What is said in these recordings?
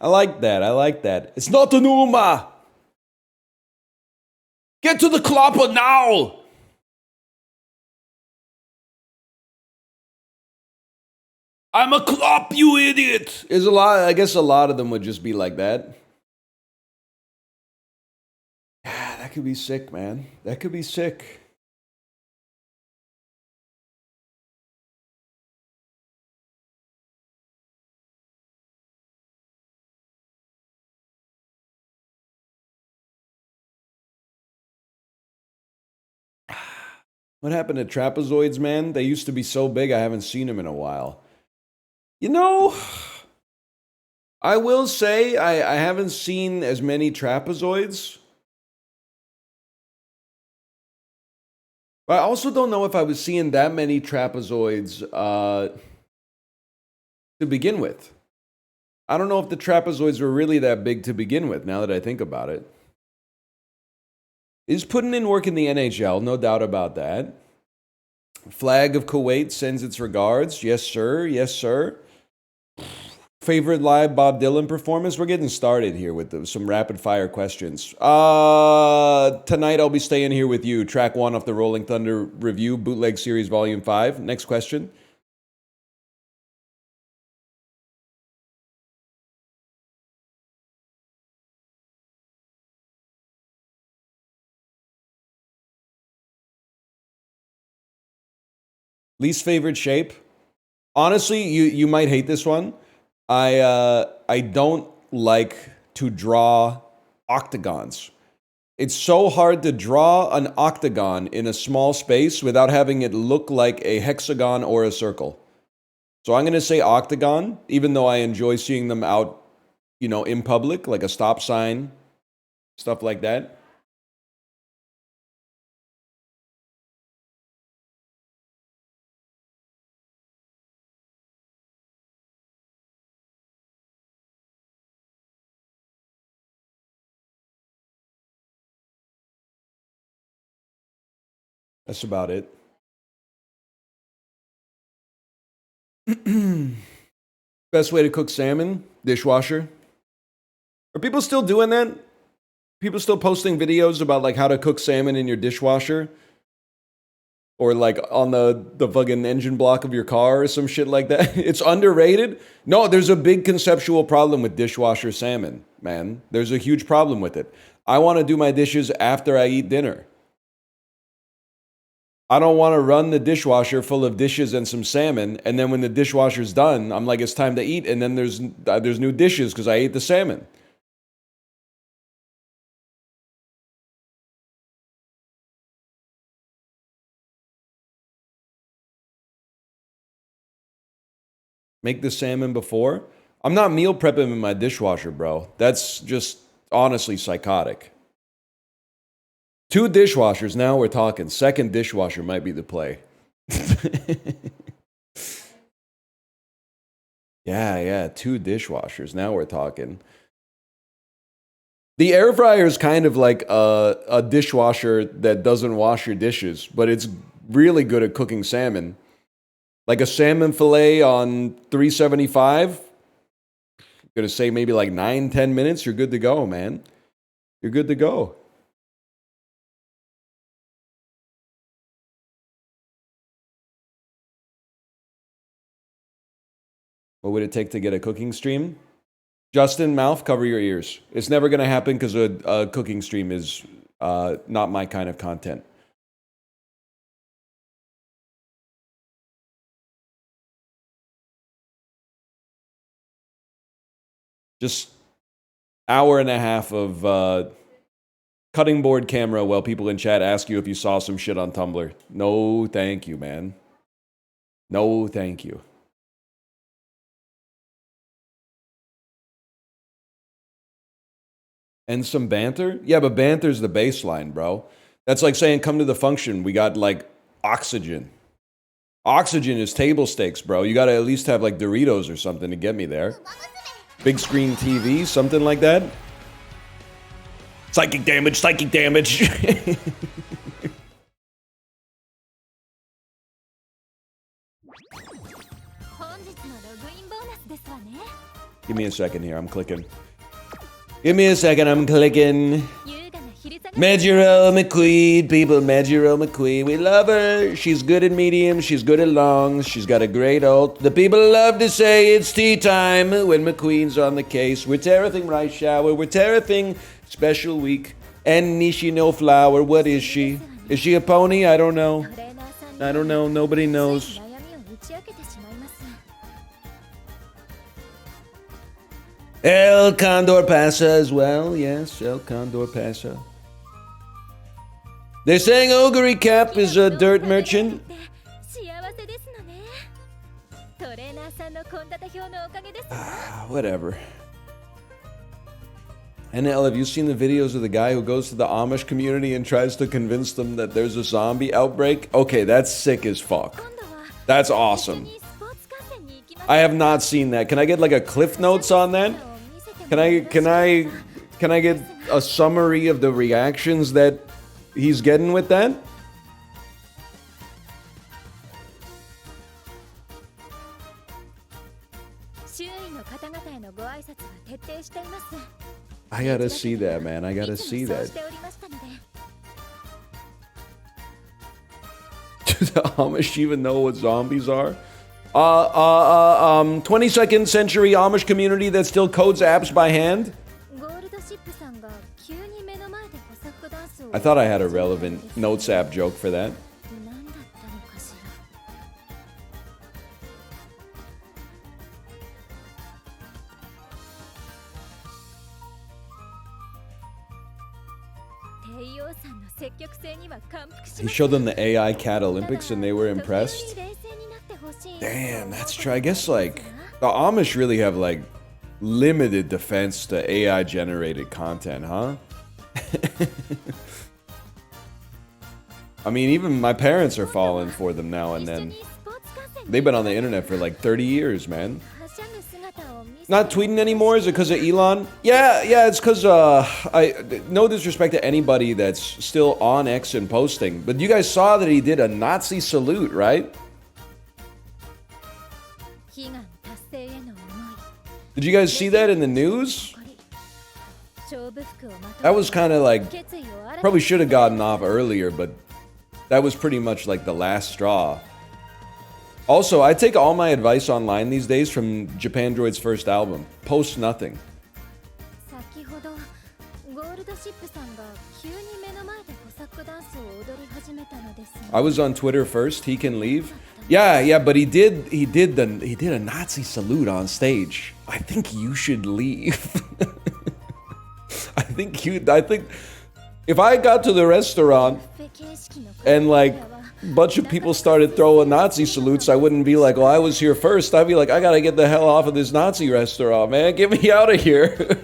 I like that. I like that. It's not an Uma! Get to the Klopper now! I'm a Klop, you idiot! Is a lot. I guess a lot of them would just be like that. That could be sick, man. That could be sick. What happened to trapezoids, man? They used to be so big, I haven't seen them in a while. You know, I will say I haven't seen as many trapezoids. But I also don't know if I was seeing that many trapezoids to begin with. I don't know if the trapezoids were really that big to begin with, now that I think about it. Is putting in work in the NHL, no doubt about that. Flag of Kuwait sends its regards. Yes, sir. Yes, sir. Favorite live Bob Dylan performance? We're getting started here with some rapid fire questions. Tonight I'll be staying here with you. Track 1 off the Rolling Thunder Review, Bootleg Series Volume 5. Next question. Least favorite shape? Honestly, you might hate this one. I don't like to draw octagons. It's so hard to draw an octagon in a small space without having it look like a hexagon or a circle. So I'm going to say octagon, even though I enjoy seeing them out, you know, in public, like a stop sign, stuff like that. That's about it. Best way to cook salmon? Dishwasher. Are people still doing that? People still posting videos about like how to cook salmon in your dishwasher? Or like on the fucking engine block of your car or some shit like that? It's underrated? No, there's a big conceptual problem with dishwasher salmon, man. There's a huge problem with it. I want to do my dishes after I eat dinner. I don't want to run the dishwasher full of dishes and some salmon, and then when the dishwasher's done, I'm like, it's time to eat, and then there's new dishes because I ate the salmon. Make the salmon before. I'm not meal prepping in my dishwasher, bro. That's just honestly psychotic. 2 dishwashers, now we're talking. Second dishwasher might be the play. Yeah, 2 dishwashers, now we're talking. The air fryer is kind of like a dishwasher that doesn't wash your dishes, but it's really good at cooking salmon. Like a salmon fillet on 375, gonna say maybe like 9-10 minutes, you're good to go, man. You're good to go. What would it take to get a cooking stream? Justin, mouth, cover your ears. It's never gonna happen because a cooking stream is not my kind of content. Just hour and a half of cutting board camera while people in chat ask you if you saw some shit on Tumblr. No, thank you, man. No, thank you. And some banter? Yeah, but banter's the baseline, bro. That's like saying, come to the function. We got like oxygen. Oxygen is table stakes, bro. You gotta at least have like Doritos or something to get me there. Big screen TV, something like that. Psychic damage, psychic damage. Give me a second here. I'm clicking. Give me a second. I'm clicking. Majiro McQueen, people. Majiro McQueen. We love her. She's good at medium. She's good at longs. She's got a great ult. The people love to say it's tea time when McQueen's on the case. We're Terrathing Rice Shower. We're Terrathing Special Week. And Nishi No Flower. What is she? Is she a pony? I don't know. I don't know. Nobody knows. El Condor Pasa as well. Yes, El Condor Pasa. They're saying Ogre Cap is a dirt merchant. Whatever. NL, have you seen the videos of the guy who goes to the Amish community and tries to convince them that there's a zombie outbreak? Okay, that's sick as fuck. That's awesome. I have not seen that. Can I get like a cliff notes on that? Can I get a summary of the reactions that he's getting with that? I gotta see that, man. I gotta see that. Do the Amish even know what zombies are? 22nd century Amish community that still codes apps by hand? I thought I had a relevant Notes app joke for that. He showed them the AI Cat Olympics and they were impressed. Damn, that's true. I guess, like, the Amish really have, like, limited defense to AI-generated content, huh? I mean, even my parents are falling for them now and then. They've been on the internet for, like, 30 years, man. Not tweeting anymore? Is it because of Elon? Yeah, it's because, no disrespect to anybody that's still on X and posting, but you guys saw that he did a Nazi salute, right? Did you guys see that in the news? That was kind of like, probably should have gotten off earlier, but that was pretty much like the last straw. Also, I take all my advice online these days from Japandroid's first album. Post nothing. I was on Twitter first. He can leave. Yeah, but he did a Nazi salute on stage. I think you should leave. I think if I got to the restaurant and like a bunch of people started throwing Nazi salutes, I wouldn't be like, "Oh, I was here first." I'd be like, "I gotta get the hell off of this Nazi restaurant, man. Get me out of here."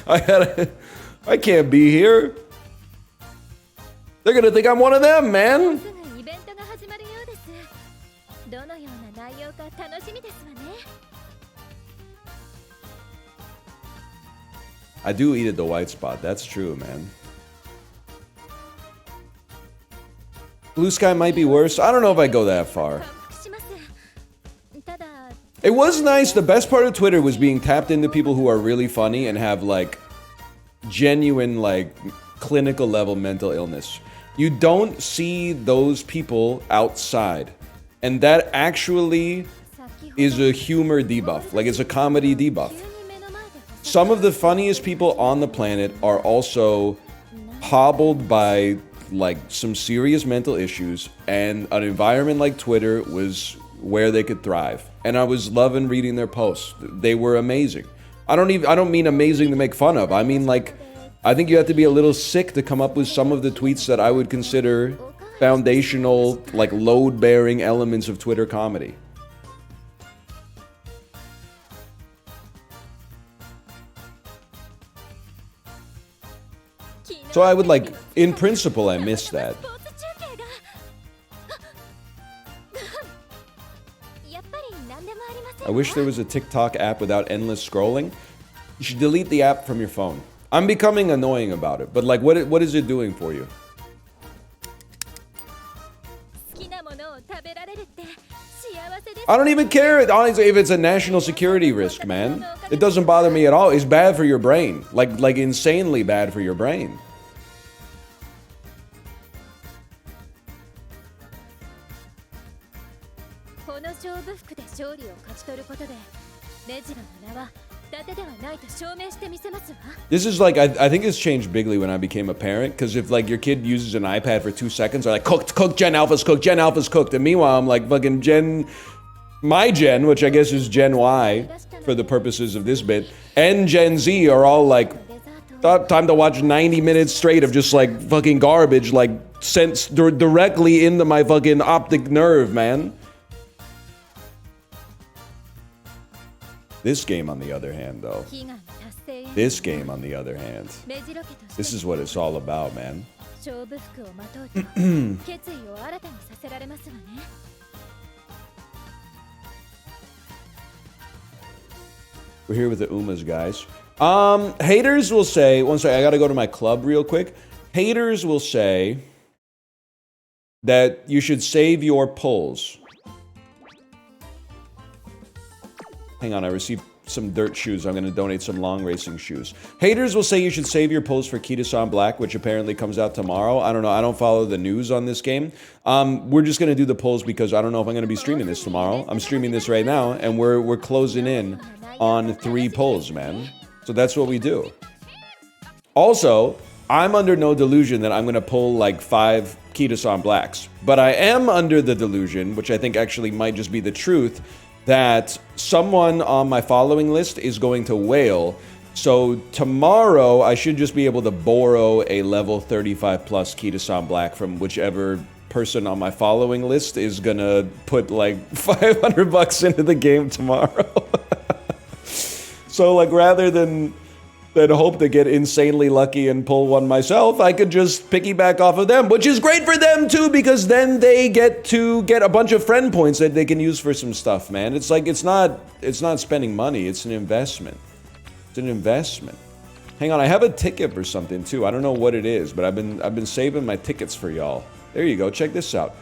I can't be here. They're gonna think I'm one of them, man. I do eat at the white spot. That's true, man. Blue Sky might be worse. I don't know if I go that far. It was nice. The best part of Twitter was being tapped into people who are really funny and have like genuine, like clinical level mental illness. You don't see those people outside. And that actually is a humor debuff. Like, it's a comedy debuff. Some of the funniest people on the planet are also hobbled by, like, some serious mental issues, and an environment like Twitter was where they could thrive. And I was loving reading their posts. They were amazing. I don't mean amazing to make fun of. I mean, like, I think you have to be a little sick to come up with some of the tweets that I would consider foundational, like, load-bearing elements of Twitter comedy. So I would, like, in principle, I miss that. I wish there was a TikTok app without endless scrolling. You should delete the app from your phone. I'm becoming annoying about it, but, like, what is it doing for you? I don't even care, honestly, if it's a national security risk, man. It doesn't bother me at all. It's bad for your brain. Like insanely bad for your brain. This is like, I think it's changed bigly when I became a parent, because if like your kid uses an iPad for 2 seconds, they're like, cooked, Gen Alpha's cooked, Gen Alpha's cooked. And meanwhile, I'm like fucking my Gen, which I guess is Gen Y for the purposes of this bit, and Gen Z are all like, time to watch 90 minutes straight of just like fucking garbage, like sent directly into my fucking optic nerve, man. This game, on the other hand, though. This game, on the other hand. This is what it's all about, man. We're here with the Umas, guys. Haters will say, one second, I gotta go to my club real quick. Haters will say that you should save your pulls. Hang on, I received some dirt shoes. I'm going to donate some long racing shoes. Haters will say you should save your pulls for Kita-san Black, which apparently comes out tomorrow. I don't know. I don't follow the news on this game. We're just going to do the pulls because I don't know if I'm going to be streaming this tomorrow. I'm streaming this right now, and we're closing in on 3 pulls, man. So that's what we do. Also, I'm under no delusion that I'm going to pull like 5 Kita-san Blacks. But I am under the delusion, which I think actually might just be the truth, that someone on my following list is going to whale. So tomorrow, I should just be able to borrow a level 35 plus Kita-san Black from whichever person on my following list is gonna put like $500 into the game tomorrow. So like rather than hope to get insanely lucky and pull one myself, I could just piggyback off of them, which is great for them too, because then they get to get a bunch of friend points that they can use for some stuff, man. It's like, it's not spending money, it's an investment. It's an investment. Hang on, I have a ticket for something too. I don't know what it is, but I've been saving my tickets for y'all. There you go, check this out.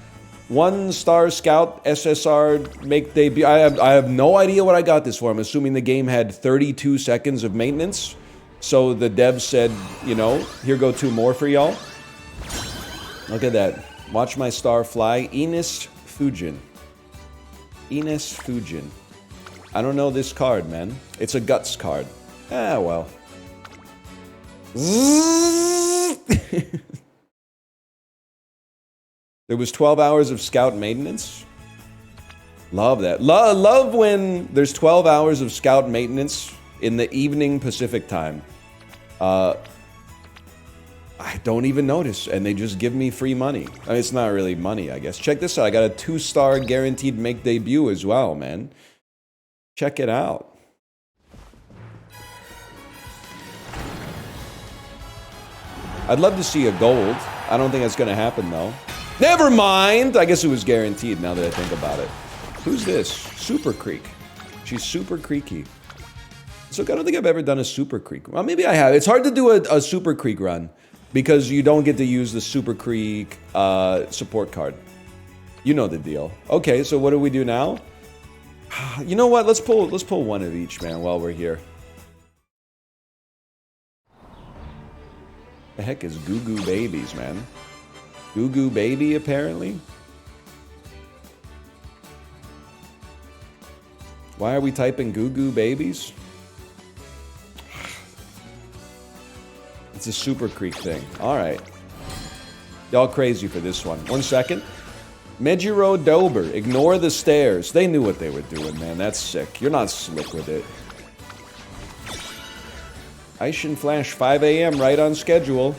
1-star scout SSR make debut. I have no idea what I got this for. I'm assuming the game had 32 seconds of maintenance. So the devs said, you know, here go 2 more for y'all. Look at that. Watch my star fly. Ines Fujin. Ines Fujin. I don't know this card, man. It's a guts card. Ah, well. There was 12 hours of scout maintenance. Love that. Love when there's 12 hours of scout maintenance in the evening Pacific time. I don't even notice, and they just give me free money. I mean, it's not really money, I guess. Check this out. I got a 2-star guaranteed make debut as well, man. Check it out. I'd love to see a gold. I don't think that's going to happen, though. Never mind! I guess it was guaranteed now that I think about it. Who's this? Super Creek. She's super creaky. So I don't think I've ever done a Super Creek. Well, maybe I have. It's hard to do a Super Creek run because you don't get to use the Super Creek support card. You know the deal. Okay, so what do we do now? You know what? Let's pull one of each, man, while we're here. The heck is Goo Goo Babies, man? Goo Goo Baby, apparently? Why are we typing Goo Goo Babies? It's a Super Creek thing. Alright. Y'all crazy for this one. 1 second. Mejiro Dober. Ignore the stairs. They knew what they were doing, man. That's sick. You're not slick with it. Aishin Flash, 5 a.m. right on schedule.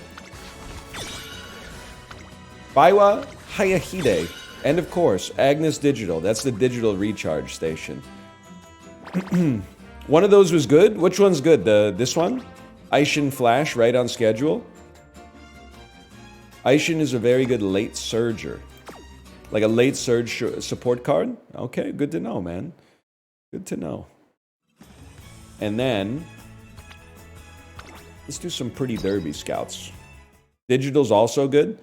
Baiwa Hayahide. And of course, Agnes Digital. That's the digital recharge station. One of those was good. Which one's good? This one? Aishin Flash, right on schedule. Aishin is a very good late surger. Like a late surge support card? Okay, good to know, man. Good to know. And then, let's do some pretty derby scouts. Digital's also good.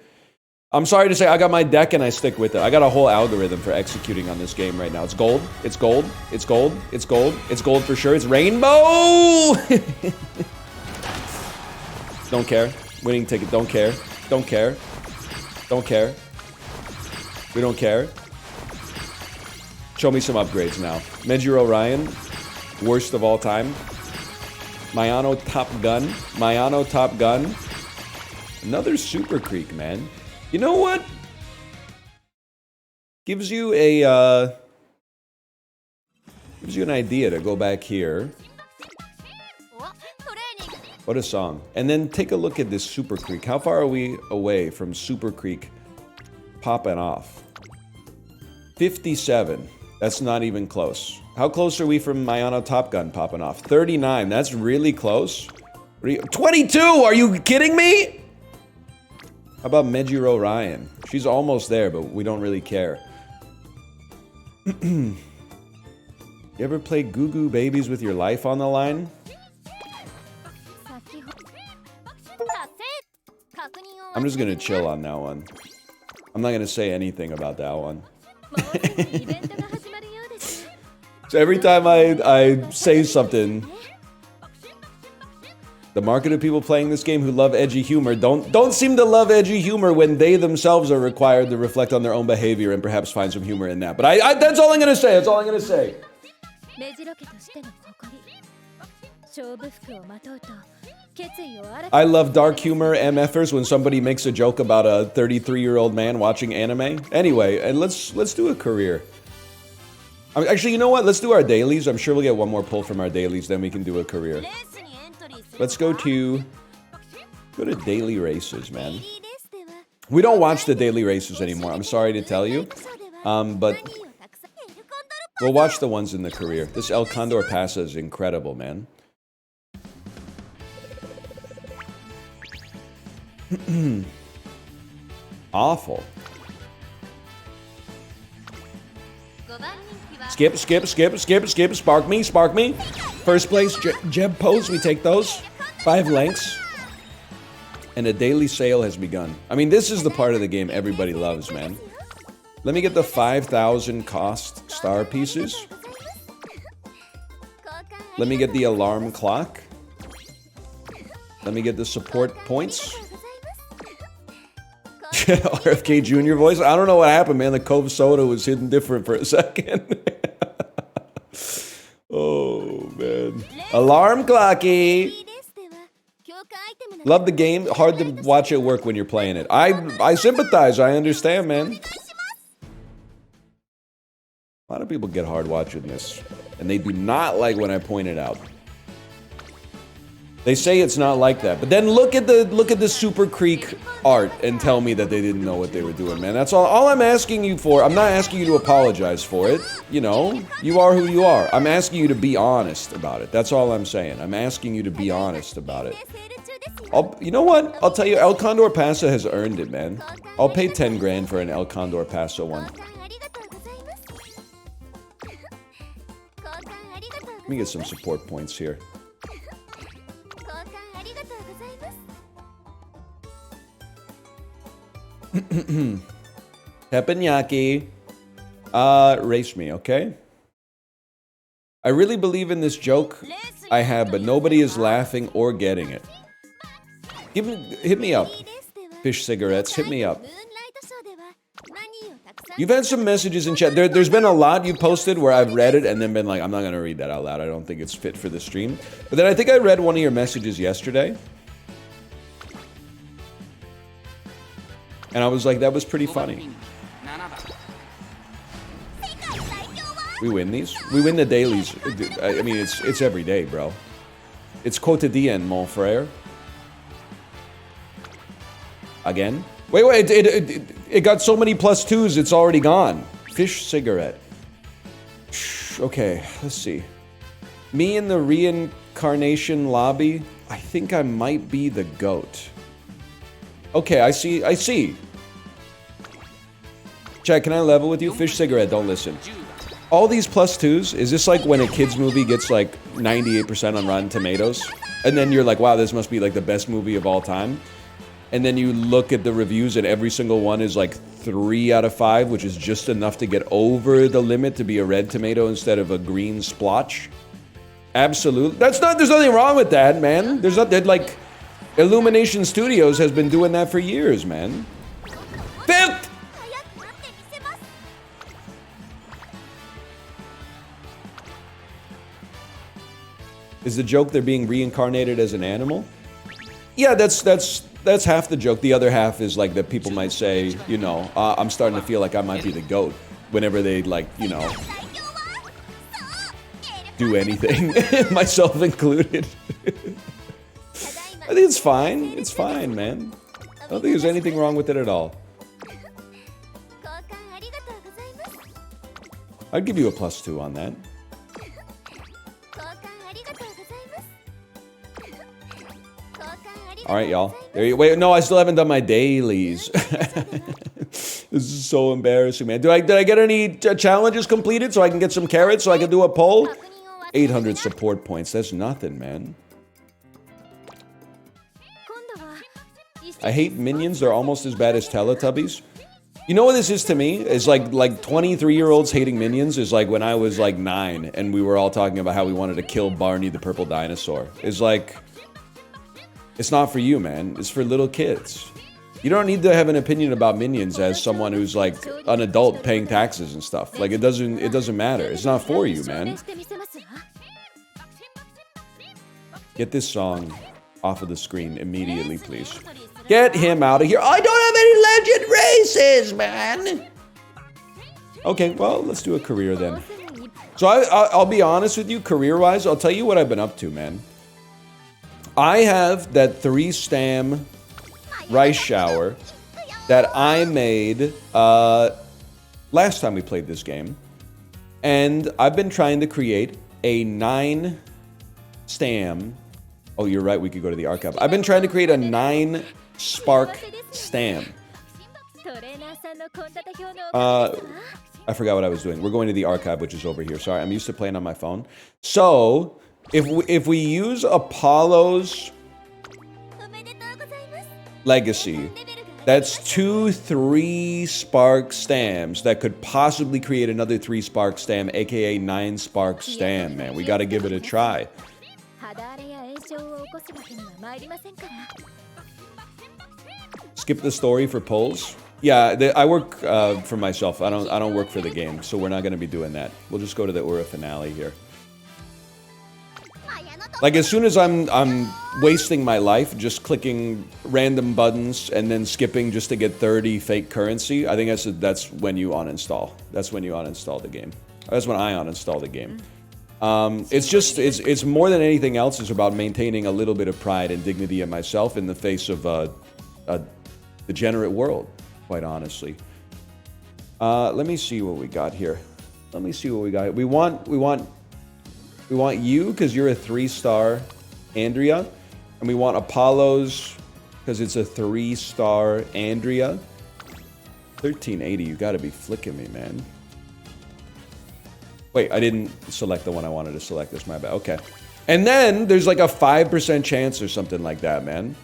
I'm sorry to say, I got my deck and I stick with it. I got a whole algorithm for executing on this game right now. It's gold. It's gold. It's gold. It's gold. It's gold for sure. It's rainbow. Don't care. Winning ticket. Don't care. Don't care. Don't care. We don't care. Show me some upgrades now. Mejiro Ryan. Worst of all time. Mayano Top Gun. Mayano Top Gun. Another Super Creek, man. You know what? Gives you a gives you an idea to go back here. What a song. And then take a look at this Super Creek. How far are we away from Super Creek popping off? 57. That's not even close. How close are we from Mayano Top Gun popping off? 39. That's really close. 22! Are you kidding me? How about Mejiro Ryan? She's almost there, but we don't really care. You ever play Goo Goo Babies with your life on the line? I'm just gonna chill on that one. I'm not gonna say anything about that one. So every time I say something, the market of people playing this game who love edgy humor don't seem to love edgy humor when they themselves are required to reflect on their own behavior and perhaps find some humor in that. But I that's all I'm gonna say. That's all I'm gonna say. I love dark humor MFers when somebody makes a joke about a 33-year-old man watching anime. Anyway, and let's do a career. Actually, you know what? Let's do our dailies. I'm sure we'll get one more pull from our dailies, then we can do a career. Let's go to daily races, man. We don't watch the daily races anymore. I'm sorry to tell you, but we'll watch the ones in the career. This El Condor Pasa is incredible, man. Awful. Skip, skip, skip, skip, skip. Spark me, spark me. First place, Jeb pose. We take those. 5 lengths. And a daily sale has begun. I mean, this is the part of the game everybody loves, man. Let me get the 5,000 cost star pieces. Let me get the alarm clock. Let me get the support points. RFK Jr. voice. I don't know what happened, man. The Cove soda was hidden different for a second. Oh, man. Alarm clocky. Love the game. Hard to watch it work when you're playing it. I sympathize. I understand, man. A lot of people get hard watching this. And they do not like when I point it out. They say it's not like that, but then look at the Super Creek art and tell me that they didn't know what they were doing, man. That's all I'm asking you for. I'm not asking you to apologize for it. You know, you are who you are. I'm asking you to be honest about it. That's all I'm saying. I'm asking you to be honest about it. You know what? I'll tell you, El Condor Pasa has earned it, man. I'll pay 10 grand for an El Condor Pasa one. Let me get some support points here. Teppanyaki. Race me, okay? I really believe in this joke I have, but nobody is laughing or getting it. Hit me up. Fish cigarettes, hit me up. You've had some messages in chat. There's been a lot you posted where I've read it and then been like, I'm not going to read that out loud. I don't think it's fit for the stream. But then I think I read one of your messages yesterday. And I was like, that was pretty funny. We win these. We win the dailies. I mean, it's every day, bro. It's quotidien, mon frère. Again? Wait, it got so many +2s, it's already gone. Fish cigarette. Okay, let's see. Me in the reincarnation lobby, I think I might be the goat. Okay, I see. Chat, can I level with you? Fish cigarette, don't listen. All these +2s, is this like when a kid's movie gets like 98% on Rotten Tomatoes? And then you're like, wow, this must be like the best movie of all time? and then you look at the reviews and every single one is like 3 out of 5, which is just enough to get over the limit to be a red tomato instead of a green splotch. Absolutely. There's nothing wrong with that, man. There's not that, like, Illumination Studios has been doing that for years, man. 5th! Is the joke they're being reincarnated as an animal? Yeah, that's half the joke. The other half is like that people might say, you know, I'm starting to feel like I might be the GOAT whenever they, like, you know, do anything, myself included. I think it's fine. It's fine, man. I don't think there's anything wrong with it at all. I'd give you a +2 on that. All right, y'all. There you wait. No, I still haven't done my dailies. This is so embarrassing, man. Did I get any challenges completed so I can get some carrots so I can do a poll? 800 support points. That's nothing, man. I hate minions. They're almost as bad as Teletubbies. You know what this is to me? It's like 23-year-olds hating minions is like when I was like 9 and we were all talking about how we wanted to kill Barney the purple dinosaur. It's like, it's not for you, man. It's for little kids. You don't need to have an opinion about minions as someone who's like an adult paying taxes and stuff. Like it doesn't matter. It's not for you, man. Get this song off of the screen immediately, please. Get him out of here. I don't have any legend races, man. Okay, well, let's do a career then. So I'll be honest with you, career-wise, I'll tell you what I've been up to, man. I have that 3-stam rice shower that I made last time we played this game. And I've been trying to create a 9-stam. Oh, you're right, we could go to the archive. I've been trying to create a 9-spark stam. I forgot what I was doing. We're going to the archive, which is over here. Sorry, I'm used to playing on my phone. So, if we use Apollo's legacy, that's 2 3-spark stams that could possibly create another 3-spark stam, aka 9-spark stam, man. We gotta give it a try. Skip the story for polls. Yeah, I work for myself. I don't work for the game, so we're not gonna be doing that. We'll just go to the Ura finale here. Like, as soon as I'm wasting my life just clicking random buttons and then skipping just to get 30 fake currency, I think that's when you uninstall. That's when you uninstall the game. That's when I uninstall the game. It's more than anything else. It's about maintaining a little bit of pride and dignity in myself in the face of a degenerate world, quite honestly. Let me see what we got here. We want you, because you're a 3-star Andrea. And we want Apollo's, because it's a 3-star Andrea. 1380, you gotta be flicking me, man. Wait, I didn't select the one I wanted to select. That's my bad. Okay. And then there's like a 5% chance or something like that, man.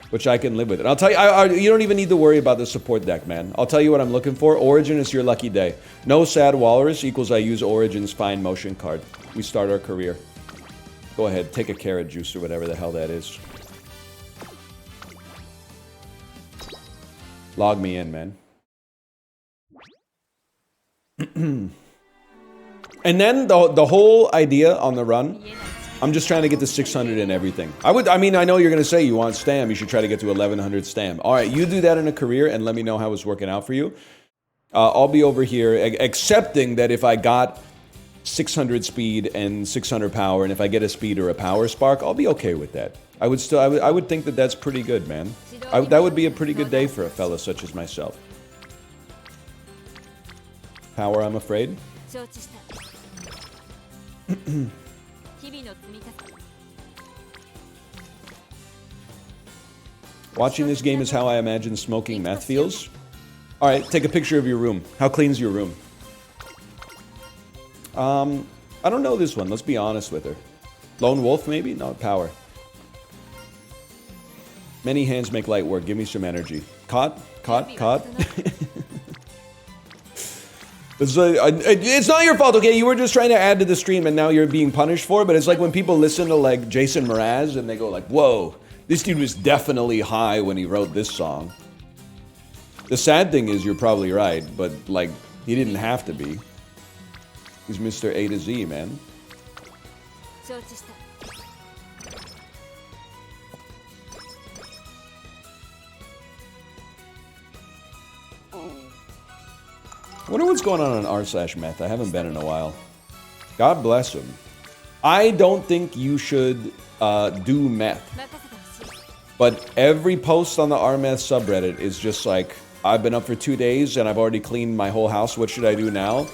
Which I can live with it. I'll tell you, you don't even need to worry about the support deck, man. I'll tell you what I'm looking for. Origin is your lucky day. No sad walrus equals I use Origin's fine motion card. We start our career. Go ahead, take a carrot juice or whatever the hell that is. Log me in, man. And then the whole idea on the run, I'm just trying to get to 600 and everything. I mean, I know you're going to say you want stam. You should try to get to 1100 stam. All right, you do that in a career and let me know how it's working out for you. I'll be over here accepting that if I got 600 speed and 600 power, and if I get a speed or a power spark, I'll be okay with that. I would think that that's pretty good, man. That would be a pretty good day for a fella such as myself. Power, I'm afraid. Watching this game is how I imagine smoking meth feels. Alright, take a picture of your room. How clean's your room? I don't know this one. Let's be honest with her. Lone wolf, maybe? No, power. Many hands make light work. Give me some energy. Caught? It's not your fault, okay? You were just trying to add to the stream and now you're being punished for it, but it's like when people listen to like Jason Mraz and they go like, whoa, this dude was definitely high when he wrote this song. The sad thing is you're probably right, but like, he didn't have to be. He's Mr. A to Z, man. I wonder what's going on r/meth. I haven't been in a while. God bless him. I don't think you should do meth. But every post on the r/meth subreddit is just like, I've been up for 2 days and I've already cleaned my whole house. What should I do now?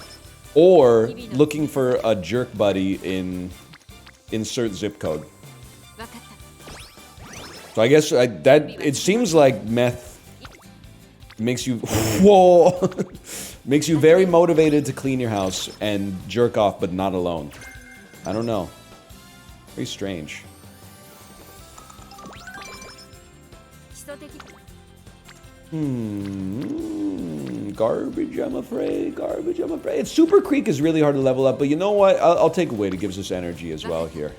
Or looking for a jerk buddy in insert zip code. So I guess that it seems like meth makes you whoa makes you very motivated to clean your house and jerk off, but not alone. I don't know. Very strange. Garbage, I'm afraid. Garbage, I'm afraid. Super Creek is really hard to level up, but you know what? I'll take away. It gives us energy as well here.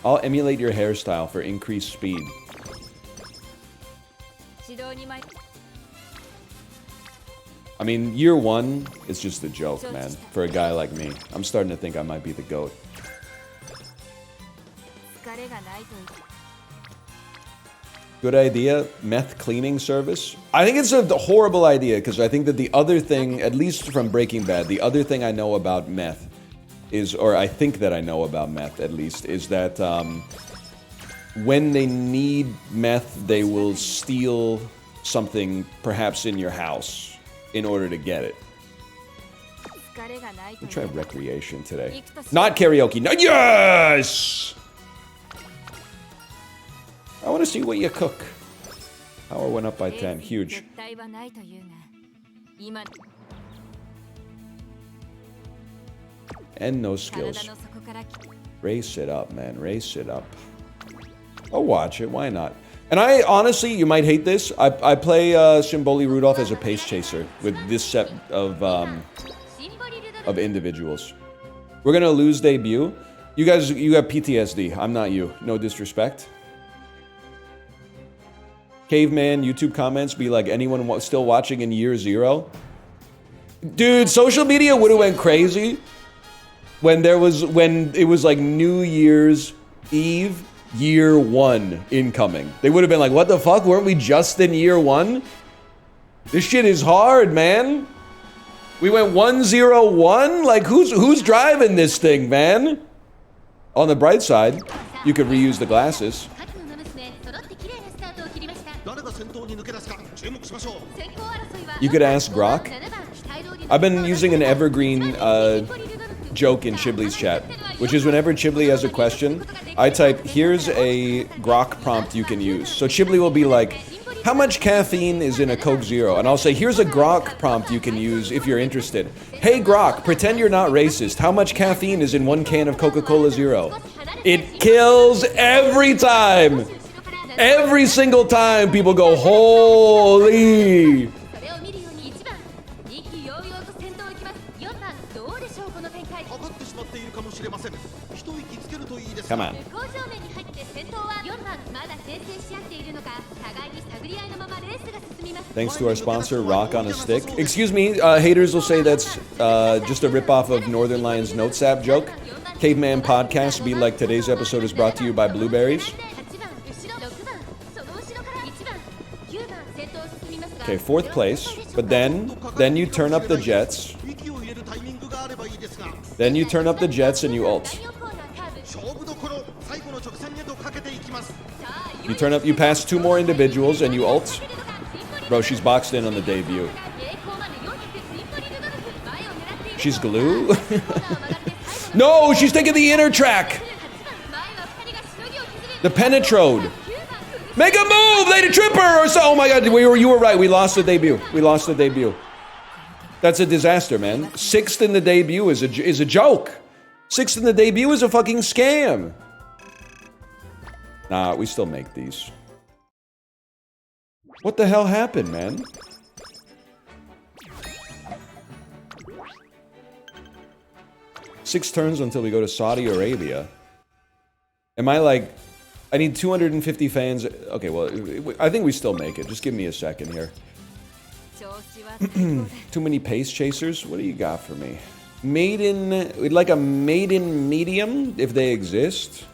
I'll emulate your hairstyle for increased speed. I mean, year one is just a joke, man. For a guy like me. I'm starting to think I might be the GOAT. Good idea, meth cleaning service. I think it's a horrible idea because I think that the other thing, at least from Breaking Bad, the other thing I know about meth is, or I think that I know about meth at least, is that when they need meth, they will steal something perhaps in your house in order to get it. Let me try recreation today. Not karaoke. No, yes! I want to see what you cook. Power went up by 10. Huge. And no skills. Race it up, man. Race it up. I'll watch it. Why not? And I honestly, you might hate this. I play Symboli Rudolph as a pace chaser with this set of individuals. We're gonna lose debut. You guys, you got PTSD. I'm not you. No disrespect. Caveman YouTube comments be like, anyone still watching in year 0? Dude, social media would have went crazy when it was like New Year's Eve, year 1 incoming. They would have been like, what the fuck? Weren't we just in year 1? This shit is hard, man. We went 1-0-1? Like, who's driving this thing, man? On the bright side, you could reuse the glasses. You could ask Grok. I've been using an evergreen joke in Chibli's chat, which is whenever Chibli has a question, I type, here's a Grok prompt you can use. So Chibli will be like, how much caffeine is in a Coke Zero? And I'll say, here's a Grok prompt you can use if you're interested. Hey Grok, pretend you're not racist. How much caffeine is in 1 can of Coca-Cola Zero? It kills every time. Every single time people go, holy. Come on. Thanks to our sponsor, Rock on a Stick. Excuse me, haters will say that's just a ripoff of Northernlion's Notes app joke. Caveman Podcast be like, today's episode is brought to you by blueberries. Okay, 4th place, but then you turn up the jets. Then you turn up the jets and you ult. You pass 2 more individuals and you ult. Bro, she's boxed in on the debut. She's glue? No, she's taking the inner track. The penetrode. Make a move, Lady Tripper, or so. Oh my god, you were right. We lost the debut. We lost the debut. That's a disaster, man. 6th in the debut is a joke. 6th in the debut is a fucking scam. Nah, we still make these. What the hell happened, man? Six turns until we go to Saudi Arabia. Am I like... I need 250 fans. Okay, well, I think we still make it. Just give me a second here. Too many pace chasers? What do you got for me? Maiden... We'd like a maiden medium, if they exist.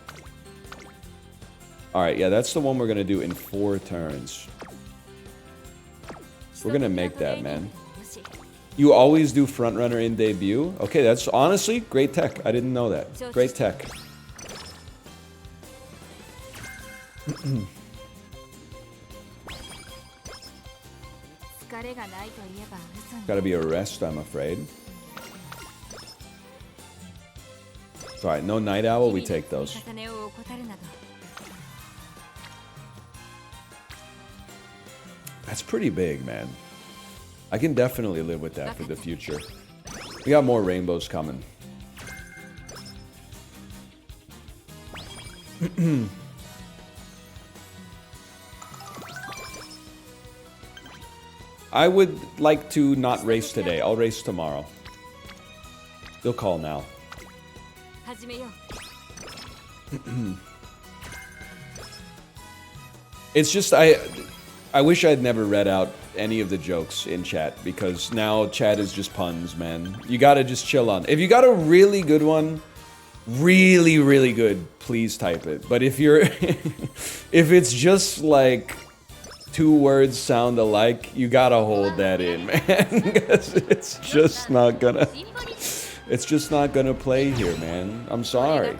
Alright, yeah, that's the one we're gonna do in 4 turns. We're gonna make that, man. You always do frontrunner in debut? Okay, that's honestly great tech. I didn't know that. Great tech. Gotta be a rest, I'm afraid. Alright, no night owl, we take those. That's pretty big, man. I can definitely live with that for the future. We got more rainbows coming. I would like to not race today. I'll race tomorrow. They'll call now. It's just, I wish I'd never read out any of the jokes in chat, because now chat is just puns, man. You gotta just chill on. If you got a really good one, really, really good, please type it. But if you're, if it's just like 2 words sound alike, you gotta hold that in, man. Because it's just not gonna play here, man. I'm sorry.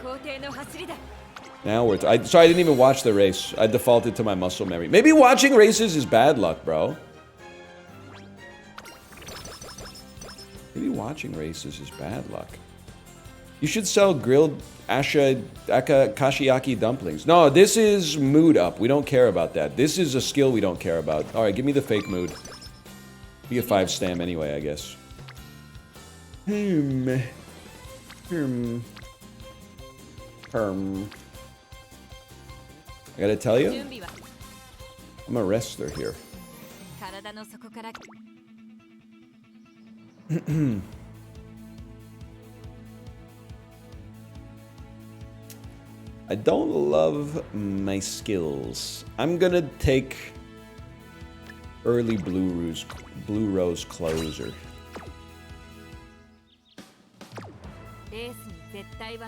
Now we're... so I didn't even watch the race. I defaulted to my muscle memory. Maybe watching races is bad luck, bro. Maybe watching races is bad luck. You should sell grilled kashiaki dumplings. No, this is mood up. We don't care about that. This is a skill we don't care about. Alright, give me the fake mood. Be a 5 stam anyway, I guess. I gotta tell you, I'm a wrestler here. I don't love my skills. I'm gonna take early Blue Rose closer.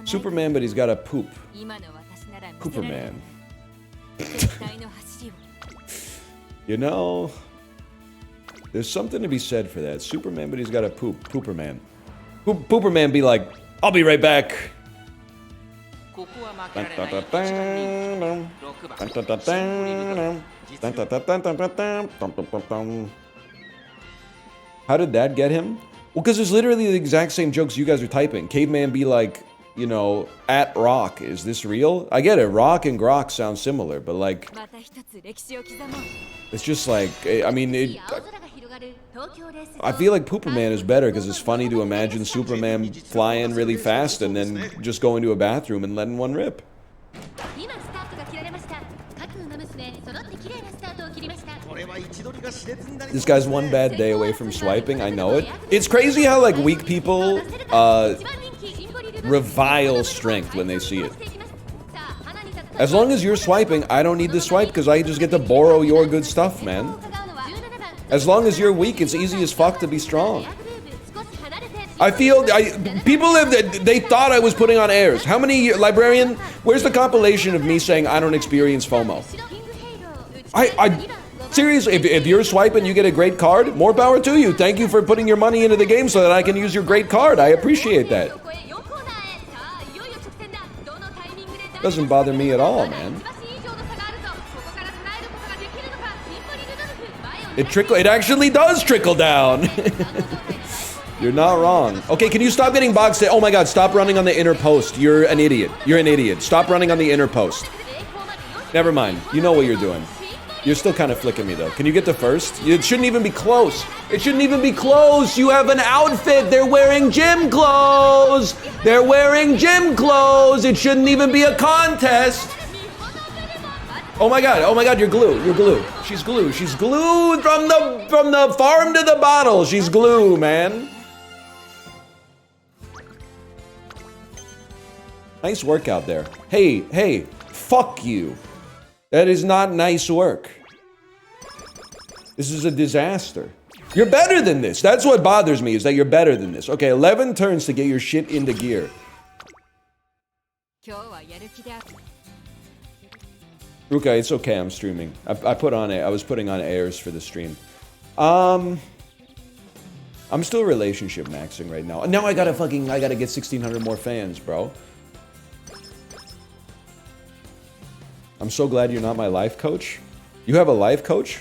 Superman, but he's got a poop. Pooperman. You know, there's something to be said for that. Superman, but he's got a poop. Pooperman. Pooperman be like, I'll be right back. How did that get him? Well, because it's literally the exact same jokes you guys are typing. Caveman be like, you know, at rock. Is this real? I get it. Rock and grok sound similar, but like, it's just like, I mean, I feel like Pooperman is better because it's funny to imagine Superman flying really fast and then just going to a bathroom and letting one rip. This guy's one bad day away from swiping, I know it. It's crazy how like weak people revile strength when they see it. As long as you're swiping, I don't need to swipe because I just get to borrow your good stuff, man. As long as you're weak, it's easy as fuck to be strong. I feel, people they thought I was putting on airs. How many, librarian, where's the compilation of me saying I don't experience FOMO? Seriously, if you're swiping, you get a great card, more power to you. Thank you for putting your money into the game so that I can use your great card. I appreciate that. Doesn't bother me at all, man. It actually does trickle down. You're not wrong. Okay, can you stop getting boxed in? Oh my god, stop running on the inner post. You're an idiot. You're an idiot. Stop running on the inner post. Never mind. You know what you're doing. You're still kind of flicking me, though. Can you get to first? It shouldn't even be close. It shouldn't even be close. You have an outfit. They're wearing gym clothes. They're wearing gym clothes. It shouldn't even be a contest. Oh my god, you're glue. You're glue. She's glue. She's glued from the farm to the bottle. She's glue, man. Nice work out there. Hey, fuck you. That is not nice work. This is a disaster. You're better than this. That's what bothers me, is that you're better than this. Okay, 11 turns to get your shit into gear. Ruka, it's okay, I'm streaming. I was putting on airs for the stream. I'm still relationship maxing right now. Now I gotta get 1,600 more fans, bro. I'm so glad you're not my life coach. You have a life coach?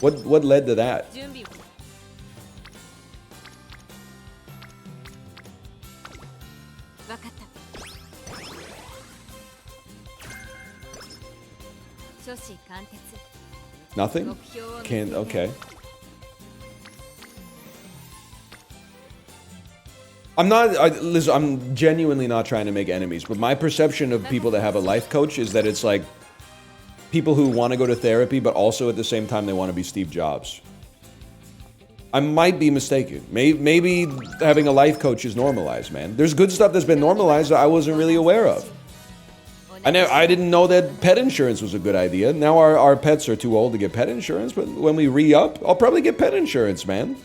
What led to that? Nothing? Can't, okay. Listen, I'm genuinely not trying to make enemies, but my perception of people that have a life coach is that it's like people who want to go to therapy, but also at the same time they want to be Steve Jobs. I might be mistaken. Maybe having a life coach is normalized, man. There's good stuff that's been normalized that I wasn't really aware of. I didn't know that pet insurance was a good idea. Now our pets are too old to get pet insurance, but when we re-up, I'll probably get pet insurance, man.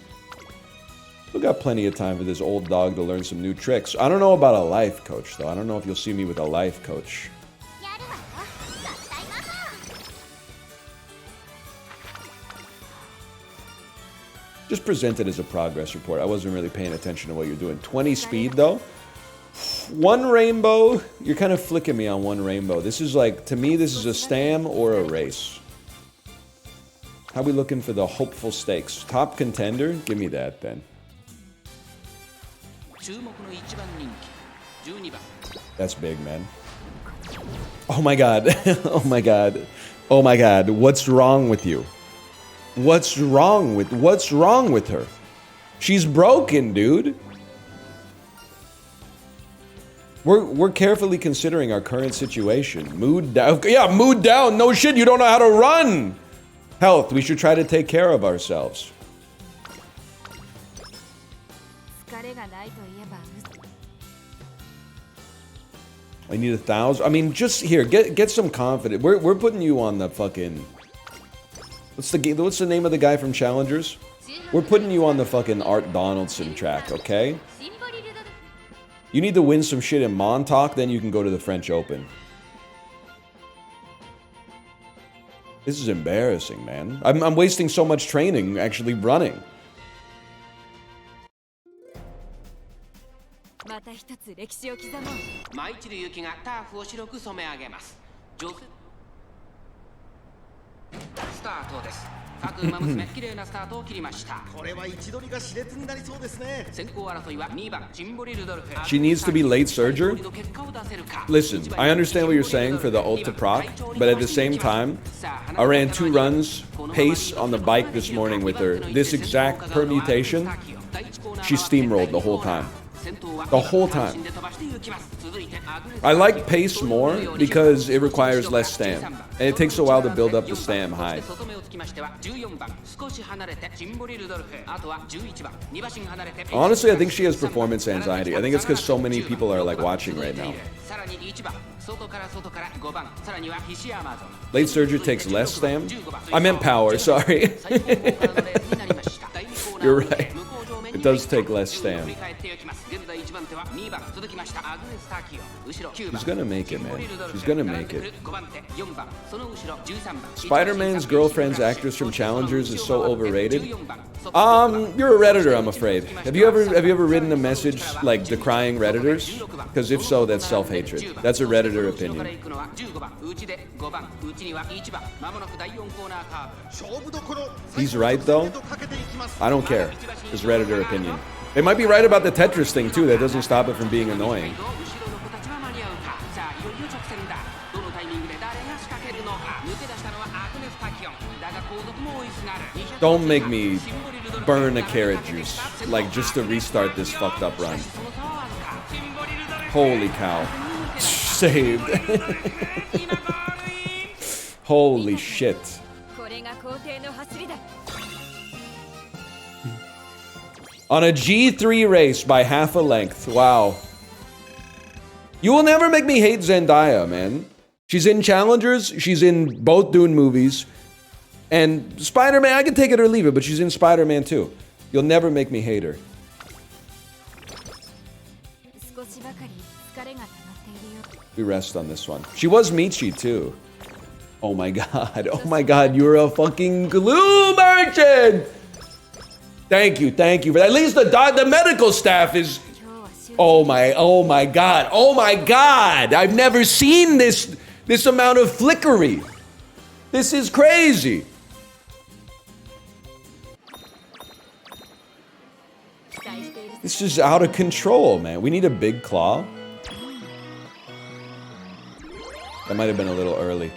We've got plenty of time for this old dog to learn some new tricks. I don't know about a life coach, though. I don't know if you'll see me with a life coach. Just present it as a progress report. I wasn't really paying attention to what you're doing. 20 speed, though. One rainbow. You're kind of flicking me on one rainbow. This is like, to me, this is a stam or a race. How are we looking for the hopeful stakes? Top contender? Give me that, then. That's big, man. Oh my god. Oh my god. Oh my god. What's wrong with you? What's wrong with her? She's broken, dude. We're carefully considering our current situation. Mood down. Yeah, mood down. No shit, you don't know how to run. Health, we should try to take care of ourselves. I need 1,000. I mean, just here, get some confidence. We're putting you on the fucking. What's the name of the guy from Challengers? We're putting you on the fucking Art Donaldson track, okay? You need to win some shit in Montauk, then you can go to the French Open. This is embarrassing, man. I'm wasting so much training actually running. She needs to be late surger? Listen, I understand what you're saying for the ult to proc, but at the same time, I ran 2 runs pace on the bike this morning with her. This exact permutation, she steamrolled the whole time. The whole time. I like pace more because it requires less stam, and it takes a while to build up the stam high. Honestly, I think she has performance anxiety. I think it's because so many people are like watching right now. Late surger takes less stam? I meant power, sorry. You're right. It does take less stam. She's gonna make it, man. She's gonna make it. Spider-Man's girlfriend's actress from Challengers is so overrated. You're a Redditor, I'm afraid. Have you ever written a message like decrying Redditors? Because if so, that's self-hatred. That's a Redditor opinion. He's right though. I don't care. It's Redditor opinion. They might be right about the Tetris thing too. That doesn't stop it from being annoying. Don't make me burn a carrot juice, like, just to restart this fucked up run. Holy cow. Saved. Holy shit. On a G3 race by half a length. Wow. You will never make me hate Zendaya, man. She's in Challengers. She's in both Dune movies. And Spider-Man, I can take it or leave it, but she's in Spider-Man too. You'll never make me hate her. We rest on this one. She was Michi too. Oh my god. Oh my god, you're a fucking glue merchant! Thank you, thank you. At least the medical staff is... oh my god, oh my god! I've never seen this amount of flickery. This is crazy. This is out of control, man. We need a big claw. That might have been a little early.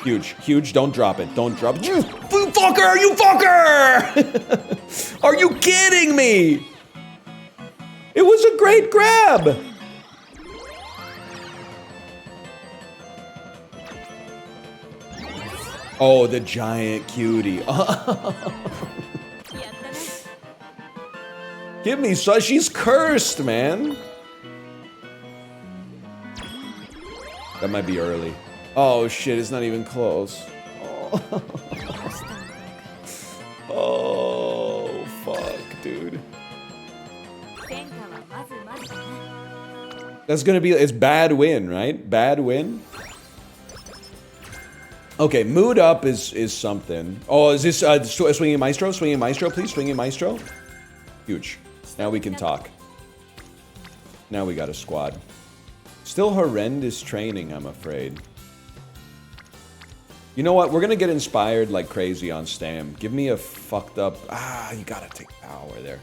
Huge, huge. Don't drop it. Don't drop it. You fucker! You fucker! Are you kidding me? It was a great grab. Oh, the giant cutie. Give me so she's cursed, man. That might be early. Oh shit, it's not even close. Oh, oh fuck, dude. That's gonna be, it's bad win, right? Bad win? Okay, mood up is something. Oh, is this swinging maestro? Swinging maestro, please. Swinging maestro. Huge. Now we can talk. Now we got a squad. Still horrendous training, I'm afraid. You know what? We're gonna get inspired like crazy on Stam. Give me a fucked up... ah, you gotta take power there.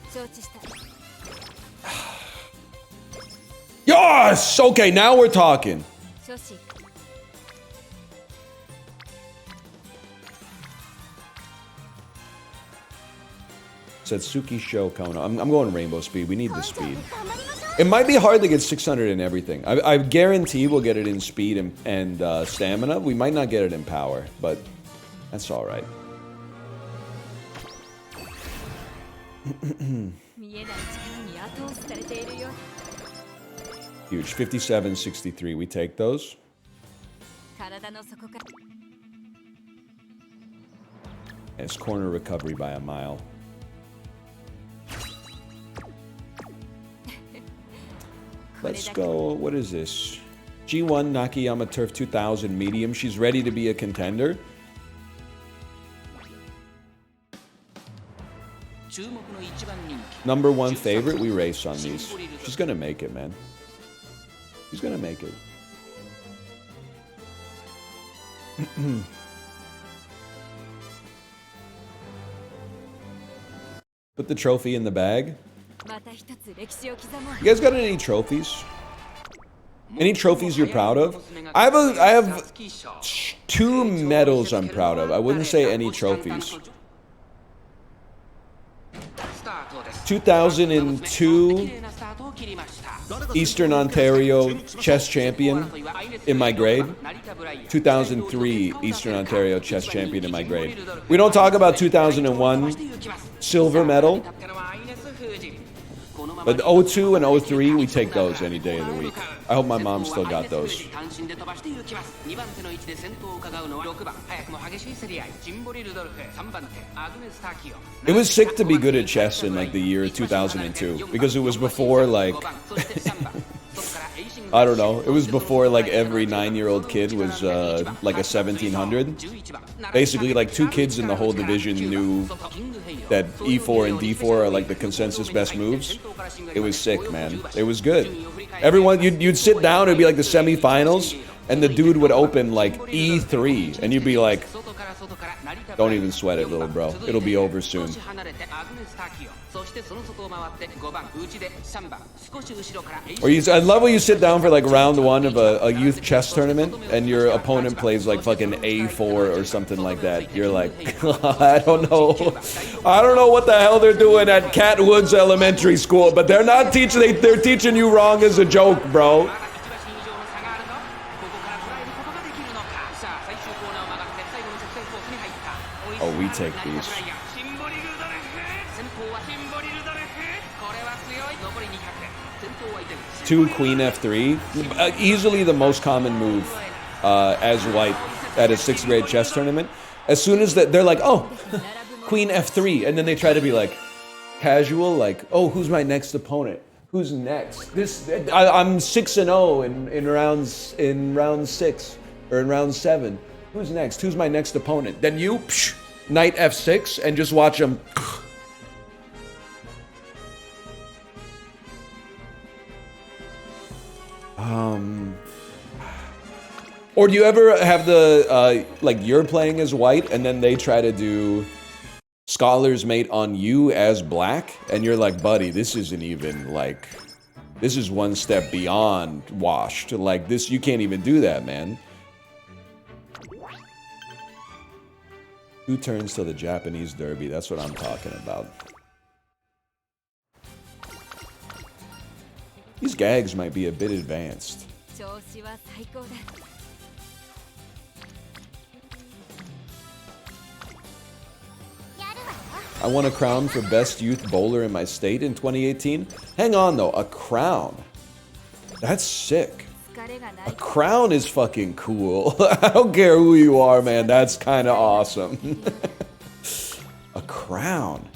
Yes! Okay, now we're talking. Satsuki Shokono. I'm going rainbow speed. We need the speed. It might be hard to get 600 in everything. I guarantee we'll get it in speed and stamina. We might not get it in power, but that's all right. Huge. 57, 63. We take those. It's corner recovery by a mile. Let's go, what is this? G1 Nakayama Turf 2000 medium. She's ready to be a contender. Number one favorite, we race on these. She's gonna make it, man. She's gonna make it. Put the trophy in the bag. You guys got any trophies? Any trophies you're proud of? I have 2 medals I'm proud of. I wouldn't say any trophies. 2002 Eastern Ontario chess champion in my grade. 2003 Eastern Ontario chess champion in my grade. We don't talk about 2001 silver medal. But 02 and 03, we take those any day of the week. I hope my mom still got those. It was sick to be good at chess in like the year 2002 because it was before like I don't know. It was before like every 9-year-old kid was like a 1700. Basically, like 2 kids in the whole division knew that E4 and D4 are like the consensus best moves. It was sick, man. It was good. Everyone, you'd sit down, it'd be like the semifinals, and the dude would open like E3, and you'd be like, don't even sweat it, little bro. It'll be over soon. Or I love when you sit down for like round 1 of a youth chess tournament and your opponent plays like fucking A4 or something like that. You're like, I don't know what the hell they're doing at Catwoods Elementary School, but they're not teaching. They're teaching you wrong as a joke, bro. Oh, we take these. 2 Queen F3, easily the most common move as white at a 6th grade chess tournament. As soon as they're like, oh, Queen F3, and then they try to be like casual, like, oh, who's my next opponent? Who's next? I'm 6-0 in round 6 or in round 7. Who's next? Who's my next opponent? Then you, Knight F6, and just watch them. Or do you ever have the, like, you're playing as white, and then they try to do Scholar's Mate on you as black, and you're like, buddy, this isn't even, like, this is one step beyond washed. Like, this, you can't even do that, man. 2 turns to the Japanese Derby, that's what I'm talking about. These gags might be a bit advanced. I won a crown for best youth bowler in my state in 2018. Hang on though, a crown. That's sick. A crown is fucking cool. I don't care who you are, man. That's kind of awesome. A crown.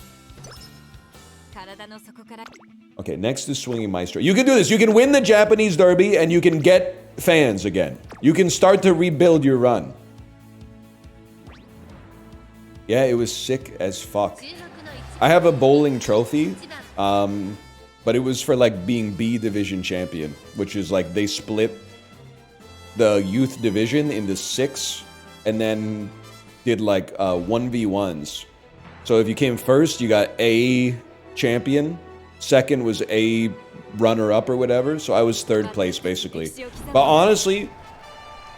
Okay, next is Swinging Maestro. You can do this. You can win the Japanese Derby and you can get fans again. You can start to rebuild your run. Yeah, it was sick as fuck. I have a bowling trophy, but it was for like being B division champion, which is like they split the youth division into 6 and then did like 1v1s. So if you came first, you got A champion, second was A runner-up or whatever, so I was 3rd place basically. But honestly,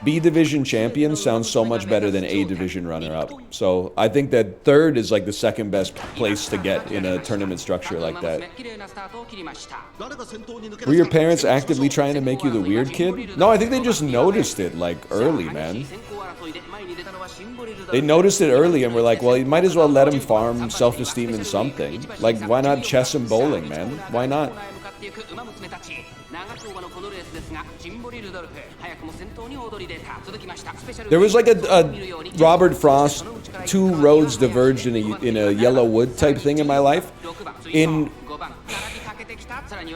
B division champion sounds so much better than A division runner-up. So I think that 3rd is like the 2nd best place to get in a tournament structure like that. Were your parents actively trying to make you the weird kid? No, I think they just noticed it like early, man. They noticed it early and were like, well, you might as well let him farm self-esteem in something. Like, why not chess and bowling, man? Why not? There was like a Robert Frost, 2 roads diverged in a yellow wood type thing in my life.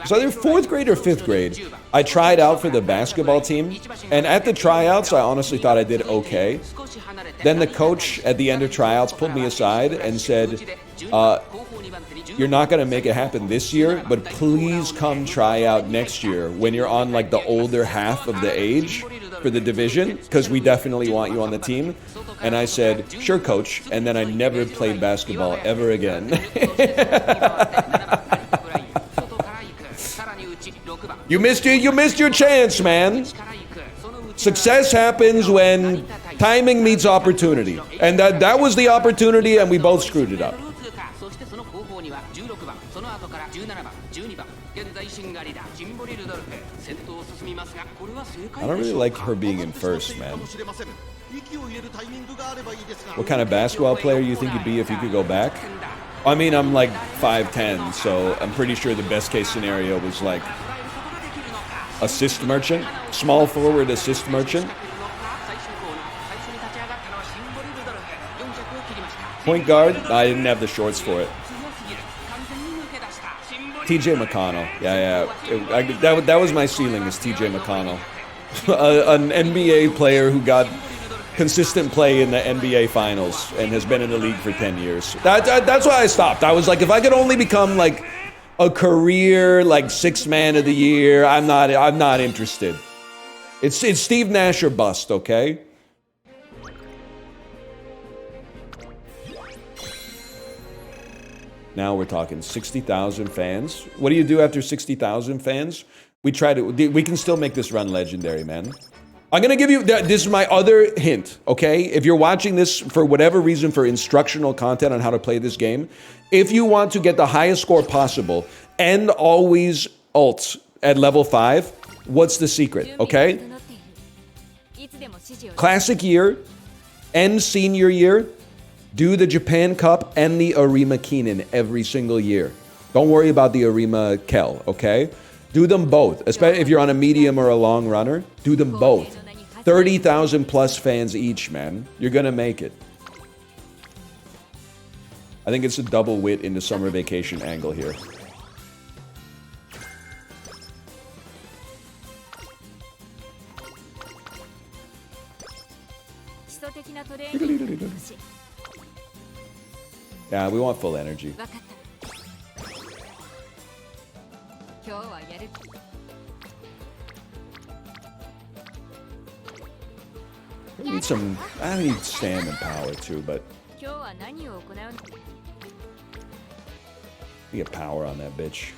So either 4th grade or 5th grade, I tried out for the basketball team, and at the tryouts, I honestly thought I did okay. Then the coach at the end of tryouts pulled me aside and said, you're not going to make it happen this year, but please come try out next year when you're on like the older half of the age for the division, because we definitely want you on the team. And I said, sure, coach. And then I never played basketball ever again. You missed your chance, man. Success happens when timing meets opportunity. And that was the opportunity, and we both screwed it up. I don't really like her being in first, man. What kind of basketball player you think you'd be if you could go back? I mean, I'm like 5'10", so I'm pretty sure the best case scenario was like assist merchant, small forward assist merchant. Point guard, I didn't have the shorts for it. TJ McConnell, yeah. That was my ceiling, is TJ McConnell. An NBA player who got consistent play in the NBA finals and has been in the league for 10 years. That's why I stopped. I was like, if I could only become like a career like 6th man of the year, I'm not interested. It's Steve Nash or bust, okay? Now we're talking 60,000 fans. What do you do after 60,000 fans? We can still make this run legendary, man. I'm gonna give you, this is my other hint, okay? If you're watching this for whatever reason for instructional content on how to play this game, if you want to get the highest score possible and always ult at level 5, what's the secret, okay? Classic year and senior year, do the Japan Cup and the Arima Keenan every single year. Don't worry about the Arima Kel, okay? Do them both, especially if you're on a medium or a long runner. Do them both. 30,000 plus fans each, man. You're gonna make it. I think it's a double wit in the summer vacation angle here. Yeah, we want full energy. I need stamina and power too, but we get power on that bitch.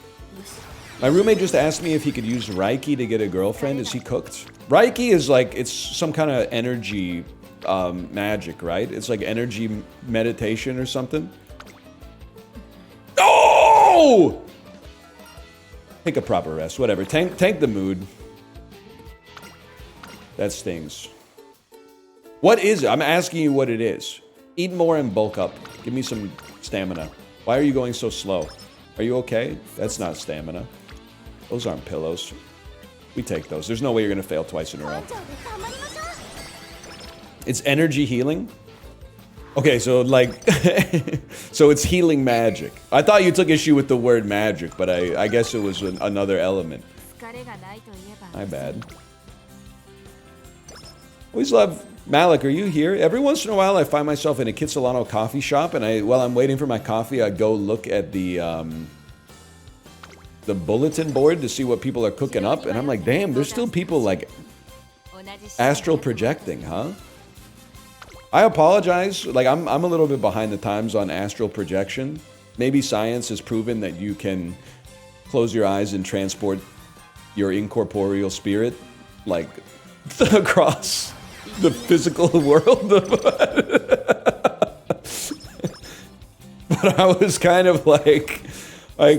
My roommate just asked me if he could use Reiki to get a girlfriend. Is he cooked? Reiki is like, it's some kind of energy magic, right? It's like energy meditation or something. Oh! Take a proper rest, whatever. Tank the mood. That stings. What is it? I'm asking you what it is. Eat more and bulk up. Give me some stamina. Why are you going so slow? Are you okay? That's not stamina. Those aren't pillows. We take those. There's no way you're gonna fail twice in a row. It's energy healing? Okay, so like, so it's healing magic. I thought you took issue with the word magic, but I guess it was another element. My bad. Always love, Malik, are you here? Every once in a while I find myself in a Kitsilano coffee shop and while I'm waiting for my coffee, I go look at the bulletin board to see what people are cooking up, and I'm like, damn, there's still people like astral projecting, huh? I apologize, like I'm a little bit behind the times on astral projection. Maybe science has proven that you can close your eyes and transport your incorporeal spirit like across the physical world. But I was kind of like I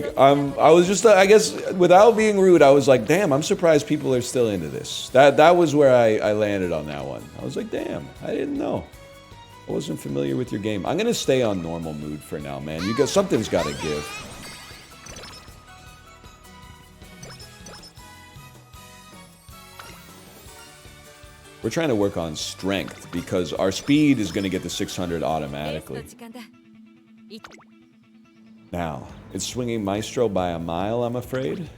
was just, I guess, without being rude, I was like, damn, I'm surprised people are still into this. That was where I landed on that one. I was like, damn, I didn't know. I wasn't familiar with your game. I'm gonna stay on normal mood for now, man. Something's gotta give. We're trying to work on strength because our speed is gonna get to 600 automatically. Now, it's swinging Maestro by a mile, I'm afraid.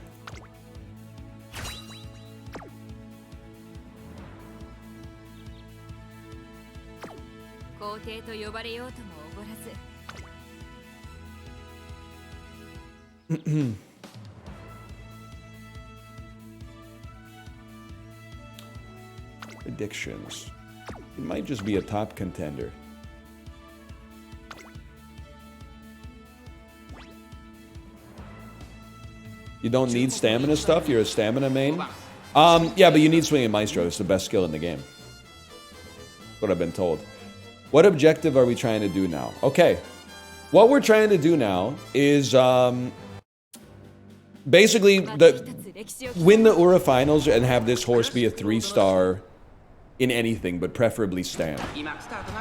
Predictions. It might just be a top contender. You don't need stamina stuff? You're a stamina main? Yeah, but you need swinging Maestro. It's the best skill in the game. What I've been told. What objective are we trying to do now? Okay. What we're trying to do now is basically win the Ura finals and have this horse be a 3-star in anything, but preferably stand.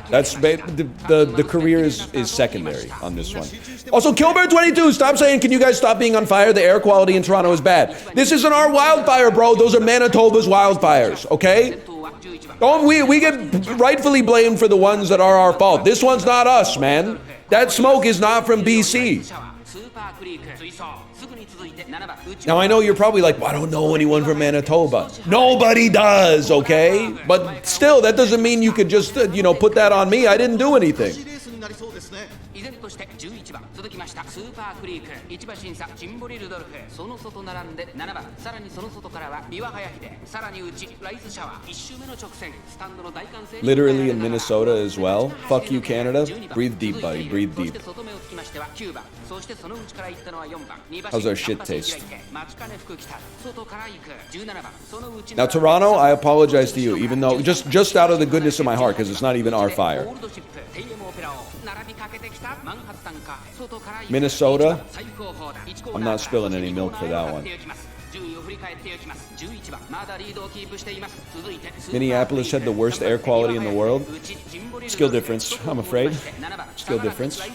That's the career is secondary on this one. Also, Killbear22, stop saying, can you guys stop being on fire? The air quality in Toronto is bad. This isn't our wildfire, bro. Those are Manitoba's wildfires, okay? Don't we get rightfully blamed for the ones that are our fault. This one's not us, man. That smoke is not from BC. Now, I know you're probably like, well, I don't know anyone from Manitoba. Nobody does, okay? But still, that doesn't mean you could just, you know, put that on me. I didn't do anything. 依然として11番続きましたスーパークリーク1馬審査ジンボリルドルフその外並んで7番さらにその外からは三輪早秀さらに内ライスシャワー1周目の直線スタンドの大歓声 Literally in Minnesota as well. Fuck you, Canada. Breathe deep, buddy. Breathe deep. 外目をつきましては9番そしてその内から行ったのは4番2馬 How's our shit taste? 待ちかね福来た外から行く17番その内 Now, Toronto, I apologize to you, even though just out of the goodness of my heart, because it's not even our fire. Minnesota, I'm not spilling any milk for that one. Minneapolis had the worst air quality in the world. Skill difference, I'm afraid. Skill difference. Try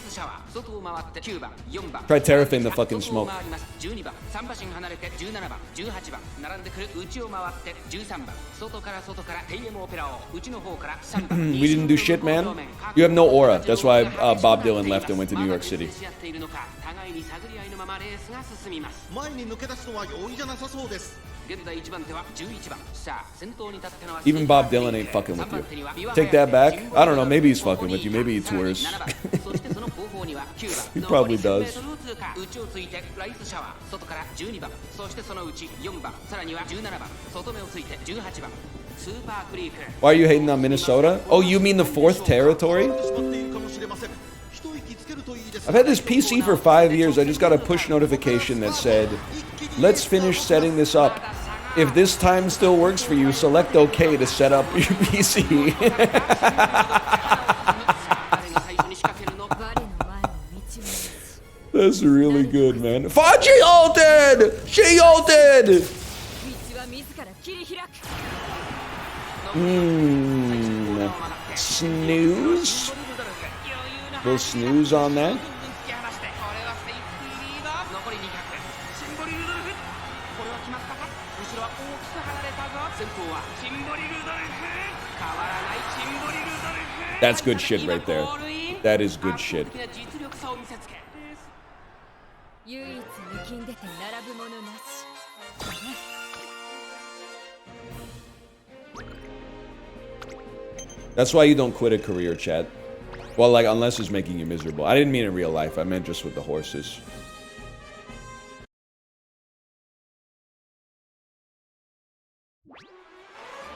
terrafing the fucking smoke. We didn't do shit, man. You have no aura. That's why Bob Dylan left and went to New York City. Even Bob Dylan ain't fucking with you. Take that back. I don't know, maybe he's fucking with you. Maybe he tours. He probably does. Why are you hating on Minnesota? Oh, you mean the 4th territory? I've had this PC for 5 years. I just got a push notification that said, let's finish setting this up. If this time still works for you, select OK to set up your PC. That's really good, man. She ulted! She ulted! Snooze? Little snooze on that. That's good shit right there. That is good shit. That's why you don't quit a career, chat. Well, like, unless it's making you miserable. I didn't mean in real life. I meant just with the horses.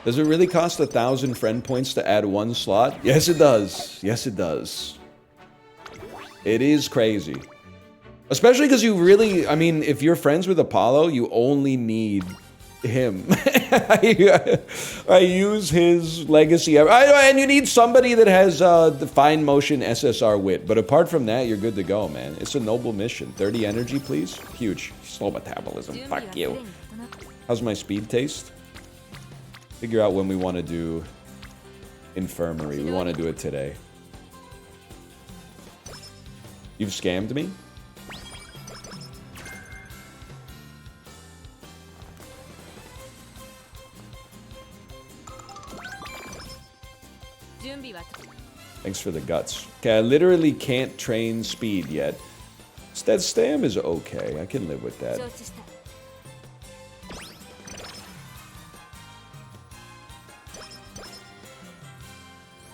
Does it really cost 1,000 friend points to add 1 slot? Yes, it does. Yes, it does. It is crazy. Especially because you really, I mean, if you're friends with Apollo, you only need him. I use his legacy. And you need somebody that has the fine motion SSR wit. But apart from that, you're good to go, man. It's a noble mission. 30 energy, please. Huge. Slow metabolism. Fuck you. How's my speed taste? Figure out when we want to do infirmary. We want to do it today. You've scammed me? Thanks for the guts. Okay, I literally can't train speed yet. That stam is okay. I can live with that.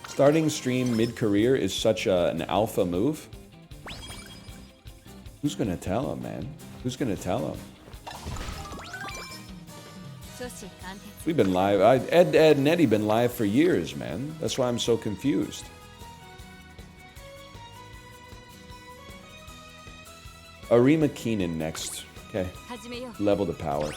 Starting stream mid-career is such an alpha move. Who's gonna tell him, man? Who's gonna tell him? We've been live. Ed and Eddie been live for years, man. That's why I'm so confused. Arima Keenan next. Okay. Level the power.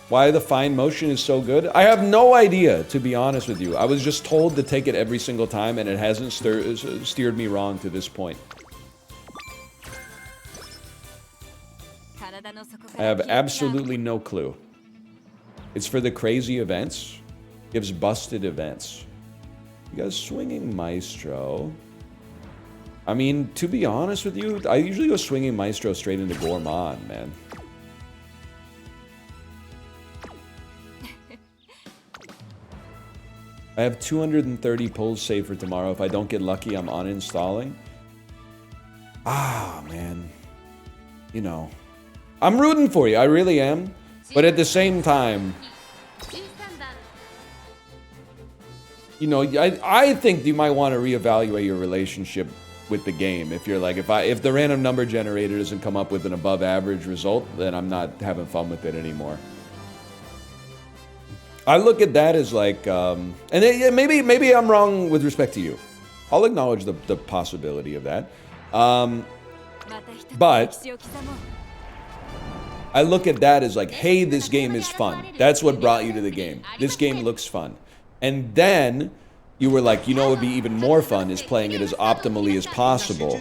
Why the fine motion is so good? I have no idea, to be honest with you. I was just told to take it every single time, and it hasn't steered me wrong to this point. I have absolutely no clue. It's for the crazy events. Gives busted events. You guys swinging Maestro. I mean, to be honest with you, I usually go swinging Maestro straight into Gourmand, man. I have 230 pulls saved for tomorrow. If I don't get lucky, I'm uninstalling. Ah, man. You know. I'm rooting for you. I really am. But at the same time, you know, I think you might want to reevaluate your relationship with the game. If you're like, if the random number generator doesn't come up with an above average result, then I'm not having fun with it anymore. I look at that as like, and maybe I'm wrong with respect to you. I'll acknowledge the possibility of that. But I look at that as like, hey, this game is fun. That's what brought you to the game. This game looks fun. And then you were like, you know, it would be even more fun is playing it as optimally as possible.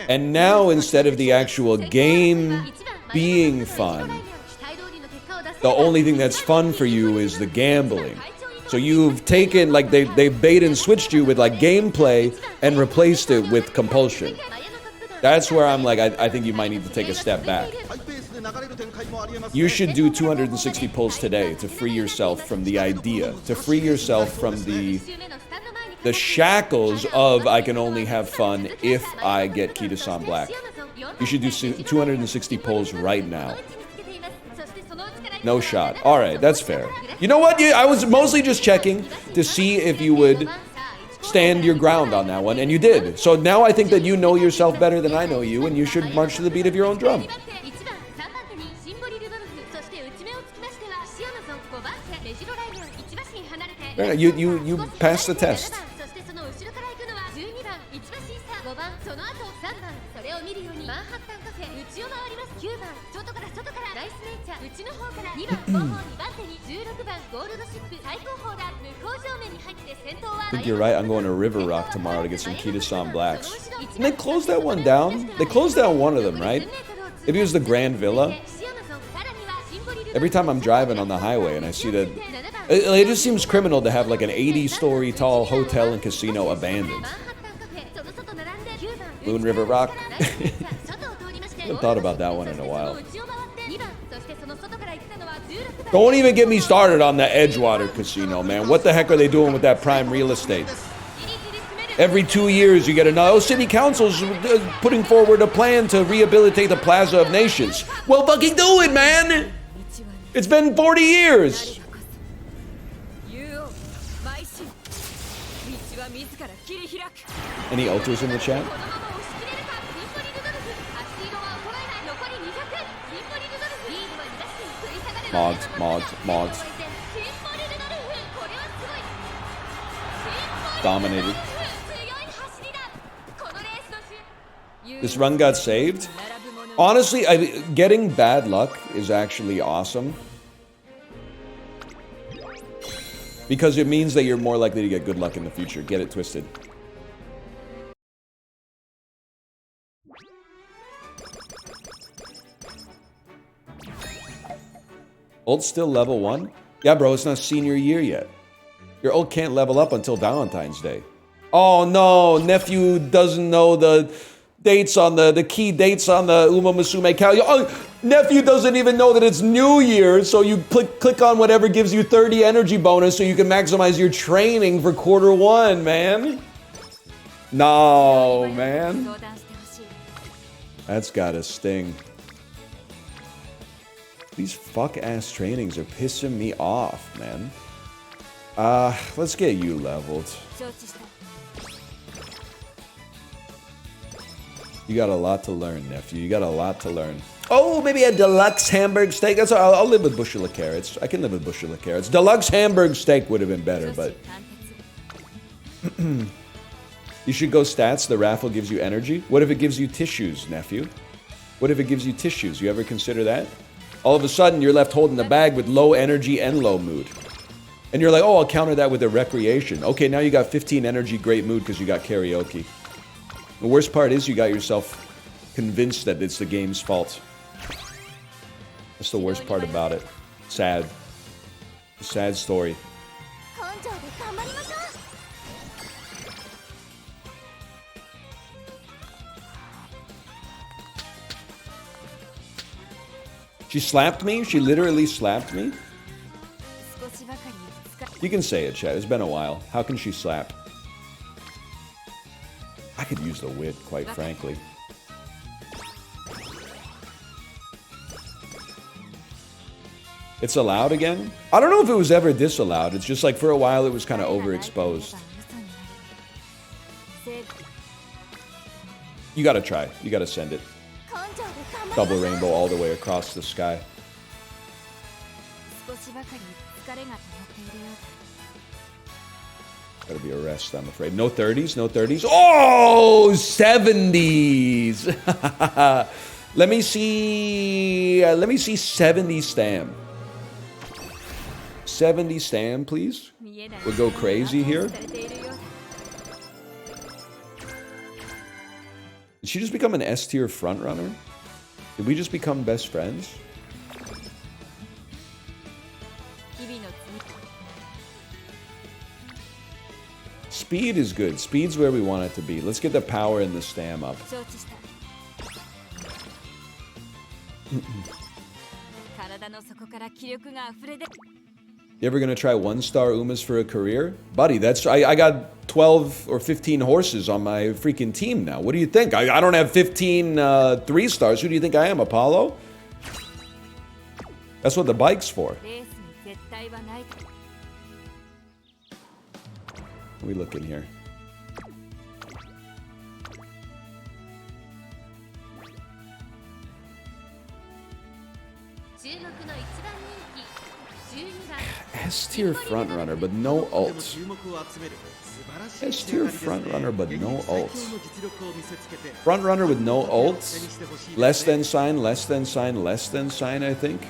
And now, instead of the actual game being fun, the only thing that's fun for you is the gambling. So you've taken, like, they've bait and switched you with, like, gameplay and replaced it with compulsion. That's where I'm like, I think you might need to take a step back. You should do 260 pulls today to free yourself from the idea, to free yourself from the shackles of I can only have fun if I get Kitasan Black. You should do 260 pulls right now. No shot. All right, that's fair. You know what? I was mostly just checking to see if you would stand your ground on that one, and you did. So now I think that you know yourself better than I know you, and you should march to the beat of your own drum. You passed the test. I think you're right. I'm going to River Rock tomorrow to get some Kitasan Blacks. And they closed that one down. They closed down one of them, right? Maybe it was the Grand Villa. Every time I'm driving on the highway and I see that, it just seems criminal to have like an 80-story tall hotel and casino abandoned. Moon River Rock. I haven't thought about that one in a while. Don't even get me started on the Edgewater Casino, man. What the heck are they doing with that prime real estate? Every 2 years you get another. Oh, city council's putting forward a plan to rehabilitate the Plaza of Nations. Well, fucking do it, man! It's been 40 years! Any ultras in the chat? Mods. Dominated. This run got saved? Honestly, getting bad luck is actually awesome. Because it means that you're more likely to get good luck in the future. Get it twisted. Ult's still level 1? Yeah, bro, it's not senior year yet. Your ult can't level up until Valentine's Day. Oh no, nephew doesn't know the dates on the key dates on the Umamusume calendar. Oh, nephew doesn't even know that it's New Year, so you click on whatever gives you 30 energy bonus so you can maximize your training for Q1, man. No, man. That's gotta sting. These fuck-ass trainings are pissing me off, man. Let's get you leveled. You got a lot to learn, nephew. You got a lot to learn. Oh, maybe a deluxe Hamburg steak. That's all. I'll live with bushel of carrots. I can live with bushel of carrots. Deluxe Hamburg steak would have been better, but... You should go stats. The raffle gives you energy. What if it gives you tissues, nephew? What if it gives you tissues? You ever consider that? All of a sudden, you're left holding the bag with low energy and low mood. And you're like, oh, I'll counter that with a recreation. Okay, now you got 15 energy, great mood because you got karaoke. The worst part is you got yourself convinced that it's the game's fault. That's the worst part about it. Sad. A sad story. She slapped me? She literally slapped me? You can say it, chat. It's been a while. How can she slap? I could use the wit, quite frankly. It's allowed again? I don't know if it was ever disallowed. It's just like for a while it was kind of overexposed. You gotta try. You gotta send it. Double rainbow all the way across the sky. Gotta be a rest, I'm afraid. No 30s, no 30s. Oh, 70s. Let me see 70 stam. 70 stam, please. We'll go crazy here. Did she just become an S tier frontrunner? Did we just become best friends? Speed is good. Speed's where we want it to be. Let's get the power and the stam up. You ever gonna try 1-star Umas for a career? Buddy, that's I got 12 or 15 horses on my freaking team now. What do you think? I don't have 15 3-stars. Who do you think I am, Apollo? That's what the bike's for. What are we looking here? S tier frontrunner, but no ults. S tier frontrunner, but no ults. Frontrunner with no ults. Less than sign, less than sign, less than sign, I think.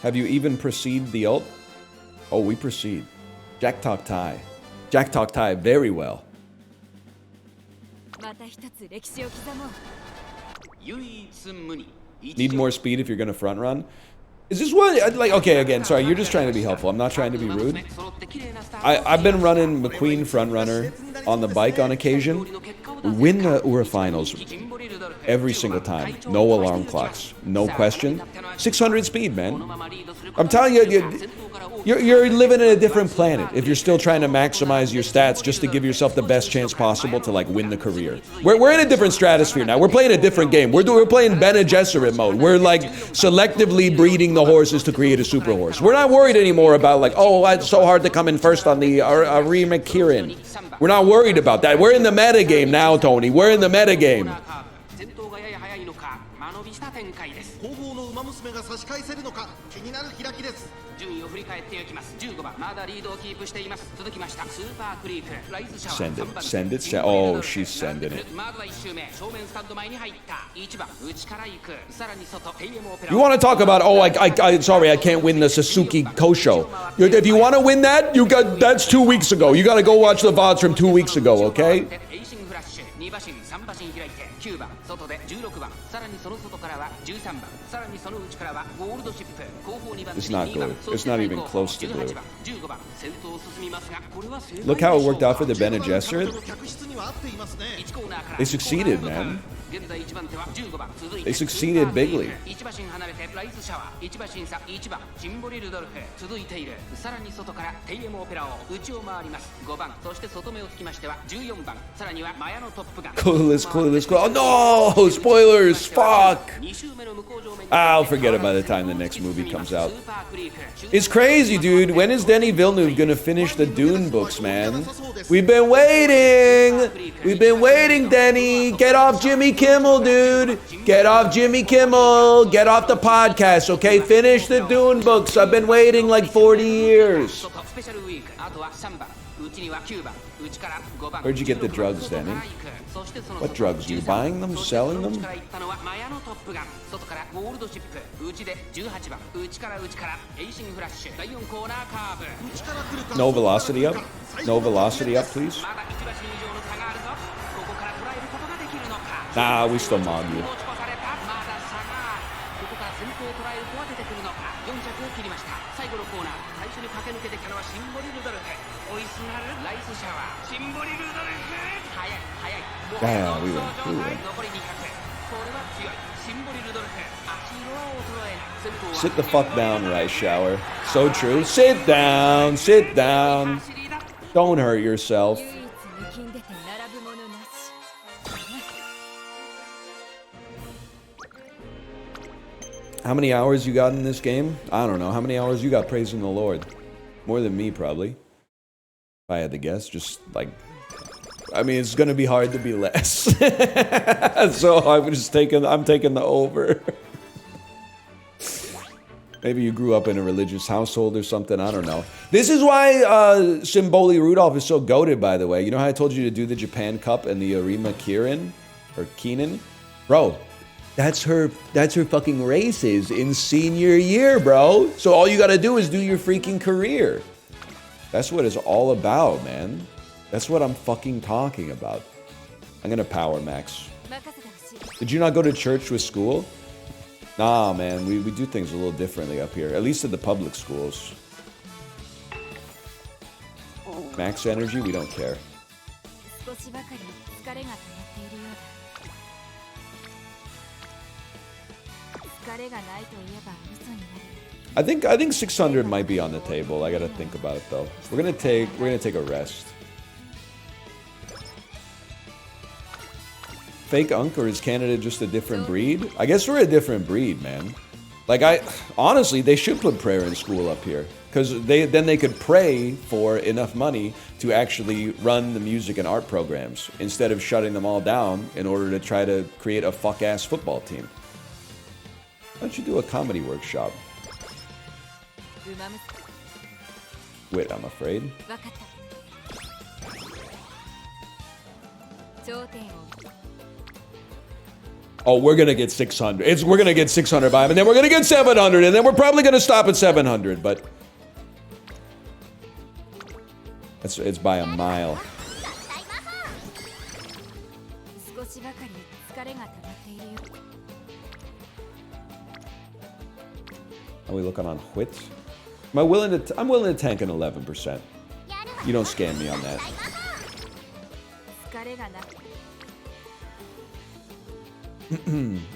Have you even proceed the ult? Oh, we proceed. Jack Talk Tie. Jack Talk Tie very well. Need more speed if you're gonna front run. Is this what, like, okay, again, sorry, you're just trying to be helpful. I'm not trying to be rude. I've been running McQueen front runner on the bike on occasion. Win the URA finals every single time. No alarm clocks. No question. 600 speed, man. I'm telling you, you're living in a different planet if you're still trying to maximize your stats just to give yourself the best chance possible to, like, win the career. We're in a different stratosphere now. We're playing a different game. We're playing Bene Gesserit mode. We're, like, selectively breeding the horses to create a super horse. We're not worried anymore about, like, oh, it's so hard to come in first on the Arima Kirin. We're not worried about that. We're in the meta game now, Tony. We're in the meta game. Send it. Send it. Oh, she's sending it. You want to talk about, oh, sorry, I can't win the Suzuki Kosho. If you want to win that, that's 2 weeks ago. You got to go watch the VODs from 2 weeks ago, okay? It's not good. It's not even close to good. Look how it worked out for the Bene Gesserit. They succeeded, man. They succeeded bigly. Clueless. Oh no! Spoilers! Fuck! I'll forget it by the time the next movie comes out. It's crazy, dude. When is Denis Villeneuve gonna finish the Dune books, man? We've been waiting! We've been waiting, Denny! Get off Jimmy Kimmel, dude! Get off Jimmy Kimmel! Get off the podcast, okay? Finish the Dune books. I've been waiting like 40 years. Where'd you get the drugs, Denny? What drugs? Are you buying them? Selling them? No velocity up? No velocity up, please? Nah, we still mod you. Yeah, we win. Sit the fuck down, Rice Shower. So true. Sit down. Sit down. Don't hurt yourself. How many hours you got in this game? I don't know. How many hours you got praising the Lord? More than me, probably. If I had to guess, just like... I mean, it's gonna be hard to be less. So I'm taking the over. Maybe you grew up in a religious household or something, I don't know. This is why Simboli Rudolph is so goated, by the way. You know how I told you to do the Japan Cup and the Arima Keenan? Bro, that's her fucking races in senior year, bro. So all you gotta do is do your freaking career. That's what it's all about, man. That's what I'm fucking talking about. I'm gonna power max. Did you not go to church with school? Nah, man, we do things a little differently up here. At least at the public schools. Max energy, we don't care. I think 600 might be on the table. I gotta think about it though. We're gonna take a rest. Fake Unk, or is Canada just a different breed? I guess we're a different breed, man. Like, honestly, they should put prayer in school up here. Because then they could pray for enough money to actually run the music and art programs, instead of shutting them all down in order to try to create a fuck-ass football team. Why don't you do a comedy workshop? Wait, I'm afraid. Oh, we're gonna get 600. We're gonna get 600 by him, and then we're gonna get 700, and then we're probably gonna stop at 700, but it's by a mile. Are we looking on Whit? I'm willing to tank an 11%. You don't scam me on that.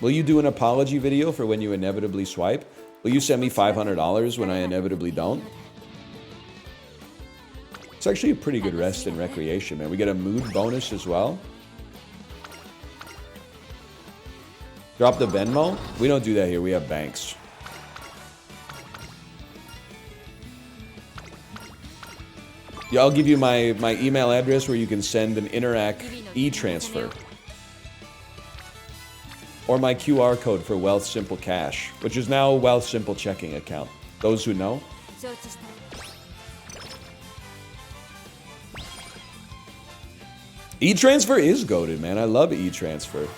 Will you do an apology video for when you inevitably swipe? Will you send me $500 when I inevitably don't? It's actually a pretty good rest and recreation, man. We get a mood bonus as well. Drop the Venmo? We don't do that here. We have banks. Yeah, I'll give you my email address where you can send an Interac e-transfer. Or my QR code for Wealth Simple Cash, which is now Wealth Simple Checking Account. Those who know. E-transfer is goated, man. I love e-transfer.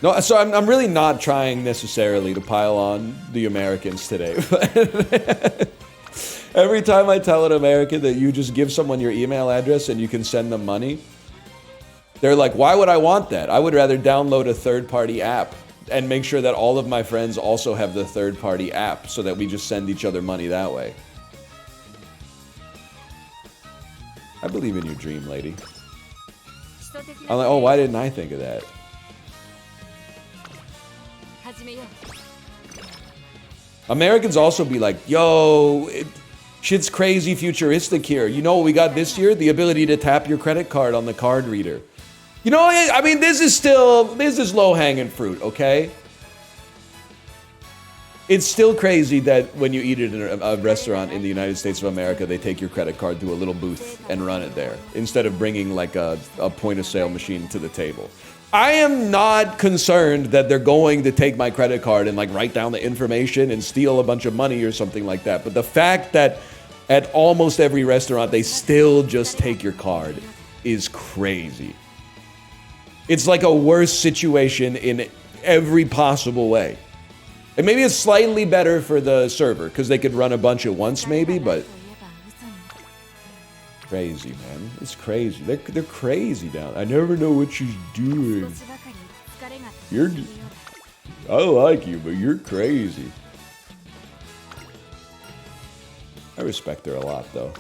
No, so I'm really not trying necessarily to pile on the Americans today. Every time I tell an American that you just give someone your email address and you can send them money, they're like, why would I want that? I would rather download a third-party app and make sure that all of my friends also have the third-party app so that we just send each other money that way. I believe in your dream, lady. I'm like, oh, why didn't I think of that? Americans also be like, yo, shit's crazy futuristic here. You know what we got this year? The ability to tap your credit card on the card reader. You know, I mean, this is low-hanging fruit, okay? It's still crazy that when you eat at a restaurant in the United States of America, they take your credit card to a little booth and run it there, instead of bringing like a point-of-sale machine to the table. I am not concerned that they're going to take my credit card and like write down the information and steal a bunch of money or something like that. But the fact that at almost every restaurant they still just take your card is crazy. It's like a worse situation in every possible way. And maybe it's slightly better for the server because they could run a bunch at once maybe, but crazy, man. It's crazy. They're crazy down. I never know what she's doing. I like you, but you're crazy. I respect her a lot, though.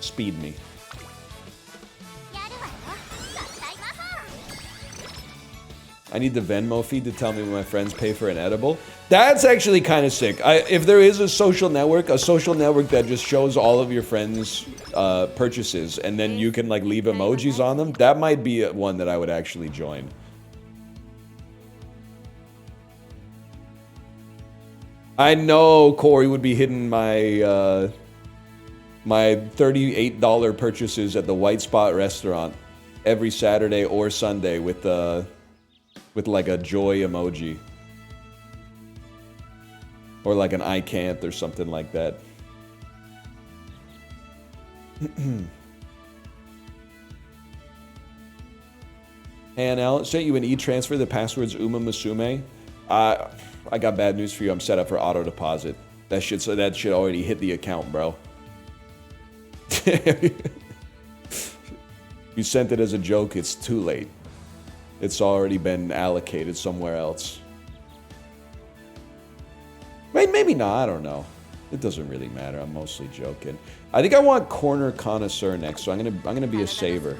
Speed me. I need the Venmo feed to tell me when my friends pay for an edible. That's actually kind of sick. If there is a social network that just shows all of your friends' purchases, and then you can like leave emojis on them, that might be one that I would actually join. I know Corey would be hitting my my $38 purchases at the White Spot restaurant every Saturday or Sunday with like a joy emoji. Or like an I can't or something like that. Hey, Al, sent you an e-transfer. The password's Umamusume. I got bad news for you. I'm set up for auto deposit. That shit already hit the account, bro. You sent it as a joke. It's too late. It's already been allocated somewhere else. Maybe not. I don't know. It doesn't really matter. I'm mostly joking. I think I want corner connoisseur next, so I'm gonna be a saver.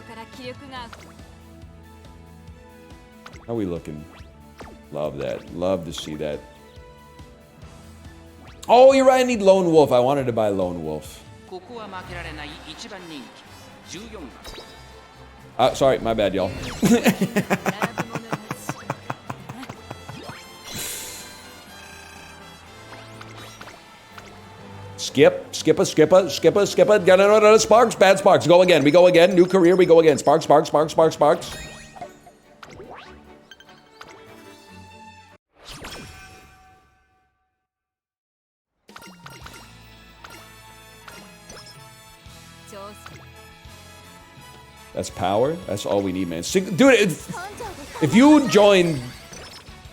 How are we looking? Love that. Love to see that. Oh, you're right. I need Lone Wolf. I wanted to buy Lone Wolf. Sorry, my bad, y'all. Skipper. Get another Sparks, bad Sparks. Go again. We go again. New career. We go again. Sparks. That's power. That's all we need, man. Dude, if you join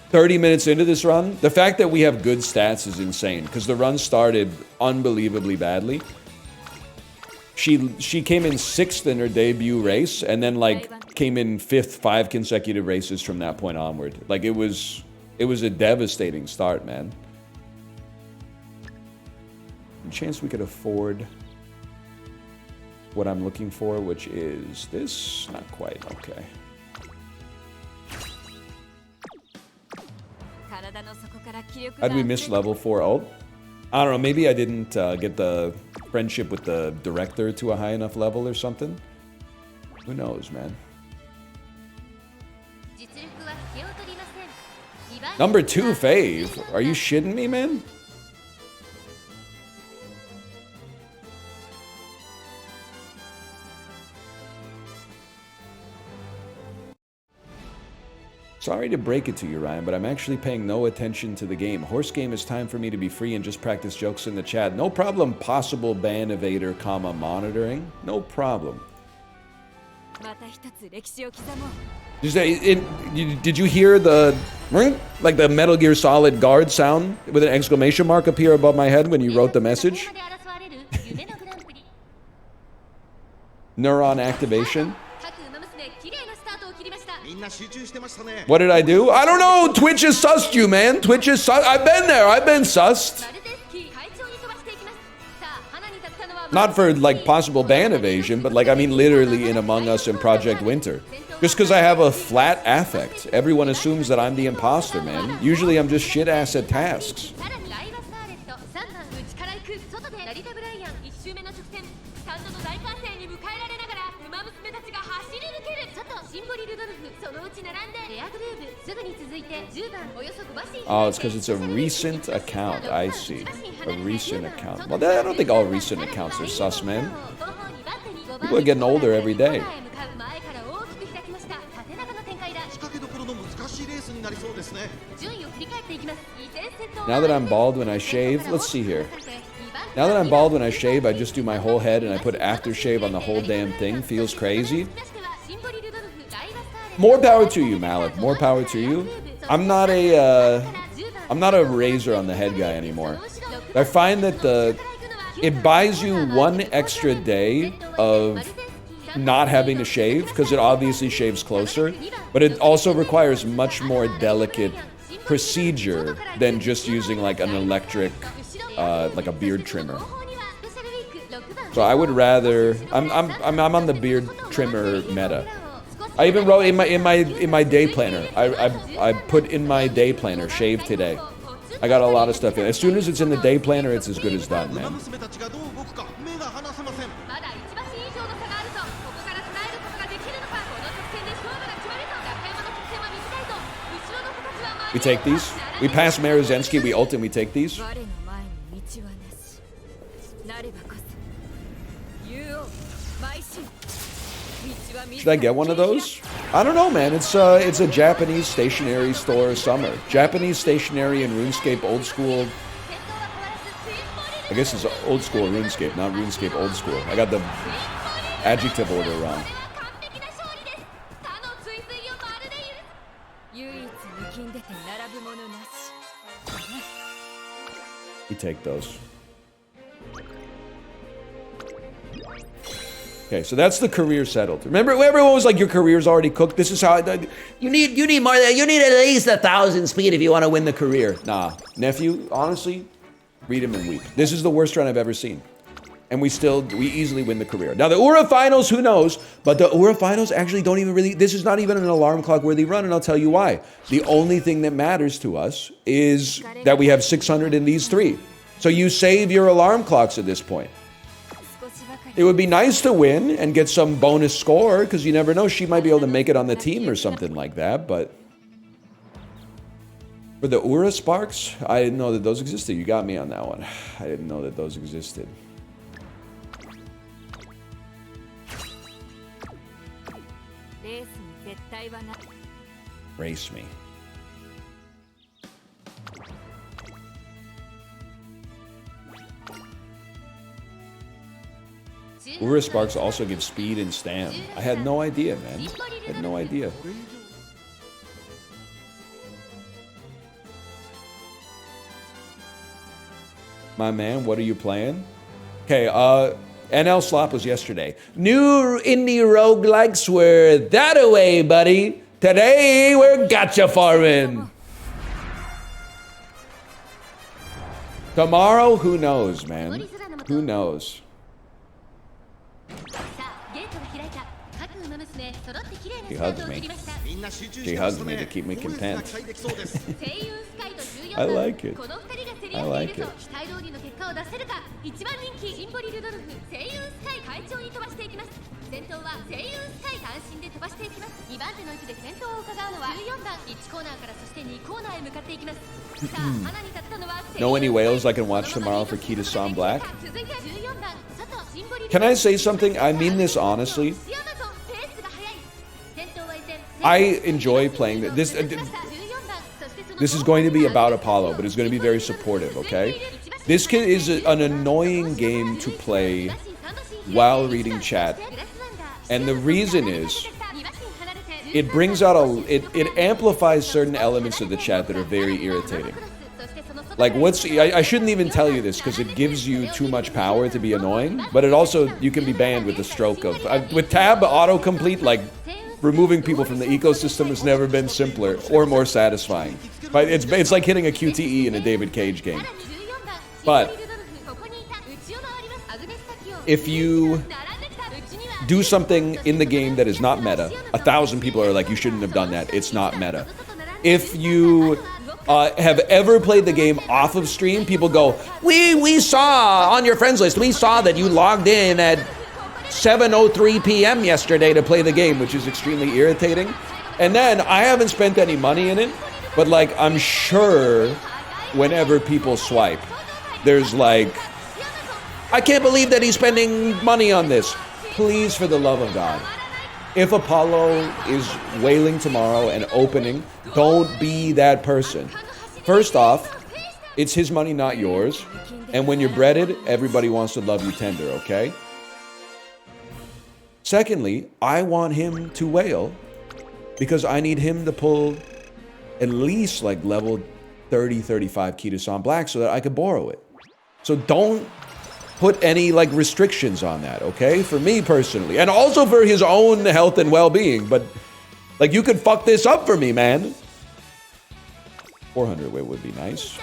30 minutes into this run, the fact that we have good stats is insane, because the run started unbelievably badly. She came in 6th in her debut race, and then like came in 5th 5 consecutive races from that point onward. Like it was a devastating start, man. Chance we could afford what I'm looking for, which is this. Not quite. Okay. How'd we miss level 4 ult? I don't know. Maybe I didn't get the friendship with the director to a high enough level or something. Who knows, man? Number 2 fave. Are you shitting me, man? Sorry to break it to you, Ryan, but I'm actually paying no attention to the game. Horse game is time for me to be free and just practice jokes in the chat. No problem, possible ban evader, comma, monitoring. No problem. Did you hear the, like the Metal Gear Solid guard sound with an exclamation mark appear above my head when you wrote the message? Neuron activation. What did I do? I don't know. Twitch has sussed you, man. Twitch is sus. I've been there. I've been sussed. Not for like possible ban evasion, but like I mean literally in Among Us and Project Winter. Just because I have a flat affect, everyone assumes that I'm the imposter, man. Usually I'm just shit ass at tasks. Oh, it's because it's a recent account. I see. A recent account. Well, I don't think all recent accounts are sus, man. People are getting older every day. Now that I'm bald when I shave, let's see here. Now that I'm bald when I shave, I just do my whole head and I put aftershave on the whole damn thing. Feels crazy. More power to you, Malik. More power to you. I'm not a razor on the head guy anymore. I find that it buys you one extra day of not having to shave, because it obviously shaves closer, but it also requires much more delicate procedure than just using like an electric, like a beard trimmer. So I would rather, I'm on the beard trimmer meta. I even wrote in my day planner. I put in my day planner, shave today. I got a lot of stuff in. As soon as it's in the day planner, it's as good as done, man. We take these. We pass Maruzensky, we ult and we take these. Should I get one of those? I don't know, man. It's a Japanese stationery store summer. Japanese stationery and RuneScape old school. I guess it's old school RuneScape, not RuneScape old school. I got the adjective order wrong. We take those. Okay, so that's the career settled. Remember, everyone was like, "Your career's already cooked." This is how you need more. You need at least 1,000 speed if you want to win the career. Nah, nephew. Honestly, read him and weep. This is the worst run I've ever seen, and we easily win the career. Now the Ura finals, who knows? But the Ura finals actually don't even really. This is not even an alarm clock worthy run, and I'll tell you why. The only thing that matters to us is that we have 600 in these three. So you save your alarm clocks at this point. It would be nice to win and get some bonus score, because you never know, she might be able to make it on the team or something like that, but... For the Ura Sparks, I didn't know that those existed. You got me on that one. I didn't know that those existed. Race me. Ura Sparks also give speed and stam. I had no idea, man. I had no idea. My man, what are you playing? Okay, NL Slop was yesterday. New indie roguelikes were that away, buddy. Today, we're gacha farming. Tomorrow, who knows, man? Who knows? She hugs me. She hugs me to keep me content. I like it. I like it. Know any whales I can watch tomorrow for Kita-san Black? Can I say something? I mean this honestly. I enjoy playing this. This is going to be about Apollo, but it's going to be very supportive, okay? This kid is an annoying game to play while reading chat. And the reason is, it brings out it amplifies certain elements of the chat that are very irritating. Like, I shouldn't even tell you this because it gives you too much power to be annoying, but it also, you can be banned with the stroke of, with tab autocomplete, like, removing people from the ecosystem has never been simpler or more satisfying. But it's like hitting a QTE in a David Cage game. But if you do something in the game that is not meta, 1,000 people are like, you shouldn't have done that. It's not meta. If you have ever played the game off of stream, people go, we saw on your friends list, we saw that you logged in at 7:03 p.m. yesterday to play the game, which is extremely irritating. And then I haven't spent any money in it, but like, I'm sure whenever people swipe, there's like, I can't believe that he's spending money on this. Please, for the love of God, if Apollo is whaling tomorrow and opening, don't be that person. First off, it's his money, not yours. And when you're breaded, everybody wants to love you tender, okay? Secondly, I want him to whale because I need him to pull at least like level 30, 35 Kita-san Black so that I could borrow it. So don't put any like restrictions on that, okay? For me personally, and also for his own health and well-being, but like, you could fuck this up for me, man. 400 would be nice.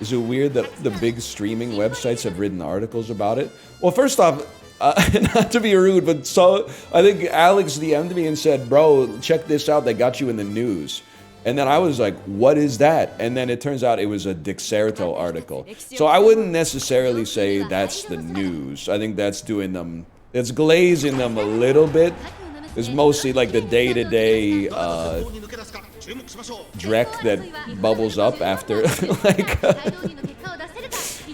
Is it weird that the big streaming websites have written articles about it? Well, first off, not to be rude, but so I think Alex DM'd me and said, bro, check this out, they got you in the news. And then I was like, what is that? And then it turns out it was a Dexerto article. So I wouldn't necessarily say that's the news. I think that's doing them, it's glazing them a little bit. It's mostly like the day-to-day dreck that bubbles up after like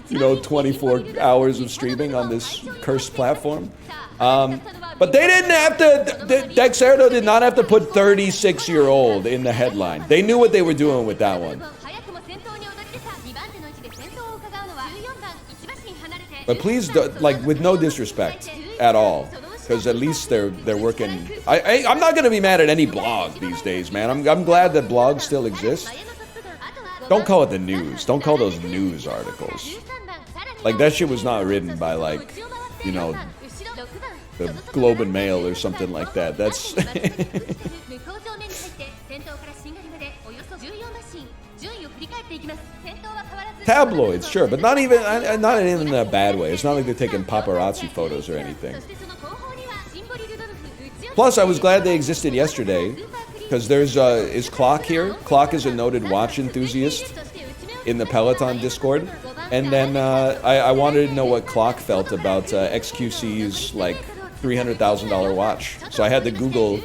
you know, 24 hours of streaming on this cursed platform. But they didn't have to, Dexerto did not have to put 36-year-old in the headline. They knew what they were doing with that one. But please, like, with no disrespect at all, because at least they're working. I'm not gonna be mad at any blog these days, man. I'm glad that blogs still exist. Don't call it the news. Don't call those news articles. Like, that shit was not written by, like, you know, the Globe and Mail or something like that. That's tabloids, sure, but not even in a bad way. It's not like they're taking paparazzi photos or anything. Plus, I was glad they existed yesterday, because there's is Clock here. Clock is a noted watch enthusiast in the Peloton Discord, and then I wanted to know what Clock felt about XQC's like $300,000 watch. So I had to Google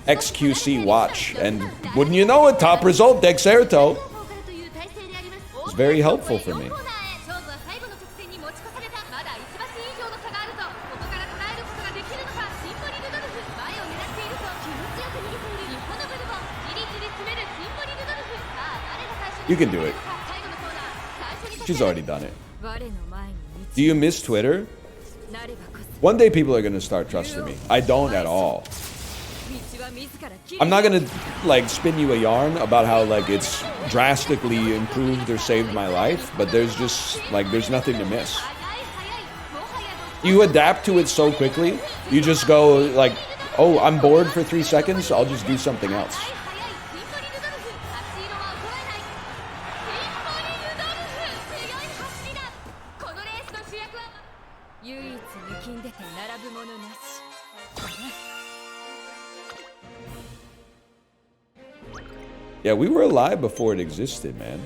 XQC watch, and wouldn't you know it, top result, Dexerto. It's very helpful for me. You can do it. She's already done it. Do you miss Twitter? One day people are going to start trusting me. I don't at all. I'm not going to like spin you a yarn about how like it's drastically improved or saved my life, but there's just like there's nothing to miss. You adapt to it so quickly. You just go like, oh, I'm bored for 3 seconds, I'll just do something else. Yeah, we were alive before it existed, man.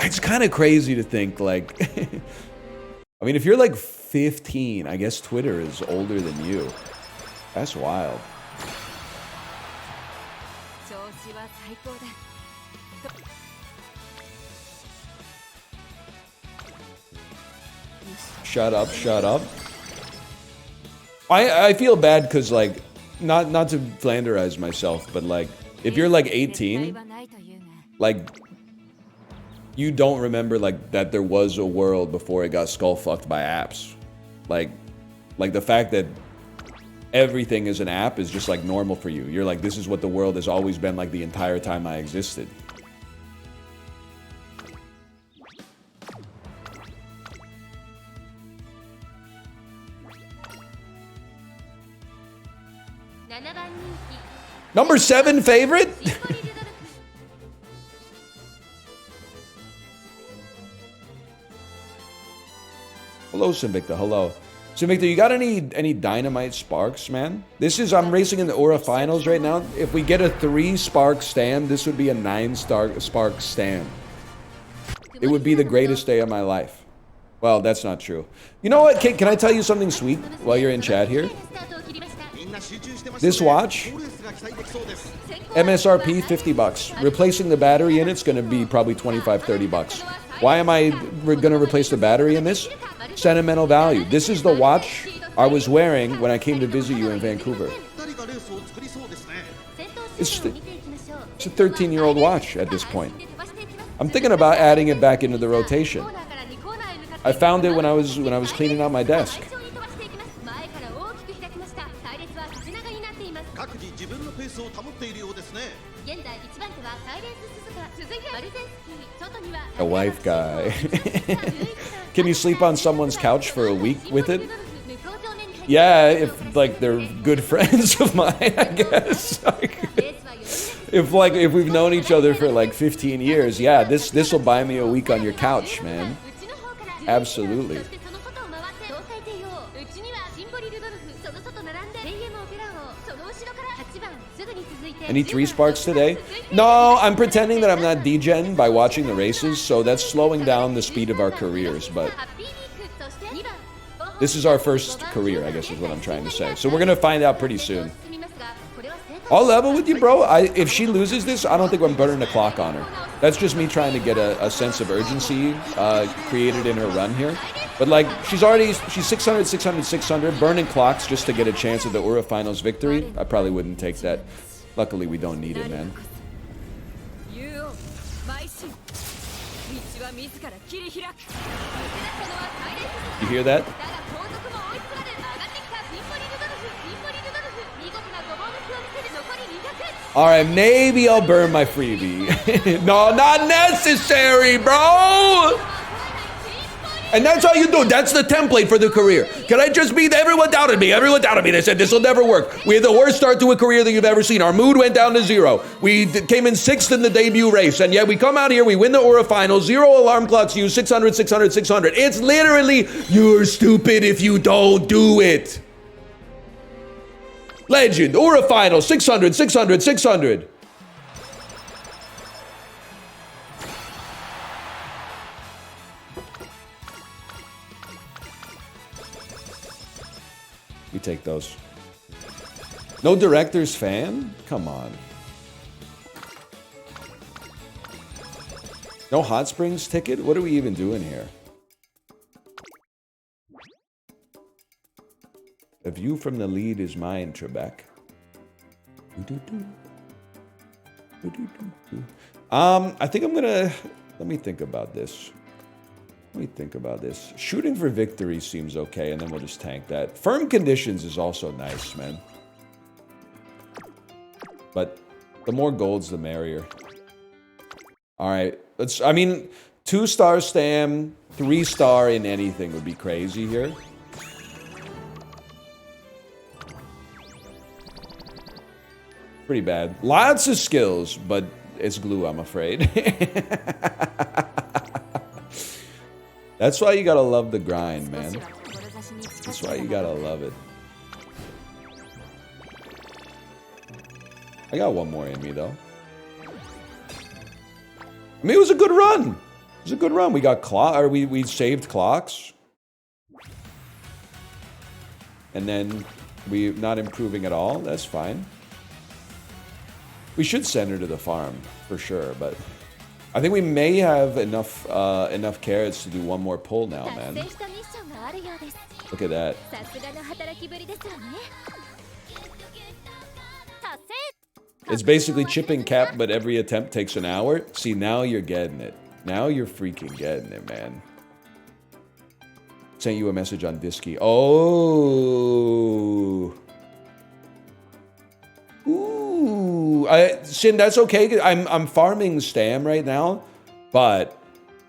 It's kind of crazy to think, like... I mean, if you're like 15, I guess Twitter is older than you. That's wild. Shut up, shut up. I feel bad because, like, not to flanderize myself, but, like, if you're like 18, like, you don't remember like that there was a world before it got skull fucked by apps. Like the fact that everything is an app is just like normal for you. You're like, this is what the world has always been like the entire time I existed. Number 7 favorite? Hello, Sinvicta. Hello. Sinvicta, you got any dynamite sparks, man? This is, I'm racing in the Aura finals right now. If we get a 3 spark stand, this would be a 9 spark stand. It would be the greatest day of my life. Well, that's not true. You know what? Can I tell you something sweet while you're in chat here? This watch, MSRP 50 bucks. Replacing the battery in it's going to be probably 25, 30 bucks. Why am I going to replace the battery in this? Sentimental value. This is the watch I was wearing when I came to visit you in Vancouver. It's a 13-year-old watch at this point. I'm thinking about adding it back into the rotation. I found it when I was cleaning out my desk. A wife guy. Can you sleep on someone's couch for a week with it? Yeah, if like they're good friends of mine, I guess. if we've known each other for like 15 years, yeah, this will buy me a week on your couch, man. Absolutely. Any 3 sparks today? No, I'm pretending that I'm not degen by watching the races, so that's slowing down the speed of our careers, but this is our first career, I guess is what I'm trying to say. So we're going to find out pretty soon. I'll level with you, bro. If she loses this, I don't think I'm burning the clock on her. That's just me trying to get a sense of urgency created in her run here. But like, she's 600, 600, 600, burning clocks just to get a chance at the Ura Finals victory. I probably wouldn't take that. Luckily, we don't need it, man. You hear that? All right, maybe I'll burn my freebie. No, not necessary, bro. And that's how you do it. That's the template for the career. Can I just be, everyone doubted me. Everyone doubted me. They said this will never work. We had the worst start to a career that you've ever seen. Our mood went down to 0. We came in 6th in the debut race. And yet we come out here, we win the Aura Final, 0 alarm clocks used, 600, 600, 600. It's literally, you're stupid if you don't do it. Legend, Aura Final, 600, 600, 600. We take those. No director's fan? Come on. No Hot Springs ticket? What are we even doing here? A view from the lead is mine, Trebek. I think I'm gonna... Let me think about this. Shooting for victory seems okay, and then we'll just tank that. Firm conditions is also nice, man. But the more golds, the merrier. All right, let's... I mean, 2-star stam, 3-star in anything would be crazy here. Pretty bad. Lots of skills, but it's glue, I'm afraid. That's why you gotta love the grind, man. That's why you gotta love it. I got one more in me, though. I mean, it was a good run. It was a good run. We got we saved clocks. And then we're not improving at all. That's fine. We should send her to the farm, for sure, but... I think we may have enough carrots to do one more pull now, man. Look at that. It's basically chipping cap, but every attempt takes an hour. See, now you're getting it. Now you're freaking getting it, man. Sent you a message on Disky. Oh. Ooh, Shin, that's okay. I'm farming Stam right now, but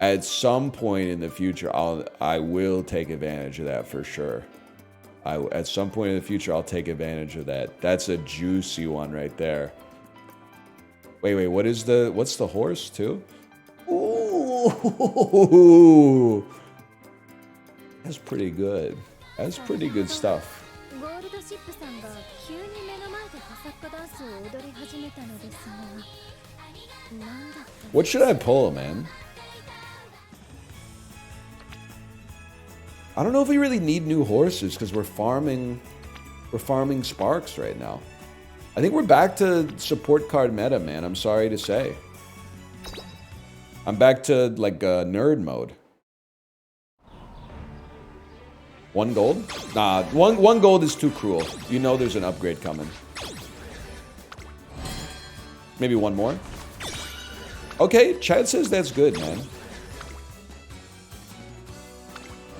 at some point in the future, I will take advantage of that for sure. At some point in the future, I'll take advantage of that. That's a juicy one right there. Wait, what's the horse too? Ooh, that's pretty good. That's pretty good stuff. What should I pull, man? I don't know if we really need new horses because we're farming sparks right now. I think we're back to support card meta, man. I'm sorry to say. I'm back to like nerd mode. 1 gold? Nah, one gold is too cruel. You know there's an upgrade coming. Maybe one more. Okay, Chad says that's good, man.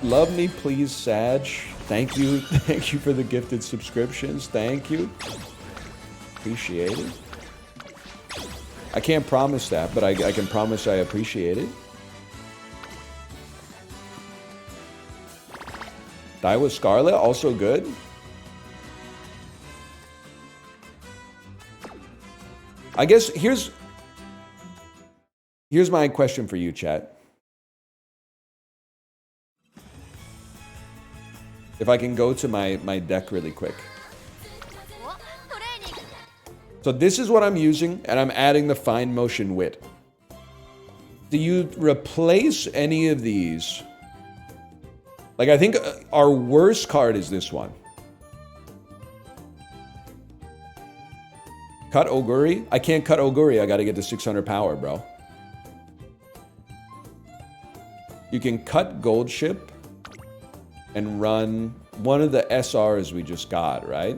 Love me, please, Sag. Thank you. Thank you for the gifted subscriptions. Thank you. Appreciate it. I can't promise that, but I can promise I appreciate it. Daiwa Scarlet, also good. I guess here's my question for you, chat. If I can go to my deck really quick. So this is what I'm using, and I'm adding the fine motion wit. Do you replace any of these? Like, I think our worst card is this one. Cut Oguri? I can't cut Oguri. I gotta get to 600 power, bro. You can cut Gold Ship and run one of the SRs we just got, right?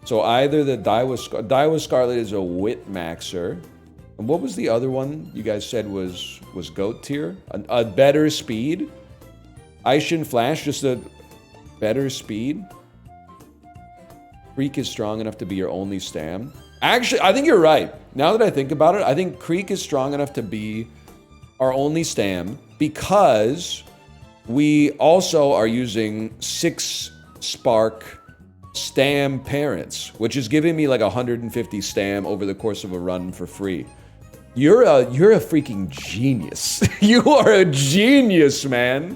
So either the Daiwa Scarlet is a Wit Maxer. And what was the other one you guys said was GOAT tier? A better speed? Aishin Flash, just a better speed? Creek is strong enough to be your only stam. Actually, I think you're right. Now that I think about it, I think Creek is strong enough to be our only stam because we also are using 6 Spark stam parents, which is giving me like 150 stam over the course of a run for free. You're a freaking genius. You are a genius, man.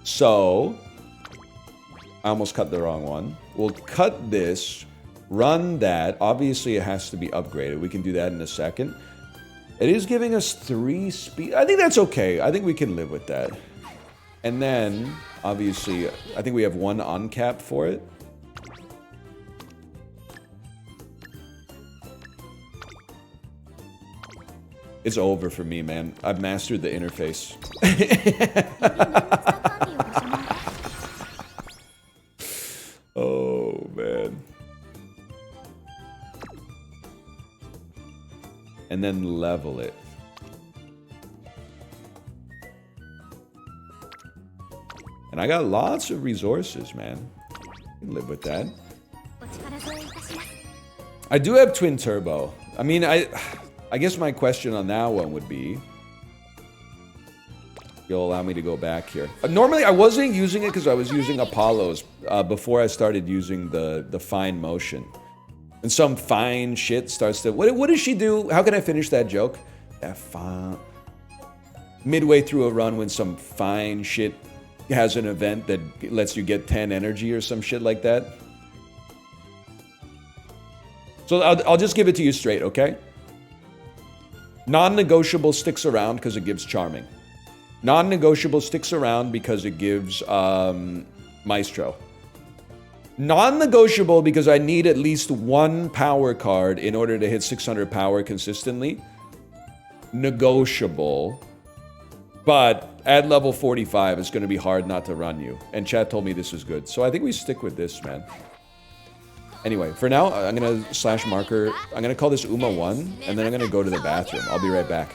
So, I almost cut the wrong one. We'll cut this, run that. Obviously, it has to be upgraded. We can do that in a second. It is giving us 3 speed. I think that's okay. I think we can live with that. And then, obviously, I think we have 1 uncap for it. It's over for me, man. I've mastered the interface. Oh, man. And then level it. And I got lots of resources, man. I can live with that. I do have twin turbo. I mean, I guess my question on that one would be, you'll allow me to go back here. Normally, I wasn't using it because I was using Apollo's before I started using the fine motion. And some fine shit starts to... What does she do? How can I finish that joke? Midway through a run when some fine shit has an event that lets you get 10 energy or some shit like that. So I'll just give it to you straight, okay? Non-negotiable sticks around because it gives charming. Non-negotiable sticks around because it gives Maestro. Non-negotiable because I need at least 1 power card in order to hit 600 power consistently. Negotiable. But at level 45, it's going to be hard not to run you. And chat told me this is good. So I think we stick with this, man. Anyway, for now, I'm going to slash marker. I'm going to call this Uma 1, and then I'm going to go to the bathroom. I'll be right back.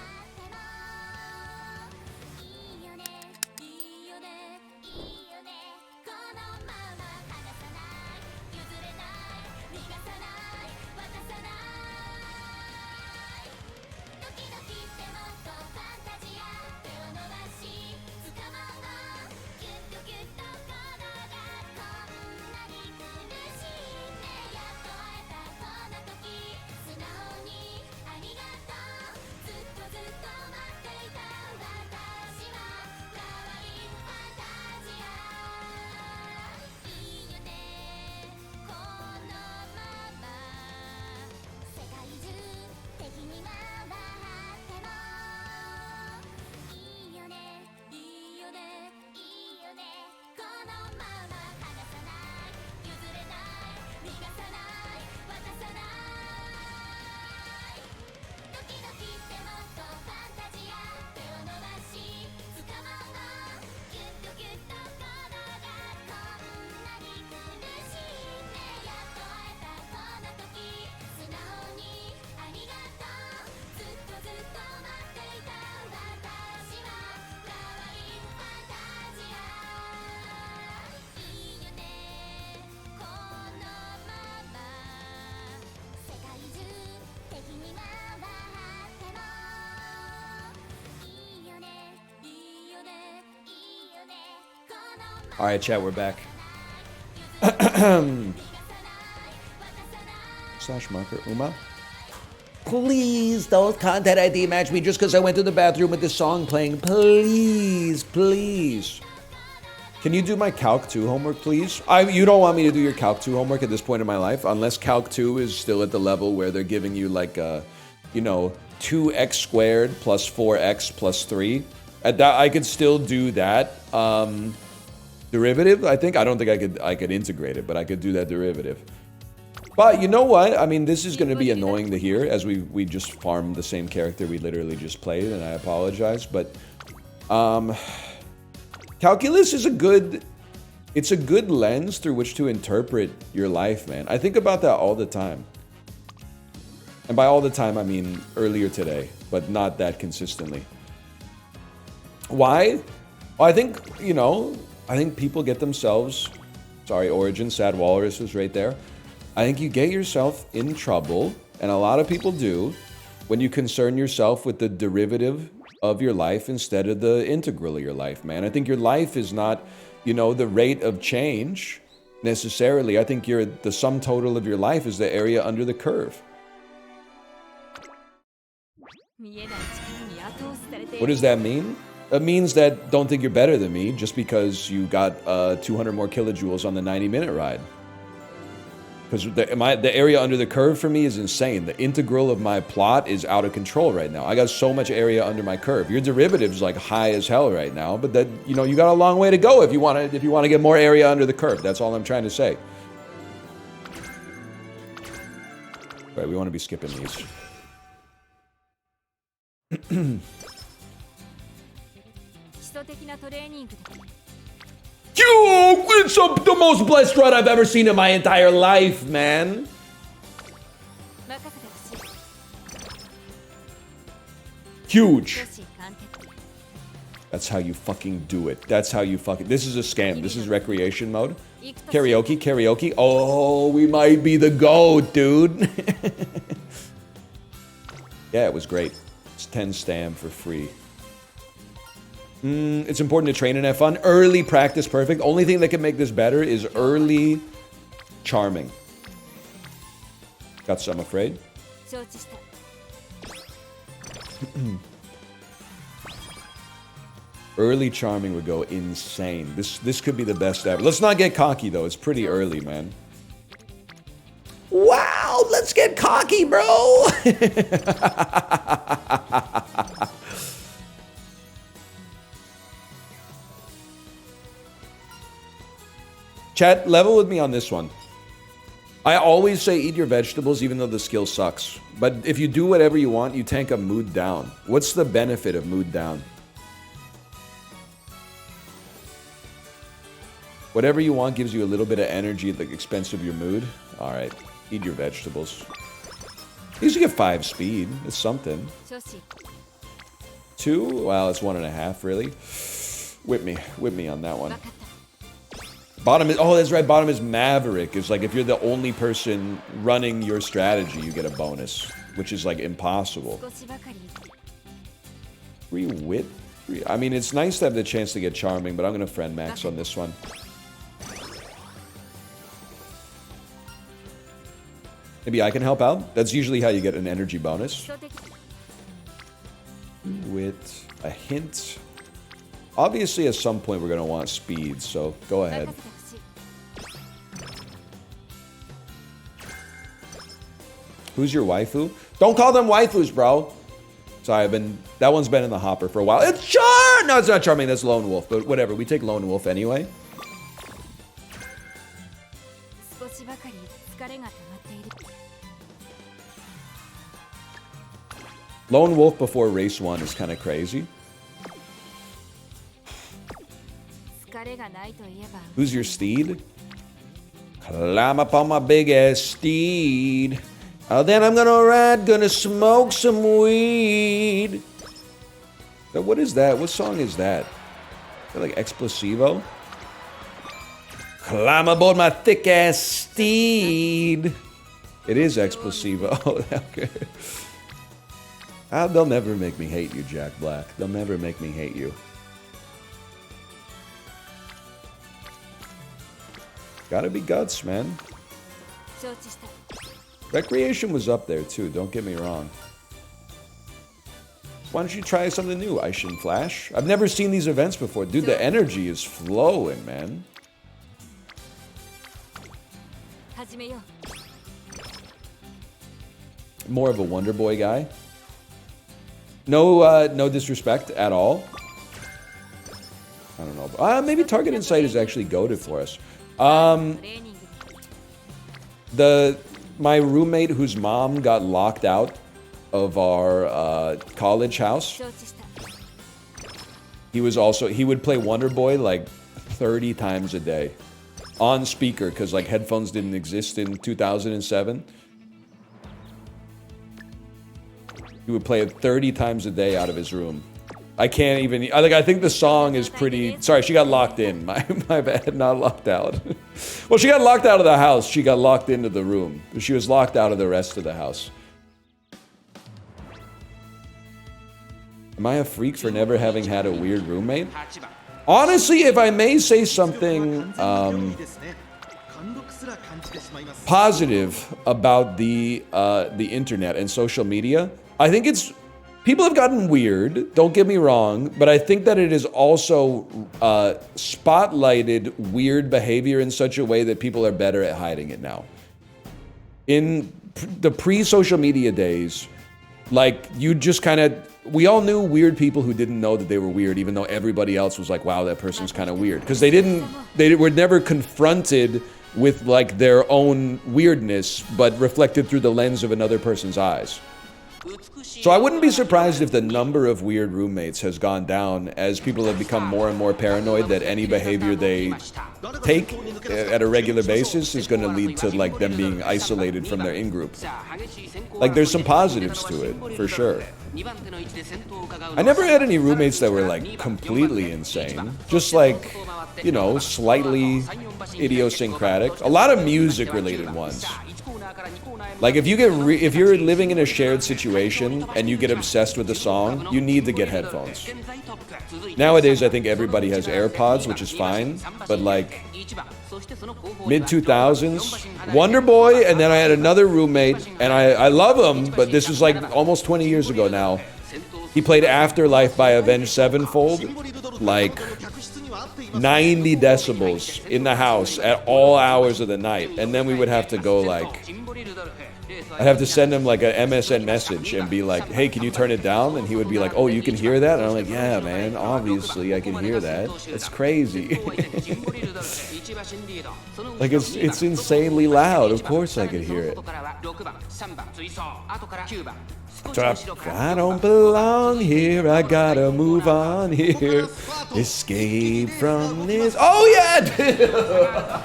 All right, chat, we're back. Slash marker Uma. Please don't content ID match me just because I went to the bathroom with this song playing. Please, please. Can you do my Calc 2 homework, please? You don't want me to do your Calc 2 homework at this point in my life, unless Calc 2 is still at the level where they're giving you like, you know, 2x squared plus 4x plus 3. At that, I could still do that derivative, I think. I don't think I could integrate it, but I could do that derivative. But you know what? I mean, this is going to be annoying to hear as we just farmed the same character we literally just played, and I apologize, but calculus is a good lens through which to interpret your life, man. I think about that all the time. And by all the time, I mean earlier today, but not that consistently. Why? Well, I think, you know, I think people get themselves, sorry, Origin, Sad Walrus was right there. I think you get yourself in trouble, and a lot of people do, when you concern yourself with the derivative of your life instead of the integral of your life, man. I think your life is not, you know, the rate of change necessarily. I think the sum total of your life is the area under the curve. What does that mean? It means that don't think you're better than me just because you got 200 more kilojoules on the 90-minute ride. Because the area under the curve for me is insane. The integral of my plot is out of control right now. I got so much area under my curve. Your derivative's like high as hell right now, but that, you know, you got a long way to go if you want to get more area under the curve. That's all I'm trying to say. Right, we want to be skipping these. Yo, it's the most blessed run I've ever seen in my entire life, man. Huge. That's how you fucking do it. That's how you fucking... This is a scam. This is recreation mode. Karaoke, karaoke. Oh, we might be the GOAT, dude. Yeah, it was great. It's 10 stam for free. It's important to train and have fun. Early practice perfect. Only thing that can make this better is early charming. Got some, afraid. Early charming would go insane. This could be the best ever. Let's not get cocky though. It's pretty early, man. Wow, let's get cocky, bro. Chat, level with me on this one. I always say eat your vegetables even though the skill sucks. But if you do whatever you want, you tank a mood down. What's the benefit of mood down? Whatever you want gives you a little bit of energy at the expense of your mood. Alright, eat your vegetables. You usually get 5 speed. It's something. 2? Well, it's 1.5, really. Whip me on that one. Bottom is, oh, that's right, bottom is Maverick. It's like if you're the only person running your strategy, you get a bonus, which is like impossible. Free wit? I mean, it's nice to have the chance to get charming, but I'm going to friend max on this one. Maybe I can help out? That's usually how you get an energy bonus. Wit, a hint. Obviously, at some point, we're going to want speed, so go ahead. Who's your waifu? Don't call them waifus, bro. Sorry, that one's been in the hopper for a while. It's Char! No, it's not Charming, that's Lone Wolf, but whatever. We take Lone Wolf anyway. Lone Wolf before race 1 is kind of crazy. Who's your steed? Climb up on my big ass steed. Oh, then I'm gonna ride, gonna smoke some weed. Now, what is that? What song is that? Is that like Explosivo? Climb aboard my thick ass steed. It is Explosivo. Okay. They'll never make me hate you, Jack Black. They'll never make me hate you. Gotta be guts, man. Recreation was up there too, don't get me wrong. Why don't you try something new, Aishin Flash? I've never seen these events before. Dude, the energy is flowing, man. More of a Wonder Boy guy. No, no disrespect at all. I don't know. Maybe Target Insight is actually goated for us. My roommate whose mom got locked out of our college house. He would play Wonder Boy like 30 times a day on speaker because like headphones didn't exist in 2007. He would play it 30 times a day out of his room. I can't even, I think the song is pretty, sorry, she got locked in. My bad, not locked out. Well, she got locked out of the house. She got locked into the room. She was locked out of the rest of the house. Am I a freak for never having had a weird roommate? Honestly, if I may say something positive about the internet and social media, I think it's, people have gotten weird, don't get me wrong, but I think that it has also spotlighted weird behavior in such a way that people are better at hiding it now. In the pre-social media days, like, you just kind of, we all knew weird people who didn't know that they were weird, even though everybody else was like, wow, that person's kind of weird. Because they were never confronted with, like, their own weirdness, but reflected through the lens of another person's eyes. So I wouldn't be surprised if the number of weird roommates has gone down as people have become more and more paranoid that any behavior they take at a regular basis is going to lead to like them being isolated from their in-group. Like there's some positives to it, for sure. I never had any roommates that were like completely insane. Just like, you know, slightly idiosyncratic. A lot of music-related ones. Like if you're living in a shared situation and you get obsessed with a song, you need to get headphones. Nowadays, I think everybody has AirPods, which is fine, but like mid-2000s, Wonder Boy, and then I had another roommate, and I love him, but this was like almost 20 years ago now. He played Afterlife by Avenged Sevenfold, like 90 decibels in the house at all hours of the night, and then we would have to go like, I'd have to send him like a MSN message and be like, hey, can you turn it down? And he would be like, oh, you can hear that? And I'm like, yeah, man, obviously I can hear that. It's crazy. Like it's insanely loud. Of course I could hear it. I don't belong here. I gotta move on here. Escape from this. Oh yeah!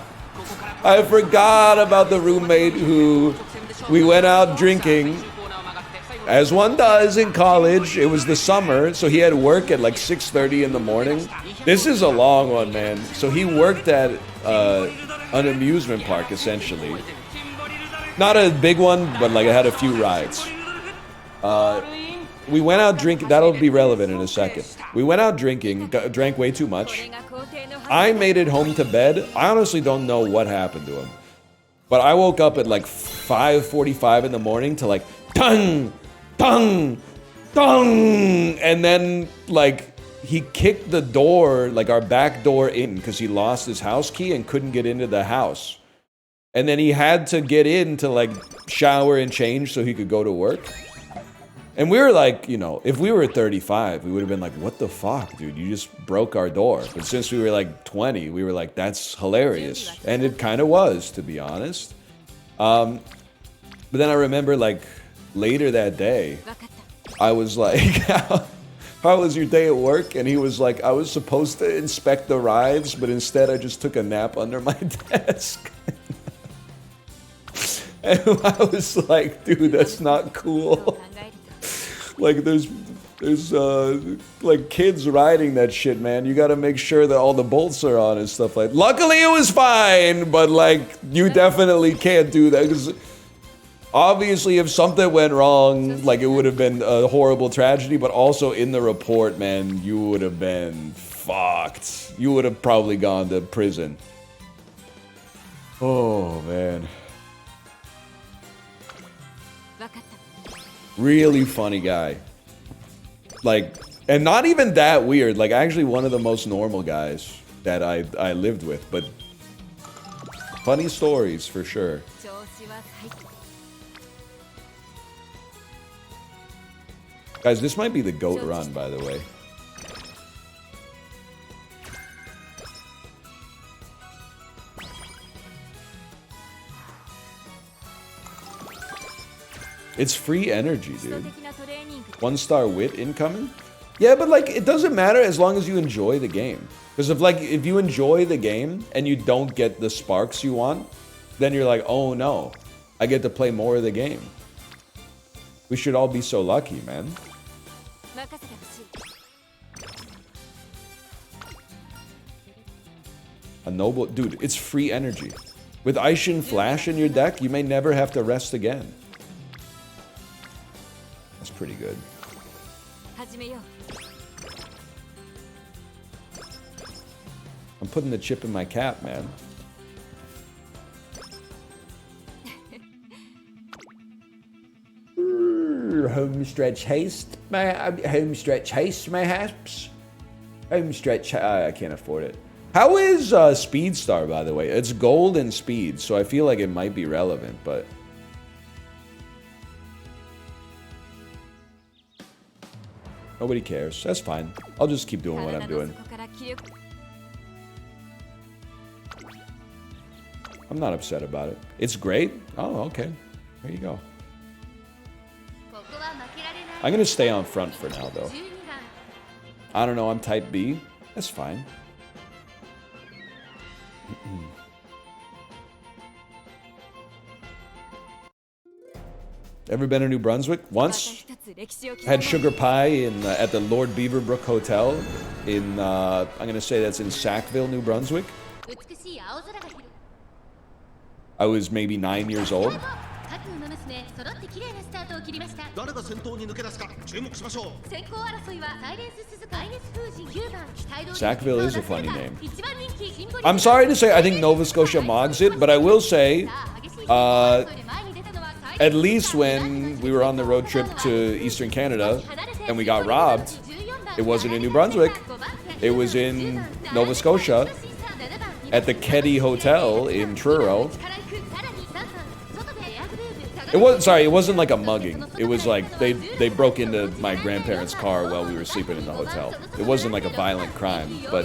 I forgot about the roommate who we went out drinking, as one does in college. It was the summer, so he had work at like 6:30 in the morning. This is a long one, man. So he worked at an amusement park, essentially. Not a big one, but like it had a few rides. We went out drinking. That'll be relevant in a second. We went out drinking, drank way too much. I made it home to bed. I honestly don't know what happened to him. But I woke up at like 5:45 in the morning to like, tung, tung, tung. And then like he kicked the door, like our back door in because he lost his house key and couldn't get into the house. And then he had to get in to like shower and change so he could go to work. And we were like, you know, if we were 35, we would have been like, what the fuck, dude? You just broke our door. But since we were like 20, we were like, that's hilarious. And it kind of was, to be honest. But then I remember like later that day, I was like, how was your day at work? And he was like, I was supposed to inspect the rides, but instead I just took a nap under my desk. And I was like, dude, that's not cool. Like there's like kids riding that shit, man. You got to make sure that all the bolts are on and stuff like that. Luckily it was fine, but like you definitely can't do that because obviously if something went wrong, like it would have been a horrible tragedy, but also in the report, man, you would have been fucked. You would have probably gone to prison. Oh, man. Really funny guy. Like, and not even that weird. Like, actually one of the most normal guys that I lived with. But funny stories for sure. Guys, this might be the GOAT run, by the way. It's free energy, dude. 1-star wit incoming? Yeah, but like, it doesn't matter as long as you enjoy the game. Because if you enjoy the game and you don't get the sparks you want, then you're like, oh no, I get to play more of the game. We should all be so lucky, man. A noble... Dude, it's free energy. With Aishin Flash in your deck, you may never have to rest again. That's pretty good. I'm putting the chip in my cap, man. Home stretch haste, home stretch haste, mayhaps. Home stretch. I can't afford it. How is Speed Star, by the way? It's gold and speed, so I feel like it might be relevant, but nobody cares. That's fine. I'll just keep doing what I'm doing. I'm not upset about it. It's great. Oh, okay. There you go. I'm gonna stay on front for now, though. I don't know. I'm type B. That's fine. Ever been to New Brunswick? Once. Had sugar pie in at the Lord Beaverbrook Hotel in I'm gonna say that's in Sackville, New Brunswick. I was maybe 9 years old. Sackville is a funny name. I'm sorry to say I think Nova Scotia mogs it, but I will say, at least when we were on the road trip to Eastern Canada and we got robbed, it wasn't in New Brunswick. It was in Nova Scotia at the Keddy Hotel in Truro. It wasn't like a mugging. It was like they broke into my grandparents' car while we were sleeping in the hotel. It wasn't like a violent crime, but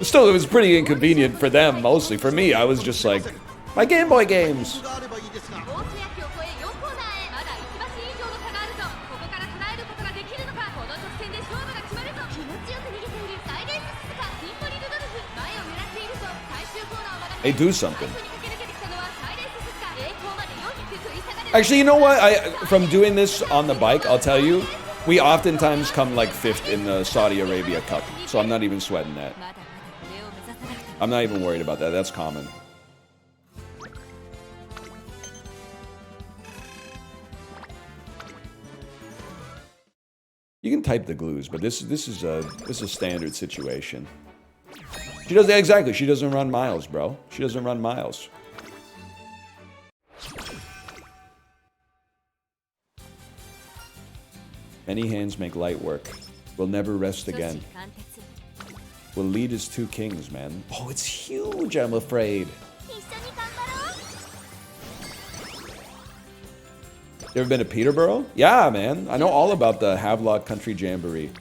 still, it was pretty inconvenient for them mostly. For me, I was just like, my Game Boy games. Hey, do something. Actually, you know what? From doing this on the bike, I'll tell you, we oftentimes come like 5th in the Saudi Arabia Cup. So I'm not even sweating that. I'm not even worried about that. That's common. You can type the glues, but this is a standard situation. She doesn't exactly. She doesn't run miles, bro. She doesn't run miles. Many hands make light work. We'll never rest again. We'll lead as 2 kings, man. Oh, it's huge, I'm afraid. You ever been to Peterborough? Yeah, man. I know all about the Havelock Country Jamboree.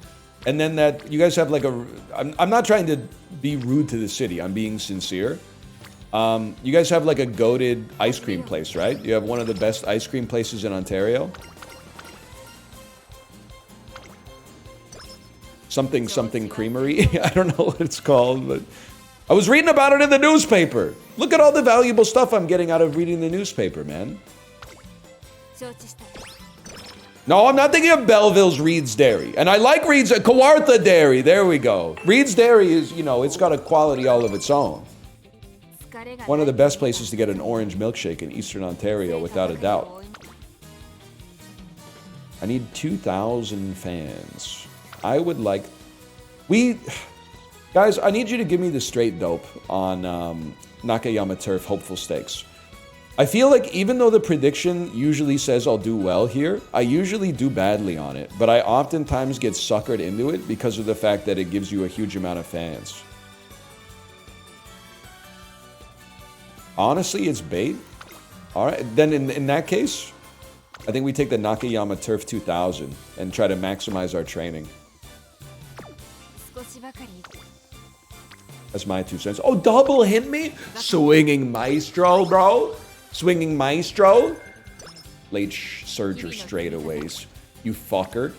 And then that, you guys have like a... I'm not trying to be rude to the city. I'm being sincere. You guys have like a goated ice cream place, right? You have one of the best ice cream places in Ontario. Something creamery. I don't know what it's called, but I was reading about it in the newspaper. Look at all the valuable stuff I'm getting out of reading the newspaper, man. No, I'm not thinking of Belleville's Reed's Dairy. And I like Reed's, Kawartha Dairy. There we go. Reed's Dairy is, you know, it's got a quality all of its own. One of the best places to get an orange milkshake in Eastern Ontario, without a doubt. I need 2,000 fans. I would like... Guys, I need you to give me the straight dope on Nakayama Turf Hopeful Stakes. I feel like even though the prediction usually says I'll do well here, I usually do badly on it, but I oftentimes get suckered into it because of the fact that it gives you a huge amount of fans. Honestly, it's bait. All right, then in that case, I think we take the Nakayama Turf 2000 and try to maximize our training. That's my 2 cents. Oh, double hit me? Swinging Maestro, bro. Swinging Maestro. Late surger straightaways. You fucker.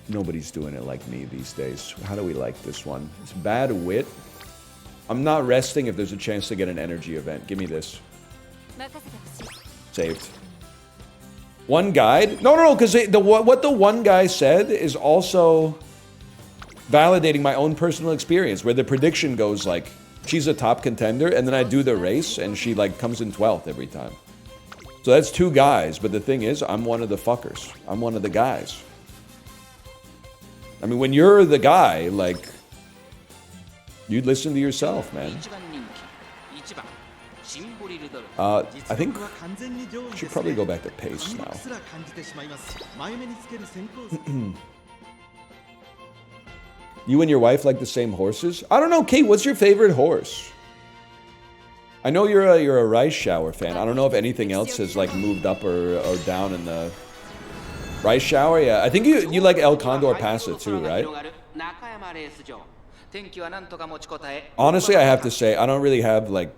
Nobody's doing it like me these days. How do we like this one? It's bad wit. I'm not resting if there's a chance to get an energy event. Give me this. Saved. One guide? No, because what the one guy said is also validating my own personal experience, where the prediction goes like, she's a top contender, and then I do the race, and she like comes in 12th every time. So that's 2 guys, but the thing is, I'm one of the fuckers. I'm one of the guys. I mean, when you're the guy, like, you'd listen to yourself, man. I think I should probably go back to pace now. You and your wife like the same horses? I don't know, Kate, what's your favorite horse? I know you're a Rice Shower fan. I don't know if anything else has like moved up or down in the Rice Shower. Yeah, I think you like El Condor Pasa too, right? Honestly, I have to say, I don't really have like,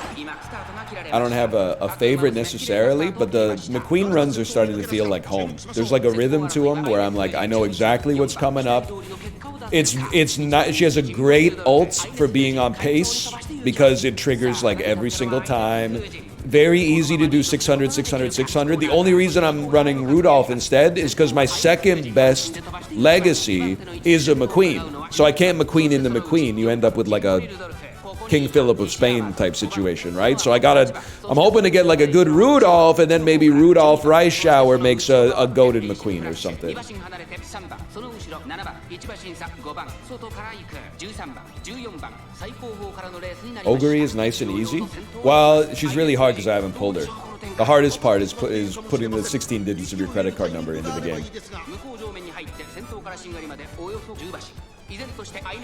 I don't have a favorite necessarily, but the McQueen runs are starting to feel like home. There's like a rhythm to them where I'm like, I know exactly what's coming up. It's not, she has a great ult for being on pace because it triggers like every single time. Very easy to do 600, 600, 600. The only reason I'm running Rudolph instead is because my second best legacy is a McQueen. So I can't McQueen in the McQueen. You end up with like a King Philip of Spain type situation, right? So I'm hoping to get like a good Rudolph, and then maybe Rudolph Rice Shower makes a goated McQueen or something. Ogre is nice and easy. Well, she's really hard because I haven't pulled her. The hardest part is putting the 16 digits of your credit card number into the game.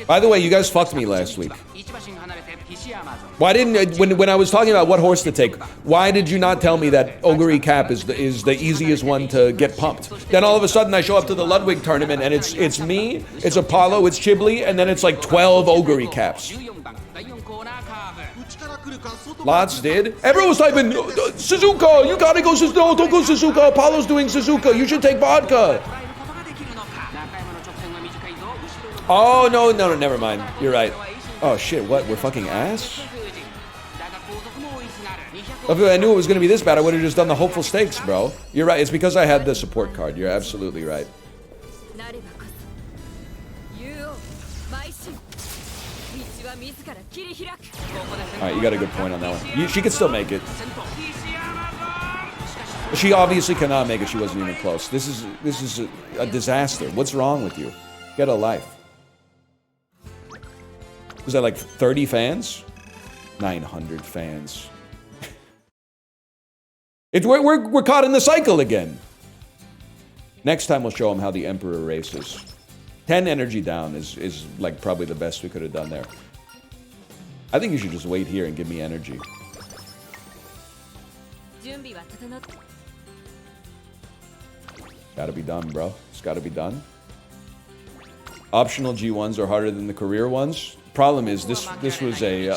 By the way, you guys fucked me last week. Why didn't, when I was talking about what horse to take, why did you not tell me that Ogre Cap is the easiest one to get pumped? Then all of a sudden I show up to the Ludwig tournament and it's me, it's Apollo, it's Chibli, and then it's like 12 Ogre Caps. Lots did. Everyone was typing, Suzuka, you gotta go Suzuka. No, don't go Suzuka. Apollo's doing Suzuka. You should take vodka. Oh, no, never mind. You're right. Oh, shit, what? We're fucking ass? If I knew it was going to be this bad, I would have just done the hopeful stakes, bro. You're right. It's because I had the support card. You're absolutely right. Alright, you got a good point on that one. She could still make it. She obviously cannot make it. She wasn't even close. This is a disaster. What's wrong with you? Get a life. Was that like 30 fans? 900 fans. We're caught in the cycle again. Next time we'll show them how the Emperor races. 10 energy down is like probably the best we could have done there. I think you should just wait here and give me energy. Gotta be done, bro. It's gotta be done. Optional G1s are harder than the career ones. Problem is, this was a...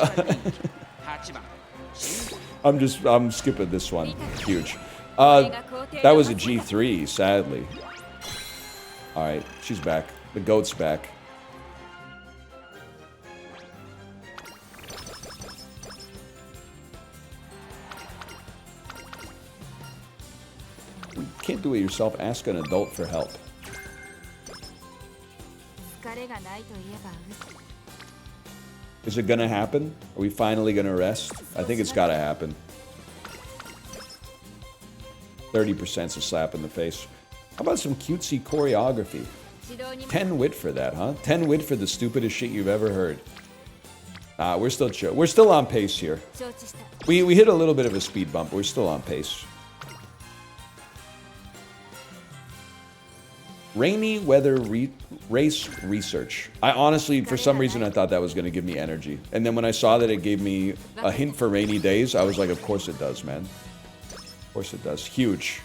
I'm skipping this one. Huge. That was a G3, sadly. Alright, she's back. The goat's back. You can't do it yourself. Ask an adult for help. Is it gonna happen? Are we finally gonna rest? I think it's gotta happen. 30%'s a slap in the face. How about some cutesy choreography? 10 wit for that, huh? 10 wit for the stupidest shit you've ever heard. We're still chill. We're still on pace here. We hit a little bit of a speed bump. We're still on pace. Rainy weather race research. I honestly, for some reason, I thought that was going to give me energy. And then when I saw that it gave me a hint for rainy days, I was like, of course it does, man. Of course it does. Huge.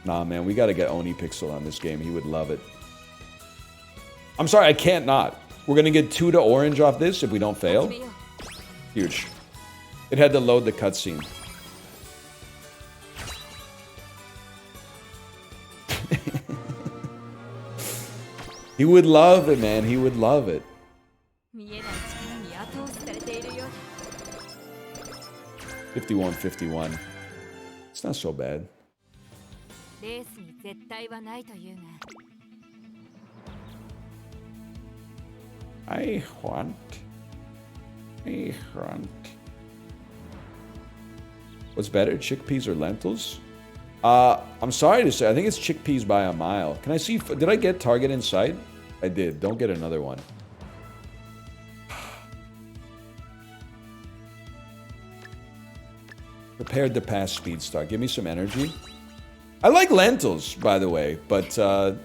Nah, man, we got to get Oni Pixel on this game. He would love it. I'm sorry, I can't not. We're going to get 2 to orange off this if we don't fail. Huge. It had to load the cutscene. He would love it, man. He would love it. 51-51. It's not so bad. I want. What's better, chickpeas or lentils? I'm sorry to say, I think it's chickpeas by a mile. Can I see, did I get target in sight? I did. Don't get another one. Prepared to pass speed start. Give me some energy. I like lentils, by the way, but I'm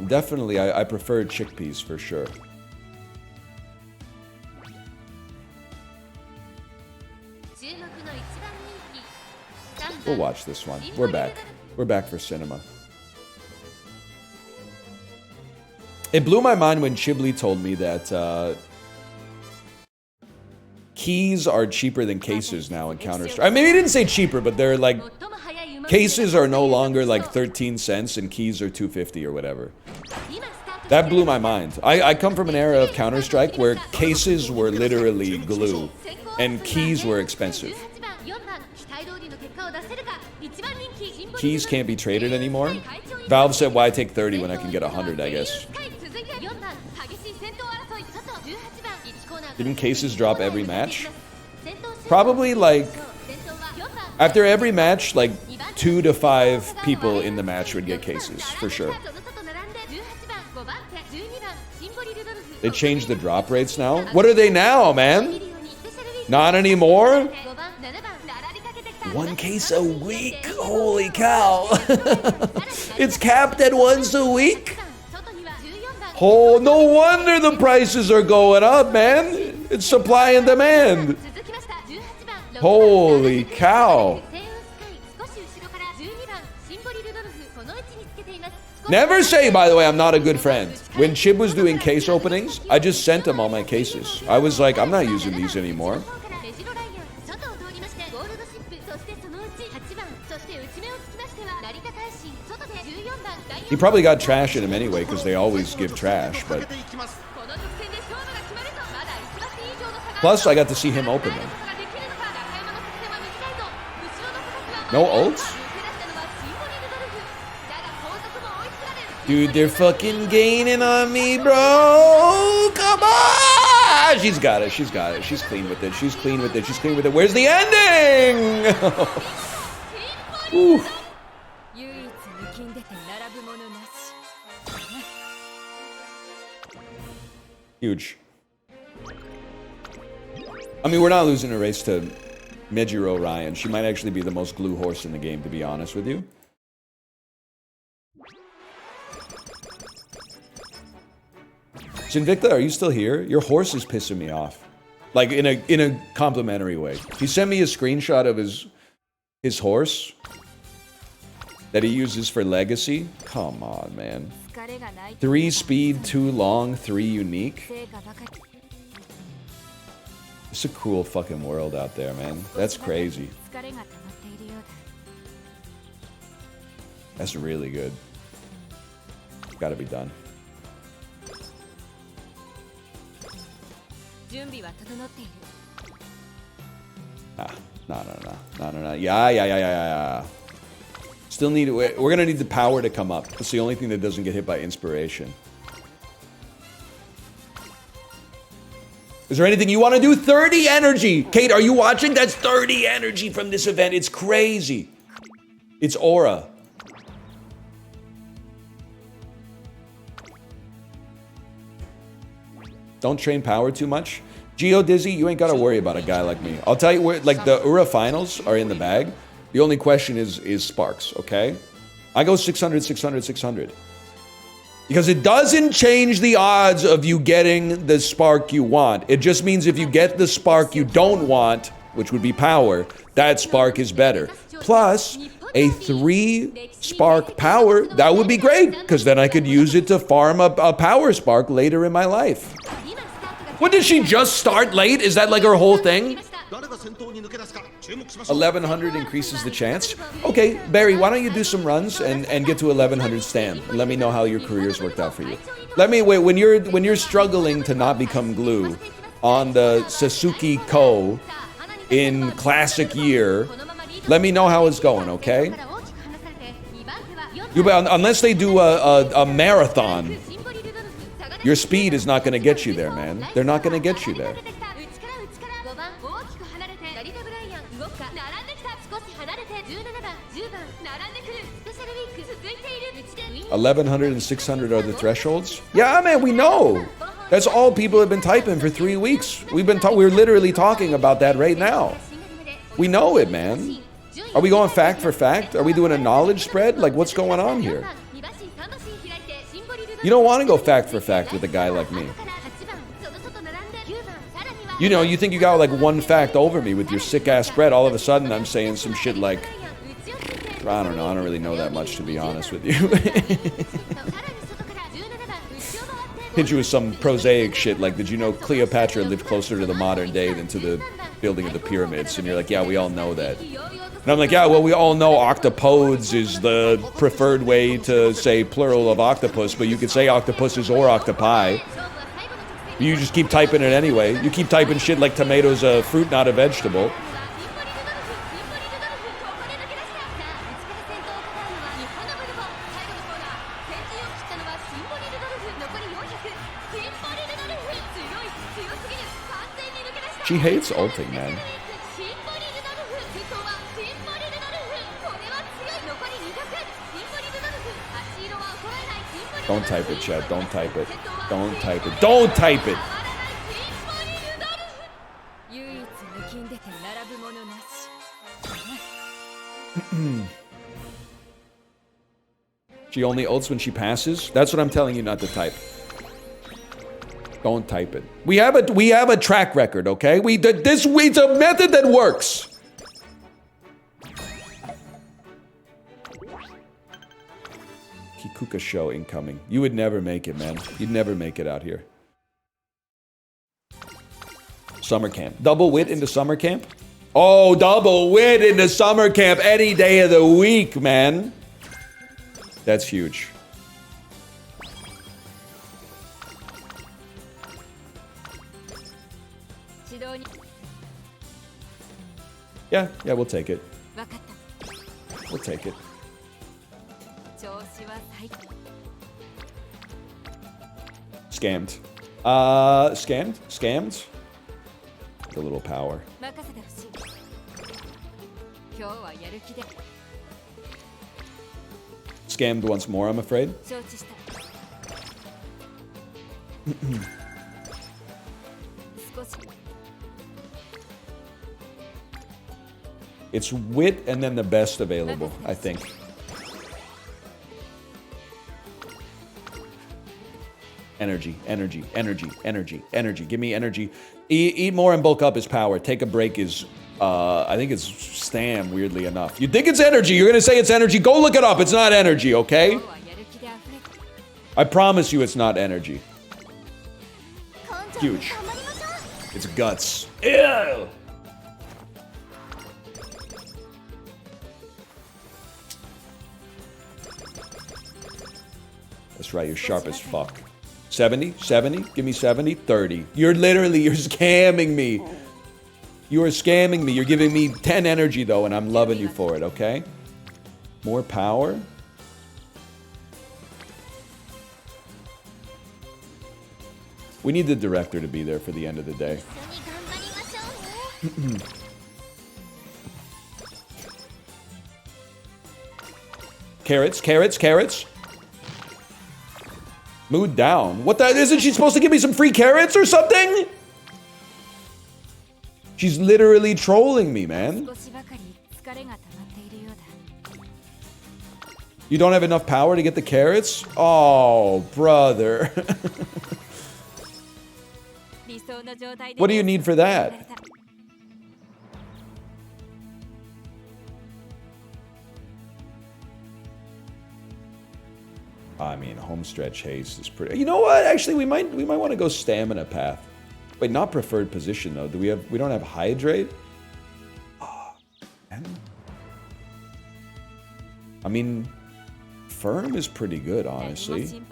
definitely, I prefer chickpeas for sure. We'll watch this one. We're back. We're back for cinema. It blew my mind when Chibli told me that keys are cheaper than cases now in Counter-Strike. I mean, he didn't say cheaper, but they're like... Cases are no longer like 13 cents and keys are 250 or whatever. That blew my mind. I come from an era of Counter-Strike where cases were literally glue and keys were expensive. Keys can't be traded anymore. Valve said, why take 30 when I can get 100, I guess. Didn't cases drop every match? Probably like, after every match, like 2 to 5 people in the match would get cases, for sure. They changed the drop rates now? What are they now, man? Not anymore? 1 case a week? Holy cow. It's capped at once a week? Oh, no wonder the prices are going up, man. It's supply and demand. Holy cow. Never say, by the way, I'm not a good friend. When Chib was doing case openings, I just sent him all my cases. I was like, I'm not using these anymore. He probably got trash in him anyway, because they always give trash, but... Plus, I got to see him open them. No ults? Dude, they're fucking gaining on me, bro! Come on! She's got it, she's got it. She's clean with it, she's clean with it, she's clean with it. Where's the ending? Ooh. Huge. I mean, we're not losing a race to Mejiro Ryan. She might actually be the most glue horse in the game, to be honest with you. Sinvicta, are you still here? Your horse is pissing me off. Like, in a complimentary way. He sent me a screenshot of his horse that he uses for Legacy. Come on, man. 3 speed, 2 long, 3 unique. It's a cool fucking world out there, man. That's crazy. That's really good. Gotta be done. No. Yeah. Still need, we're gonna need the power to come up. That's the only thing that doesn't get hit by inspiration. Is there anything you want to do? 30 energy! Kate, are you watching? That's 30 energy from this event. It's crazy. It's aura. Don't train power too much. Geodizzy, you ain't got to worry about a guy like me. I'll tell you where, like, the Ura finals are in the bag. The only question is sparks, okay? I go 600, 600, 600. Because it doesn't change the odds of you getting the spark you want. It just means if you get the spark you don't want, which would be power, that spark is better. Plus, a 3 spark power, that would be great, because then I could use it to farm a power spark later in my life. What, did she just start late? Is that like her whole thing? 1100 increases the chance. Okay, Barry, why don't you do some runs and get to 1100 stam? And let me know how your career's worked out for you. Let me wait, when you're struggling to not become glue on the Sasuke Ko in classic year, let me know how it's going, okay? Unless they do a marathon, your speed is not going to get you there, man. They're not going to get you there. 1100 and 600 are the thresholds? Yeah, man, we know. That's all people have been typing for 3 weeks. We're literally talking about that right now. We know it, man. Are we going fact for fact? Are we doing a knowledge spread? Like, what's going on here? You don't want to go fact for fact with a guy like me. You know, you think you got like one fact over me with your sick ass spread. All of a sudden, I'm saying some shit like, I don't know. I don't really know that much, to be honest with you. Hit you with some prosaic shit like, did you know Cleopatra lived closer to the modern day than to the building of the pyramids? And you're like, yeah, we all know that. And I'm like, yeah, well, we all know octopodes is the preferred way to say plural of octopus, but you could say octopuses or octopi. You just keep typing it anyway. You keep typing shit like tomatoes a fruit, not a vegetable. She hates ulting, man. Don't type it, Chad. Don't type it. Don't type it. Don't type it! She only ults when she passes? That's what I'm telling you not to type. Don't type it. We have a track record, okay? It's a method that works. Kikuka show incoming. You would never make it, man. You'd never make it out here. Summer camp. Double wit into summer camp? Oh, double wit into summer camp any day of the week, man. That's huge. Yeah, we'll take it. We'll take it. Scammed. Scammed? A little power. Scammed once more, I'm afraid. It's wit and then the best available, I think. Energy. Give me energy. Eat more and bulk up is power. Take a break is, I think it's stam, weirdly enough. You think it's energy. You're going to say it's energy. Go look it up. It's not energy, okay? I promise you it's not energy. Huge. It's guts. Ew! That's right, you're sharp as fuck. 70? 70? Give me 70? 30. You're scamming me. You are scamming me. You're giving me 10 energy, though, and I'm loving you for it, okay? More power? We need the director to be there for the end of the day. Carrots. Mood down. What the? Isn't she supposed to give me some free carrots or something? She's literally trolling me, man. You don't have enough power to get the carrots? Oh, brother. What do you need for that? I mean, homestretch haste is pretty. You know what? Actually, we might want to go stamina path. Wait, not preferred position though. We don't have hydrate? Oh, man. I mean, firm is pretty good, honestly.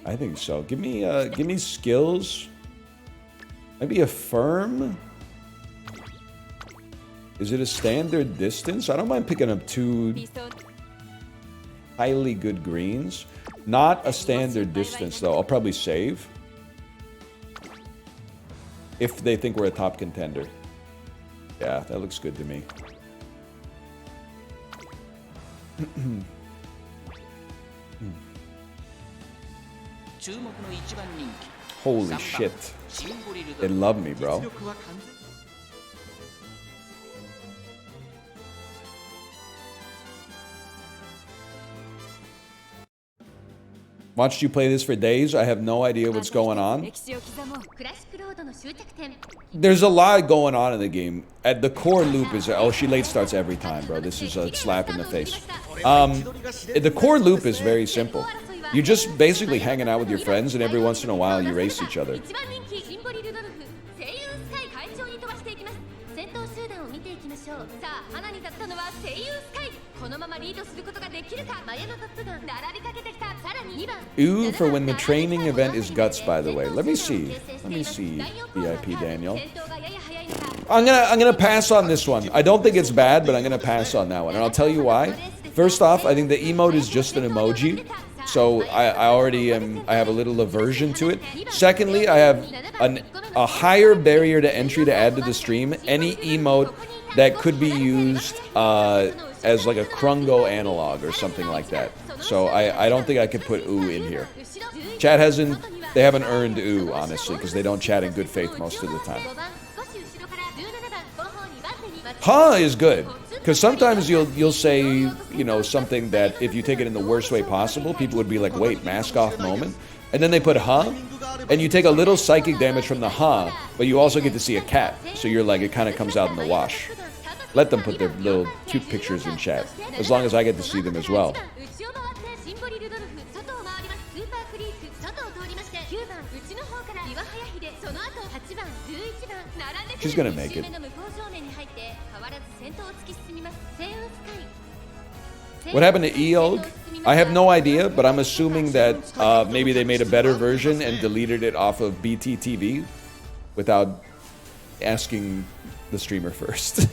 I think so. Give me skills. Maybe a firm. Is it a standard distance? I don't mind picking up 2 highly good greens. Not a standard distance, though. I'll probably save. If they think we're a top contender. Yeah, that looks good to me. Holy shit. They love me, bro. Watched you play this for days. I have no idea what's going on. There's a lot going on in the game. At the core loop is... Oh, she late starts every time, bro. This is a slap in the face. The core loop is very simple. You're just basically hanging out with your friends, and every once in a while you race each other. Ooh, for when the training event is guts, by the way. Let me see. Let me see, VIP Daniel. I'm gonna pass on this one. I don't think it's bad, but I'm gonna pass on that one. And I'll tell you why. First off, I think the emote is just an emoji. So I have a little aversion to it. Secondly, I have a higher barrier to entry to add to the stream. Any emote that could be used as like a Krungo analog or something like that. So I don't think I could put ooh in here. Chat they haven't earned ooh, honestly, because they don't chat in good faith most of the time. Huh is good. Because sometimes you'll say, you know, something that if you take it in the worst way possible, people would be like, wait, mask off moment? And then they put huh, and you take a little psychic damage from the huh, but you also get to see a cat. So you're like, it kind of comes out in the wash. Let them put their little cute pictures in chat, as long as I get to see them as well. She's gonna make it. What happened to Eog? I have no idea, but I'm assuming that maybe they made a better version and deleted it off of BTTV without asking the streamer first.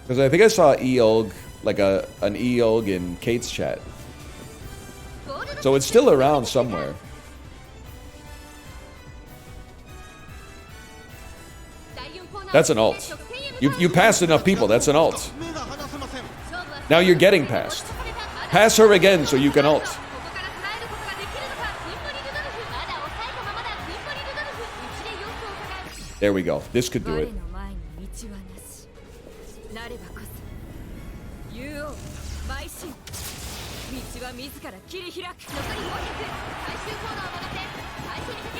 Because I think I saw Eog, like an Eog in Kate's chat. So it's still around somewhere. That's an ult. You passed enough people, that's an ult. Now you're getting passed. Pass her again so you can ult. There we go. This could do it.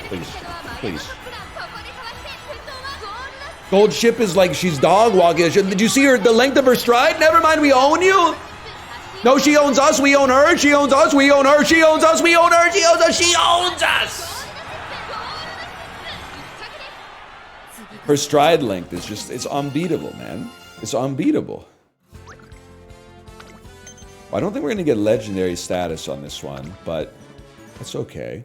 Please, please. Gold ship is like she's dog walking. Did you see her, the length of her stride? Never mind, we own you. No, she owns us, we own her. She owns us, we own her. She owns us, we own her. She owns us, she owns us. Her stride length is just, it's unbeatable, man. It's unbeatable. I don't think we're going to get legendary status on this one, but it's okay.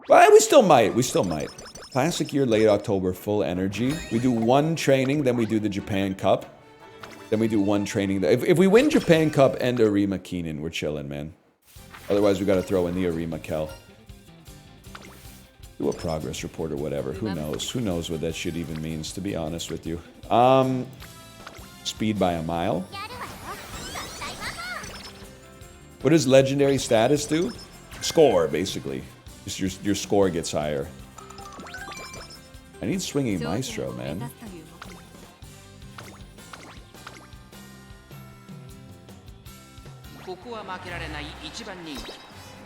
Well, we still might. We still might. Classic year, late October, full energy. We do one training, then we do the Japan Cup. Then we do one training. If we win Japan Cup and Arima Keenan, we're chilling, man. Otherwise, we got to throw in the Arima Kel. Do a progress report or whatever. Who knows? Who knows what that shit even means, to be honest with you. Speed by a mile. What does legendary status do? Score, basically. Just your score gets higher. I need swinging maestro, man. ここは負けられない1番人気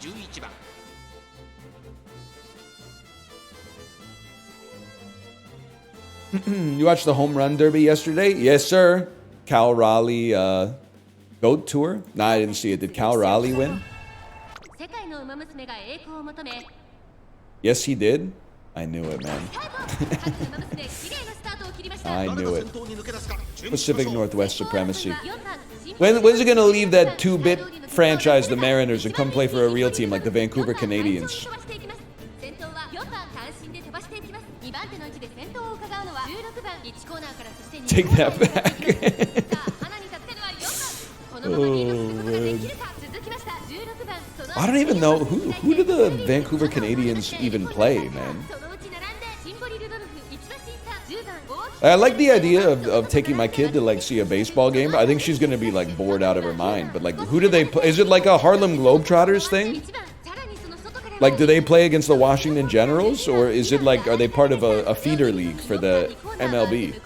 11番 You watched the home run derby yesterday? Yes, sir. Cal Raleigh GOAT tour? Nah, I didn't see it. Did Cal Raleigh win? Yes, he did. I knew it, man. I knew it. Pacific Northwest supremacy. When's it gonna leave that 2-bit franchise, the Mariners, and come play for a real team like the Vancouver Canadians? Take that back. Oh, man. I don't even know who do the Vancouver Canadians even play, man. I like the idea of taking my kid to like see a baseball game. I think she's gonna be like bored out of her mind. But like, who do they play? Is it like a Harlem Globetrotters thing? Like, do they play against the Washington Generals, or is it like, are they part of a feeder league for the MLB?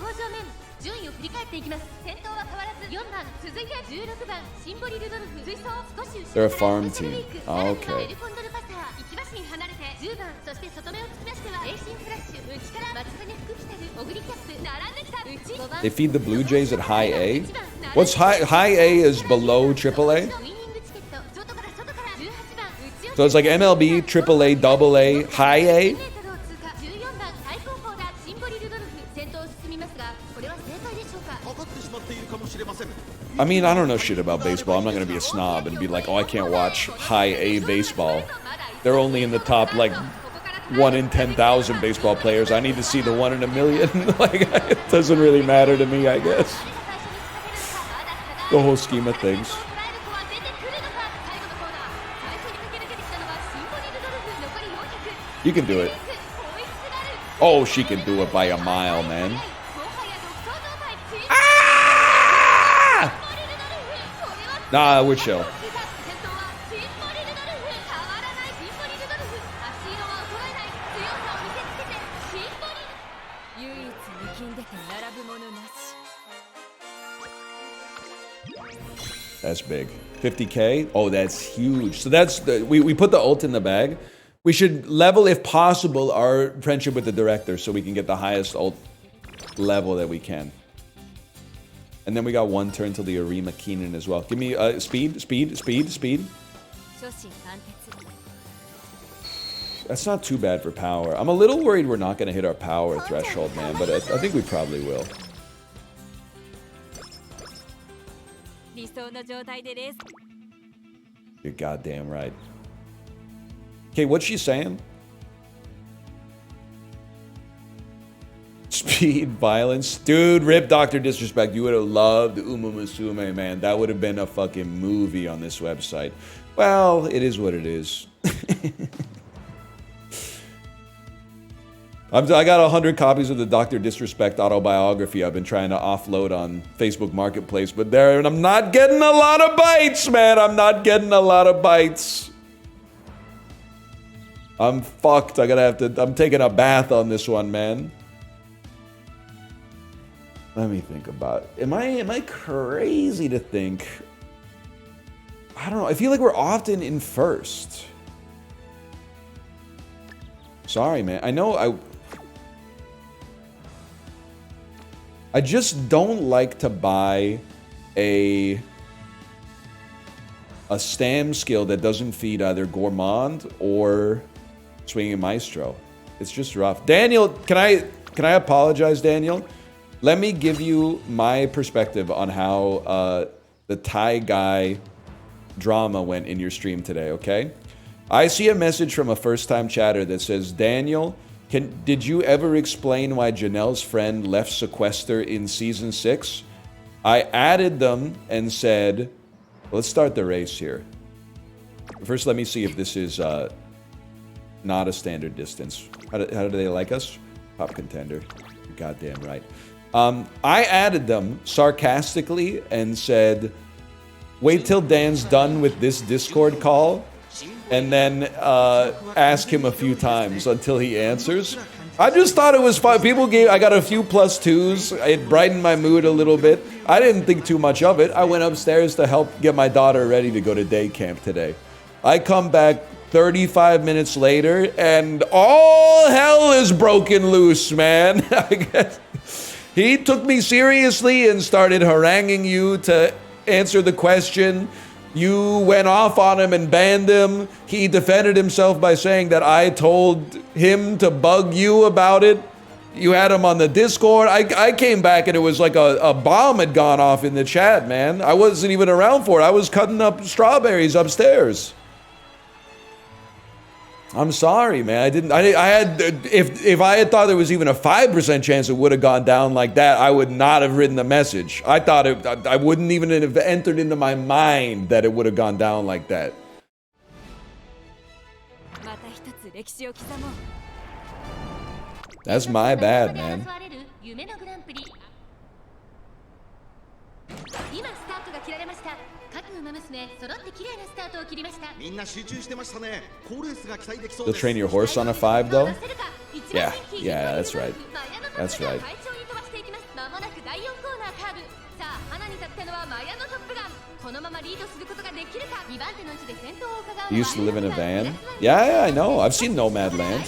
They're a farm team. Oh, okay. They feed the Blue Jays at high A? What's high A is below AAA? So it's like MLB, AAA, AA, high A? I mean, I don't know shit about baseball. I'm not going to be a snob and be like, oh, I can't watch high A baseball. They're only in the top, like, 1 in 10,000 baseball players. I need to see the 1 in a million. Like, it doesn't really matter to me, I guess. The whole scheme of things. You can do it. Oh, she can do it by a mile, man. Nah, we're chill. That's big. 50K? Oh, that's huge. So that's the we put the ult in the bag. We should level, if possible, our friendship with the director so we can get the highest ult level that we can. And then we got 1 turn till the Arima Keenan as well. Give me speed. That's not too bad for power. I'm a little worried we're not going to hit our power threshold, man, but I think we probably will. You're goddamn right. Okay, what's she saying? Speed, violence. Dude, rip Dr. Disrespect. You would have loved Umamusume, man. That would have been a fucking movie on this website. Well, it is what it is. I got 100 copies of the Dr. Disrespect autobiography I've been trying to offload on Facebook Marketplace, but I'm not getting a lot of bites, man. I'm not getting a lot of bites. I'm fucked. I'm taking a bath on this one, man. Let me think about it. Am I crazy to think? I don't know. I feel like we're often in first. Sorry, man. I know I just don't like to buy a stam skill that doesn't feed either Gourmand or Swinging Maestro. It's just rough. Daniel, can I apologize, Daniel? Let me give you my perspective on how the Thai guy drama went in your stream today, okay? I see a message from a first-time chatter that says, Daniel, did you ever explain why Janelle's friend left Sequester in Season 6? I added them and said, let's start the race here. First, let me see if this is not a standard distance. How do they like us? Top contender. You're goddamn right. I added them sarcastically and said, wait till Dan's done with this Discord call and then ask him a few times until he answers. I just thought it was fun. I got a few +2s. It brightened my mood a little bit. I didn't think too much of it. I went upstairs to help get my daughter ready to go to day camp today. I come back 35 minutes later and all hell is broken loose, man. He took me seriously and started haranguing you to answer the question. You went off on him and banned him. He defended himself by saying that I told him to bug you about it. You had him on the Discord. I came back and it was like a bomb had gone off in the chat, man. I wasn't even around for it. I was cutting up strawberries upstairs. I'm sorry, man. If I had thought there was even a 5% chance it would have gone down like that, I would not have written the message. I thought I wouldn't even have entered into my mind that it would have gone down like that. That's my bad, man. 各ウマ娘揃って綺麗なスタートを切りました。みんな集中してましたね。高レースが期待できそう You'll です。 train your horse on a 5 though? Yeah, that's right. That's right. まもなく第4コーナーカーブ。さあ、花に立ったのはマヤのトップガン。このままリードすることができるか。2番手の位置で先頭を伺う。 You used to live in a van? Yeah, I know. I've seen Nomadland.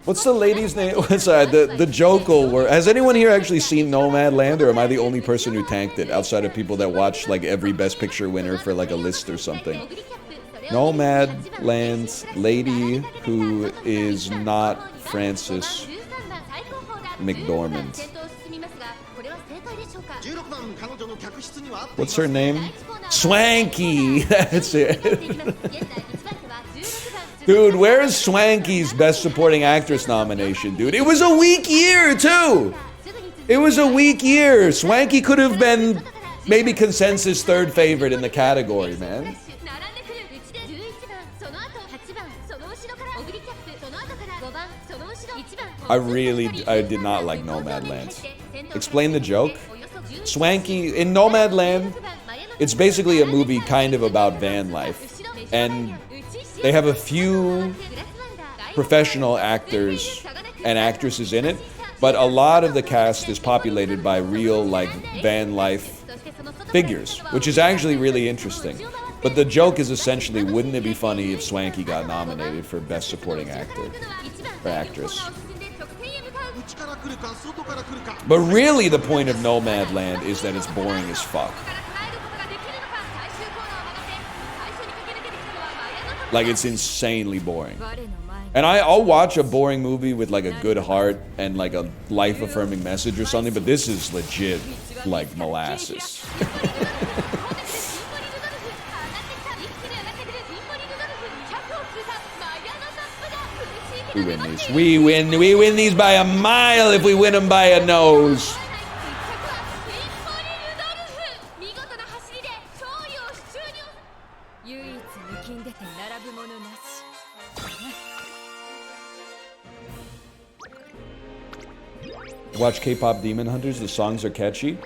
What's the lady's name? What's the Jokel word? Has anyone here actually seen Nomadland, or am I the only person who tanked it outside of people that watch like every Best Picture winner for like a list or something? Nomadland's lady who is not Frances McDormand. What's her name? Swanky! That's it. Dude, where is Swanky's Best Supporting Actress nomination, dude? It was a weak year, too! It was a weak year. Swanky could have been maybe consensus third favorite in the category, man. I did not like Nomadland. Explain the joke. Swanky, in Nomadland, it's basically a movie kind of about van life. And they have a few professional actors and actresses in it, but a lot of the cast is populated by real, like, van life figures, which is actually really interesting. But the joke is essentially, wouldn't it be funny if Swanky got nominated for Best Supporting Actor or Actress? But really the point of Nomadland is that it's boring as fuck. Like, it's insanely boring. And I'll watch a boring movie with like a good heart and like a life-affirming message or something, but this is legit like molasses. We win these. We win these by a mile if we win them by a nose. Watch K-pop Demon Hunters, the songs are catchy.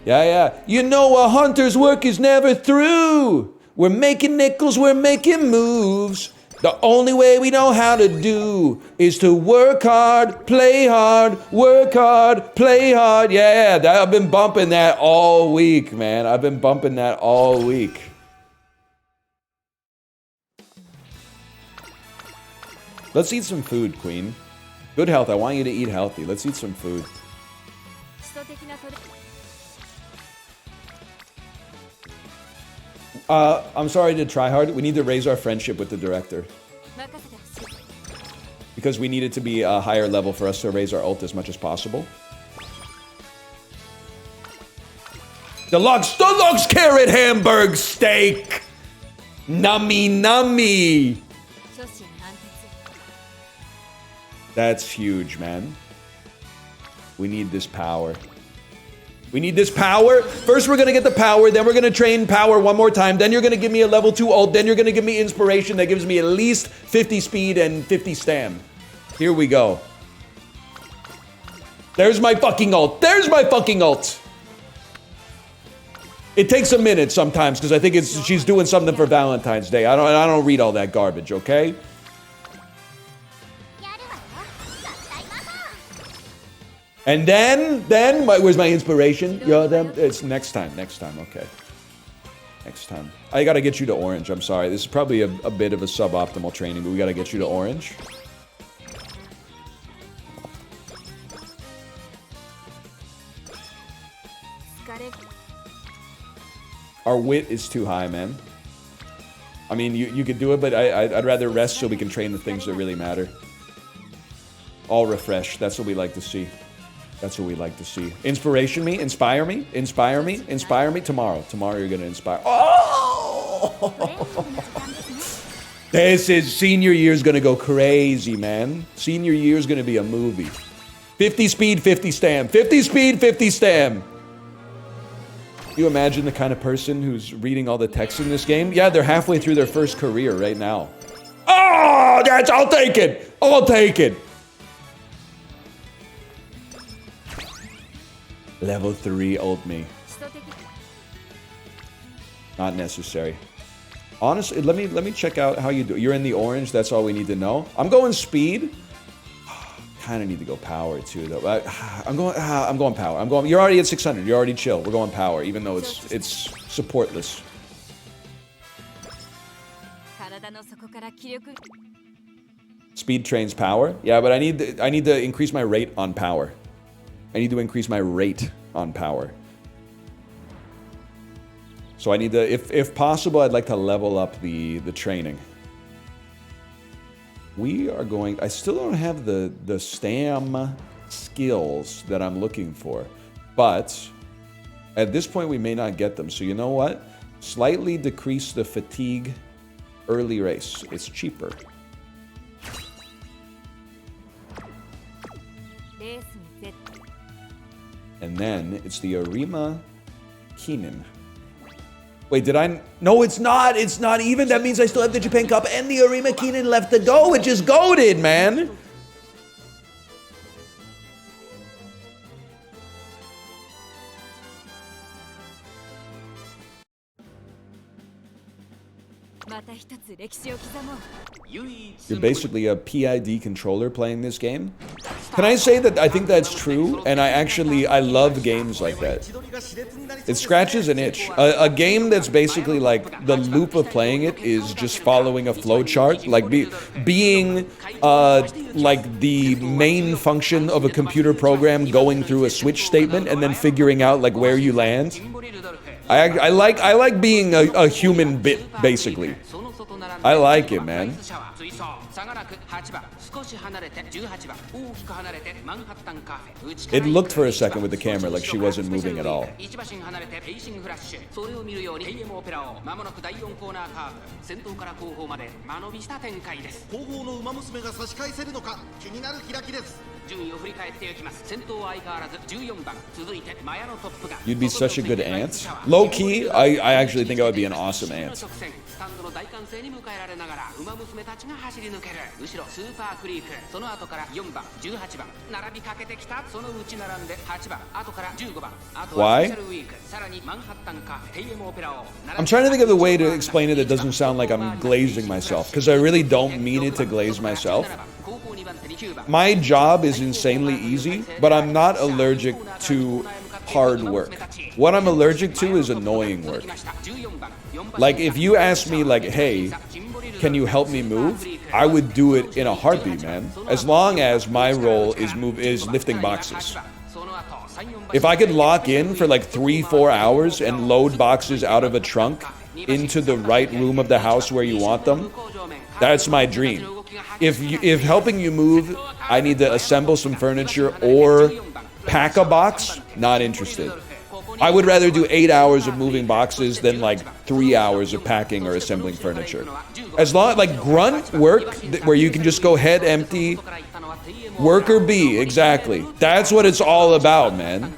Yeah. You know a hunter's work is never through. We're making nickels, we're making moves. The only way we know how to do is to work hard, play hard, work hard, play hard. Yeah, I've been bumping that all week, man. I've been bumping that all week. Let's eat some food, Queen. Good health. I want you to eat healthy. Let's eat some food. I'm sorry to try hard. We need to raise our friendship with the director. Because we need it to be a higher level for us to raise our ult as much as possible. Deluxe carrot hamburg steak! Nummy! That's huge, man. We need this power. We need this power. First, we're going to get the power. Then we're going to train power one more time. Then you're going to give me a level 2 ult. Then you're going to give me inspiration that gives me at least 50 speed and 50 stam. Here we go. There's my fucking ult. There's my fucking ult. It takes a minute sometimes because I think she's doing something for Valentine's Day. I don't read all that garbage, okay? And then where's my inspiration? It's next time, okay. Next time. I gotta get you to orange, I'm sorry. This is probably a bit of a suboptimal training, but we gotta get you to orange. Our wit is too high, man. I mean, you could do it, but I'd rather rest so we can train the things that really matter. All refresh. That's what we like to see. That's what we like to see. Inspiration me? Inspire me? Inspire me? Inspire me? Tomorrow. Tomorrow you're gonna inspire. Oh! This is... Senior year's gonna go crazy, man. Senior year's gonna be a movie. 50 speed, 50 stam. 50 speed, 50 stam. You imagine the kind of person who's reading all the text in this game? Yeah, they're halfway through their first career right now. Oh, I'll take it. I'll take it. Level 3 ult me. Not necessary. Honestly, let me check out how you do. You're in the orange. That's all we need to know. I'm going speed. Kind of need to go power too, though. I'm going power. You're already at 600. You're already chill. We're going power, even though it's supportless. Speed trains power. Yeah, but I need to increase my rate on power. I need to increase my rate on power. So I need to, if possible, I'd like to level up the training. We are going... I still don't have the stam skills that I'm looking for. But at this point, we may not get them. So you know what? Slightly decrease the fatigue early race. It's cheaper. And then it's the Arima Keenan. Wait, did I... No, it's not. It's not even. That means I still have the Japan Cup and the Arima Keenan left to go, which is goated, man. You're basically a PID controller playing this game. Can I say that I think that's true? And I love games like that. It scratches an itch. A game that's basically like the loop of playing it is just following a flowchart, like being like the main function of a computer program going through a switch statement and then figuring out like where you land. I like being a human bit, basically. I like it, man. It looked for a second with the camera like she wasn't moving at all. You'd be such a good aunt. Low key, I actually think I would be an awesome aunt. Why? I'm trying to think of the way to explain it that doesn't sound like I'm glazing myself, because I really don't mean it to glaze myself. My job is insanely easy, but I'm not allergic to hard work. What I'm allergic to is annoying work. Like, if you ask me, like, hey, can you help me move? I would do it in a heartbeat, man. As long as my role is lifting boxes. If I could lock in for like 3-4 hours and load boxes out of a trunk into the right room of the house where you want them, that's my dream. If helping you move, I need to assemble some furniture or pack a box, not interested. I would rather do 8 hours of moving boxes than like 3 hours of packing or assembling furniture. As long like grunt work where you can just go head empty, worker B, exactly. That's what it's all about, man.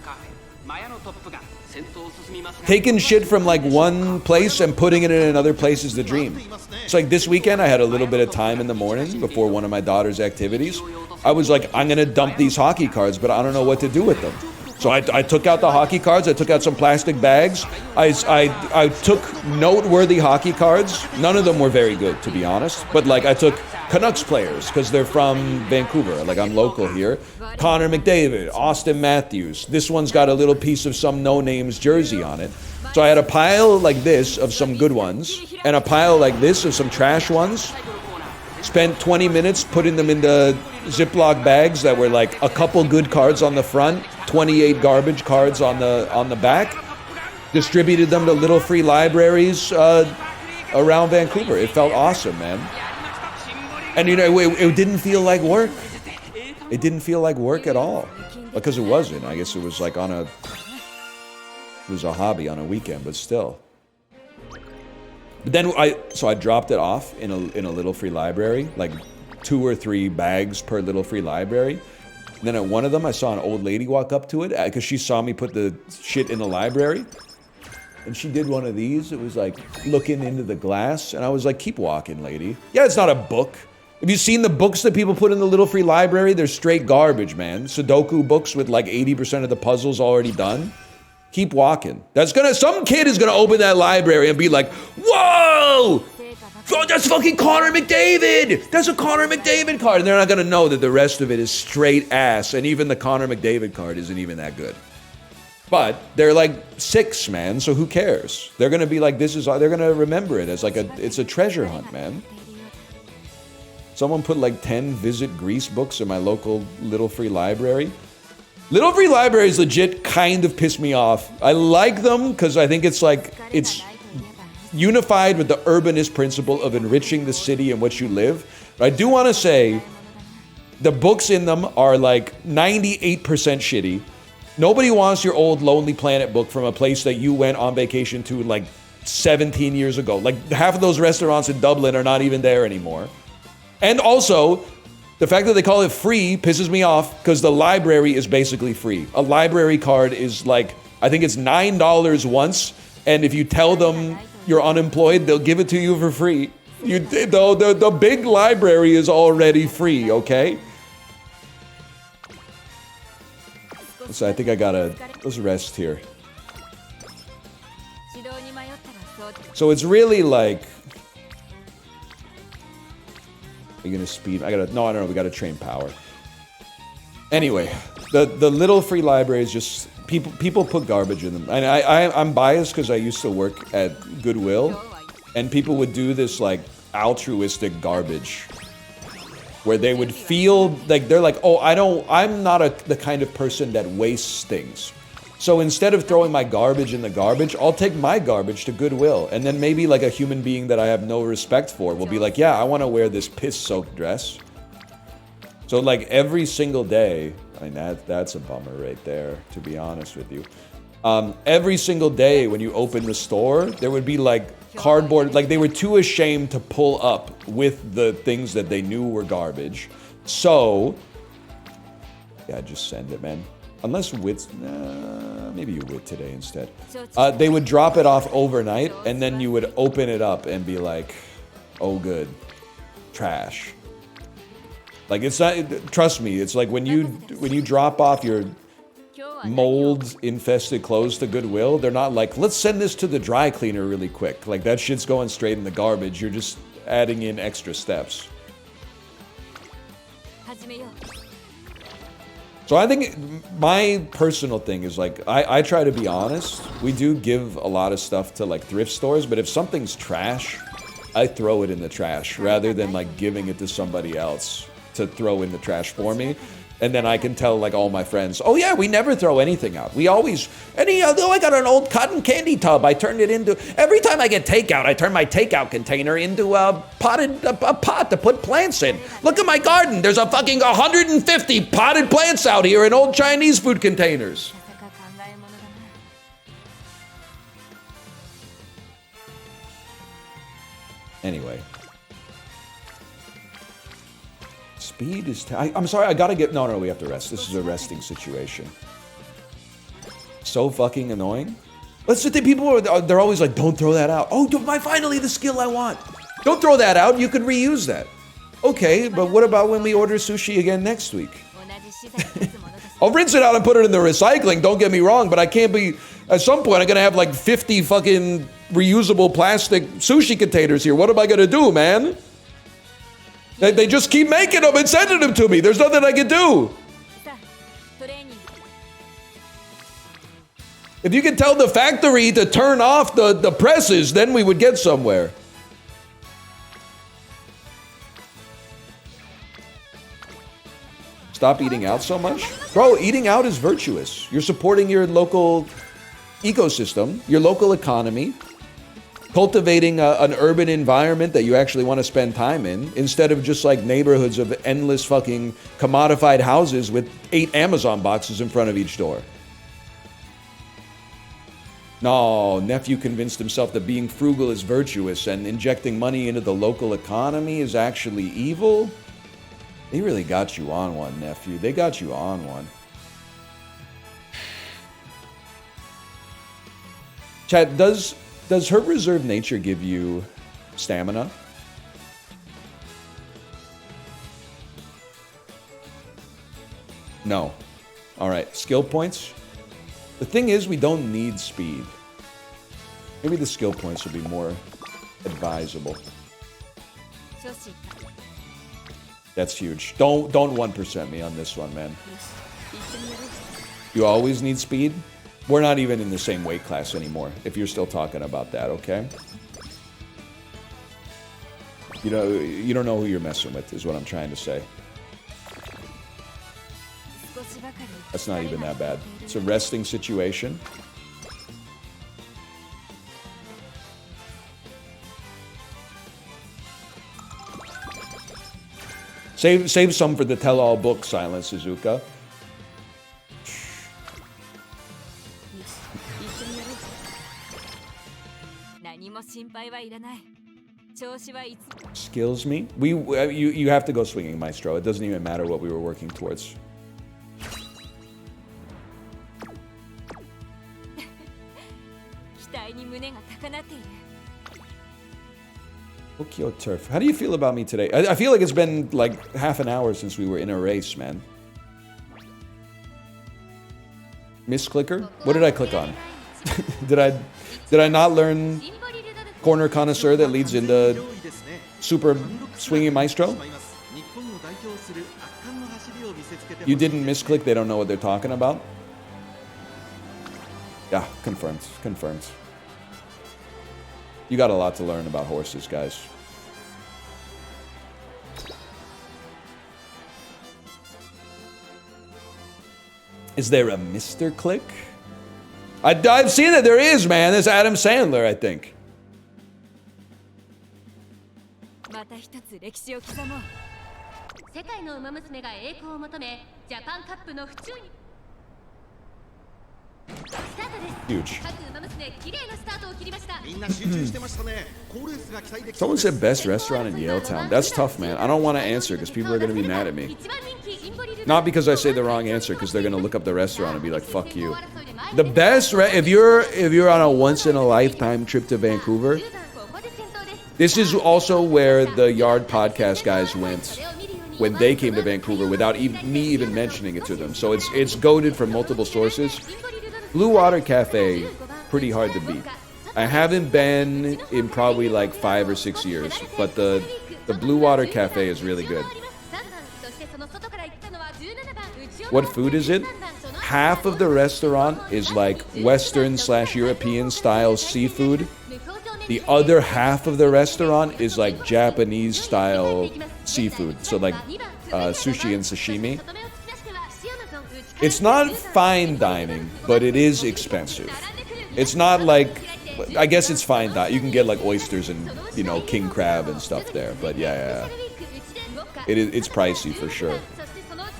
Taking shit from like one place and putting it in another place is the dream. It's like this weekend I had a little bit of time in the morning before one of my daughter's activities. I was like, I'm gonna dump these hockey cards, but I don't know what to do with them. So I took out the hockey cards, I took out some plastic bags, I took noteworthy hockey cards. None of them were very good, to be honest, but like I took Canucks players, because they're from Vancouver, like I'm local here. Connor McDavid, Austin Matthews, this one's got a little piece of some no-names jersey on it. So I had a pile like this of some good ones, and a pile like this of some trash ones. Spent 20 minutes putting them into Ziploc bags that were like a couple good cards on the front, 28 garbage cards on the back. Distributed them to little free libraries around Vancouver. It felt awesome, man. And you know, it didn't feel like work. It didn't feel like work at all, because it wasn't. I guess it was like it was a hobby on a weekend, but still. But then I dropped it off in a little free library, like 2 or 3 bags per little free library. And then at one of them, I saw an old lady walk up to it because she saw me put the shit in the library. And she did one of these. It was like looking into the glass. And I was like, keep walking, lady. Yeah, it's not a book. Have you seen the books that people put in the little free library? They're straight garbage, man. Sudoku books with like 80% of the puzzles already done. Keep walking. Some kid is gonna open that library and be like, whoa! Oh, that's fucking Connor McDavid! That's a Connor McDavid card! And they're not gonna know that the rest of it is straight ass, and even the Connor McDavid card isn't even that good. But they're like 6, man, so who cares? They're gonna be like, they're gonna remember it as like it's a treasure hunt, man. Someone put like 10 Visit Greece books in my local little free library. Little free libraries legit kind of piss me off. I like them because I think it's unified with the urbanist principle of enriching the city in which you live. But I do want to say the books in them are like 98% shitty. Nobody wants your old Lonely Planet book from a place that you went on vacation to like 17 years ago. Like half of those restaurants in Dublin are not even there anymore. And also, the fact that they call it free pisses me off because the library is basically free. A library card is like, I think it's $9 once, and if you tell them you're unemployed, they'll give it to you for free. The big library is already free, okay? So I think let's rest here. So it's really like, are you gonna speed? No, we gotta train power. Anyway, the little free library is just, people put garbage in them. And I'm biased because I used to work at Goodwill, and people would do this like altruistic garbage where they would feel like they're like, oh, I'm not the kind of person that wastes things. So instead of throwing my garbage in the garbage, I'll take my garbage to Goodwill. And then maybe like a human being that I have no respect for will be like, yeah, I want to wear this piss-soaked dress. So like every single day, I mean, that's a bummer right there, to be honest with you. Every single day when you open the store, there would be like cardboard, like they were too ashamed to pull up with the things that they knew were garbage. So, yeah, just send it, man. Unless Wit's, maybe you Wit today instead. They would drop it off overnight, and then you would open it up and be like, oh good, trash. Like it's not, trust me, it's like when you drop off your mold-infested clothes to Goodwill, they're not like, let's send this to the dry cleaner really quick. Like that shit's going straight in the garbage. You're just adding in extra steps. So I think my personal thing is like, I try to be honest. We do give a lot of stuff to like thrift stores, but if something's trash, I throw it in the trash rather than like giving it to somebody else to throw in the trash for me. And then I can tell like all my friends, oh yeah, we never throw anything out. We always, though I got an old cotton candy tub, I turned it into, every time I get takeout, I turn my takeout container into a pot to put plants in. Look at my garden. There's a fucking 150 potted plants out here in old Chinese food containers. Anyway. Speed is... I'm sorry, I gotta get... No, we have to rest. This is a resting situation. So fucking annoying. Let's just think people they're always like, don't throw that out. Oh, finally the skill I want. Don't throw that out. You could reuse that. Okay, but what about when we order sushi again next week? I'll rinse it out and put it in the recycling, don't get me wrong, but I can't be, at some point, I'm gonna have like 50 fucking reusable plastic sushi containers here. What am I gonna do, man? They just keep making them and sending them to me. There's nothing I can do. If you can tell the factory to turn off the presses, then we would get somewhere. Stop eating out so much? Bro, eating out is virtuous. You're supporting your local ecosystem, your local economy, cultivating an urban environment that you actually want to spend time in, instead of just like neighborhoods of endless fucking commodified houses with 8 Amazon boxes in front of each door. No, nephew convinced himself that being frugal is virtuous and injecting money into the local economy is actually evil. They really got you on one, nephew. They got you on one. Chat, does her reserved nature give you stamina? No. All right, skill points. The thing is, we don't need speed. Maybe the skill points would be more advisable. That's huge. Don't 1% me on this one, man. You always need speed? We're not even in the same weight class anymore, if you're still talking about that, okay? You know, you don't know who you're messing with, is what I'm trying to say. That's not even that bad. It's a resting situation. Save some for the tell-all book, Silent Suzuka. Skills me? You have to go swinging, Maestro. It doesn't even matter what we were working towards. Tokyo Turf. How do you feel about me today? I feel like it's been like half an hour since we were in a race, man. Misclicker? What did I click on? did I not learn Corner Connoisseur that leads into Super Swinging Maestro? You didn't misclick, they don't know what they're talking about? Yeah, confirmed. Confirmed. You got a lot to learn about horses, guys. Is there a Mr. Click? I've seen it. There is, man. There's Adam Sandler, I think. また一つ歴史を刻もう。世界の馬娘が栄光を求め、ジャパンカップの府中に。 Huge. Someone said best restaurant in Yaletown. That's tough, man. I don't want to answer because people are going to be mad at me. Not because I say the wrong answer, because they're going to look up the restaurant and be like, fuck you. The best, if you're on a once-in-a-lifetime trip to Vancouver, this is also where the Yard Podcast guys went when they came to Vancouver without me even mentioning it to them. So it's goated from multiple sources. Blue Water Cafe, pretty hard to beat. I haven't been in probably like 5 or 6 years, but the Blue Water Cafe is really good. What food is it? Half of the restaurant is like Western/European style seafood. The other half of the restaurant is like Japanese style seafood. So like sushi and sashimi. It's not fine dining, but it is expensive. It's not like, I guess it's fine dining. You can get like oysters and, you know, king crab and stuff there. But yeah. It's pricey for sure.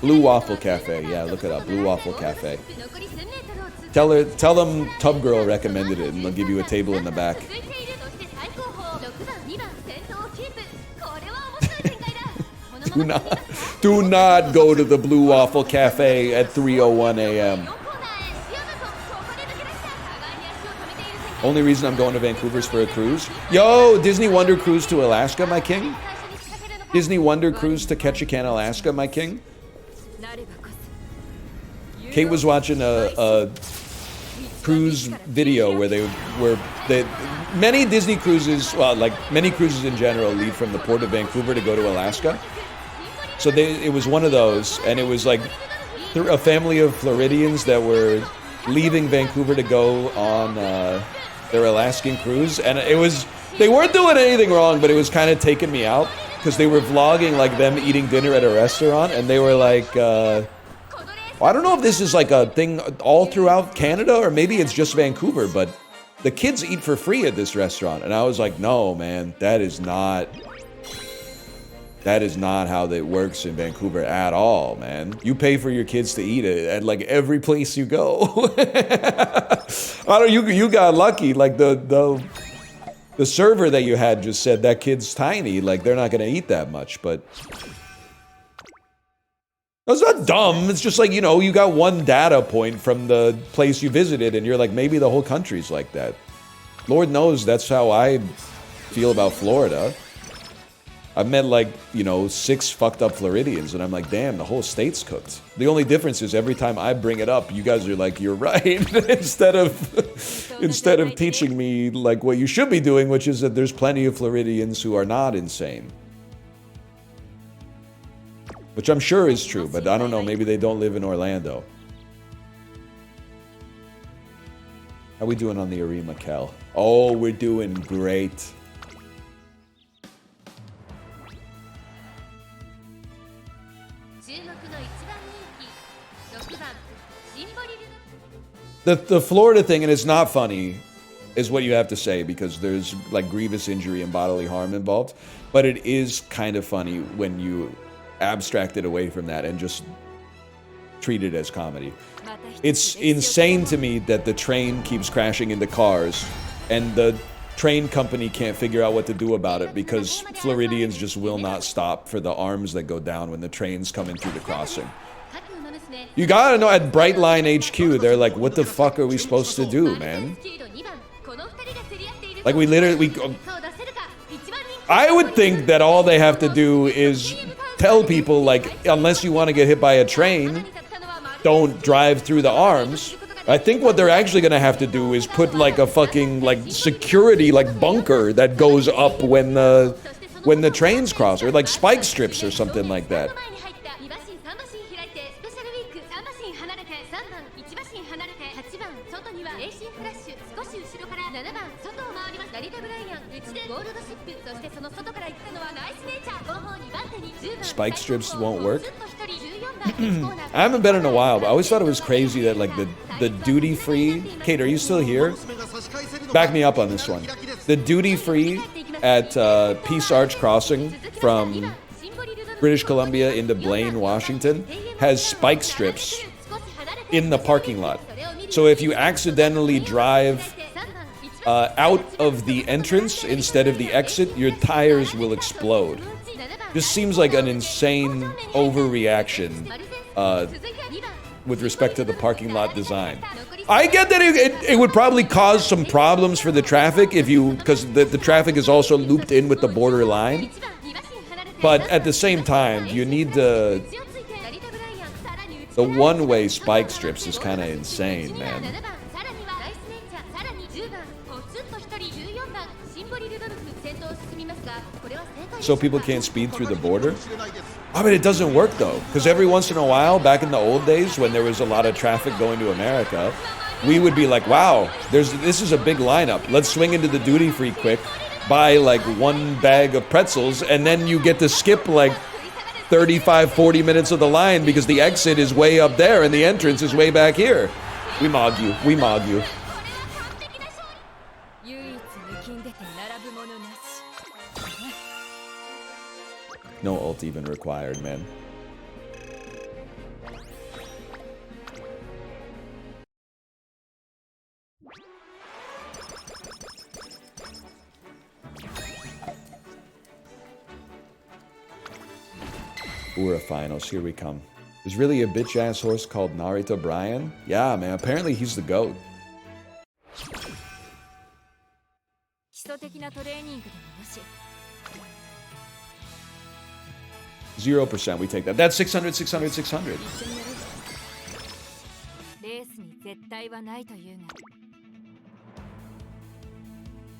Blue Waffle Cafe. Yeah, look it up. Blue Waffle Cafe. Tell them Tub Girl recommended it and they'll give you a table in the back. Do not go to the Blue Waffle Cafe at 3:01 a.m. Only reason I'm going to Vancouver is for a cruise. Yo, Disney Wonder Cruise to Alaska, my king. Disney Wonder Cruise to Ketchikan, Alaska, my king. Kate was watching a cruise video where many Disney cruises, well, like many cruises in general, leave from the port of Vancouver to go to Alaska. So it was one of those, and it was like a family of Floridians that were leaving Vancouver to go on their Alaskan cruise, and they weren't doing anything wrong, but it was kind of taking me out because they were vlogging like them eating dinner at a restaurant, and they were like, well, I don't know if this is like a thing all throughout Canada or maybe it's just Vancouver, but the kids eat for free at this restaurant, and I was like, no, man, that is not how that works in Vancouver at all, man. You pay for your kids to eat it at like every place you go. You got lucky. Like the server that you had just said that kid's tiny. Like they're not gonna eat that much, but that's not dumb. It's just like, you know, you got one data point from the place you visited, and you're like, maybe the whole country's like that. Lord knows that's how I feel about Florida. I've met like, you know, 6 fucked up Floridians, and I'm like, damn, the whole state's cooked. The only difference is every time I bring it up, you guys are like, you're right, instead of teaching me like what you should be doing, which is that there's plenty of Floridians who are not insane. Which I'm sure is true, but I don't know, maybe they don't live in Orlando. How we doing on the Arima, Kel? Oh, we're doing great. The Florida thing, and it's not funny, is what you have to say, because there's like grievous injury and bodily harm involved. But it is kind of funny when you abstract it away from that and just treat it as comedy. It's insane to me that the train keeps crashing into cars, and the train company can't figure out what to do about it because Floridians just will not stop for the arms that go down when the train's coming through the crossing. You gotta know, at Brightline HQ, they're like, what the fuck are we supposed to do, man? Like, I would think that all they have to do is tell people, like, unless you want to get hit by a train, don't drive through the arms. I think what they're actually gonna have to do is put, like, a fucking, like, security, like, bunker that goes up when the trains cross, or, like, spike strips or something like that. Spike strips won't work. I haven't been in a while, but I always thought it was crazy that like the duty free. Kate, are you still here? Back me up on this one. The duty free at Peace Arch Crossing from British Columbia into Blaine, Washington, has spike strips in the parking lot. So if you accidentally drive out of the entrance instead of the exit, your tires will explode. This seems like an insane overreaction with respect to the parking lot design. I get that it would probably cause some problems for the traffic because the traffic is also looped in with the border line. But at the same time, you need the one-way spike strips is kind of insane, man. So people can't speed through the border? I mean, it doesn't work though, because every once in a while, back in the old days when there was a lot of traffic going to America, we would be like, wow, this is a big lineup. Let's swing into the duty free quick, buy like 1 bag of pretzels, and then you get to skip like 35, 40 minutes of the line because the exit is way up there and the entrance is way back here. We mog you. We mog you. No ult even required, man. Ura finals, here we come. There's really a bitch-ass horse called Naruto Brian? Yeah, man, apparently he's the GOAT. 礎的なトレーニングでもよし。 0%, we take that. That's 600, 600, 600. 一緒にやる。レースに絶対はないというが。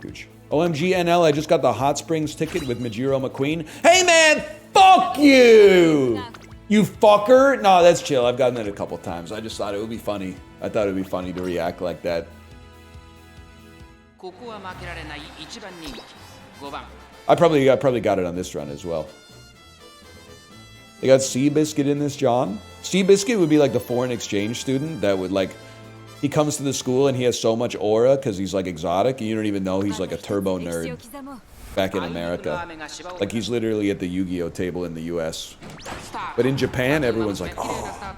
Huge. OMG NL, I just got the Hot Springs ticket with Majiro McQueen. Hey man, fuck you! You fucker! No, that's chill. I've gotten it a couple times. I just thought it would be funny. I thought it would be funny to react like that. ここは負けられない一番人気5番 I probably got it on this run as well. They got Seabiscuit in this, John. Seabiscuit would be like the foreign exchange student that would like, he comes to the school and he has so much aura because he's like exotic and you don't even know he's like a turbo nerd back in America. Like he's literally at the Yu-Gi-Oh table in the US. But in Japan, everyone's like, oh,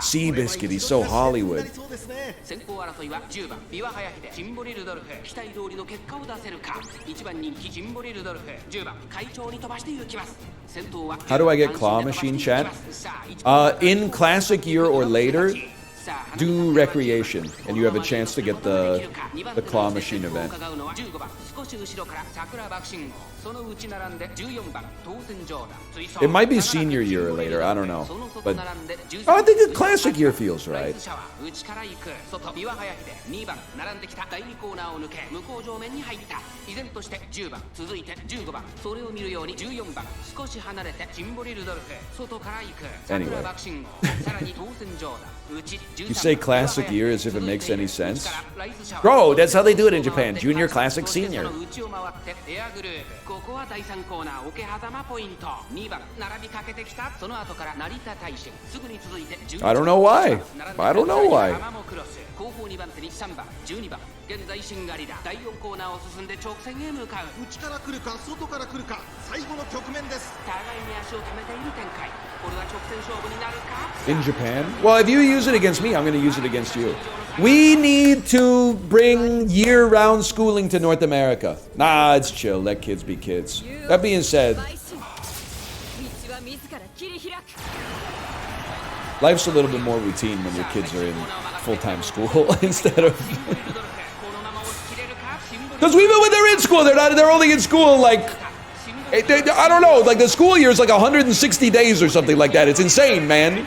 Seabiscuit, he's so Hollywood. 先行争いは10番ビワハヤヒデジンボリルドルフ期待通りの結果を出せるか1番人気ジンボリルドルフ10番会長に飛ばして行きます先頭は How do I get Claw Machine, chat? In Classic Year or later, do Recreation, and you have a chance to get the Claw Machine event. 15番少し後ろから桜爆信号その内並んで14番当選上段 It might be Senior Year or later, I don't know. But I think a Classic Year feels right. 内から行く外ビワハヤヒデ2番並んできた第2コーナーを抜け向こう上面に入った依然として10番続いて15番それを見るように14番少し離れてジンボリルドルフ外から行く桜爆信号さらに当選上段 You say Classic Year as if it makes any sense? Bro, that's how they do it in Japan. Junior, Classic, Senior. ここは第3コーナー桶狭間ポイント2番並びかけてきたその後から成田大臣すぐに続いて I don't know why. I don't know why. 後方2番手に3番12番現在シンガリラ第4コーナーを進んで直線へ向かう内から来るか外から来るか最後の局面です互いに足を止めている展開これは直線勝負になるか In Japan? Well, if you use it against me, I'm going to use it against you. We need to bring year-round schooling to North America. Nah, it's chill. Let kids be kids. That being said, life's a little bit more routine when your kids are in full-time school instead of... Because even when they're in school, they're only in school like... I don't know, like the school year is like 160 days or something like that. It's insane, man.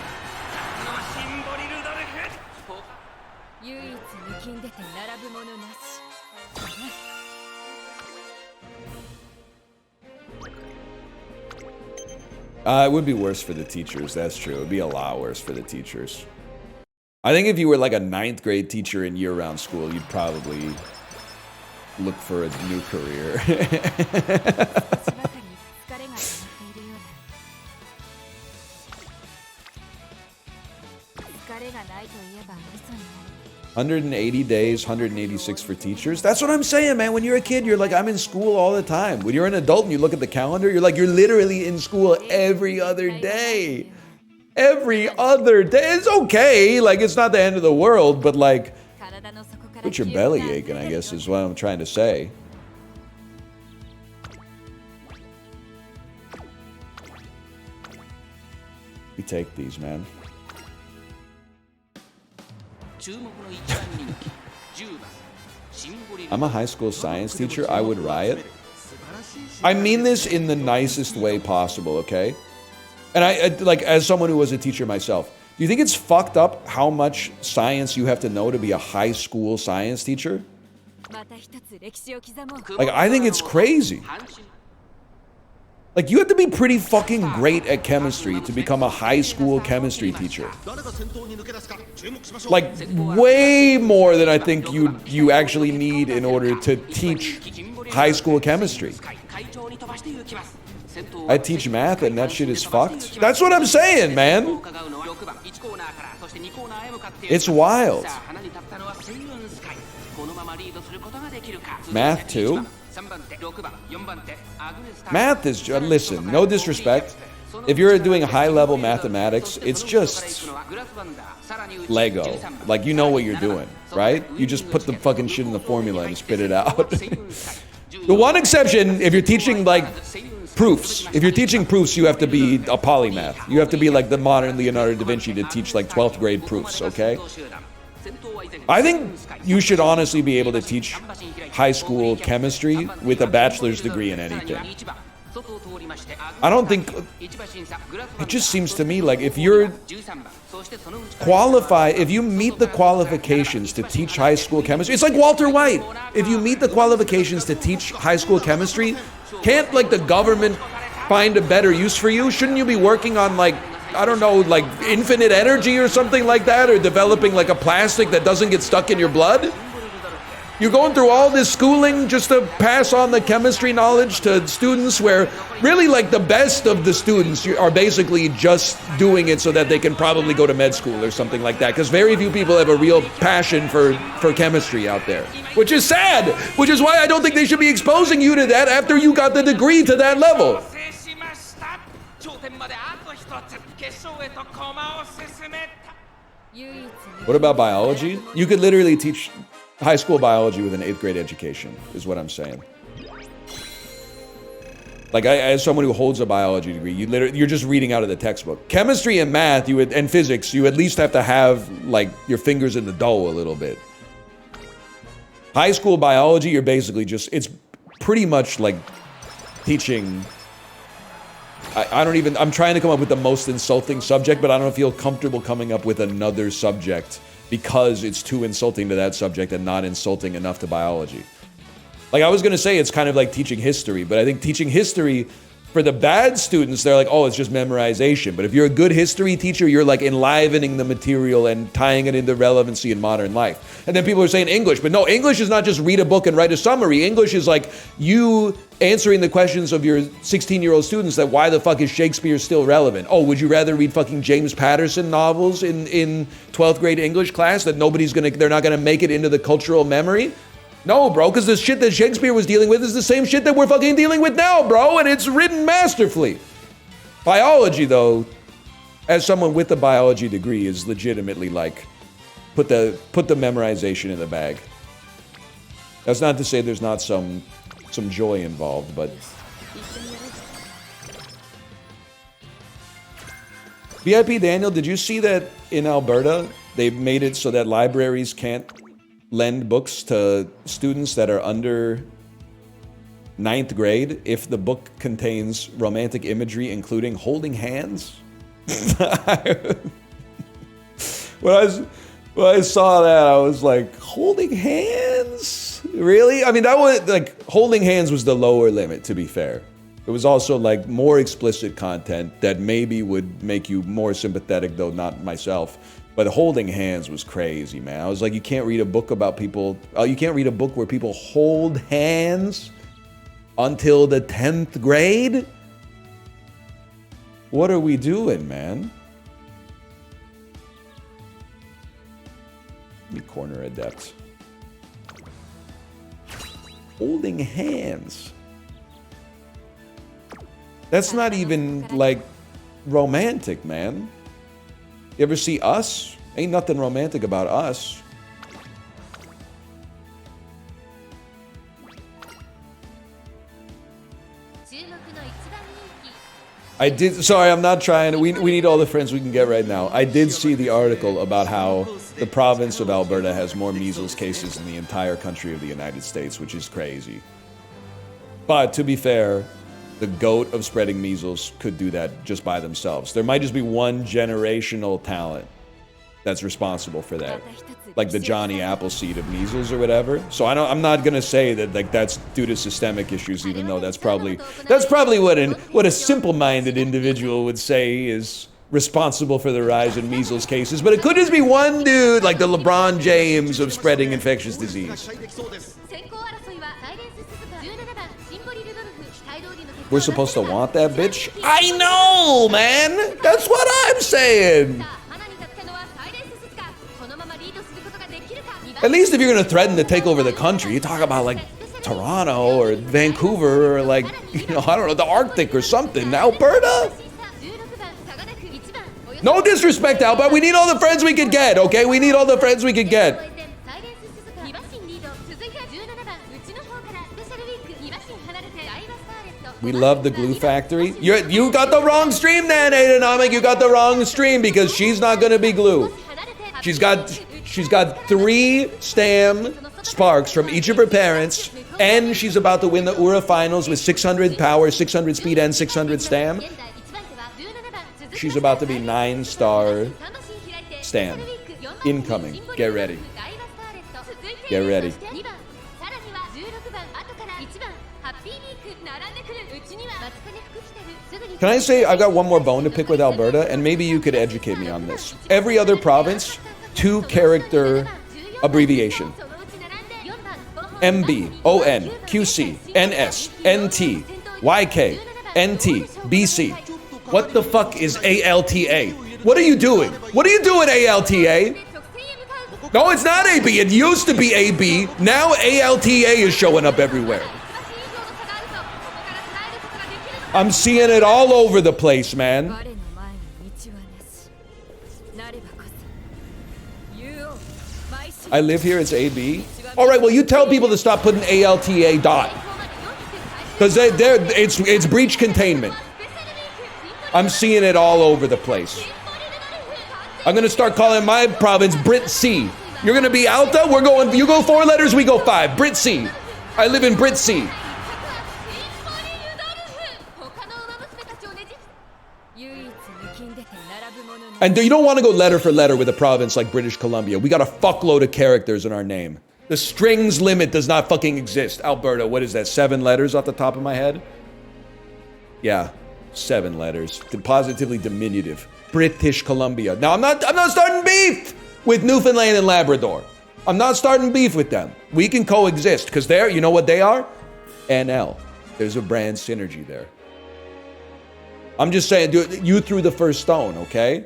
It would be worse for the teachers, that's true. It would be a lot worse for the teachers. I think if you were like a 9th grade teacher in year-round school, you'd probably look for a new career. $180 days, 186 for teachers. That's what I'm saying, man. When you're a kid, you're like, I'm in school all the time. When you're an adult and you look at the calendar, you're like, you're literally in school every other day. Every other day. It's okay. Like, it's not the end of the world, but like, quit your belly aching, I guess, is what I'm trying to say. We take these, man. I'm a high school science teacher. I would riot. I mean this in the nicest way possible, okay? And I like, as someone who was a teacher myself, do you think it's fucked up how much science you have to know to be a high school science teacher? Like, I think it's crazy. Like, you have to be pretty fucking great at chemistry to become a high school chemistry teacher. Like, way more than I think you actually need in order to teach high school chemistry. I teach math and that shit is fucked. That's what I'm saying, man. It's wild. Math too? Math is just, listen, no disrespect. If you're doing high-level mathematics, it's just Lego. Like, you know what you're doing, right? You just put the fucking shit in the formula and spit it out. The one exception, if you're teaching, like, proofs. If you're teaching proofs, you have to be a polymath. You have to be like the modern Leonardo da Vinci to teach, like, 12th grade proofs, okay? I think you should honestly be able to teach high school chemistry with a bachelor's degree in anything. I don't think, it just seems to me like if you're qualified, if you meet the qualifications to teach high school chemistry, it's like Walter White. If you meet the qualifications to teach high school chemistry, can't like the government find a better use for you? Shouldn't you be working on like, I don't know, like infinite energy or something like that, or developing like a plastic that doesn't get stuck in your blood? You're going through all this schooling just to pass on the chemistry knowledge to students where really like the best of the students are basically just doing it so that they can probably go to med school or something like that, because very few people have a real passion for chemistry out there, which is sad, which is why I don't think they should be exposing you to that after you got the degree to that level. What about biology? You could literally teach high school biology with an 8th grade education, is what I'm saying. Like, as someone who holds a biology degree, you're just reading out of the textbook. Chemistry and math, and physics, you at least have to have, like, your fingers in the dough a little bit. High school biology, you're basically just, it's pretty much like teaching, I'm trying to come up with the most insulting subject, but I don't feel comfortable coming up with another subject because it's too insulting to that subject and not insulting enough to biology. Like, I was gonna say it's kind of like teaching history, but I think teaching history, for the bad students, they're like, oh, it's just memorization. But if you're a good history teacher, you're like enlivening the material and tying it into relevancy in modern life. And then people are saying English, but no, English is not just read a book and write a summary. English is like you answering the questions of your 16-year-old students that why the fuck is Shakespeare still relevant? Oh, would you rather read fucking James Patterson novels in 12th grade English class that they're not gonna make it into the cultural memory? No, bro, because the shit that Shakespeare was dealing with is the same shit that we're fucking dealing with now, bro, and it's written masterfully. Biology, though, as someone with a biology degree, is legitimately like, put the memorization in the bag. That's not to say there's not some joy involved, but... VIP Daniel, did you see that in Alberta, they've made it so that libraries can't lend books to students that are under 9th grade if the book contains romantic imagery, including holding hands? When I saw that, I was like, holding hands? Really? I mean, that was like, holding hands was the lower limit, to be fair. It was also like more explicit content that maybe would make you more sympathetic, though not myself. But holding hands was crazy, man. I was like, you can't read a book about people, you can't read a book where people hold hands until the 10th grade? What are we doing, man? Let me corner adept. Holding hands. That's not even, like, romantic, man. You ever see Us? Ain't nothing romantic about Us. I did, sorry, I'm not trying to, we need all the friends we can get right now. I did see the article about how the province of Alberta has more measles cases than the entire country of the United States, which is crazy. But to be fair, the goat of spreading measles could do that just by themselves. There might just be one generational talent that's responsible for that, like the Johnny Appleseed of measles or whatever. So I'm not gonna say that like that's due to systemic issues, even though that's probably what a simple-minded individual would say is responsible for the rise in measles cases. But it could just be one dude, like the LeBron James of spreading infectious disease. We're supposed to want that bitch? I know, man! That's what I'm saying! At least if you're gonna threaten to take over the country, you talk about like Toronto or Vancouver or like, you know, I don't know, the Arctic or something. Alberta? No disrespect, Alberta. We need all the friends we could get, okay? We need all the friends we could get. We love the glue factory. You got the wrong stream then, Aidenomic. You got the wrong stream because she's not gonna be glue. She's got She's got 3 stam sparks from each of her parents, and she's about to win the Ura finals with 600 power, 600 speed, and 600 stam. She's about to be 9-star stam. Incoming. Get ready. Get ready. Can I say I've got one more bone to pick with Alberta, and maybe you could educate me on this. Every other province, 2-character abbreviation. MB, ON, QC, NS, NT, YK, NT, BC. What the fuck is ALTA? What are you doing? What are you doing, ALTA? No, it's not AB. It used to be AB. Now ALTA is showing up everywhere. I'm seeing it all over the place, man. I live here, it's AB. All right, well, you tell people to stop putting ALTA dot. Because it's breach containment. I'm seeing it all over the place. I'm going to start calling my province Brit C. You're going to be Alta, you go 4 letters, we go 5. Brit C. I live in Brit C. And you don't want to go letter for letter with a province like British Columbia. We got a fuckload of characters in our name. The strings limit does not fucking exist. Alberta, what is that? 7 letters off the top of my head? Yeah, 7 letters. Positively diminutive. British Columbia. Now I'm not starting beef with Newfoundland and Labrador. I'm not starting beef with them. We can coexist because they're, you know what they are? NL. There's a brand synergy there. I'm just saying, dude, you threw the first stone, okay?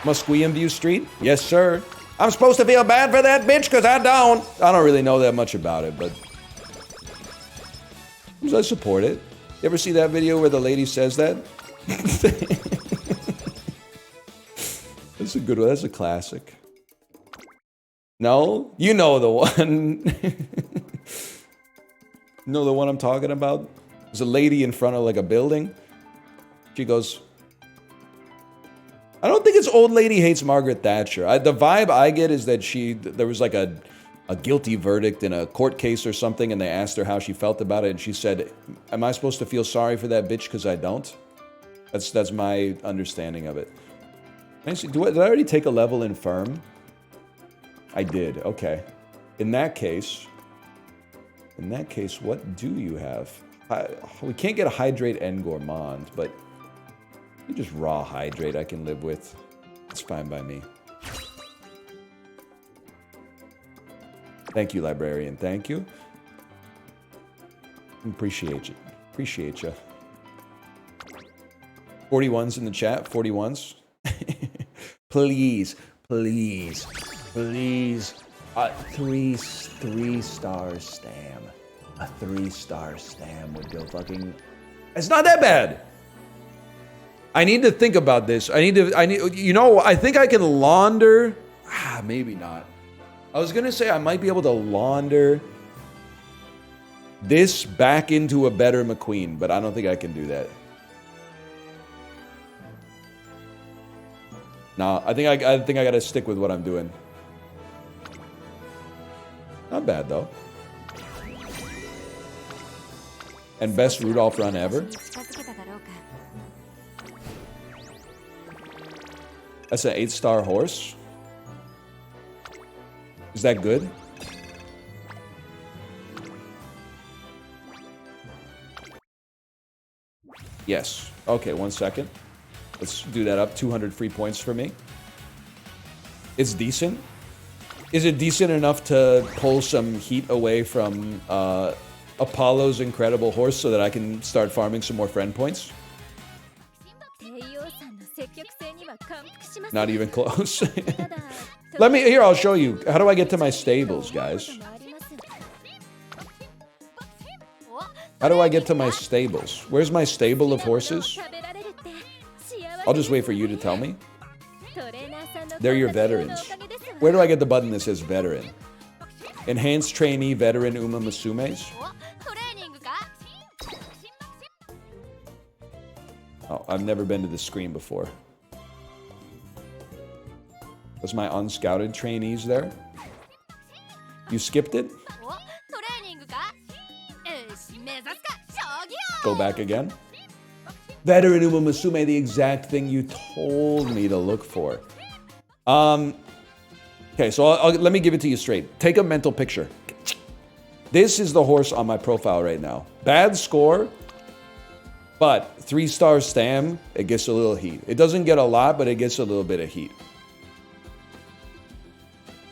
Musqueam View Street? Yes, sir. I'm supposed to feel bad for that bitch because I don't really know that much about it, but I support it. You ever see that video where the lady says that? That's a good one. That's a classic. No? You know the one. You know the one I'm talking about? There's a lady in front of like a building. She goes, I don't think it's old lady hates Margaret Thatcher. The vibe I get is that there was like a guilty verdict in a court case or something, and they asked her how she felt about it, and she said, am I supposed to feel sorry for that bitch because I don't? That's my understanding of it. Did I already take a level in Firm? I did, okay. In that case, what do you have? We can't get a Hydrate and Gourmand, but you just raw Hydrate I can live with. It's fine by me. Thank you, Librarian. Thank you. Appreciate you. Appreciate you. 41s in the chat. 41s. Please, please, please. 3-star stam. A 3-star stam would go fucking. It's not that bad. I need to think about this. I think I can launder. Maybe not. I was gonna say I might be able to launder this back into a better McQueen, but I don't think I can do that. Nah, I think I gotta stick with what I'm doing. Not bad though. And best Rudolph run ever. That's an 8-star horse. Is that good? Yes. Okay, 1 second. Let's do that up. 200 free points for me. It's decent. Is it decent enough to pull some heat away from Apollo's incredible horse so that I can start farming some more friend points? Not even close. I'll show you. How do I get to my stables, guys? How do I get to my stables? Where's my stable of horses? I'll just wait for you to tell me. They're your veterans. Where do I get the button that says veteran? Enhanced trainee veteran Umamusumes? Oh, I've never been to this screen before. Was my unscouted trainees there? You skipped it? おトレーニングか目指すか将棋を Go back again. Veteran Umamusume, the exact thing you told me to look for. Okay, so let me give it to you straight. Take a mental picture. This is the horse on my profile right now. Bad score, but 3-star stam, it gets a little heat. It doesn't get a lot, but it gets a little bit of heat.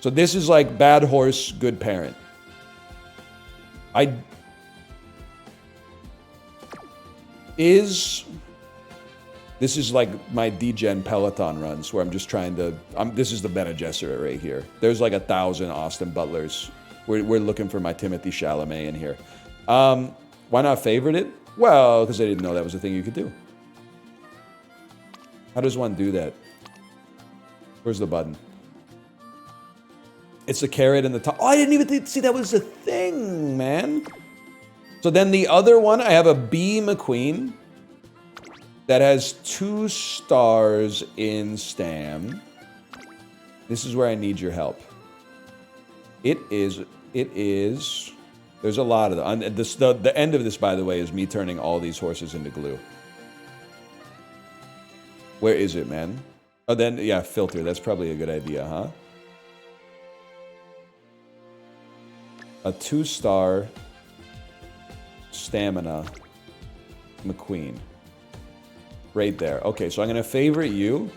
So this is like bad horse, good parent. This is like my degen Peloton runs where I'm just trying to, this is the Bene Gesserit right here. There's like 1,000 Austin Butlers. We're looking for my Timothy Chalamet in here. Why not favorite it? Well, because I didn't know that was a thing you could do. How does one do that? Where's the button? It's the carrot in the top. Oh, I didn't even see that was a thing, man. So then the other one, I have a B McQueen that has 2 stars in Stam. This is where I need your help. It is, there's a lot of them. The end of this, by the way, is me turning all these horses into glue. Where is it, man? Oh, then, yeah, filter. That's probably a good idea, huh? A 2-star stamina McQueen. Right there. Okay, so I'm going to favorite you.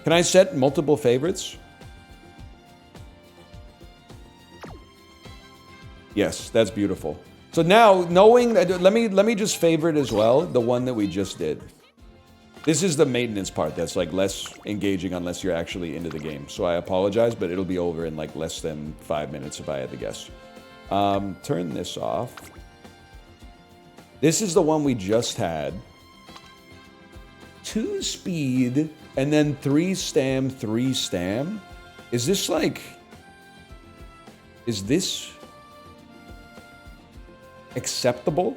Can I set multiple favorites? Yes, that's beautiful. So now, knowing that, let me just favorite as well the one that we just did. This is the maintenance part that's like less engaging unless you're actually into the game. So I apologize, but it'll be over in like less than 5 minutes if I had to guess. Turn this off. This is the one we just had. 2 speed and then 3 stam, 3 stam. Is this like... Is this acceptable?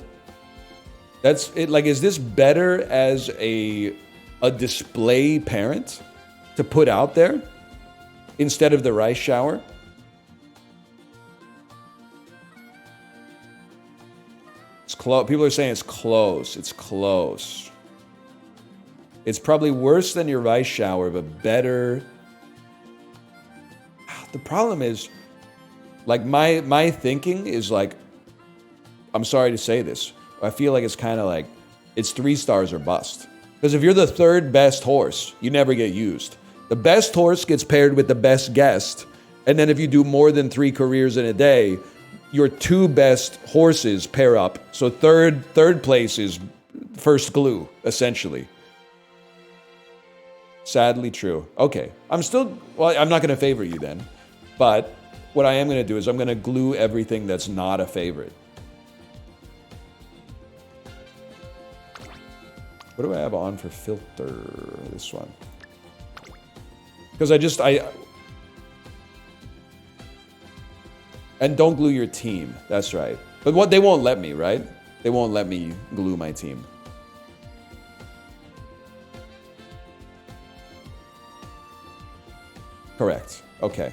That's it. Like, is this better as a display parent to put out there instead of the rice shower? It's close. People are saying it's close. It's close. It's probably worse than your rice shower, but better. The problem is, like, my thinking is like, I'm sorry to say this, I feel like it's kind of like, it's 3 stars or bust. Because if you're the 3rd best horse, you never get used. The best horse gets paired with the best guest, and then if you do more than 3 careers in a day, your 2 best horses pair up. So third place is first glue, essentially. Sadly true. Okay, I'm not going to favor you then. But what I am going to do is I'm going to glue everything that's not a favorite. What do I have on for filter? This one. Because and don't glue your team. That's right. But what, they won't let me, right? They won't let me glue my team. Correct. Okay.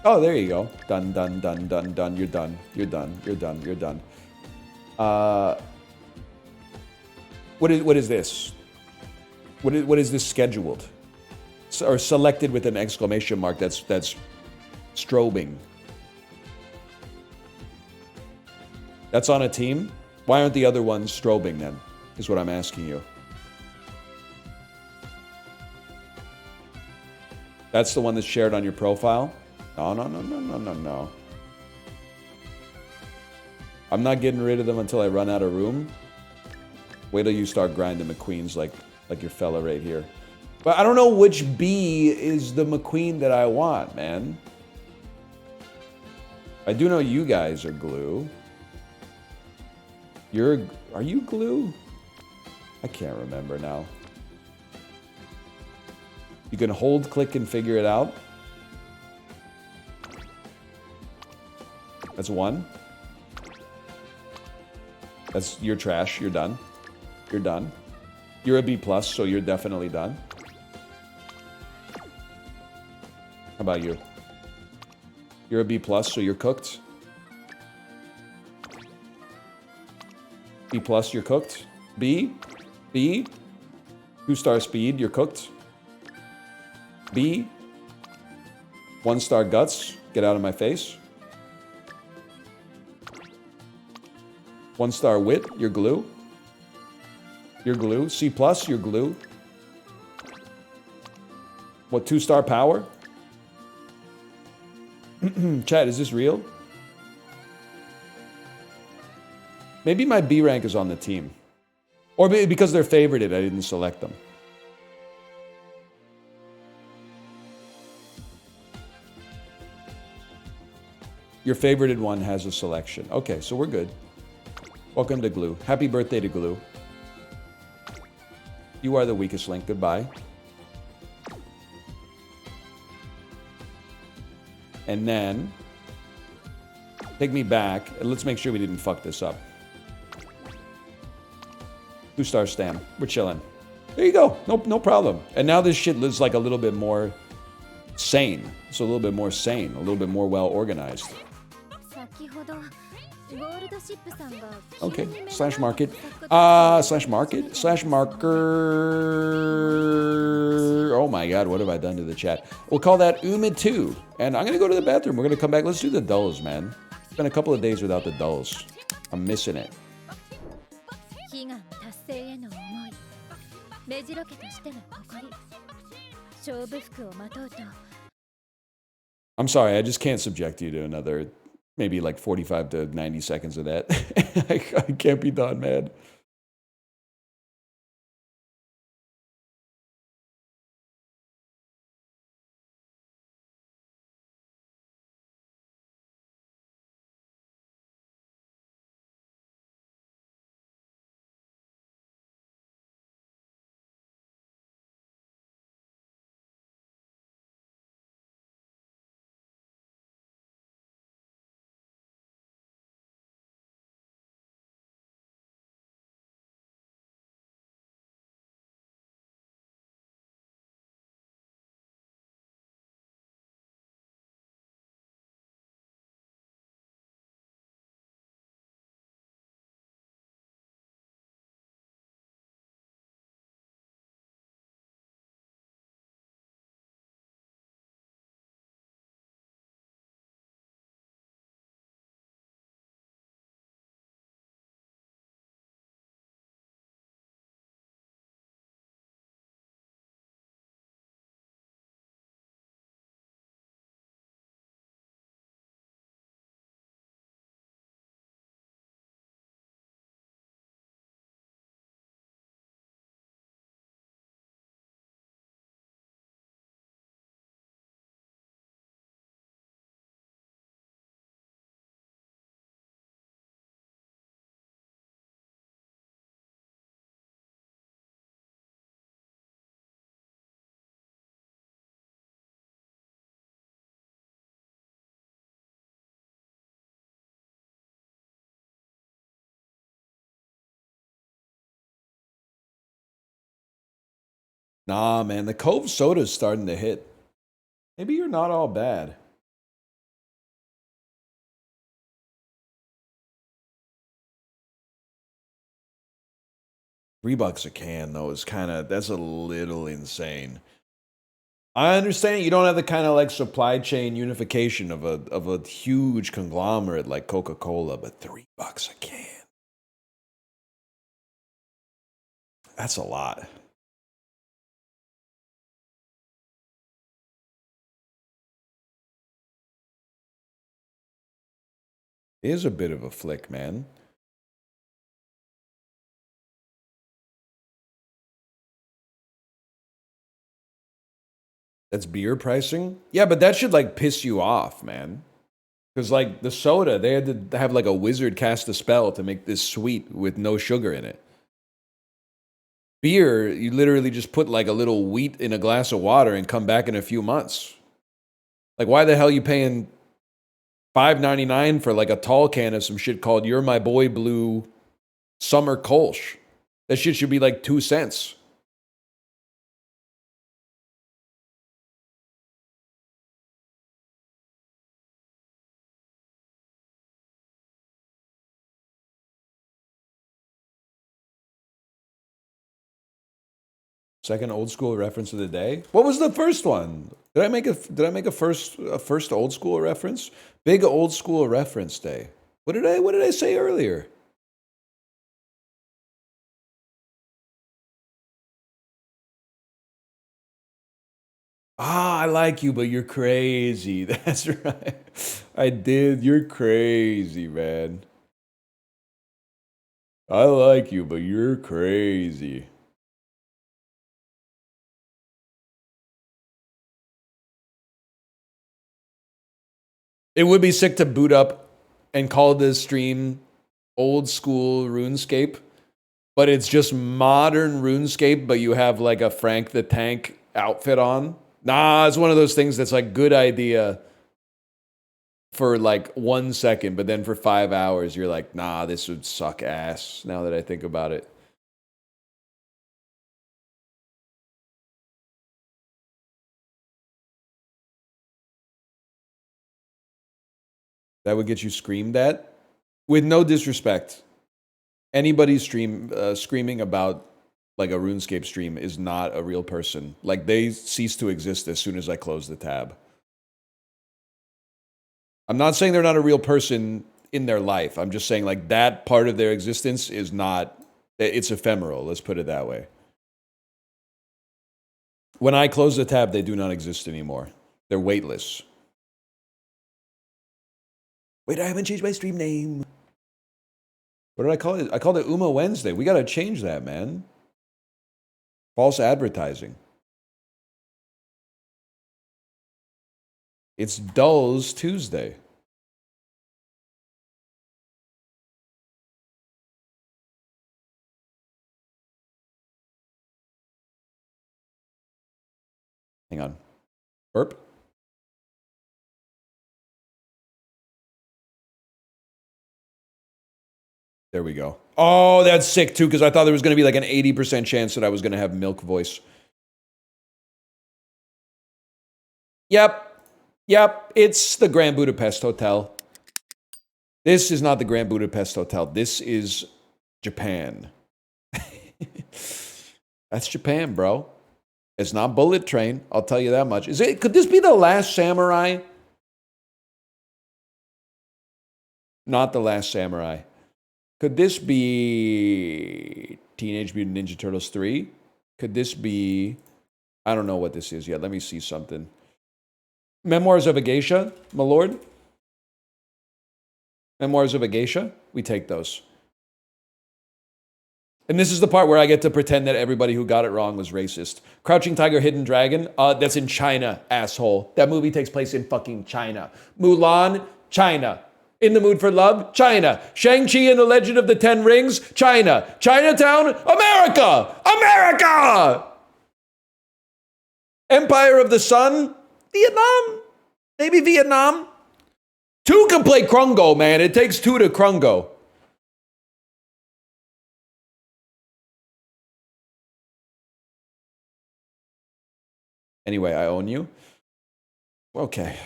Oh, there you go. Done, done, done, done, done. You're done. You're done. You're done. You're done. What is this? What is this scheduled? Or selected with an exclamation mark that's strobing. That's on a team? Why aren't the other ones strobing then? Is what I'm asking you. That's the one that's shared on your profile? No, no, no, no, no, no, no. I'm not getting rid of them until I run out of room. Wait till you start grinding McQueens like your fella right here. But I don't know which B is the McQueen that I want, man. I do know you guys are glue. Are you glue? I can't remember now. You can hold, click, and figure it out. That's 1. You're trash. You're done. You're done. You're a B+, so you're definitely done. How about you? You're a B+, so you're cooked. B+, you're cooked. B. 2-star speed, you're cooked. B. 1-star guts, get out of my face. 1-star wit, you're glue. You're glue. C+, you're glue. What, 2-star power? Chat, is this real? Maybe my B rank is on the team. Or maybe because they're favorited, I didn't select them. Your favorited one has a selection. Okay, so we're good. Welcome to Glue. Happy birthday to Glue. You are the weakest link. Goodbye. And then, take me back, and let's make sure we didn't fuck this up. 2-star stam. We're chilling. There you go. No problem. And now this shit looks like a little bit more sane. It's a little bit more sane, a little bit more well organized. Okay. Slash market. Slash market. Slash marker. Oh my god, what have I done to the chat? We'll call that Uma2. And I'm gonna go to the bathroom. We're gonna come back. Let's do the dulls, man. It's been a couple of days without the dulls. I'm missing it. I'm sorry, I just can't subject you to another maybe like 45 to 90 seconds of that. I can't be done, man. Nah, man, the Cove soda's starting to hit. Maybe you're not all bad. $3 a can, though, is that's a little insane. I understand you don't have the kind of like supply chain unification of a huge conglomerate like Coca-Cola, but $3 a can. That's a lot. It is a bit of a flick, man. That's beer pricing? Yeah, but that should like piss you off, man. Because like the soda, they had to have like a wizard cast a spell to make this sweet with no sugar in it. Beer, you literally just put like a little wheat in a glass of water and come back in a few months. Like why the hell are you paying $5.99 for like a tall can of some shit called You're My Boy Blue Summer Kolsch. That shit should be like 2 cents. Second old school reference of the day. What was the first one? Did I make a first old school reference? Big old school reference day. What did I say earlier? Ah, I like you, but you're crazy. That's right. I did. You're crazy, man. I like you, but you're crazy. It would be sick to boot up and call this stream old school RuneScape, but it's just modern RuneScape, but you have like a Frank the Tank outfit on. Nah, it's one of those things that's like good idea for like 1 second, but then for 5 hours, you're like, nah, this would suck ass now that I think about it. That would get you screamed at? With no disrespect. Anybody screaming about like a RuneScape stream is not a real person. Like they cease to exist as soon as I close the tab. I'm not saying they're not a real person in their life. I'm just saying like that part of their existence is not, it's ephemeral. Let's put it that way. When I close the tab, they do not exist anymore. They're weightless. Wait, I haven't changed my stream name. What did I call it? I called it Uma Wednesday. We got to change that, man. False advertising. It's Dulls Tuesday. Hang on. Burp. There we go. Oh, that's sick too, because I thought there was going to be like an 80% chance that I was going to have milk voice. Yep. It's the Grand Budapest Hotel. This is not the Grand Budapest Hotel. This is Japan. That's Japan, bro. It's not Bullet Train. I'll tell you that much. Could this be The Last Samurai? Not The Last Samurai. Could this be Teenage Mutant Ninja Turtles 3? Could this be... I don't know what this is yet. Let me see something. Memoirs of a Geisha, my lord? Memoirs of a Geisha? We take those. And this is the part where I get to pretend that everybody who got it wrong was racist. Crouching Tiger, Hidden Dragon? That's in China, asshole. That movie takes place in fucking China. Mulan, China. In the Mood for Love, China. Shang-Chi and the Legend of the Ten Rings, China. Chinatown, America! America! Empire of the Sun, Vietnam? Maybe Vietnam? 2 can play Krungo, man. It takes 2 to Krungo. Anyway, I own you. Okay.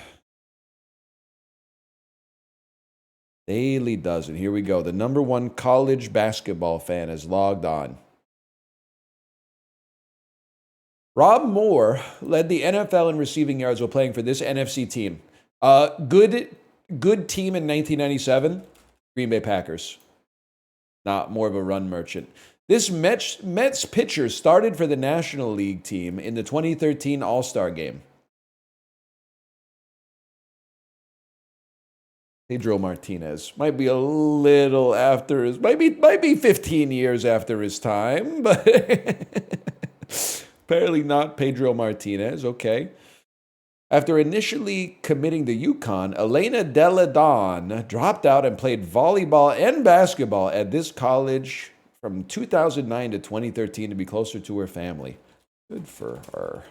Daily Dozen. Here we go. The #1 college basketball fan has logged on. Rob Moore led the NFL in receiving yards while playing for this NFC team. Good team in 1997. Green Bay Packers. Not more of a run merchant. This Mets pitcher started for the National League team in the 2013 All-Star Game. Pedro Martinez might be a little after his, might be 15 years after his time, but apparently not Pedro Martinez. Okay. After initially committing to UConn, Elena Delle Donne dropped out and played volleyball and basketball at this college from 2009 to 2013 to be closer to her family. Good for her.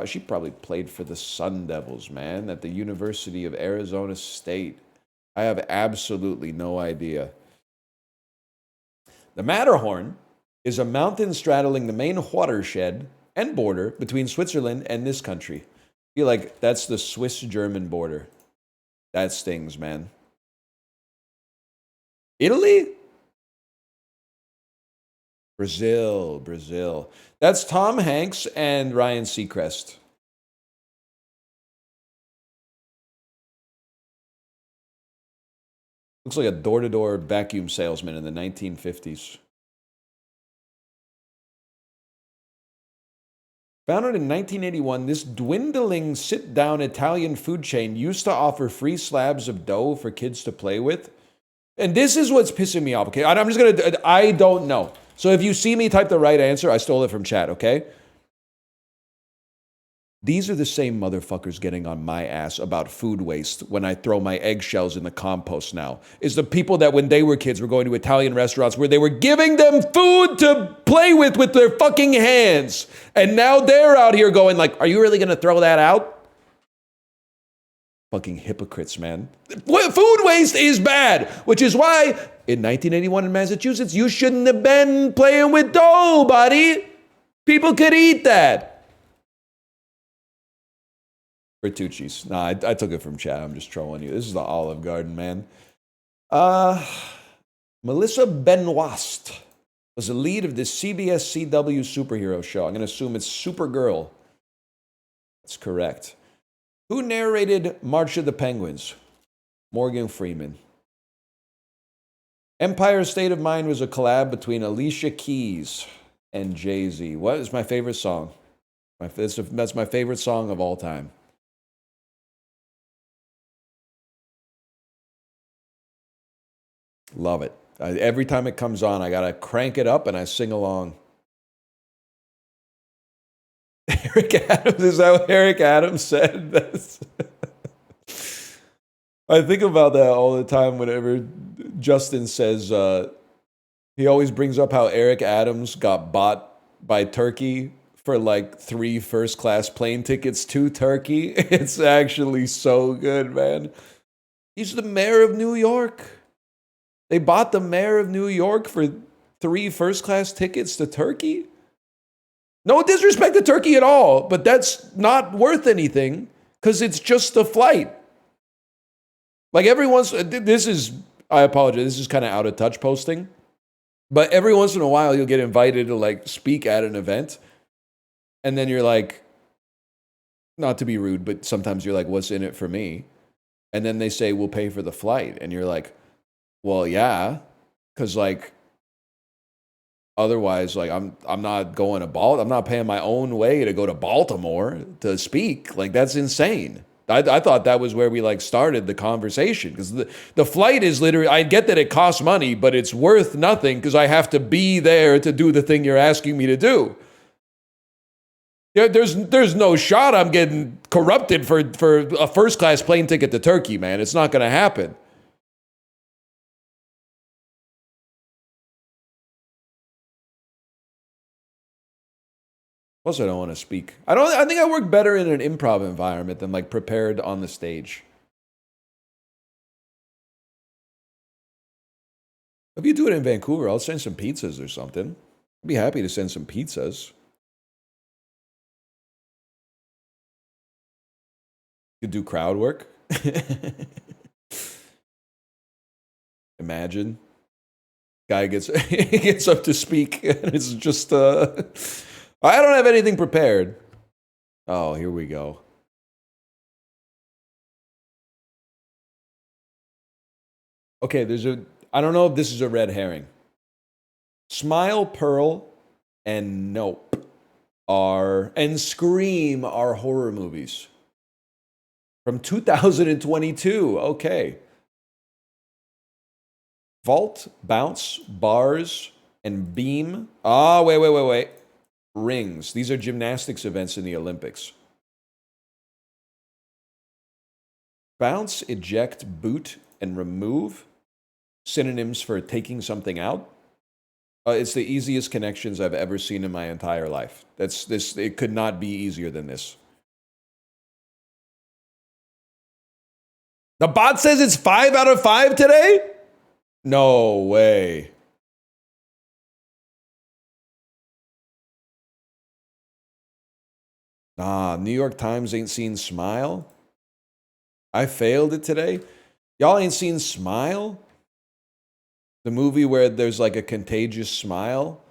She probably played for the Sun Devils, man, at the University of Arizona State. I have absolutely no idea. The Matterhorn is a mountain straddling the main watershed and border between Switzerland and this country. I feel like that's the Swiss-German border. That stings, man. Italy? Brazil. That's Tom Hanks and Ryan Seacrest. Looks like a door-to-door vacuum salesman in the 1950s. Founded in 1981, this dwindling sit-down Italian food chain used to offer free slabs of dough for kids to play with. And this is what's pissing me off, okay? I'm just gonna, I don't know. So if you see me type the right answer, I stole it from chat, okay? These are the same motherfuckers getting on my ass about food waste when I throw my eggshells in the compost now. Is the people that when they were kids were going to Italian restaurants where they were giving them food to play with their fucking hands. And now they're out here going like, are you really gonna throw that out? Fucking hypocrites, man. Food waste is bad, which is why in 1981 in Massachusetts, you shouldn't have been playing with dough, buddy. People could eat that. Bertucci's. Nah, I took it from chat. I'm just trolling you. This is the Olive Garden, man. Melissa Benoist was the lead of this CBS CW superhero show. I'm going to assume it's Supergirl. That's correct. Who narrated March of the Penguins? Morgan Freeman. Empire State of Mind was a collab between Alicia Keys and Jay-Z. What is my favorite song? That's my favorite song of all time. Love it. Every time it comes on, I got to crank it up and I sing along. Eric Adams, is that what Eric Adams said? I think about that all the time whenever Justin says, he always brings up how Eric Adams got bought by Turkey for like 3 first-class plane tickets to Turkey. It's actually so good, man. He's the mayor of New York. They bought the mayor of New York for 3 first-class tickets to Turkey? No disrespect to Turkey at all, but that's not worth anything because it's just a flight. Like I apologize, this is kind of out of touch posting, but every once in a while you'll get invited to like speak at an event, and then you're like, not to be rude, but sometimes you're like, what's in it for me? And then they say, we'll pay for the flight. And you're like, well, yeah, because like, otherwise, like I'm not going to Baltimore. I'm not paying my own way to go to Baltimore to speak. Like that's insane. I thought that was where we like started the conversation because the flight is literally. I get that it costs money, but it's worth nothing because I have to be there to do the thing you're asking me to do. Yeah, there's no shot I'm getting corrupted for a first class plane ticket to Turkey, man. It's not going to happen. Plus, I don't want to speak. I think I work better in an improv environment than like prepared on the stage. If you do it in Vancouver, I'll send some pizzas or something. I'd be happy to send some pizzas. You could do crowd work. Imagine. Guy gets he gets up to speak and it's just I don't have anything prepared. Oh, here we go. Okay, I don't know if this is a red herring. Smile, Pearl, and Nope and Scream are horror movies. From 2022, okay. Vault, Bounce, Bars, and Beam. Wait. Rings. These are gymnastics events in the Olympics. Bounce, eject, boot, and remove. Synonyms for taking something out. It's the easiest connections I've ever seen in my entire life. It could not be easier than this. The bot says it's 5 out of 5 today? No way. Nah, New York Times ain't seen Smile. I failed it today. Y'all ain't seen Smile? The movie where there's like a contagious smile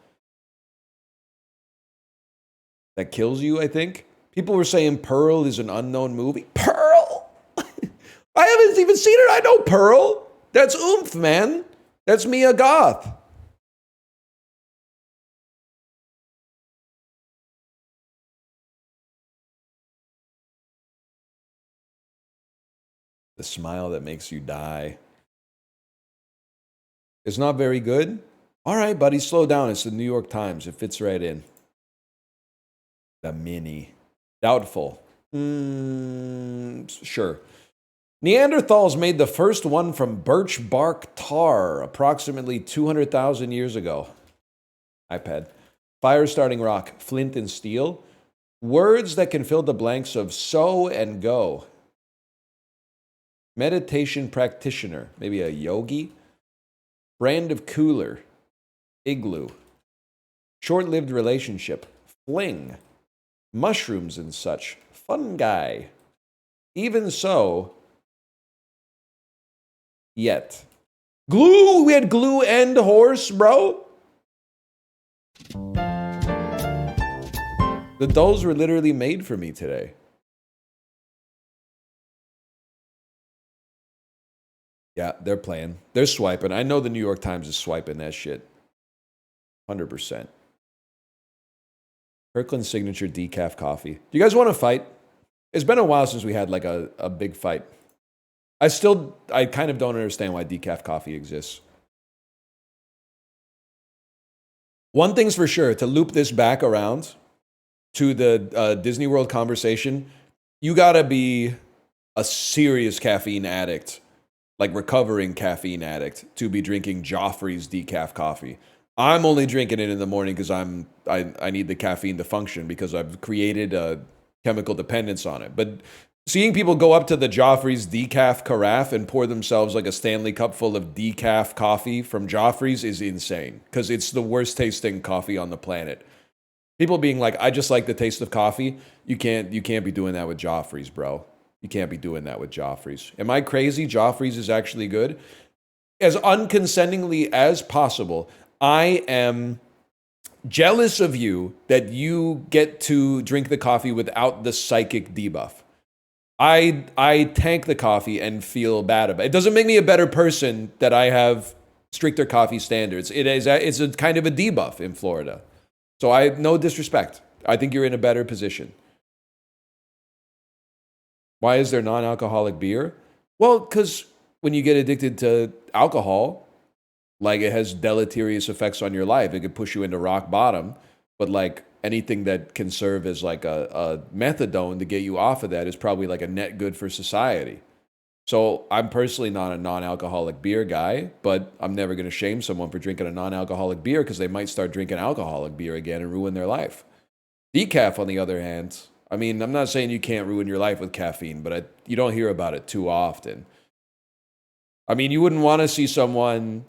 that kills you, I think. People were saying Pearl is an unknown movie. Pearl? I haven't even seen it. I know Pearl. That's oomph, man. That's Mia Goth. The smile that makes you die. It's not very good. All right, buddy, slow down. It's the New York Times. It fits right in. The mini. Doubtful. Sure. Neanderthals made the first one from birch bark tar approximately 200,000 years ago. iPad. Fire starting rock, flint and steel. Words that can fill the blanks of so and go. Meditation practitioner, maybe a yogi. Brand of cooler, igloo. Short-lived relationship, fling. Mushrooms and such, fungi. Even so, yet. Glue, we had glue and horse, bro. The dolls were literally made for me today. Yeah, they're playing. They're swiping. I know the New York Times is swiping that shit. 100%. Kirkland's signature decaf coffee. Do you guys want to fight? It's been a while since we had like a big fight. I kind of don't understand why decaf coffee exists. One thing's for sure, to loop this back around to the Disney World conversation, you gotta be a serious caffeine addict, like recovering caffeine addict, to be drinking Joffrey's decaf coffee. I'm only drinking it in the morning because I need the caffeine to function because I've created a chemical dependence on it. But seeing people go up to the Joffrey's decaf carafe and pour themselves like a Stanley Cup full of decaf coffee from Joffrey's is insane because it's the worst tasting coffee on the planet. People being like, I just like the taste of coffee. You can't be doing that with Joffrey's, bro. You can't be doing that with Joffrey's. Am I crazy? Joffrey's is actually good. As unconsentingly as possible, I am jealous of you that you get to drink the coffee without the psychic debuff. I tank the coffee and feel bad about it. It doesn't make me a better person that I have stricter coffee standards. It's a kind of a debuff in Florida. So no disrespect. I think you're in a better position. Why is there non-alcoholic beer? Well, because when you get addicted to alcohol, like it has deleterious effects on your life. It could push you into rock bottom, but like anything that can serve as like a methadone to get you off of that is probably like a net good for society. So I'm personally not a non-alcoholic beer guy, but I'm never going to shame someone for drinking a non-alcoholic beer because they might start drinking alcoholic beer again and ruin their life. Decaf, on the other hand, I mean, I'm not saying you can't ruin your life with caffeine, but you don't hear about it too often. I mean, you wouldn't want to see someone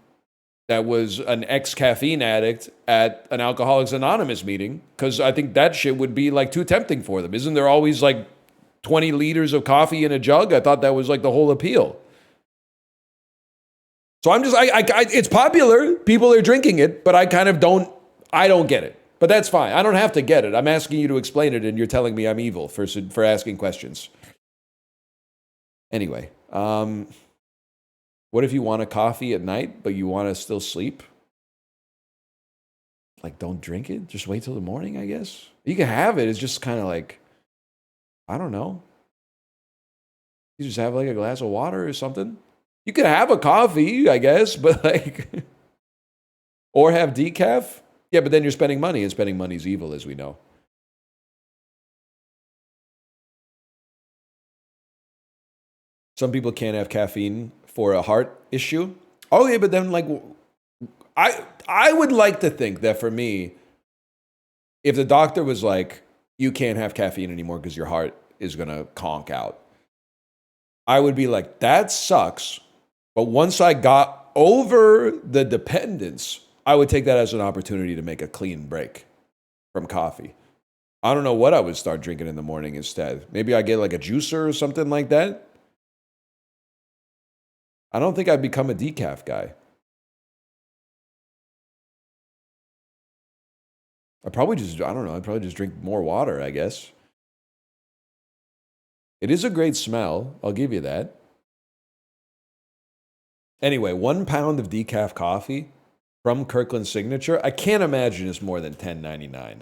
that was an ex-caffeine addict at an Alcoholics Anonymous meeting, because I think that shit would be like too tempting for them. Isn't there always like 20 liters of coffee in a jug? I thought that was like the whole appeal. So I'm just, it's popular. People are drinking it, but I don't get it. But that's fine. I don't have to get it. I'm asking you to explain it, and you're telling me I'm evil for asking questions. Anyway, what if you want a coffee at night, but you want to still sleep? Like, don't drink it. Just wait till the morning, I guess. You can have it. It's just kind of like, I don't know. You just have like a glass of water or something. You could have a coffee, I guess, but like, or have decaf. Yeah, but then you're spending money, and spending money is evil, as we know. Some people can't have caffeine for a heart issue. Oh yeah, but then like, I would like to think that for me, if the doctor was like, you can't have caffeine anymore because your heart is gonna conk out, I would be like, that sucks. But once I got over the dependence, I would take that as an opportunity to make a clean break from coffee. I don't know what I would start drinking in the morning instead. Maybe I get like a juicer or something like that. I don't think I'd become a decaf guy. I don't know, I'd probably just drink more water, I guess. It is a great smell, I'll give you that. Anyway, 1 pound of decaf coffee from Kirkland Signature, I can't imagine it's more than $10.99.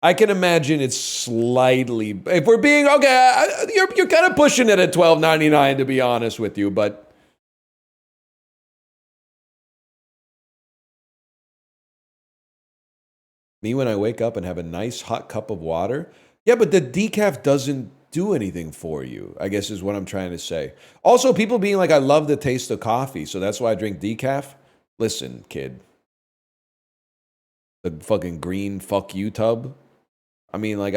I can imagine it's slightly, if we're being, okay, you're kind of pushing it at $12.99 to be honest with you, but me when I wake up and have a nice hot cup of water, yeah, but the decaf doesn't do anything for you, I guess is what I'm trying to say. Also, people being like, I love the taste of coffee, so that's why I drink decaf. Listen, kid. The fucking green fuck you tub. I mean, like,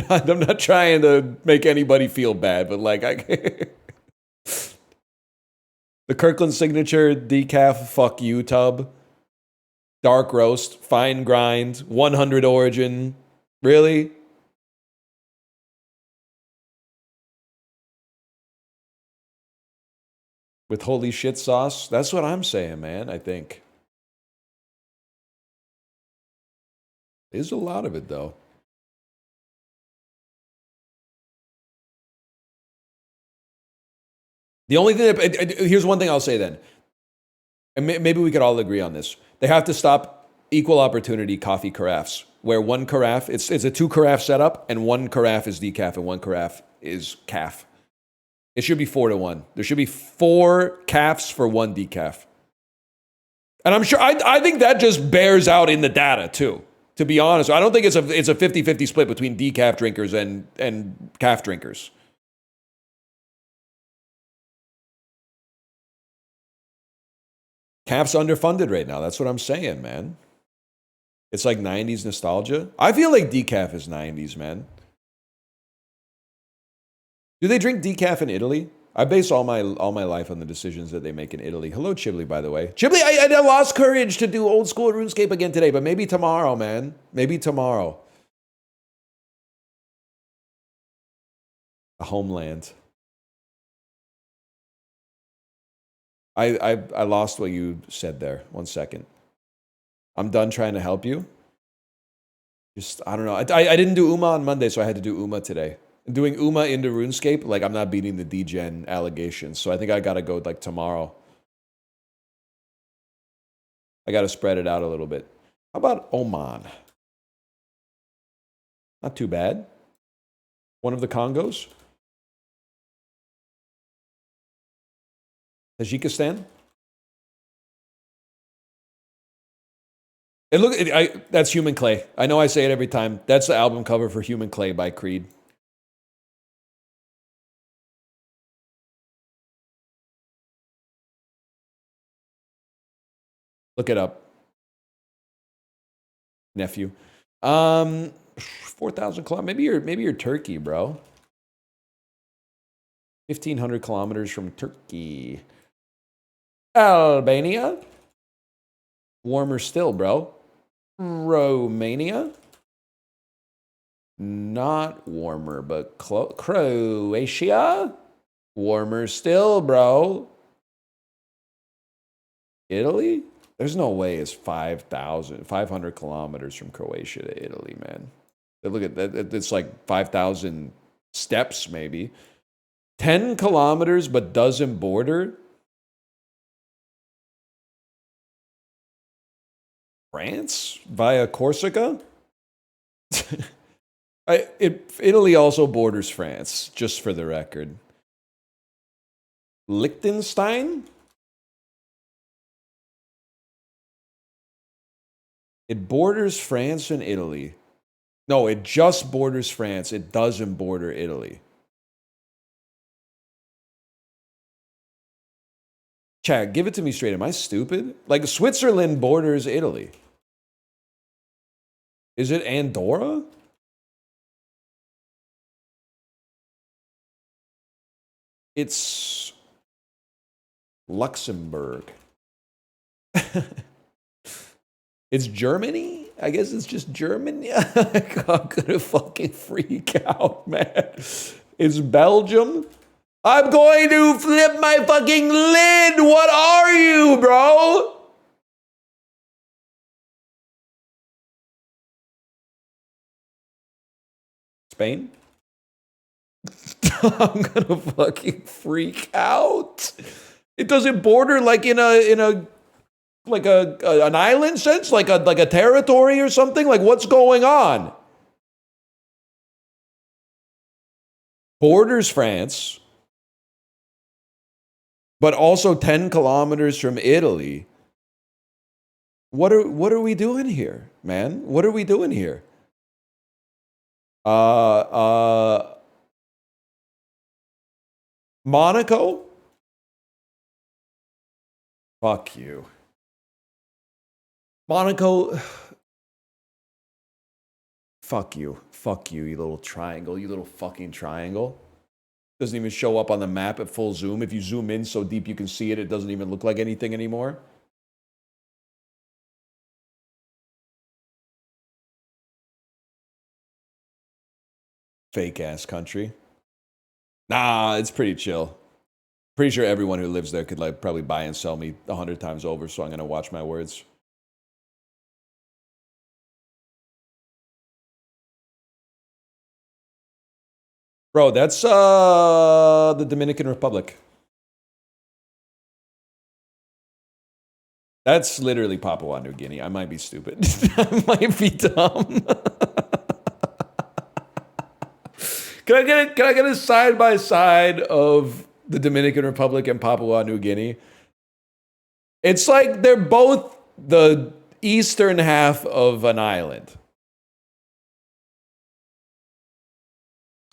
I'm not trying to make anybody feel bad, but like, the Kirkland Signature decaf fuck you tub, dark roast, fine grind, 100 origin. Really? With holy shit sauce? That's what I'm saying, man, I think. There's a lot of it, though. The only thing that, here's one thing I'll say then. And maybe we could all agree on this. They have to stop equal opportunity coffee carafes, where one carafe, it's a 2 carafe setup, and 1 carafe is decaf and 1 carafe is calf. It should be 4-to-1. There should be 4 calves for 1 decaf. And I'm sure, I think that just bears out in the data too. To be honest, I don't think it's a 50-50 split between decaf drinkers and calf drinkers. Calf's underfunded right now. That's what I'm saying, man. It's like 90s nostalgia. I feel like decaf is 90s, man. Do they drink decaf in Italy? I base all my life on the decisions that they make in Italy. Hello, Chibli, by the way. Chibli, I lost courage to do old school RuneScape again today, but maybe tomorrow, man. Maybe tomorrow. A homeland. I lost what you said there. 1 second. I'm done trying to help you. Just, I don't know. I didn't do Uma on Monday, so I had to do Uma today. Doing Uma into RuneScape, like I'm not beating the degen allegations. So I think I gotta go like tomorrow. I gotta spread it out a little bit. How about Oman? Not too bad. One of the Congos. Tajikistan. And that's Human Clay. I know I say it every time. That's the album cover for Human Clay by Creed. Look it up. Nephew. 4,000 kilometers. Maybe you're Turkey, bro. 1,500 kilometers from Turkey. Albania. Warmer still, bro. Romania. Not warmer, but Croatia. Warmer still, bro. Italy? There's no way it's 500 kilometers from Croatia to Italy, man. Look at that. It's like 5,000 steps, maybe. 10 kilometers, but doesn't border. France via Corsica? Italy also borders France, just for the record. Liechtenstein? It borders France and Italy. No, it just borders France. It doesn't border Italy. Chad, give it to me straight. Am I stupid? Like, Switzerland borders Italy. Is it Andorra? It's Luxembourg. It's Germany? I guess it's just German. Yeah, I'm gonna fucking freak out, man. It's Belgium. I'm going to flip my fucking lid. What are you, bro? Spain? I'm gonna fucking freak out. It doesn't border like in a like an island sense, like a territory or something. Like what's going on? Borders France, but also 10 kilometers from Italy. What are we doing here, man? What are we doing here? Monaco? Fuck you. Monaco. Fuck you. Fuck you, you little triangle. You little fucking triangle. Doesn't even show up on the map at full zoom. If you zoom in so deep you can see it, it doesn't even look like anything anymore. Fake ass country. Nah, it's pretty chill. Pretty sure everyone who lives there could like probably buy and sell me 100 times over, so I'm gonna watch my words. Bro, that's the Dominican Republic. That's literally Papua New Guinea. I might be stupid. I might be dumb. Can I get a side by side of the Dominican Republic and Papua New Guinea? It's like they're both the eastern half of an island.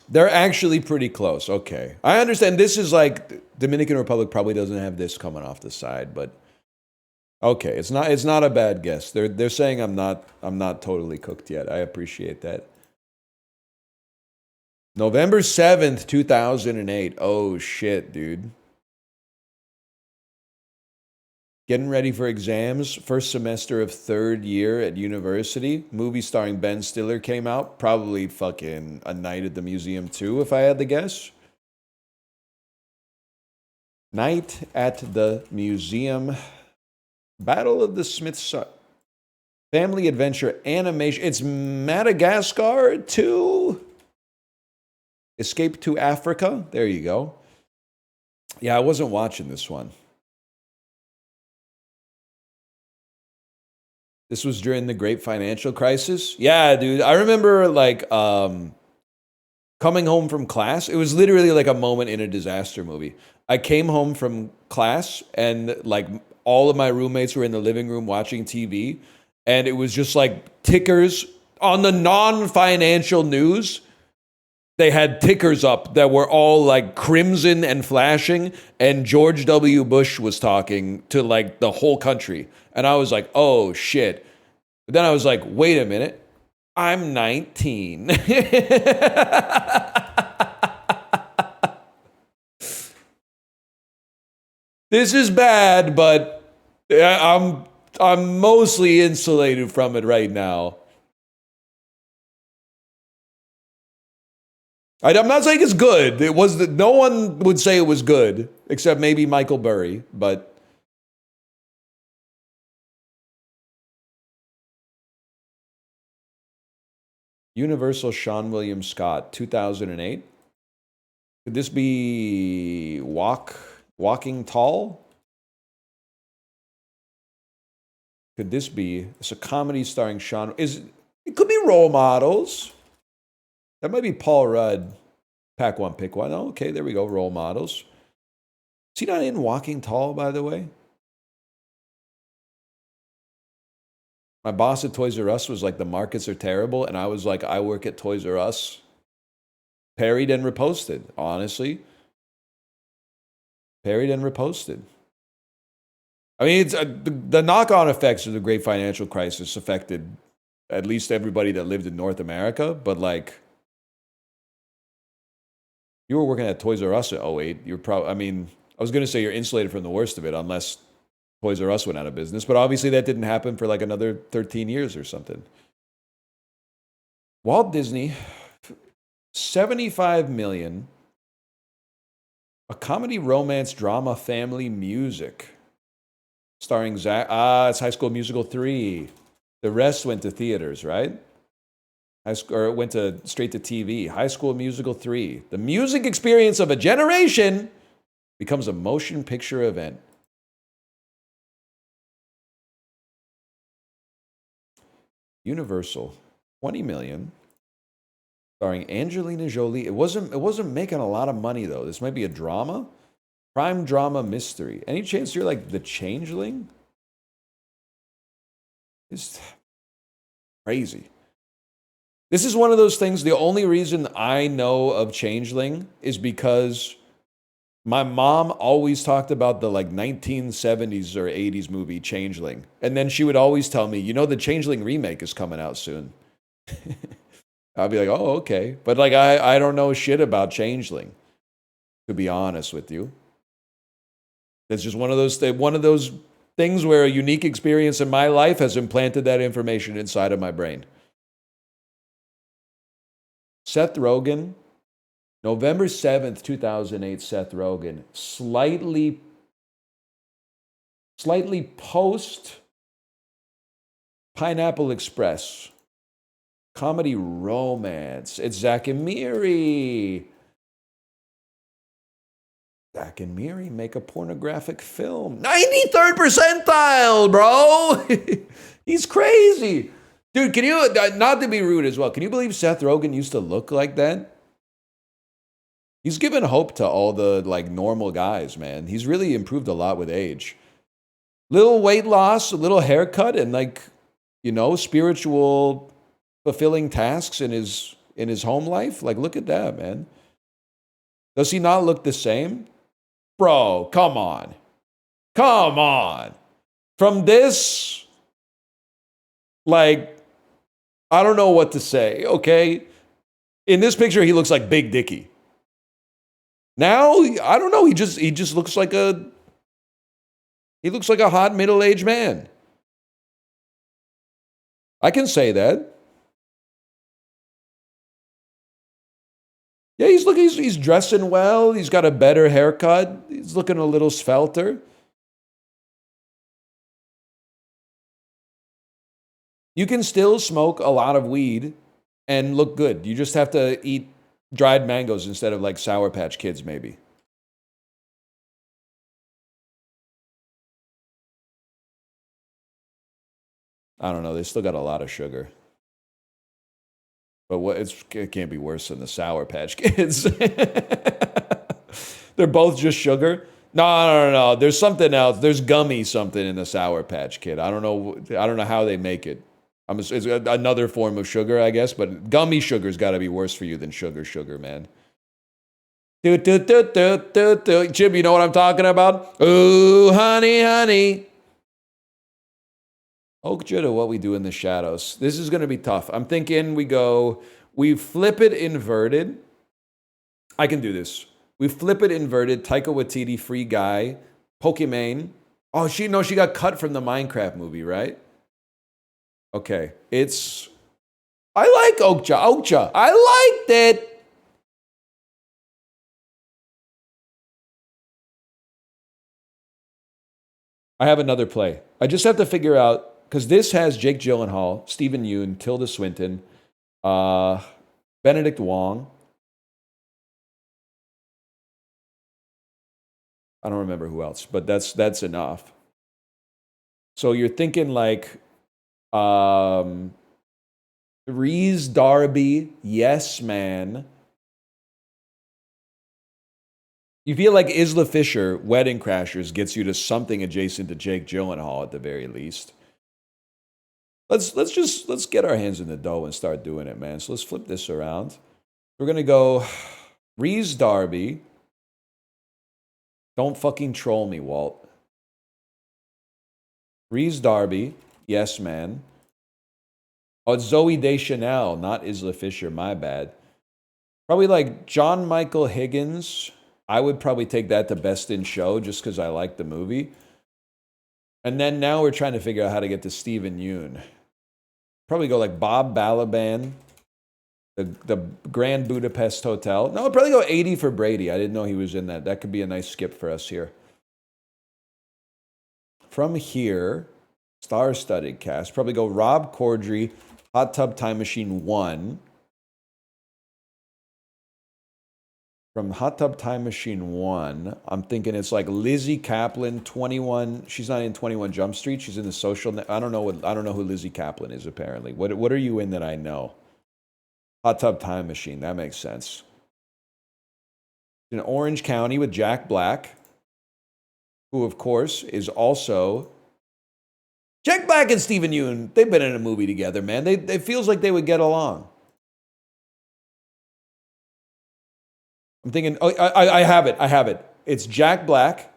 They're actually pretty close. Okay. I understand this is like Dominican Republic probably doesn't have this coming off the side, but okay, it's not a bad guess. They're saying I'm not totally cooked yet. I appreciate that. November 7th, 2008. Oh shit, dude. Getting ready for exams. First semester of third year at university. Movie starring Ben Stiller came out. Probably fucking A Night at the Museum 2, if I had to guess. Night at the Museum. Battle of the Smithsonian. Family adventure animation. It's Madagascar 2. Escape to Africa. There you go. Yeah, I wasn't watching this one. This was during the great financial crisis. Yeah, dude. I remember like coming home from class. It was literally like a moment in a disaster movie. I came home from class and like all of my roommates were in the living room watching TV. And it was just like tickers on the non-financial news. They had tickers up that were all like crimson and flashing, and George W. Bush was talking to like the whole country. And I was like, oh shit. But then I was like, wait a minute. I'm 19. This is bad, but I'm mostly insulated from it right now. I'm not saying it's good. It was no one would say it was good, except maybe Michael Burry, but Universal Sean William Scott, 2008. Could this be Walking Tall? Could this be? It's a comedy starring Sean. It could be Role Models. That might be Paul Rudd. Pack one, pick one. Oh, okay, there we go. Role Models. Is he not in Walking Tall, by the way? My boss at Toys R Us was like, the markets are terrible. And I was like, I work at Toys R Us. Parried and reposted, honestly. Parried and reposted. I mean, it's the knock-on effects of the great financial crisis affected at least everybody that lived in North America. But like, you were working at Toys R Us at 08. You're probably, I mean, I was going to say you're insulated from the worst of it, unless Toys R Us went out of business. But obviously that didn't happen for like another 13 years or something. Walt Disney, 75 million. A comedy, romance, drama, family, music. Starring Zach. It's High School Musical 3. The rest went to theaters, right? Or it went straight to TV. High School Musical 3. The music experience of a generation becomes a motion picture event. Universal, 20 million. Starring Angelina Jolie. It wasn't making a lot of money though. This might be a drama. Crime drama mystery. Any chance you're like The Changeling? It's crazy. This is one of those things, the only reason I know of Changeling is because my mom always talked about the like 1970s or 80s movie Changeling. And then she would always tell me, you know, the Changeling remake is coming out soon. I'll be like, oh, okay. But like, I don't know shit about Changeling, to be honest with you. It's just one of those things where a unique experience in my life has implanted that information inside of my brain. Seth Rogen, November 7th, 2008, Seth Rogen, slightly post Pineapple Express, comedy romance. It's Zach and Miri. Zach and Miri make a pornographic film. 93rd percentile, bro. He's crazy. Dude, can you, not to be rude as well, can you believe Seth Rogen used to look like that? He's given hope to all the like normal guys, man. He's really improved a lot with age. Little weight loss, a little haircut, and like, you know, spiritual fulfilling tasks in his home life. Like, look at that, man. Does he not look the same? Bro, come on. Come on. From this, like, I don't know what to say, okay? In this picture, he looks like Big Dicky. Now, I don't know, he just looks like a hot middle-aged man. I can say that. Yeah, he's dressing well. He's got a better haircut. He's looking a little svelter. You can still smoke a lot of weed and look good. You just have to eat dried mangoes instead of like Sour Patch Kids, maybe. I don't know. They still got a lot of sugar. But it can't be worse than the Sour Patch Kids. They're both just sugar. No. There's something else. There's gummy something in the Sour Patch Kid. I don't know how they make it. It's another form of sugar, I guess. But gummy sugar's got to be worse for you than sugar, man. Chip, you know what I'm talking about? Ooh, honey. Okja to what we do in the shadows. This is going to be tough. I'm thinking we flip it inverted. I can do this. We flip it inverted. Taika Waititi, Free Guy, Pokimane. Oh, she got cut from the Minecraft movie, right? Okay. I like Okja. I liked it. I have another play. I just have to figure out, because this has Jake Gyllenhaal, Stephen Yeun, Tilda Swinton, Benedict Wong. I don't remember who else, but that's enough. So you're thinking like Reese Darby, Yes Man. You feel like Isla Fisher, Wedding Crashers, gets you to something adjacent to Jake Gyllenhaal at the very least. Let's get our hands in the dough and start doing it, man. So let's flip this around. We're gonna go Reese Darby. Don't fucking troll me, Walt. Reese Darby, Yes Man. Oh, it's Zoe Deschanel, not Isla Fisher, my bad. Probably like John Michael Higgins. I would probably take that to Best in Show just because I like the movie. And then now we're trying to figure out how to get to Steven Yeun. Probably go like Bob Balaban, the Grand Budapest Hotel. No, I'll probably go 80 for Brady. I didn't know he was in that. That could be a nice skip for us here. From here, star-studded cast. Probably go Rob Corddry, Hot Tub Time Machine 1. From Hot Tub Time Machine 1, I'm thinking it's like Lizzie Kaplan, 21. She's not in 21 Jump Street. She's in the Social. I don't know who Lizzie Kaplan is. Apparently, what are you in that I know? Hot Tub Time Machine. That makes sense. In Orange County with Jack Black, who of course is also Jack Black and Steven Yeun. They've been in a movie together, man. It feels like they would get along. I'm thinking, oh, I have it. I have it. It's Jack Black,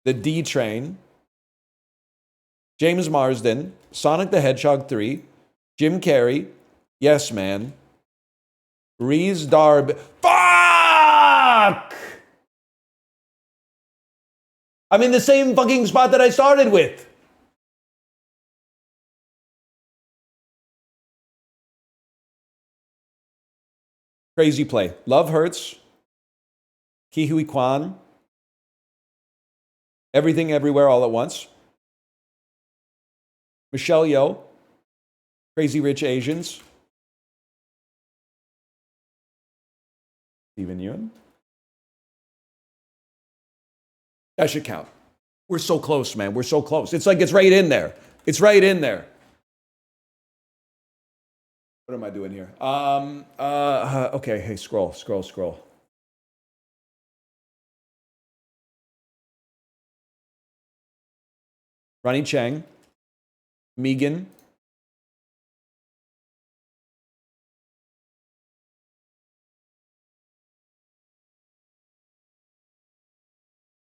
the D Train, James Marsden, Sonic the Hedgehog 3, Jim Carrey, Yes Man, Reese Darby. Fuck! I'm in the same fucking spot that I started with. Crazy play. Love Hurts. Ke Huy Quan. Everything Everywhere All at Once. Michelle Yeoh. Crazy Rich Asians. Steven Yeun. That should count. We're so close, man. We're so close. It's like it's right in there. It's right in there. What am I doing here? Okay, hey, scroll. Ronnie Chang, Megan,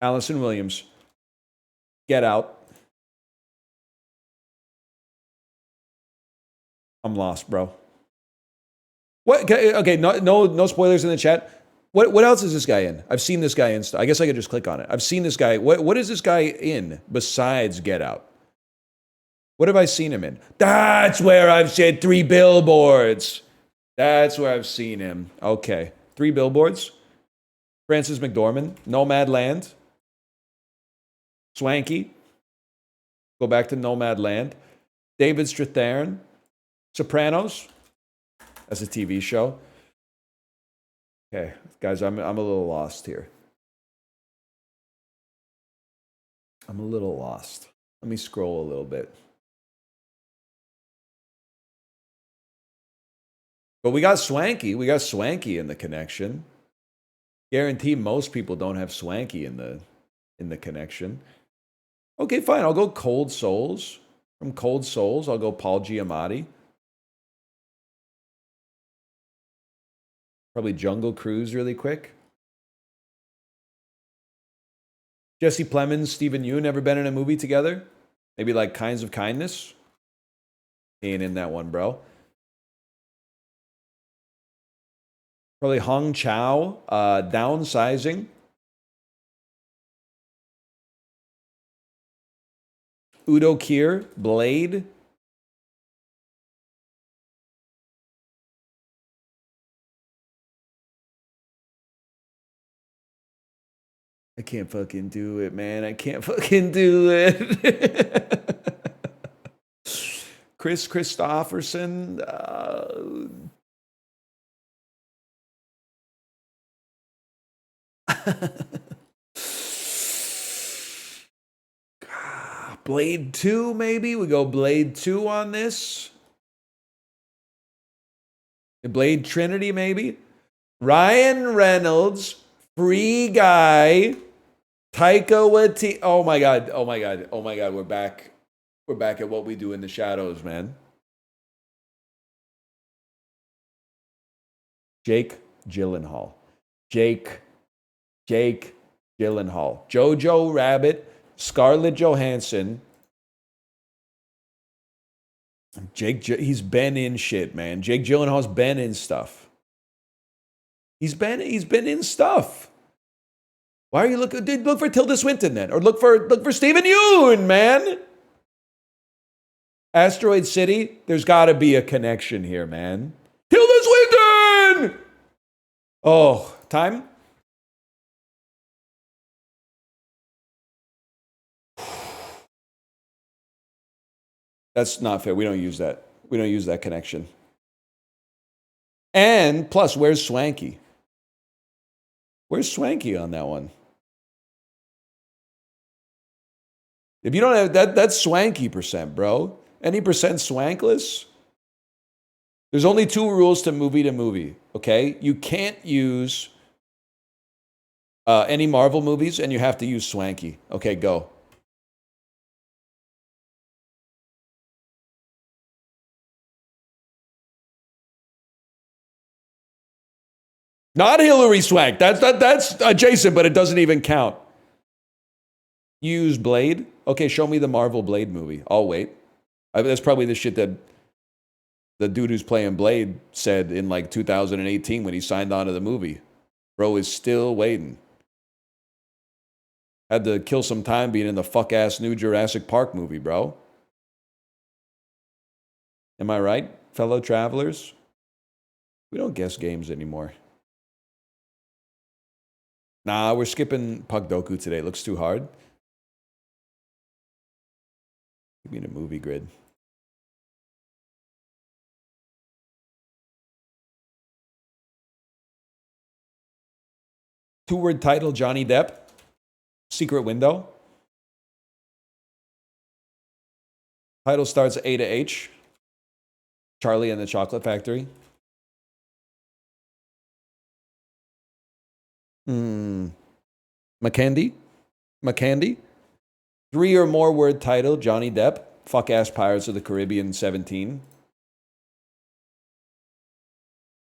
Allison Williams, Get Out. I'm lost, bro. What? Okay, no spoilers in the chat. What else is this guy in? I've seen this guy in. I guess I could just click on it. I've seen this guy. What is this guy in besides Get Out? What have I seen him in? That's where I've said 3 Billboards. That's where I've seen him. Okay, 3 Billboards. Frances McDormand, Nomadland, Swanky. Go back to Nomadland. David Strathairn, Sopranos. That's a TV show. Okay, guys, I'm a little lost here. I'm a little lost. Let me scroll a little bit. But we got Swanky. We got Swanky in the connection. Guarantee most people don't have Swanky in the connection. Okay, fine. I'll go Cold Souls. From Cold Souls, I'll go Paul Giamatti. Probably Jungle Cruise really quick. Jesse Plemons, Steven Yeun, ever been in a movie together? Maybe like Kinds of Kindness? He ain't in that one, bro. Probably Hong Chow, Downsizing. Udo Kier, Blade. I can't fucking do it, man. I can't fucking do it. Chris Christopherson. Blade 2, maybe? We go Blade 2 on this. Blade Trinity, maybe? Ryan Reynolds, Free Guy, Taika Waititi. Oh my God. We're back. We're back at what we do in the shadows, man. Jake Gyllenhaal. Jake Gyllenhaal. Jojo Rabbit, Scarlett Johansson. He's been in shit, man. Jake Gyllenhaal's been in stuff. He's been in stuff. Why are you looking? Dude, look for Tilda Swinton then, or look for Stephen Yeun, man. Asteroid City. There's got to be a connection here, man. Tilda Swinton. Oh, time. That's not fair. We don't use that. We don't use that connection. And plus, where's Swanky? Where's Swanky on that one? If you don't have that, that's Swanky percent, bro. Any percent swankless? There's only 2 rules to movie, okay? You can't use any Marvel movies, and you have to use Swanky. Okay, go. Not Hillary Swank. That's adjacent, but it doesn't even count. Use Blade. Okay, show me the Marvel Blade movie. I'll wait. That's probably the shit that the dude who's playing Blade said in like 2018 when he signed on to the movie. Bro is still waiting. Had to kill some time being in the fuck-ass new Jurassic Park movie, bro. Am I right, fellow travelers? We don't guess games anymore. Nah, we're skipping Pugdoku today. It looks too hard. Give me the movie grid. Two-word title, Johnny Depp. Secret Window. Title starts A to H. Charlie and the Chocolate Factory. McCandy? 3 or more word title, Johnny Depp. Fuck-ass Pirates of the Caribbean 17.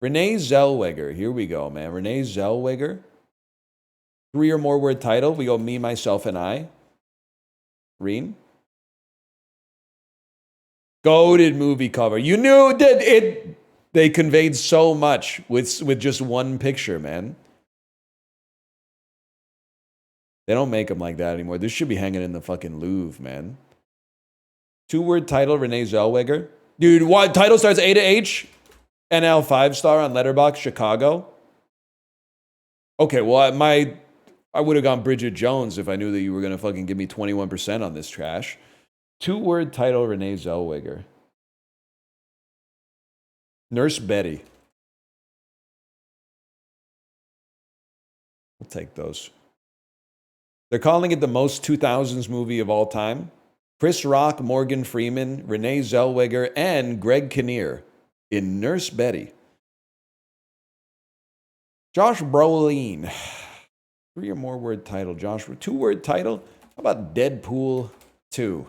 Renee Zellweger. Here we go, man. Renee Zellweger. 3 or more word title. We go Me, Myself, and I. Reen. Goated movie cover. You knew that it. They conveyed so much with just one picture, man. They don't make them like that anymore. This should be hanging in the fucking Louvre, man. 2-word title, Renee Zellweger. Dude, what title starts A to H? NL 5-star on Letterboxd, Chicago. Okay, well, I would have gone Bridget Jones if I knew that you were going to fucking give me 21% on this trash. 2-word title, Renee Zellweger. Nurse Betty. We'll take those. They're calling it the most 2000s movie of all time. Chris Rock, Morgan Freeman, Renee Zellweger, and Greg Kinnear in Nurse Betty. Josh Brolin. 3 or more word title, Josh. 2-word title. How about Deadpool 2?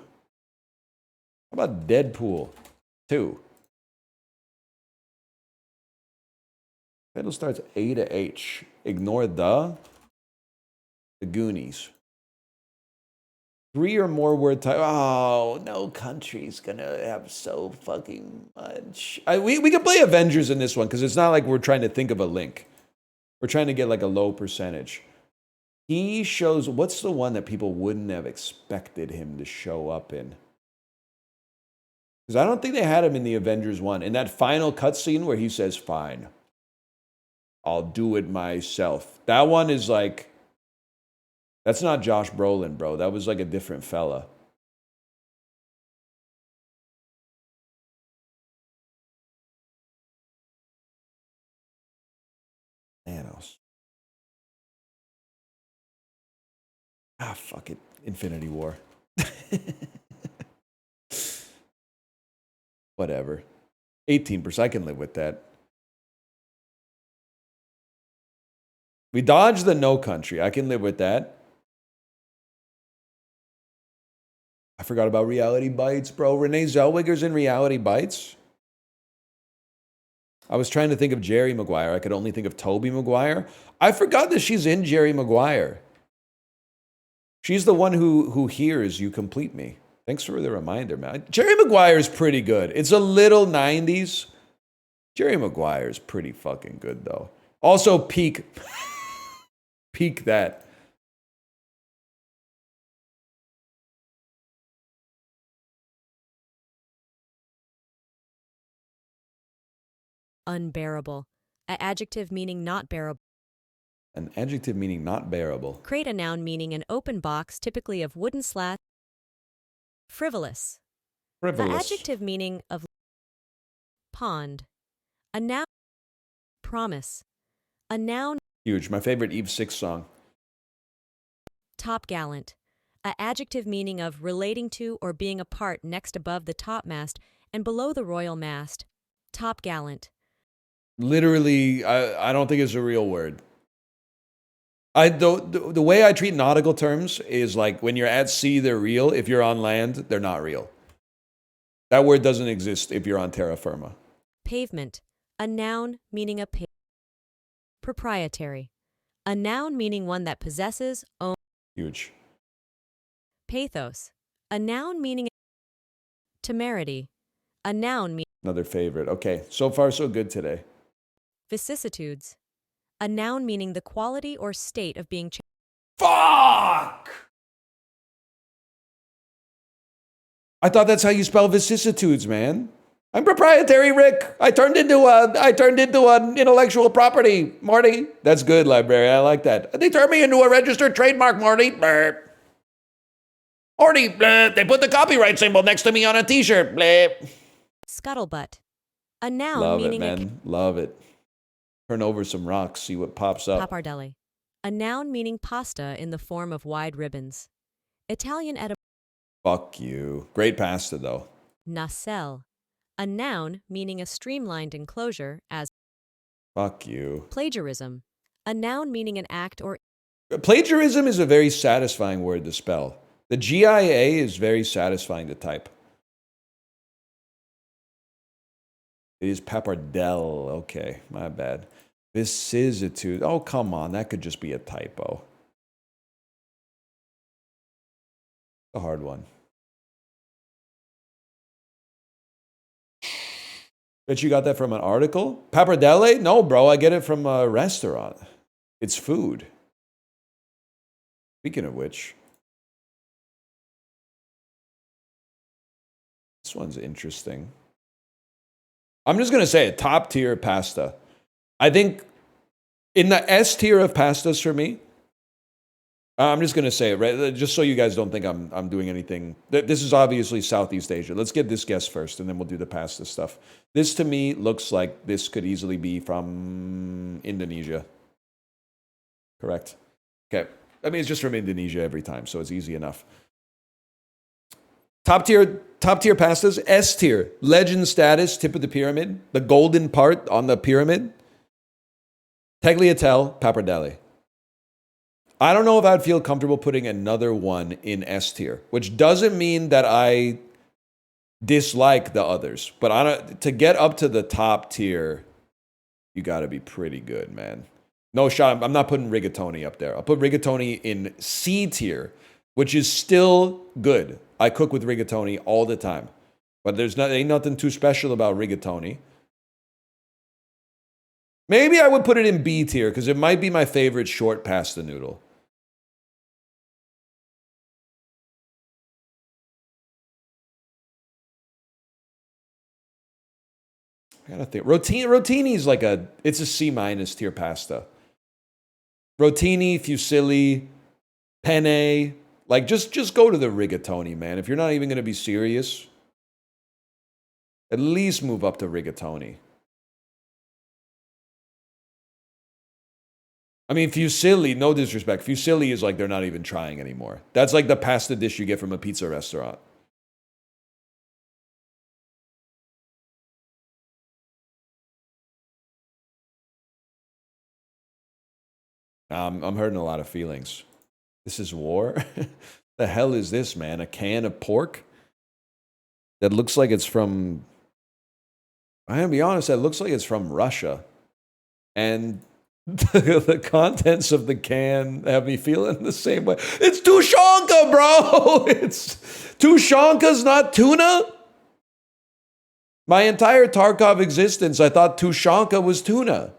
How about Deadpool 2? Title starts A to H. Ignore the Goonies. 3 or more word title. Oh, no country's gonna have so fucking much. We can play Avengers in this one because it's not like we're trying to think of a link. We're trying to get like a low percentage. He shows, what's the one that people wouldn't have expected him to show up in? Because I don't think they had him in the Avengers 1. In that final cutscene where he says, fine, I'll do it myself. That one is like, that's not Josh Brolin, bro. That was like a different fella. Thanos. Ah, fuck it. Infinity War. Whatever. 18%. I can live with that. We dodged the no country. I can live with that. I forgot about Reality Bites, bro. Renee Zellweger's in Reality Bites. I was trying to think of Jerry Maguire. I could only think of Tobey Maguire. I forgot that she's in Jerry Maguire. She's the one who hears You Complete Me. Thanks for the reminder, man. Jerry Maguire is pretty good. It's a little 90s. Jerry Maguire is pretty fucking good, though. Also, peak that. unbearable. An adjective meaning not bearable. An adjective meaning not bearable. Crate, a noun meaning an open box, typically of wooden slats. Frivolous. An Frivolous. adjective meaning of pond. A noun. Promise. A noun. Huge. My favorite Eve 6 song. Top gallant. A adjective meaning of relating to or being a part next above the topmast and below the royal mast. Top gallant. Literally, I don't think it's a real word. The way I treat nautical terms is like when you're at sea, they're real. If you're on land, they're not real. That word doesn't exist if you're on terra firma. Pavement. A noun meaning a proprietary. A noun meaning one that possesses, owns. Huge. Pathos. A noun meaning temerity. A noun meaning Another favorite. Okay, so far so good today. vicissitudes. A noun meaning the quality or state of being Fuck! I thought that's how you spell vicissitudes, man. I'm proprietary, Rick. I turned into an intellectual property, Marty. That's good, librarian. I like that. They turned me into a registered trademark, Marty. Bleh. Marty, bleh. They put the copyright symbol next to me on a t-shirt. Bleh. scuttlebutt. A noun Love it, meaning man. Love it. Turn over some rocks, see what pops up. pappardelle. A noun meaning pasta in the form of wide ribbons. Italian Fuck you. Great pasta, though. nacelle. A noun meaning a streamlined enclosure as Fuck you. plagiarism. A noun meaning an act or Plagiarism is a very satisfying word to spell. The GIA is very satisfying to type. It is pappardelle. Okay, my bad. Vicissitude. Oh, come on. That could just be a typo. A hard one. Bet you got that from an article? Pappardelle? No, bro. I get it from a restaurant. It's food. Speaking of which, this one's interesting. I'm just going to say it. Top tier pasta. I think in the S tier of pastas for me, I'm just going to say it, right? Just so you guys don't think I'm doing anything. This is obviously Southeast Asia. Let's get this guess first, and then we'll do the pasta stuff. This, to me, looks like this could easily be from Indonesia. Correct? Okay. I mean, it's just from Indonesia every time, so it's easy enough. Top tier pastas, S tier. Legend status, tip of the pyramid. The golden part on the pyramid. Tagliatelle, pappardelle. I don't know if I'd feel comfortable putting another one in S tier, which doesn't mean that I dislike the others. But to get up to the top tier, you got to be pretty good, man. No shot. I'm not putting rigatoni up there. I'll put rigatoni in C tier, which is still good. I cook with rigatoni all the time. But ain't nothing too special about rigatoni. Maybe I would put it in B tier because it might be my favorite short pasta noodle. I gotta think. Rotini is like it's a C- tier pasta. Rotini, fusilli, penne. Like, just go to the rigatoni, man. If you're not even gonna be serious, at least move up to rigatoni. I mean, fusilli, no disrespect. Fusilli is like they're not even trying anymore. That's like the pasta dish you get from a pizza restaurant. I'm hurting a lot of feelings. This is war? The hell is this, man? A can of pork? That looks like it's from... I'm going to be honest, that looks like it's from Russia. And the contents of the can have me feeling the same way. It's Tushonka, bro! It's... Tushonka's not tuna? My entire Tarkov existence, I thought Tushonka was tuna.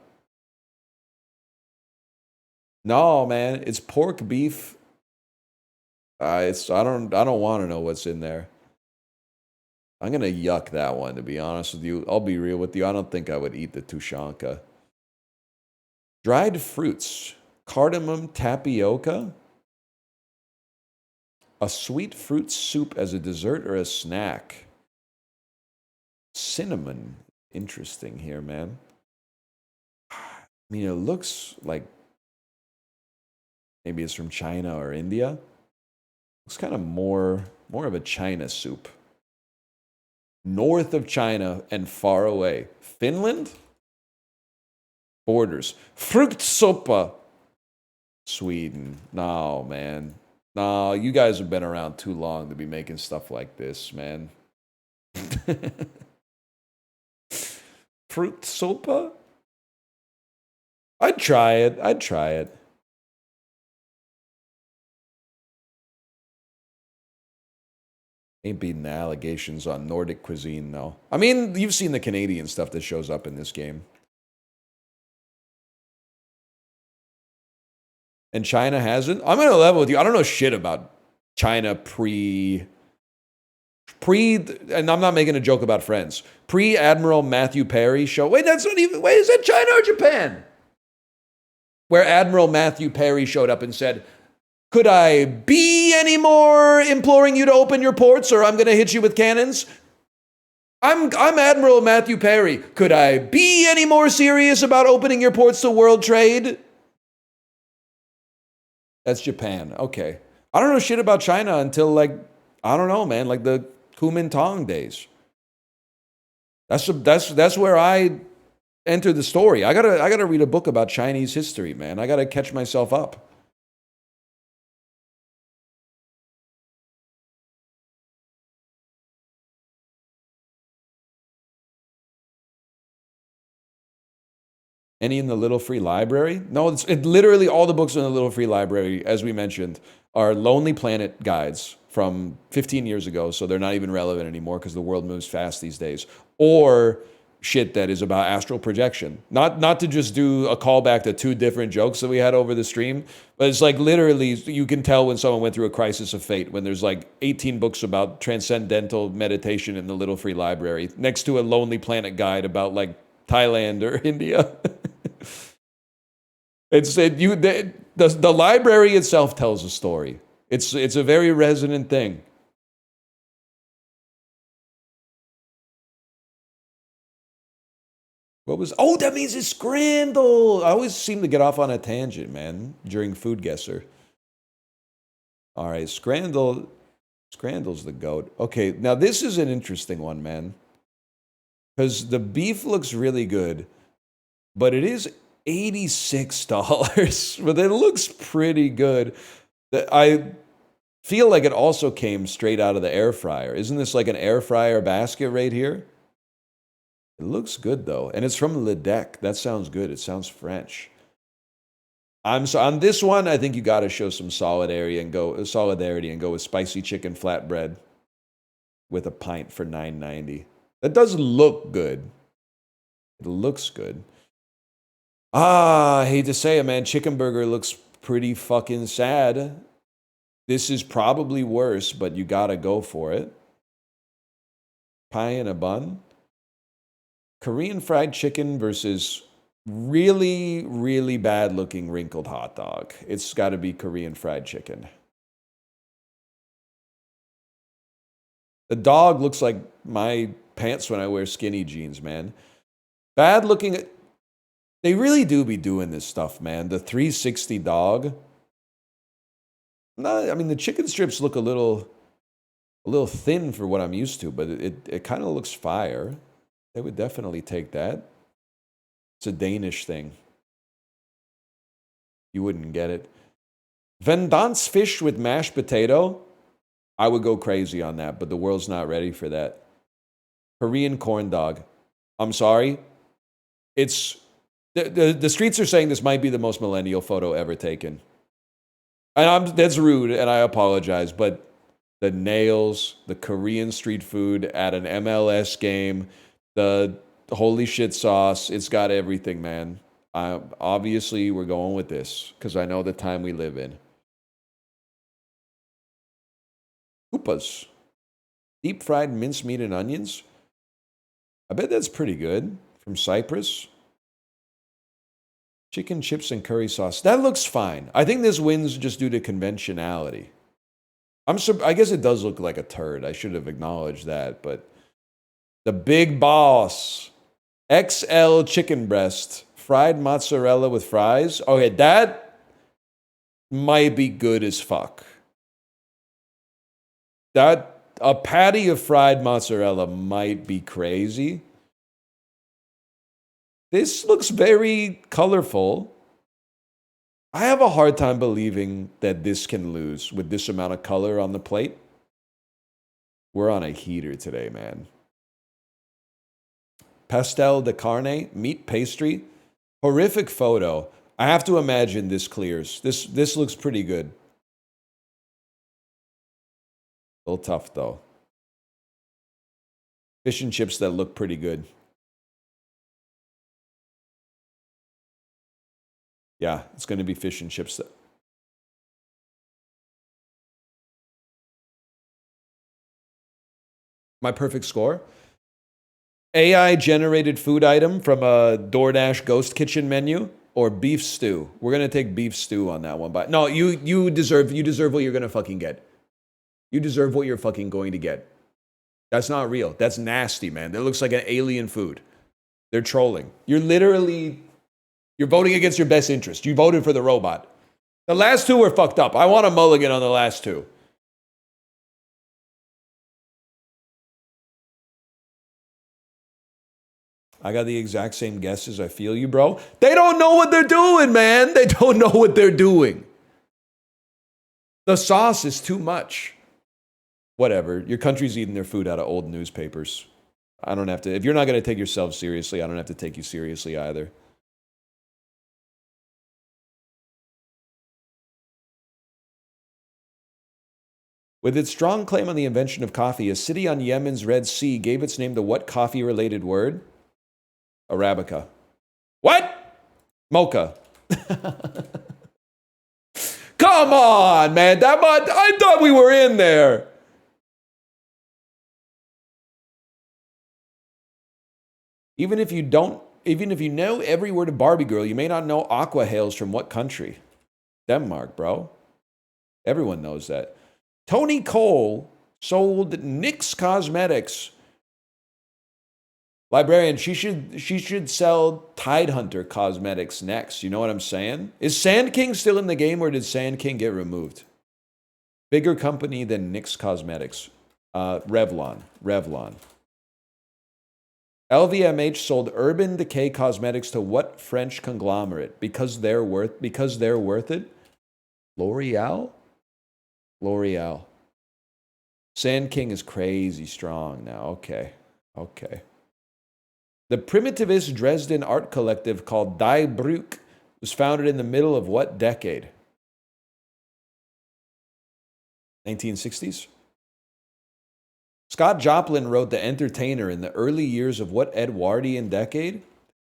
No, man, it's pork beef. I don't want to know what's in there. I'm going to yuck that one, to be honest with you. I'll be real with you. I don't think I would eat the Tushanka. Dried fruits. Cardamom tapioca. A sweet fruit soup as a dessert or a snack. Cinnamon. Interesting here, man. I mean, it looks like maybe it's from China or India. It's kind of more of a China soup. North of China and far away. Finland? Borders. Fruktsoppa. Sweden. No, man. No, you guys have been around too long to be making stuff like this, man. Fruktsoppa? I'd try it. I'd try it. Ain't beating the allegations on Nordic cuisine, though. I mean, you've seen the Canadian stuff that shows up in this game. And China hasn't? I'm going to level with you. I don't know shit about China pre, and I'm not making a joke about Friends. Pre-Admiral Matthew Perry show. Wait, that's not even, wait, is that China or Japan? Where Admiral Matthew Perry showed up and said, could I be any more imploring you to open your ports or I'm going to hit you with cannons? I'm Admiral Matthew Perry. Could I be any more serious about opening your ports to world trade? That's Japan. Okay. I don't know shit about China until, like, I don't know, man, like the Kuomintang days. That's where I entered the story. I gotta read a book about Chinese history, man. I gotta catch myself up. Any in the Little Free Library? No, it's literally all the books in the Little Free Library, as we mentioned, are Lonely Planet guides from 15 years ago, so they're not even relevant anymore because the world moves fast these days. Or shit that is about astral projection. Not to just do a callback to two different jokes that we had over the stream, but it's like literally you can tell when someone went through a crisis of fate when there's like 18 books about transcendental meditation in the Little Free Library next to a Lonely Planet guide about like Thailand or India. The library itself tells a story. It's a very resonant thing. What was? Oh, that means it's Scrandle. I always seem to get off on a tangent, man, during Food Guesser. All right, Scrandle's the goat. Okay, now this is an interesting one, man, because the beef looks really good, but it is $86, but it looks pretty good. I feel like it also came straight out of the air fryer. Isn't this like an air fryer basket right here? It looks good though, and it's from Le Dec. That sounds good. It sounds French. On this one, I think you got to show some solidarity and go with spicy chicken flatbread with a pint for $9.90. That does look good. It looks good. I hate to say it, man. Chicken burger looks pretty fucking sad. This is probably worse, but you gotta go for it. Pie in a bun. Korean fried chicken versus really, really bad looking wrinkled hot dog. It's gotta be Korean fried chicken. The dog looks like my pants when I wear skinny jeans, man. Bad looking. They really do be doing this stuff, man. The 360 dog. No, I mean, the chicken strips look a little thin for what I'm used to, but it kind of looks fire. They would definitely take that. It's a Danish thing. You wouldn't get it. Vendance fish with mashed potato. I would go crazy on that, but the world's not ready for that. Korean corn dog. I'm sorry. It's... The streets are saying this might be the most millennial photo ever taken. And that's rude, and I apologize, but the nails, the Korean street food at an MLS game, the holy shit sauce, it's got everything, man. Obviously, we're going with this, because I know the time we live in. Koopas. Deep fried mincemeat and onions. I bet that's pretty good. From Cyprus. Chicken chips and curry sauce. That looks fine. I think this wins just due to conventionality. I guess it does look like a turd. I should have acknowledged that, but the big boss. XL chicken breast. Fried mozzarella with fries. Okay, that might be good as fuck. A patty of fried mozzarella might be crazy. This looks very colorful. I have a hard time believing that this can lose with this amount of color on the plate. We're on a heater today, man. Pastel de carne, meat pastry. Horrific photo. I have to imagine this clears. This looks pretty good. A little tough, though. Fish and chips that look pretty good. Yeah, it's going to be fish and chips. My perfect score? AI-generated food item from a DoorDash ghost kitchen menu or beef stew? We're going to take beef stew on that one. But no, you deserve what you're going to fucking get. You deserve what you're fucking going to get. That's not real. That's nasty, man. That looks like an alien food. They're trolling. You're voting against your best interest. You voted for the robot. The last two were fucked up. I want a mulligan on the last two. I got the exact same guesses. I feel you, bro. They don't know what they're doing, man. They don't know what they're doing. The sauce is too much. Whatever. Your country's eating their food out of old newspapers. I don't have to. If you're not going to take yourself seriously, I don't have to take you seriously either. With its strong claim on the invention of coffee, a city on Yemen's Red Sea gave its name to what coffee-related word? Arabica. What? Mocha. Come on, man. I thought we were in there. Even if you know every word of Barbie Girl, you may not know Aqua hails from what country? Denmark, bro. Everyone knows that. Tony Cole sold NYX Cosmetics. Librarian, she should sell Tidehunter Cosmetics next. You know what I'm saying? Is Sand King still in the game or did Sand King get removed? Bigger company than NYX Cosmetics. Revlon. LVMH sold Urban Decay Cosmetics to what French conglomerate? Because they're worth it? L'Oreal? Sand King is crazy strong now. Okay. The primitivist Dresden art collective called Die Brück was founded in the middle of what decade? 1960s? Scott Joplin wrote The Entertainer in the early years of what Edwardian decade?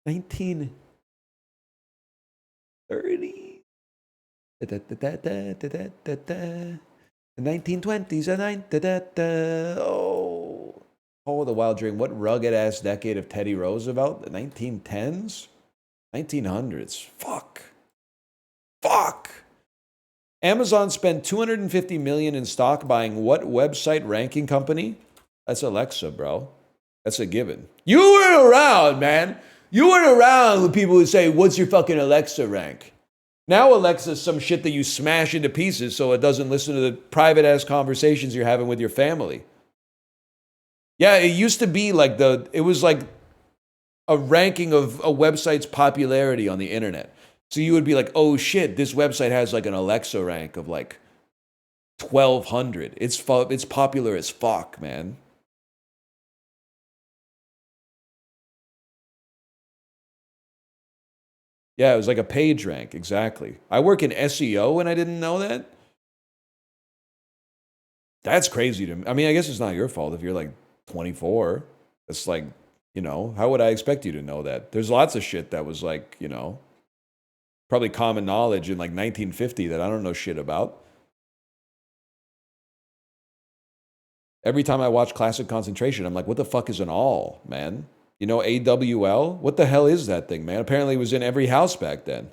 1930. The 1920s. Oh, the Wild Dream. What rugged ass decade of Teddy Roosevelt? The 1910s? 1900s. Fuck. Amazon spent $250 million in stock buying what website ranking company? That's Alexa, bro. That's a given. You were around, man. You were around with people who say, what's your fucking Alexa rank? Now Alexa's some shit that you smash into pieces so it doesn't listen to the private-ass conversations you're having with your family. Yeah, it used to be like it was like a ranking of a website's popularity on the internet. So you would be like, oh shit, this website has like an Alexa rank of like 1,200. It's popular as fuck, man. Yeah, it was like a page rank, exactly. I work in SEO and I didn't know that. That's crazy to me. I mean, I guess it's not your fault if you're like 24. It's like, how would I expect you to know that? There's lots of shit that was like, probably common knowledge in like 1950 that I don't know shit about. Every time I watch Classic Concentration, I'm like, what the fuck is an awl, man? You know, AWL? What the hell is that thing, man? Apparently it was in every house back then.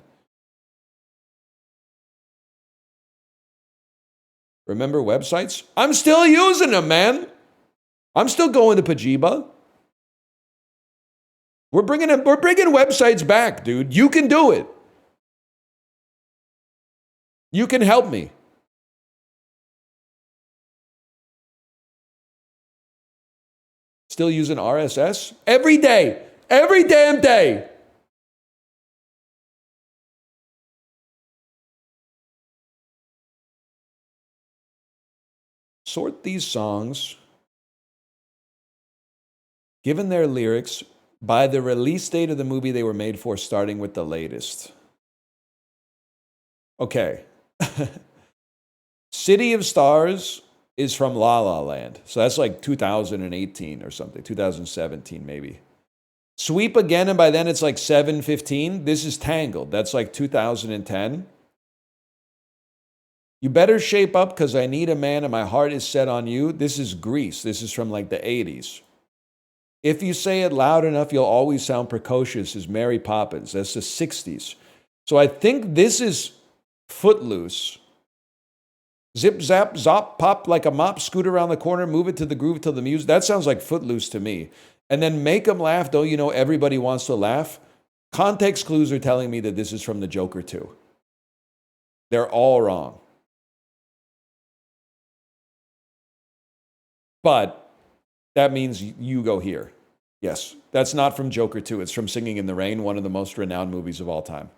Remember websites? I'm still using them, man. I'm still going to Pajiba. We're bringing websites back, dude. You can do it. You can help me. Still using RSS? Every day. Every damn day. Sort these songs, given their lyrics, by the release date of the movie they were made for, starting with the latest. Okay. City of Stars is from La La Land. So that's like 2018 or something, 2017 maybe. Sweep Again, and by then it's like 7:15. This is Tangled. That's like 2010. You Better Shape Up Because I Need a Man and My Heart is Set on You. This is Grease. This is from like the 80s. If You Say It Loud Enough, You'll Always Sound Precocious is Mary Poppins. That's the 60s. So I think this is Footloose. Zip, zap, zop, pop like a mop, scoot around the corner, move it to the groove till the music. That sounds like Footloose to me. And then Make 'Em Laugh, Don't You Know Everybody Wants to Laugh. Context clues are telling me that this is from the Joker 2. They're all wrong. But that means you go here. Yes, that's not from Joker 2. It's from Singing in the Rain, one of the most renowned movies of all time.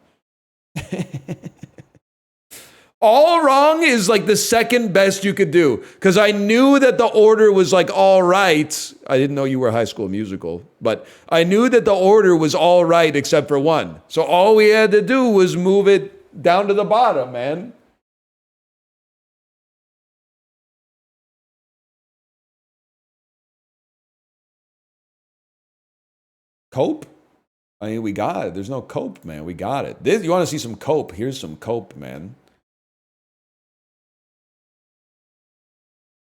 All wrong is like the second best you could do, because I knew that the order was like all right. I didn't know you were High School Musical, but I knew that the order was all right except for one. So all we had to do was move it down to the bottom, man. Cope? I mean, we got it. There's no cope, man. We got it. You want to see some cope? Here's some cope, man.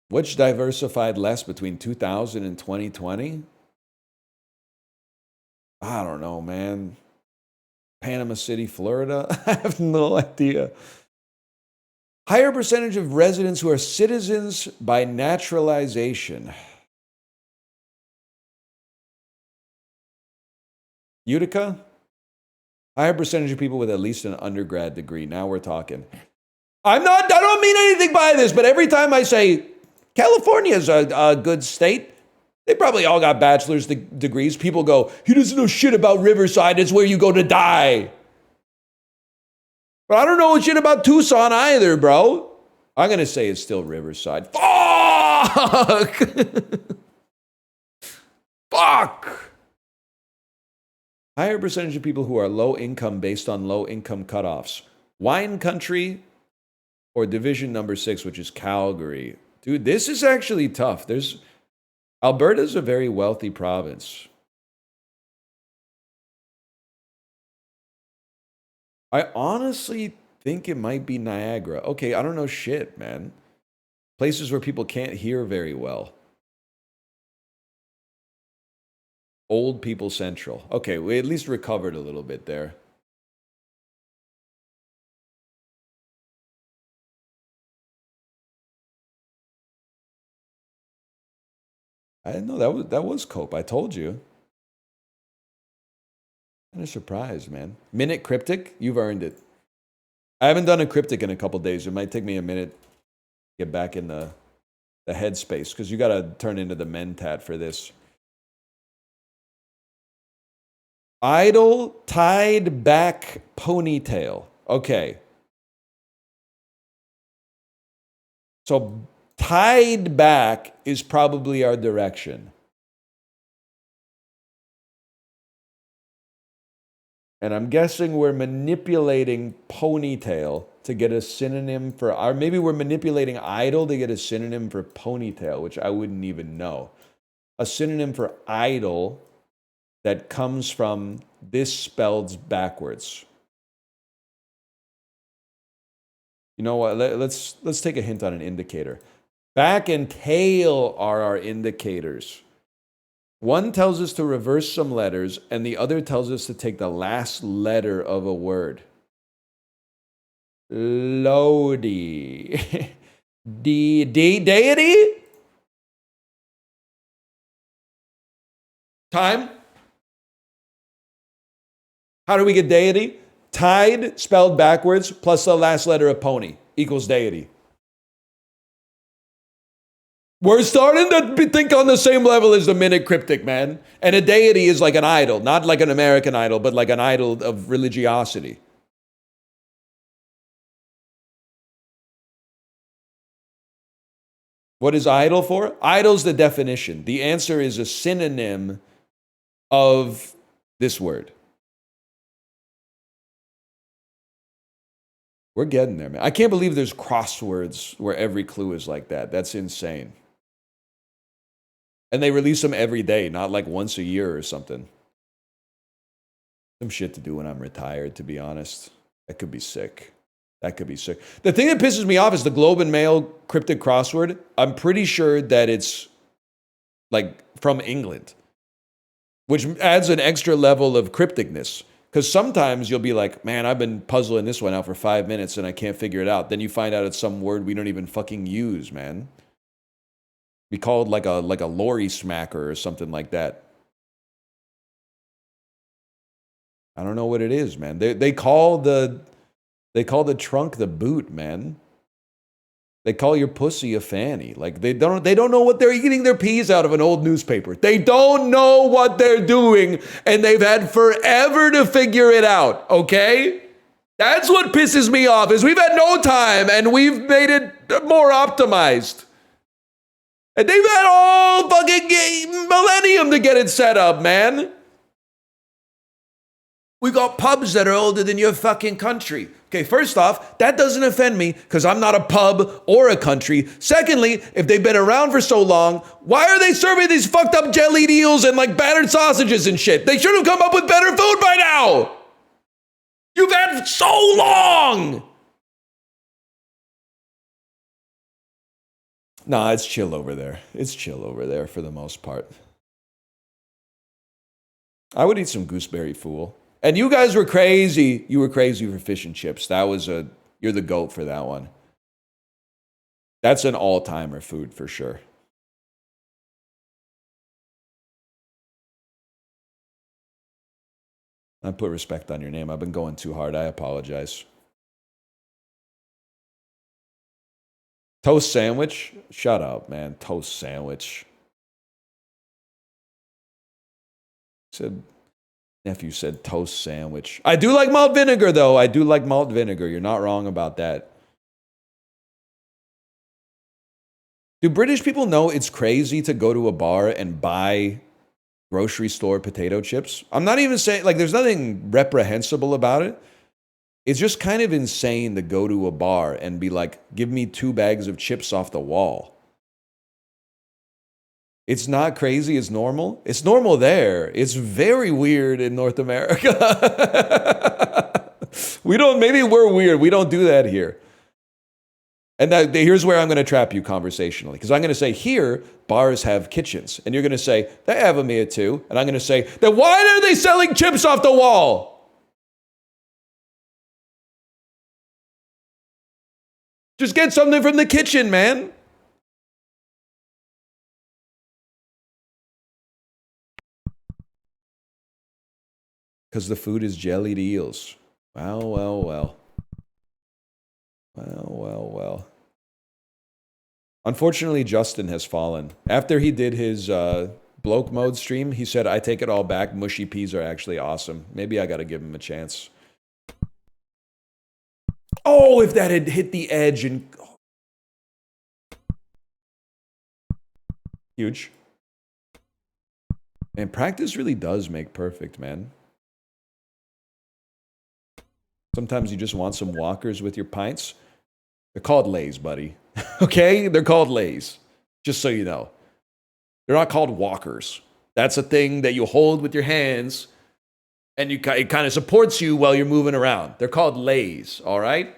Which diversified less between 2000 and 2020? I don't know, man. Panama City, Florida? I have no idea. Higher percentage of residents who are citizens by naturalization. Utica? Higher percentage of people with at least an undergrad degree. Now we're talking. I don't mean anything by this, but every time I say California's a good state, they probably all got bachelor's degrees. People go, he doesn't know shit about Riverside. It's where you go to die. But I don't know shit about Tucson either, bro. I'm going to say it's still Riverside. Fuck! Fuck! Higher percentage of people who are low income based on low income cutoffs. Wine country or division number 6, which is Calgary. Dude, this is actually tough. Alberta's a very wealthy province. I honestly think it might be Niagara. Okay, I don't know shit, man. Places where people can't hear very well. Old People Central. Okay, we at least recovered a little bit there. I didn't know that was Cope. I told you. Kind of surprised, man. Minute Cryptic, you've earned it. I haven't done a cryptic in a couple days. It might take me a minute to get back in the headspace, because you got to turn into the mentat for this. Idle tied back ponytail. Okay. So tied back is probably our direction. And I'm guessing we're manipulating ponytail to get a synonym for, or maybe we're manipulating idle to get a synonym for ponytail, which I wouldn't even know. A synonym for idle that comes from this spelled backwards. You know what? Let's take a hint on an indicator. Back and tail are our indicators. One tells us to reverse some letters, and the other tells us to take the last letter of a word. Lodi. Deity? Time? How do we get deity? Tide, spelled backwards, plus the last letter of pony, equals deity. We're starting to think on the same level as the minute cryptic, man. And a deity is like an idol, not like an American idol, but like an idol of religiosity. What is idol for? Idol's the definition. The answer is a synonym of this word. We're getting there, man. I can't believe there's crosswords where every clue is like that. That's insane. And they release them every day, not like once a year or something. Some shit to do when I'm retired, to be honest. That could be sick. That could be sick. The thing that pisses me off is the Globe and Mail cryptic crossword. I'm pretty sure that it's like from England, which adds an extra level of crypticness. Because sometimes you'll be like, man, I've been puzzling this one out for 5 minutes and I can't figure it out. Then you find out it's some word we don't even fucking use, man. Be called like a lorry smacker or something like that. I don't know what it is, man. They call the trunk the boot, man. They call your pussy a fanny. Like they don't know what they're eating their peas out of an old newspaper. They don't know what they're doing, and they've had forever to figure it out, okay? That's what pisses me off, is we've had no time and we've made it more optimized. And they've had all fucking millennium to get it set up, man. We got pubs that are older than your fucking country. Okay, first off, that doesn't offend me because I'm not a pub or a country. Secondly, if they've been around for so long, why are they serving these fucked up jellied eels and like battered sausages and shit? They should have come up with better food by now. You've had so long. Nah, it's chill over there. It's chill over there for the most part. I would eat some gooseberry fool. And you guys were crazy. You were crazy for fish and chips. You're the GOAT for that one. That's an all-timer food for sure. I put respect on your name. I've been going too hard. I apologize. Toast sandwich? Shut up, man. Toast sandwich. Nephew said toast sandwich. I do like malt vinegar, though. I do like malt vinegar. You're not wrong about that. Do British people know it's crazy to go to a bar and buy grocery store potato chips? I'm not even saying, like, there's nothing reprehensible about it. It's just kind of insane to go to a bar and be like, give me 2 bags of chips off the wall. It's not crazy, it's normal. It's normal there. It's very weird in North America. Maybe we're weird. We don't do that here. And here's where I'm going to trap you conversationally. Because I'm going to say, here, bars have kitchens. And you're going to say, they have them here too. And I'm going to say, then why are they selling chips off the wall? Just get something from the kitchen, man. Because the food is jellied eels. Well, well, well. Well, well, well. Unfortunately, Justin has fallen. After he did his bloke mode stream, he said, I take it all back. Mushy peas are actually awesome. Maybe I got to give him a chance. Oh, if that had hit the edge and... Huge. And practice really does make perfect, man. Sometimes you just want some walkers with your pints. They're called lays, buddy. Okay? They're called lays. Just so you know. They're not called walkers. That's a thing that you hold with your hands and it kind of supports you while you're moving around. They're called lays, all right?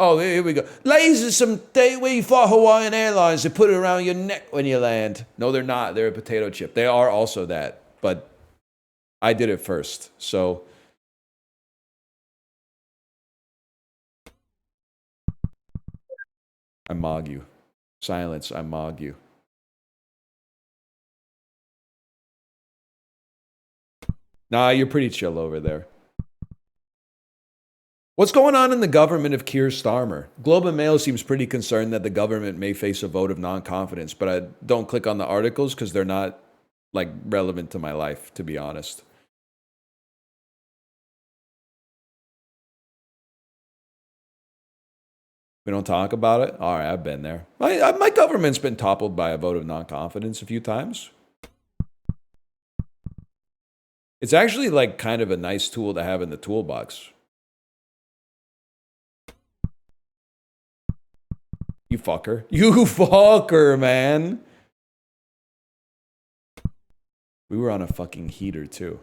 Oh, here we go. Lasers some day we fought Hawaiian Airlines. They put it around your neck when you land. No, they're not. They're a potato chip. They are also that, but I did it first. So I mog you. Silence, I mog you. Nah, you're pretty chill over there. What's going on in the government of Keir Starmer? Globe and Mail seems pretty concerned that the government may face a vote of non-confidence, but I don't click on the articles because they're not, like, relevant to my life, to be honest. We don't talk about it? All right, I've been there. My government's been toppled by a vote of non-confidence a few times. It's actually, like, kind of a nice tool to have in the toolbox. You fucker. You fucker, man. We were on a fucking heater, too.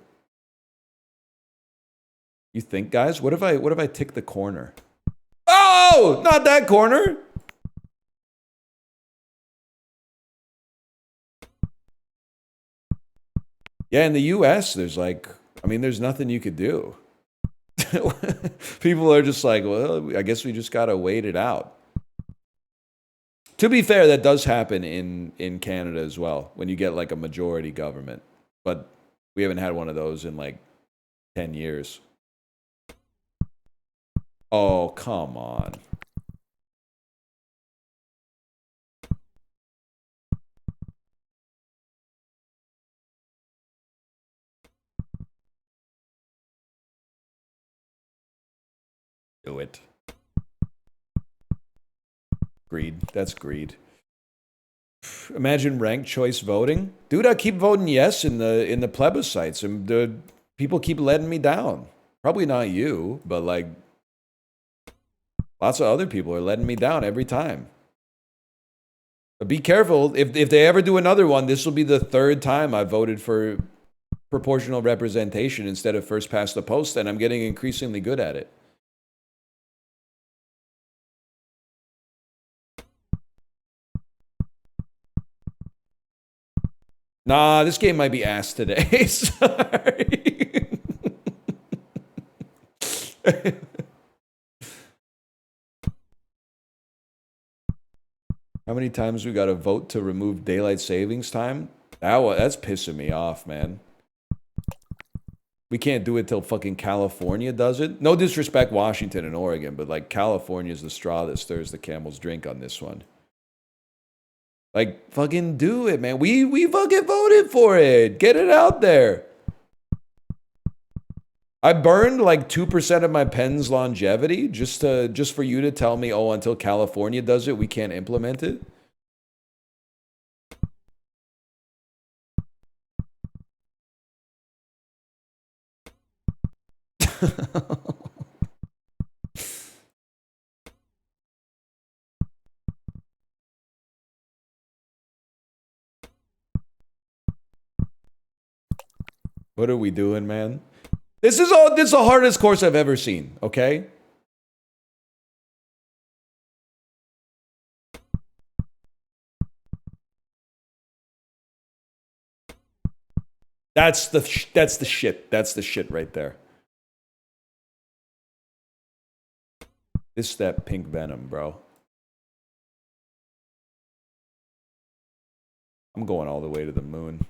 You think, guys? What if I tick the corner? Oh! Not that corner! Yeah, in the US, there's like... I mean, there's nothing you could do. People are just like, well, I guess we just gotta wait it out. To be fair, that does happen in Canada as well, when you get like a majority government. But we haven't had one of those in like 10 years. Oh, come on. Do it. Greed. That's greed. Imagine ranked choice voting. Dude, I keep voting yes in the plebiscites, and the people keep letting me down. Probably not you, but like lots of other people are letting me down every time. But be careful. If they ever do another one, this will be the third time I voted for proportional representation instead of first past the post, and I'm getting increasingly good at it. Nah, this game might be ass today. Sorry. How many times we got to vote to remove daylight savings time? That's pissing me off, man. We can't do it till fucking California does it. No disrespect, Washington and Oregon, but like California's the straw that stirs the camel's drink on this one. Like, fucking do it, man. We fucking voted for it. Get it out there. I burned like 2% of my pen's longevity just for you to tell me, oh, until California does it, we can't implement it. What are we doing, man? This is the hardest course I've ever seen, okay? That's the shit. That's the shit right there. It's that pink venom, bro. I'm going all the way to the moon.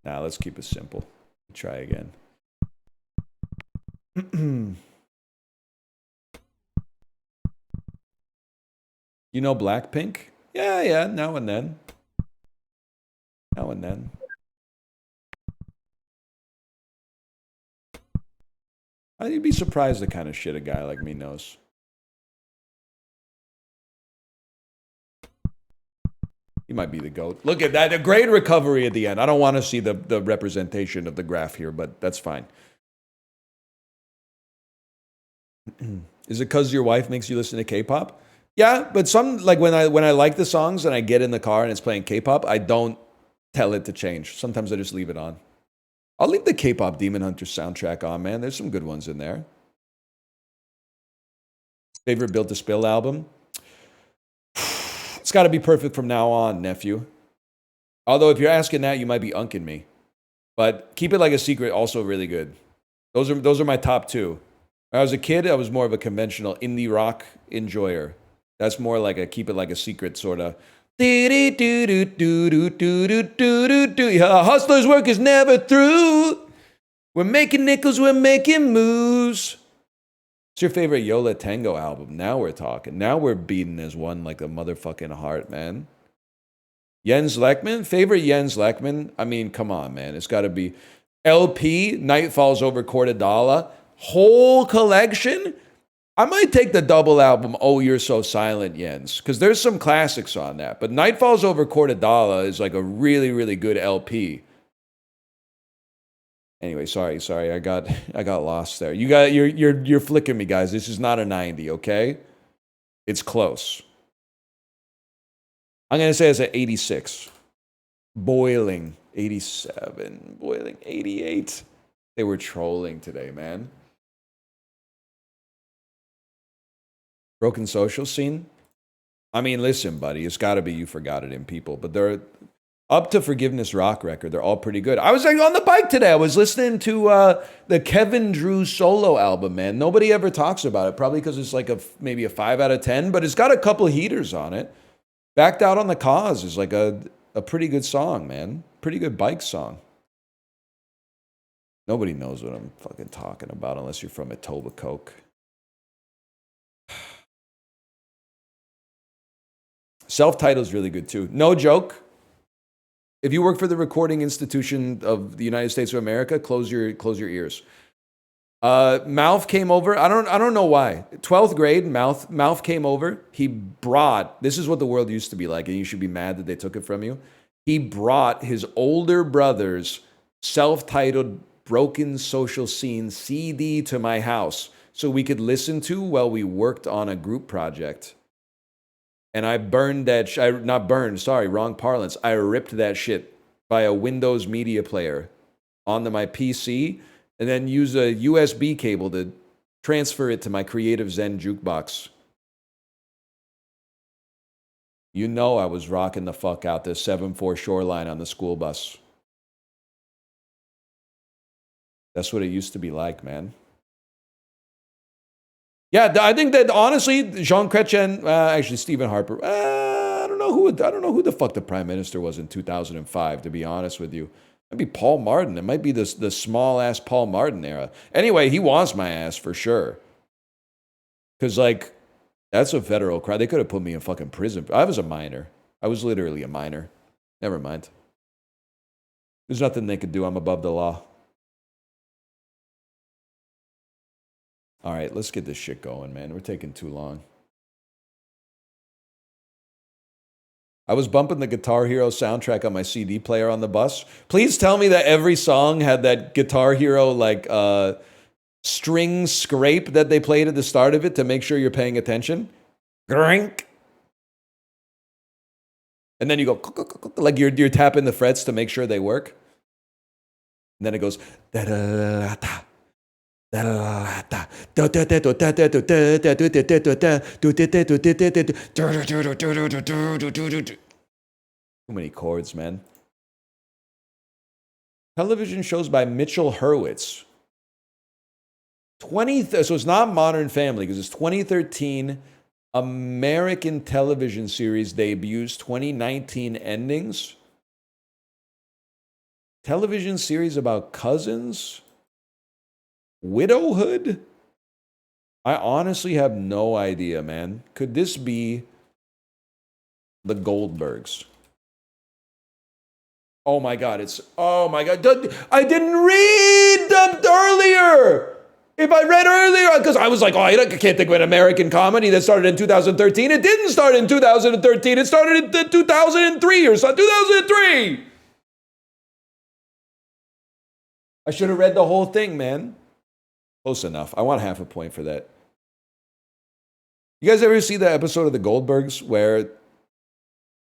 Nah, let's keep it simple. Try again. You know Blackpink? Yeah, now and then. Now and then. You'd be surprised the kind of shit a guy like me knows. He might be the GOAT. Look at that. A great recovery at the end. I don't want to see the representation of the graph here, but that's fine. Is it because your wife makes you listen to K-pop? Yeah, but some, like when I like the songs and I get in the car and it's playing K-pop, I don't tell it to change. Sometimes I just leave it on. I'll leave the K-pop Demon Hunter soundtrack on, man. There's some good ones in there. Favorite Built to Spill album? It's got to be Perfect from now on, nephew. Although if you're asking that, you might be unking me. But Keep It Like a Secret, also really good. Those are my top two. When I was a kid, I was more of a conventional indie rock enjoyer. That's more like a Keep It Like a Secret sort of. Hustler's work is never through. We're making nickels, we're making moves. What's your favorite Yola Tango album? Now we're talking. Now we're beating as one like a motherfucking heart, man. Jens Lekman? Favorite Jens Lekman? I mean, come on, man. It's got to be LP, Night Falls Over Cortadala. Whole collection? I might take the double album, Oh You're So Silent, Jens, because there's some classics on that. But Night Falls Over Cortadala is like a really, really good LP. Anyway, sorry, I got lost there. You're flicking me, guys. This is not a 90, okay? It's close. I'm gonna say it's at 86. Boiling 87. Boiling 88. They were trolling today, man. Broken Social Scene? I mean, listen, buddy, it's got to be You Forgot It in People, but they're up to Forgiveness Rock record. They're all pretty good. I was like on the bike today. I was listening to the Kevin Drew solo album, man. Nobody ever talks about it, probably because it's like maybe a 5 out of 10, but it's got a couple heaters on it. Backed Out on the Cause is like a pretty good song, man. Pretty good bike song. Nobody knows what I'm fucking talking about unless you're from Etobicoke. Self-titled is really good too. No joke. If you work for the recording institution of the United States of America, close your ears. Mouth came over. I don't know why. 12th grade, Mouth came over. He brought, this is what the world used to be like, and you should be mad that they took it from you. He brought his older brother's self-titled Broken Social Scene CD to my house so we could listen to while we worked on a group project. And I burned that, not burned, sorry, wrong parlance. I ripped that shit by a Windows media player onto my PC and then used a USB cable to transfer it to my Creative Zen jukebox. You know I was rocking the fuck out the 7-4 Shoreline on the school bus. That's what it used to be like, man. Yeah, I think that honestly, Jean Chrétien, actually Stephen Harper, I don't know who the fuck the prime minister was in 2005. To be honest with you, it'd be Paul Martin. It might be the small ass Paul Martin era. Anyway, he wants my ass for sure. Cause like that's a federal crime. They could have put me in fucking prison. I was a minor. I was literally a minor. Never mind. There's nothing they could do. I'm above the law. All right, let's get this shit going, man. We're taking too long. I was bumping the Guitar Hero soundtrack on my CD player on the bus. Please tell me that every song had that Guitar Hero like string scrape that they played at the start of it to make sure you're paying attention. Grink. And then you go like you're tapping the frets to make sure they work. And then it goes da da da. Too many chords, man. Television shows by Mitchell Hurwitz. So it's not Modern Family because it's 2013 American television series debuts, 2019 endings. Television series about cousins. Widowhood? I honestly have no idea, man. Could this be the Goldbergs? Oh my God, oh my God. I didn't read them earlier. If I read earlier, because I was like, oh, I can't think of an American comedy that started in 2013. It didn't start in 2013. It started in 2003 or so, 2003. I should have read the whole thing, man. Close enough. I want half a point for that. You guys ever see the episode of The Goldbergs where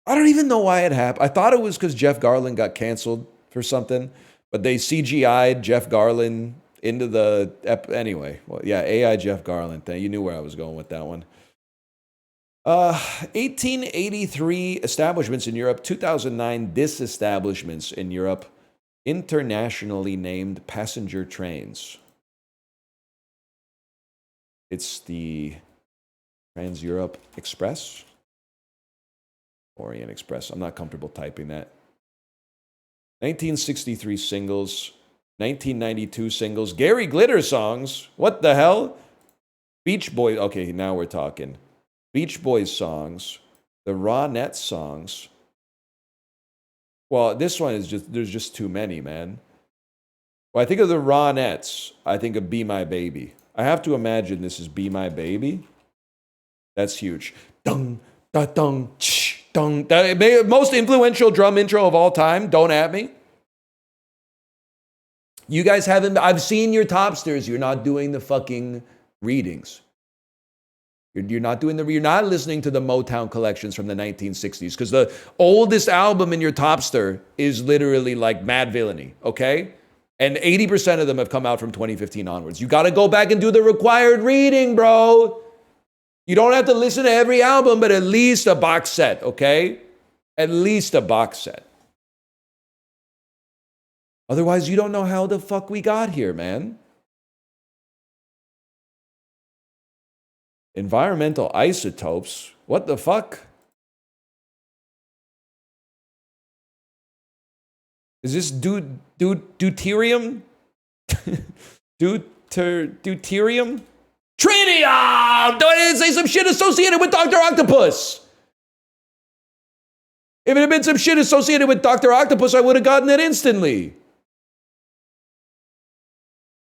I don't even know why it happened. I thought it was because Jeff Garlin got canceled for something, but they CGI'd Jeff Garlin into the anyway. Well, yeah, AI Jeff Garlin thing. You knew where I was going with that one. 1883 establishments in Europe, 2009 disestablishments in Europe, internationally named passenger trains. It's the Trans-Europe Express, Orient Express. I'm not comfortable typing that. 1963 singles, 1992 singles, Gary Glitter songs. What the hell? Beach Boys. Okay, now we're talking. Beach Boys songs, the Ronettes songs. Well, this one is just, there's just too many, man. When I think of the Ronettes, I think of Be My Baby. I have to imagine this is Be My Baby. That's huge. Dung, da, dung, ch, dung. Most influential drum intro of all time. Don't at me. You guys haven't, I've seen your topsters. You're not doing the fucking readings. You're not doing you're not listening to the Motown collections from the 1960s, because the oldest album in your topster is literally like Mad Villainy, okay? And 80% of them have come out from 2015 onwards. You got to go back and do the required reading, bro. You don't have to listen to every album, but at least a box set, okay? At least a box set. Otherwise, you don't know how the fuck we got here, man. Environmental isotopes? What the fuck? Is this deuterium? Deuterium? Tritium! Don't I say some shit associated with Dr. Octopus? If it had been some shit associated with Dr. Octopus, I would have gotten it instantly.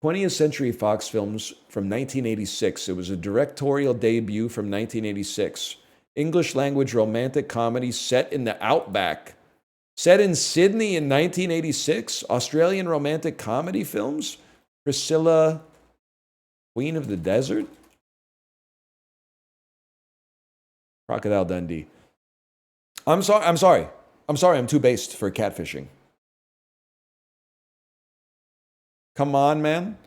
20th Century Fox films from 1986. It was a directorial debut from 1986. English language romantic comedy set in the outback. Set in Sydney in 1986. Australian romantic comedy films. Priscilla, Queen of the Desert. Crocodile Dundee. I'm sorry. I'm too based for catfishing. Come on, man.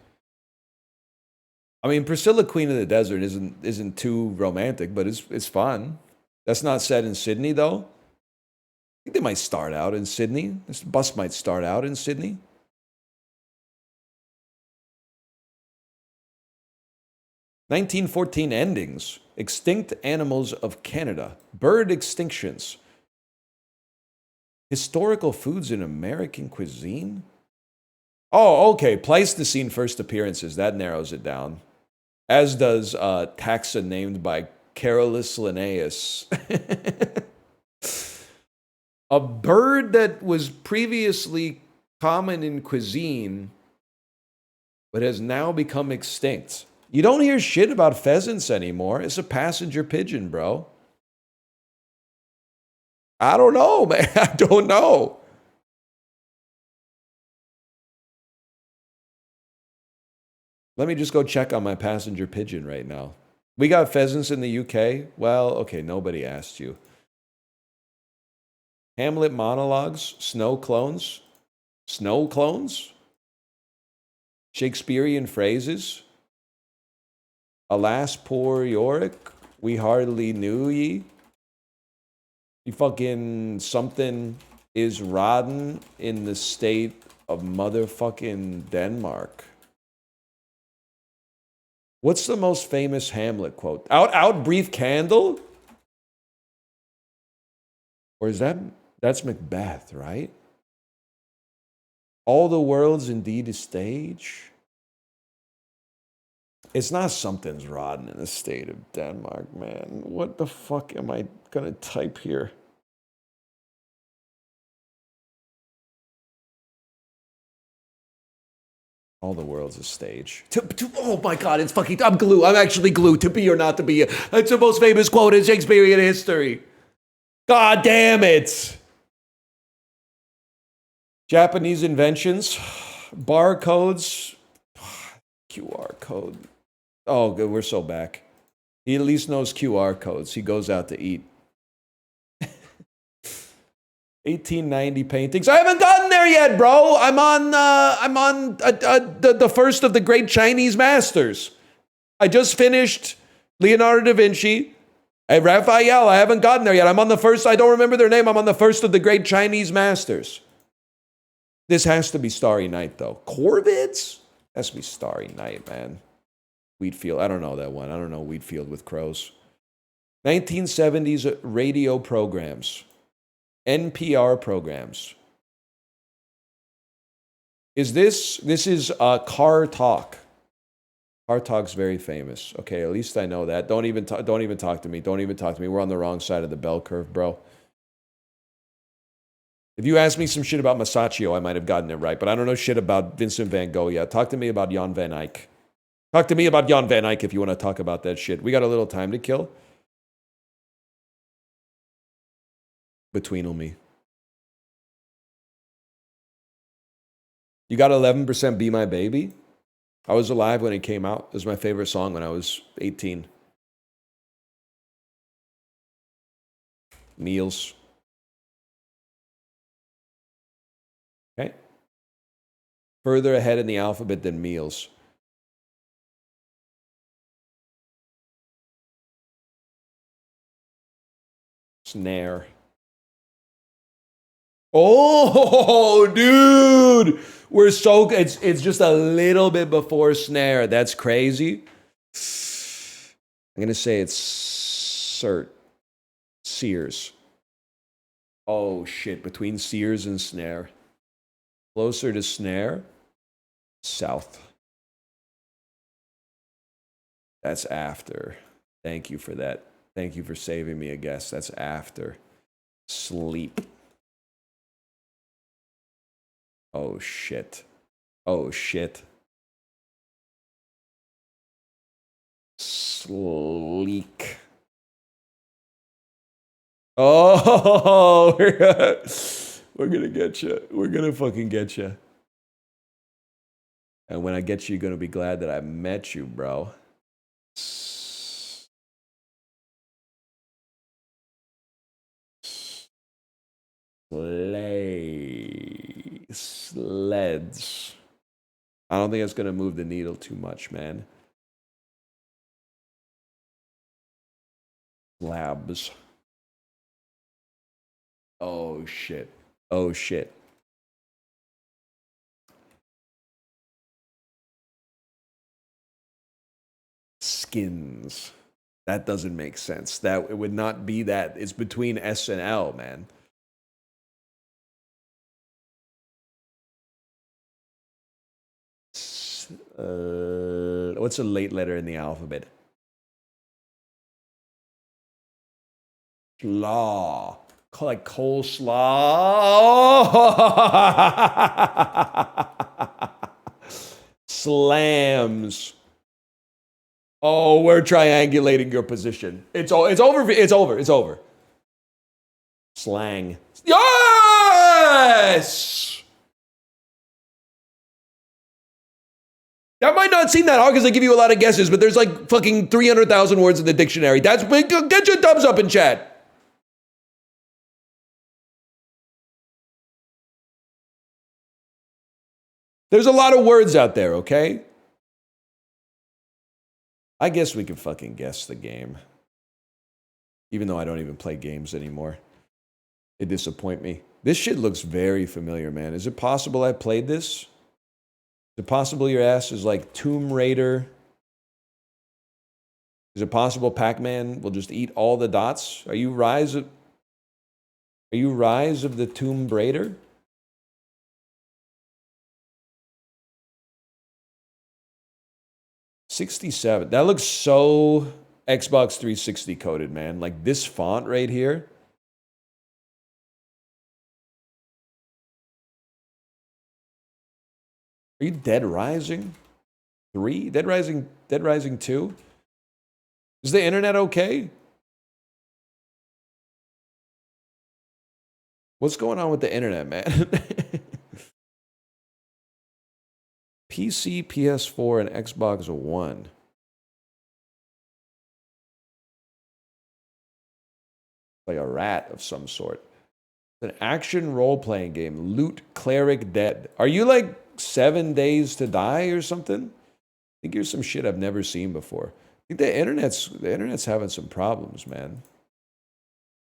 I mean, Priscilla, Queen of the Desert isn't too romantic, but it's fun. That's not set in Sydney, though. I think they might start out in Sydney. This bus might start out in Sydney. (1914) endings. Extinct animals of Canada. Bird extinctions. Historical foods in American cuisine. Oh, okay. Pleistocene first appearances. That narrows it down. As does taxa named by Carolus Linnaeus. A bird that was previously common in cuisine, but has now become extinct. You don't hear shit about pheasants anymore. It's a passenger pigeon, bro. I don't know, man. I don't know. Let me just go check on my passenger pigeon right now. We got pheasants in the UK? Well, okay, nobody asked you. Hamlet monologues, snow clones, Shakespearean phrases. Alas, poor Yorick, we hardly knew ye. You fucking something is rotten in the state of motherfucking Denmark. What's the most famous Hamlet quote? Out, brief candle? Or is that's Macbeth, right? All the world's indeed a stage. It's not something's rotten in the state of Denmark, man. What the fuck am I gonna type here? All the world's a stage. Oh my God, it's fucking, I'm glue. I'm actually glued. To be or not to be. It's the most famous quote in Shakespearean history. God damn it. Japanese inventions, barcodes, QR code. Oh, good, we're so back. He at least knows QR codes. He goes out to eat. 1890 paintings. I haven't gotten there yet, bro. I'm on the first of the great Chinese masters. I just finished Leonardo da Vinci. Raphael, I haven't gotten there yet. I'm on the first, I don't remember their name. I'm on the first of the great Chinese masters. This has to be Starry Night, though. Corvids? Has to be Starry Night, man. Wheatfield. I don't know that one. I don't know Wheatfield with crows. 1970s radio programs. NPR programs. This is Car Talk. Car Talk's very famous. Okay, at least I know that. Don't even talk to me. Don't even talk to me. We're on the wrong side of the bell curve, bro. If you asked me some shit about Masaccio, I might have gotten it right, but I don't know shit about Vincent van Gogh yet. Talk to me about Jan van Eyck. Talk to me about Jan van Eyck if you want to talk about that shit. We got a little time to kill. Between me. You got 11% Be My Baby? I was alive when it came out. It was my favorite song when I was 18. Meals. Okay. Further ahead in the alphabet than meals. Snare. Oh, dude. We're so, it's just a little bit before snare. That's crazy. I'm going to say it's Sears. Oh, shit. Between Sears and snare. Closer to snare. South. That's after. Thank you for that. Thank you for saving me a guess. That's after. Sleep. Oh, shit. Oh, shit. Sleek. Oh, we're gonna get you. We're gonna fucking get you. And when I get you, you're gonna be glad that I met you, bro. Sleds. I don't think it's going to move the needle too much, man. Slabs. Oh, shit. Oh, shit. Skins. That doesn't make sense. That it would not be that. It's between S and L, man. What's a late letter in the alphabet? Slaw. Like coleslaw. Slams. Oh, we're triangulating your position. It's over. It's over. Slang. Yes! That might not seem that hard because I give you a lot of guesses, but there's like fucking 300,000 words in the dictionary. That's big. Get your thumbs up in chat. There's a lot of words out there, okay? I guess we can fucking guess the game. Even though I don't even play games anymore. It disappoints me. This shit looks very familiar, man. Is it possible I played this? Is it possible your ass is like Tomb Raider? Is it possible Pac-Man will just eat all the dots? Are you Rise of the Tomb Raider? $67. That looks so Xbox 360 coded, man. Like this font right here. Are you Dead Rising 3? Dead Rising 2? Is the internet okay? What's going on with the internet, man? PC, PS4, and Xbox One. Like a rat of some sort. It's an action role-playing game. Loot Cleric Dead. Are you like 7 days to die or something? I think here's some shit I've never seen before. I think the internet's having some problems, man.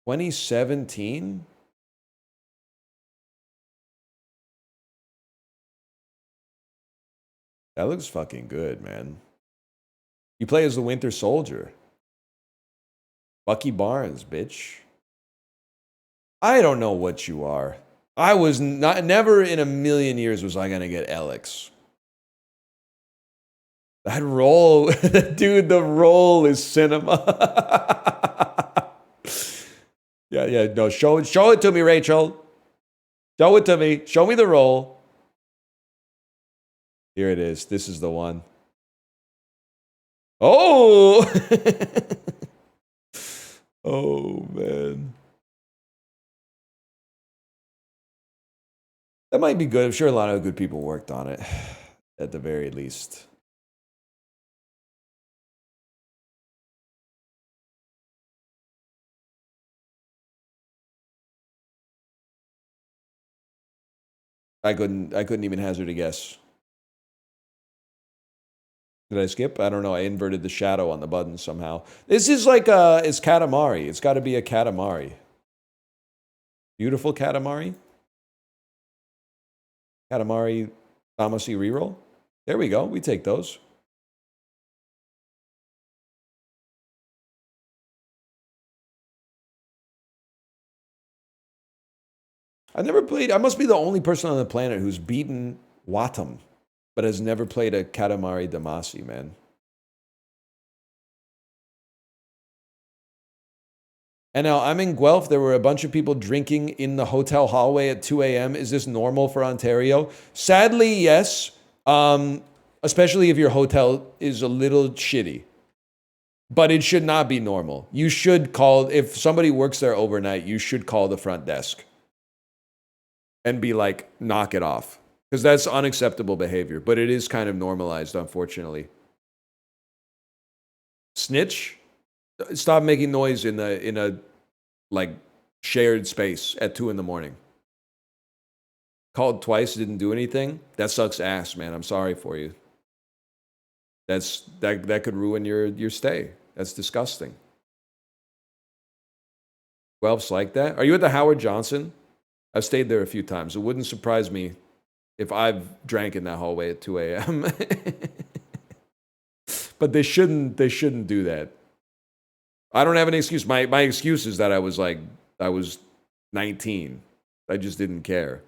2017? That looks fucking good, man. You play as the Winter Soldier. Bucky Barnes, bitch. I don't know what you are. I was never in a million years was I gonna get Alex. That roll, dude, the roll is cinema. yeah, no, show it to me, Rachel. Show it to me. Show me the roll. Here it is. This is the one. Oh! Oh, man. That might be good. I'm sure a lot of good people worked on it, at the very least. I couldn't even hazard a guess. Did I skip? I don't know. I inverted the shadow on the button somehow. This is like it's Katamari. It's got to be a Katamari. Beautiful Katamari. Katamari Tamasi reroll. There we go. We take those. I've never played. I must be the only person on the planet who's beaten Watam, but has never played a Katamari Damacy, man. And now I'm in Guelph. There were a bunch of people drinking in the hotel hallway at 2 a.m. Is this normal for Ontario? Sadly, yes. Especially if your hotel is a little shitty. But it should not be normal. You should call, if somebody works there overnight, you should call the front desk and be like, knock it off. Because that's unacceptable behavior. But it is kind of normalized, unfortunately. Snitch? Stop making noise in a like shared space at 2 in the morning. Called twice, didn't do anything. That sucks ass, man. I'm sorry for you. That could ruin your stay. That's disgusting. Guelph's like that. Are you at the Howard Johnson? I've stayed there a few times. It wouldn't surprise me if I've drank in that hallway at 2 a.m. But they shouldn't do that. I don't have any excuse. My excuse is that I was 19. I just didn't care.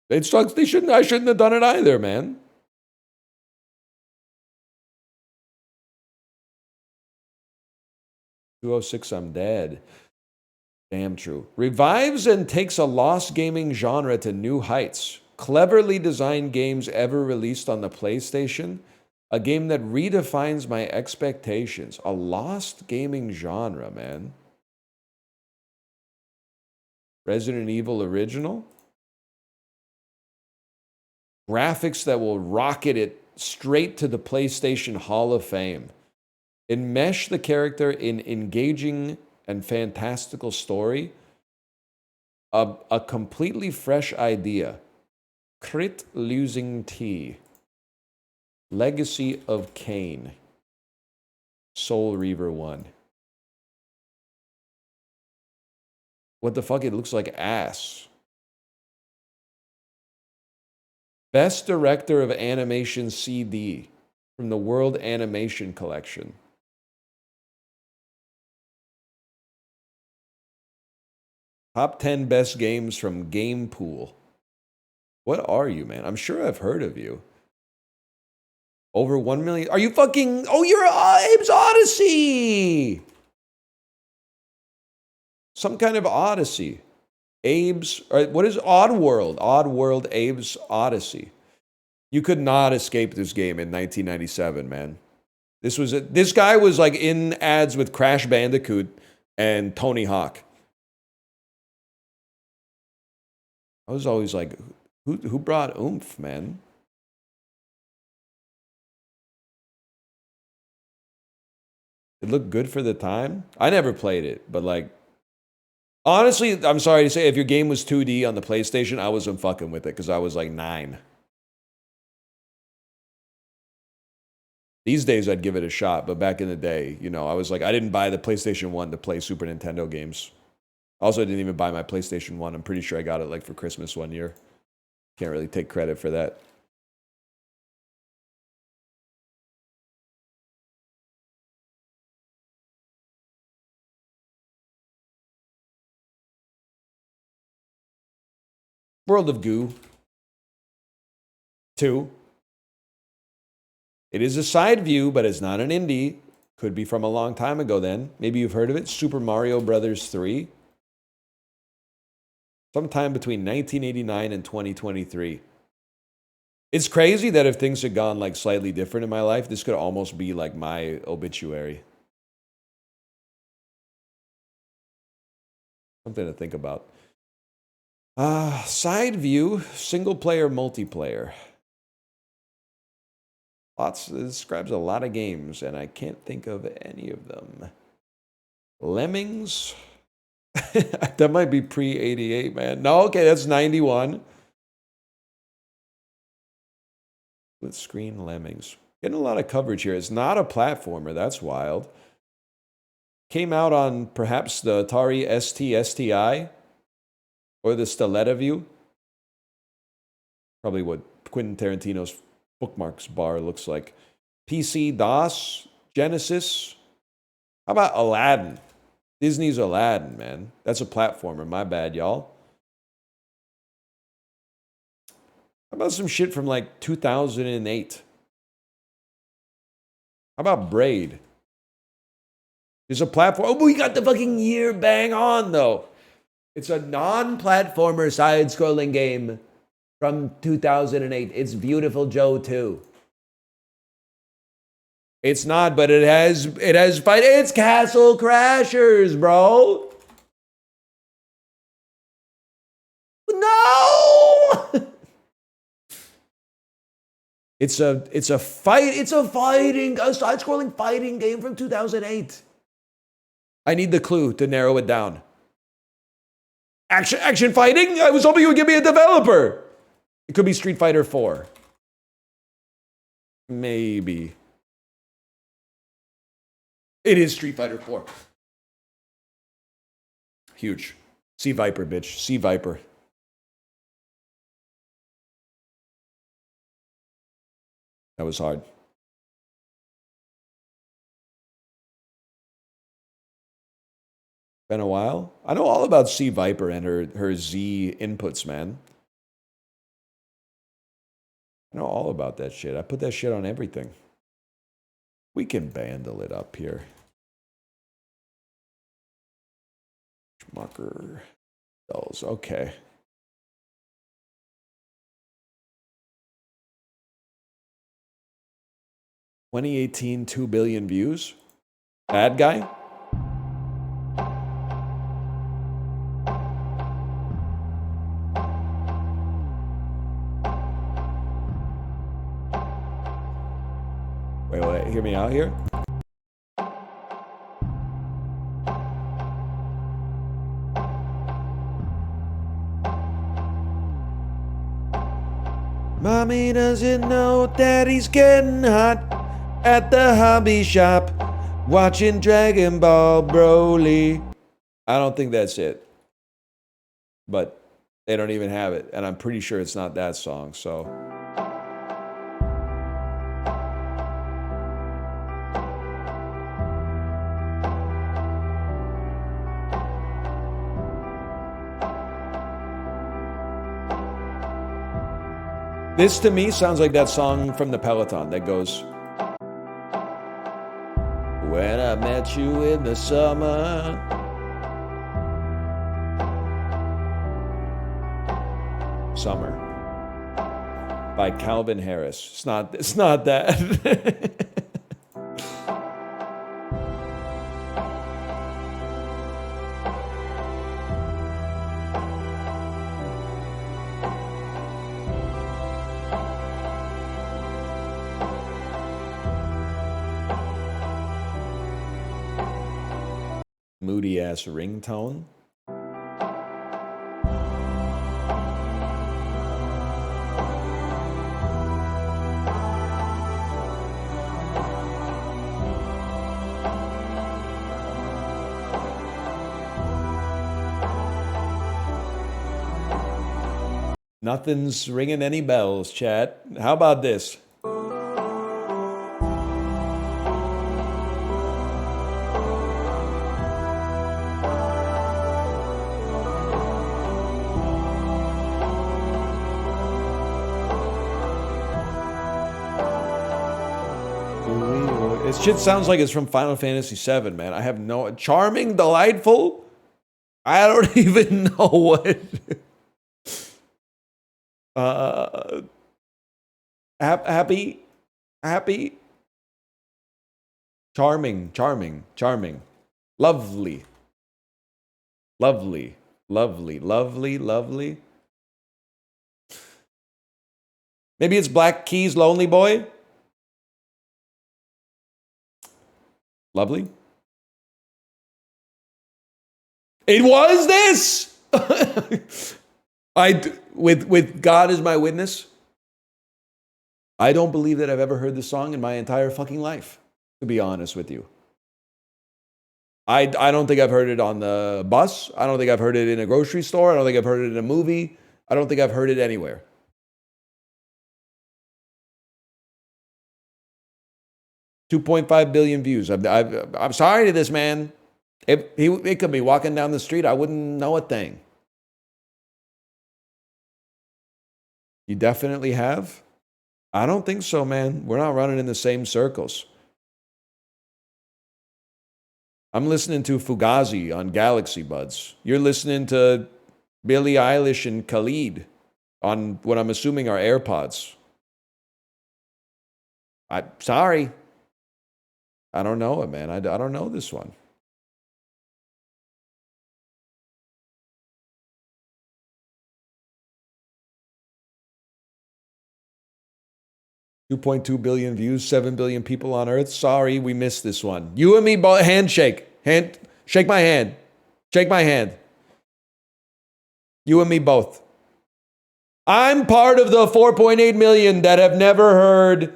It sucks. I shouldn't have done it either, man. $206, I'm dead. Damn true. Revives and takes a lost gaming genre to new heights. Cleverly designed games ever released on the PlayStation. A game that redefines my expectations. A lost gaming genre, man. Resident Evil Original. Graphics that will rocket it straight to the PlayStation Hall of Fame. Enmesh the character in engaging and fantastical story. A completely fresh idea. Crit Losing T. Legacy of Kain. Soul Reaver 1. What the fuck? It looks like ass. Best Director of Animation CD from the World Animation Collection. Top 10 best games from Game Pool. What are you, man? I'm sure I've heard of you. Over 1 million. Are you fucking... Oh, you're Abe's Odyssey! Some kind of Odyssey. Abe's... What is Oddworld? Oddworld Abe's Odyssey. You could not escape this game in 1997, man. This guy was like in ads with Crash Bandicoot and Tony Hawk. I was always like... Who brought oomph, man? It looked good for the time. I never played it, but like, honestly, I'm sorry to say, if your game was 2D on the PlayStation, I wasn't fucking with it because I was like 9. These days, I'd give it a shot, but back in the day, you know, I was like, I didn't buy the PlayStation 1 to play Super Nintendo games. Also, I didn't even buy my PlayStation 1. I'm pretty sure I got it like for Christmas one year. Can't really take credit for that. World of Goo 2. It is a side view, but it's not an indie. Could be from a long time ago then. Maybe you've heard of it. Super Mario Brothers 3. Sometime between 1989 and 2023. It's crazy that if things had gone like slightly different in my life, this could almost be like my obituary. Something to think about. Side view, single player, multiplayer. Lots, it describes a lot of games, and I can't think of any of them. Lemmings? That might be pre-88, man. No, okay, that's 91. Split screen Lemmings. Getting a lot of coverage here. It's not a platformer. That's wild. Came out on perhaps the Atari ST-STI or the Stiletta View. Probably what Quentin Tarantino's bookmarks bar looks like. PC, DOS, Genesis. How about Aladdin? Disney's Aladdin, man. That's a platformer. My bad, y'all. How about some shit from like 2008? How about Braid? There's a platform. Oh, we got the fucking year bang on, though. It's a non-platformer side-scrolling game from 2008. It's Beautiful Joe 2. It's not, but it has fight. It's Castle Crashers, bro. No. It's a side-scrolling fighting game from 2008. I need the clue to narrow it down. Action fighting? I was hoping you would give me a developer. It could be Street Fighter 4. Maybe. It is Street Fighter 4. Huge. Sea Viper, bitch. Sea Viper. That was hard. Been a while? I know all about Sea Viper and her Z inputs, man. I know all about that shit. I put that shit on everything. We can bandle it up here. Marker cells. Okay. (2018) 2 billion views. Bad guy. Wait, hear me out here. Mommy doesn't know Daddy's getting hot at the hobby shop, watching Dragon Ball Broly. I don't think that's it. But they don't even have it, and I'm pretty sure it's not that song, so... This, to me, sounds like that song from the Peloton that goes... When I met you in the summer... Summer. By Calvin Harris. It's not that. Moody ass ringtone. Nothing's ringing any bells, chat. How about this? This shit sounds like it's from Final Fantasy VII, man. I have no... Charming, delightful? I don't even know what... happy, charming, lovely, maybe it's Black Keys Lonely Boy. Lovely. It was this. With God as my witness, I don't believe that I've ever heard this song in my entire fucking life, to be honest with you. I don't think I've heard it on the bus. I don't think I've heard it in a grocery store. I don't think I've heard it in a movie. I don't think I've heard it anywhere. $2.5 billion views. I'm sorry to this man. It could be walking down the street. I wouldn't know a thing. You definitely have? I don't think so, man. We're not running in the same circles. I'm listening to Fugazi on Galaxy Buds. You're listening to Billie Eilish and Khalid on what I'm assuming are AirPods. I'm sorry. I don't know it, man. I don't know this one. $2.2 billion views, 7 billion people on Earth. Sorry, we missed this one. You and me, handshake. Shake my hand. Shake my hand. You and me both. I'm part of the 4.8 million that have never heard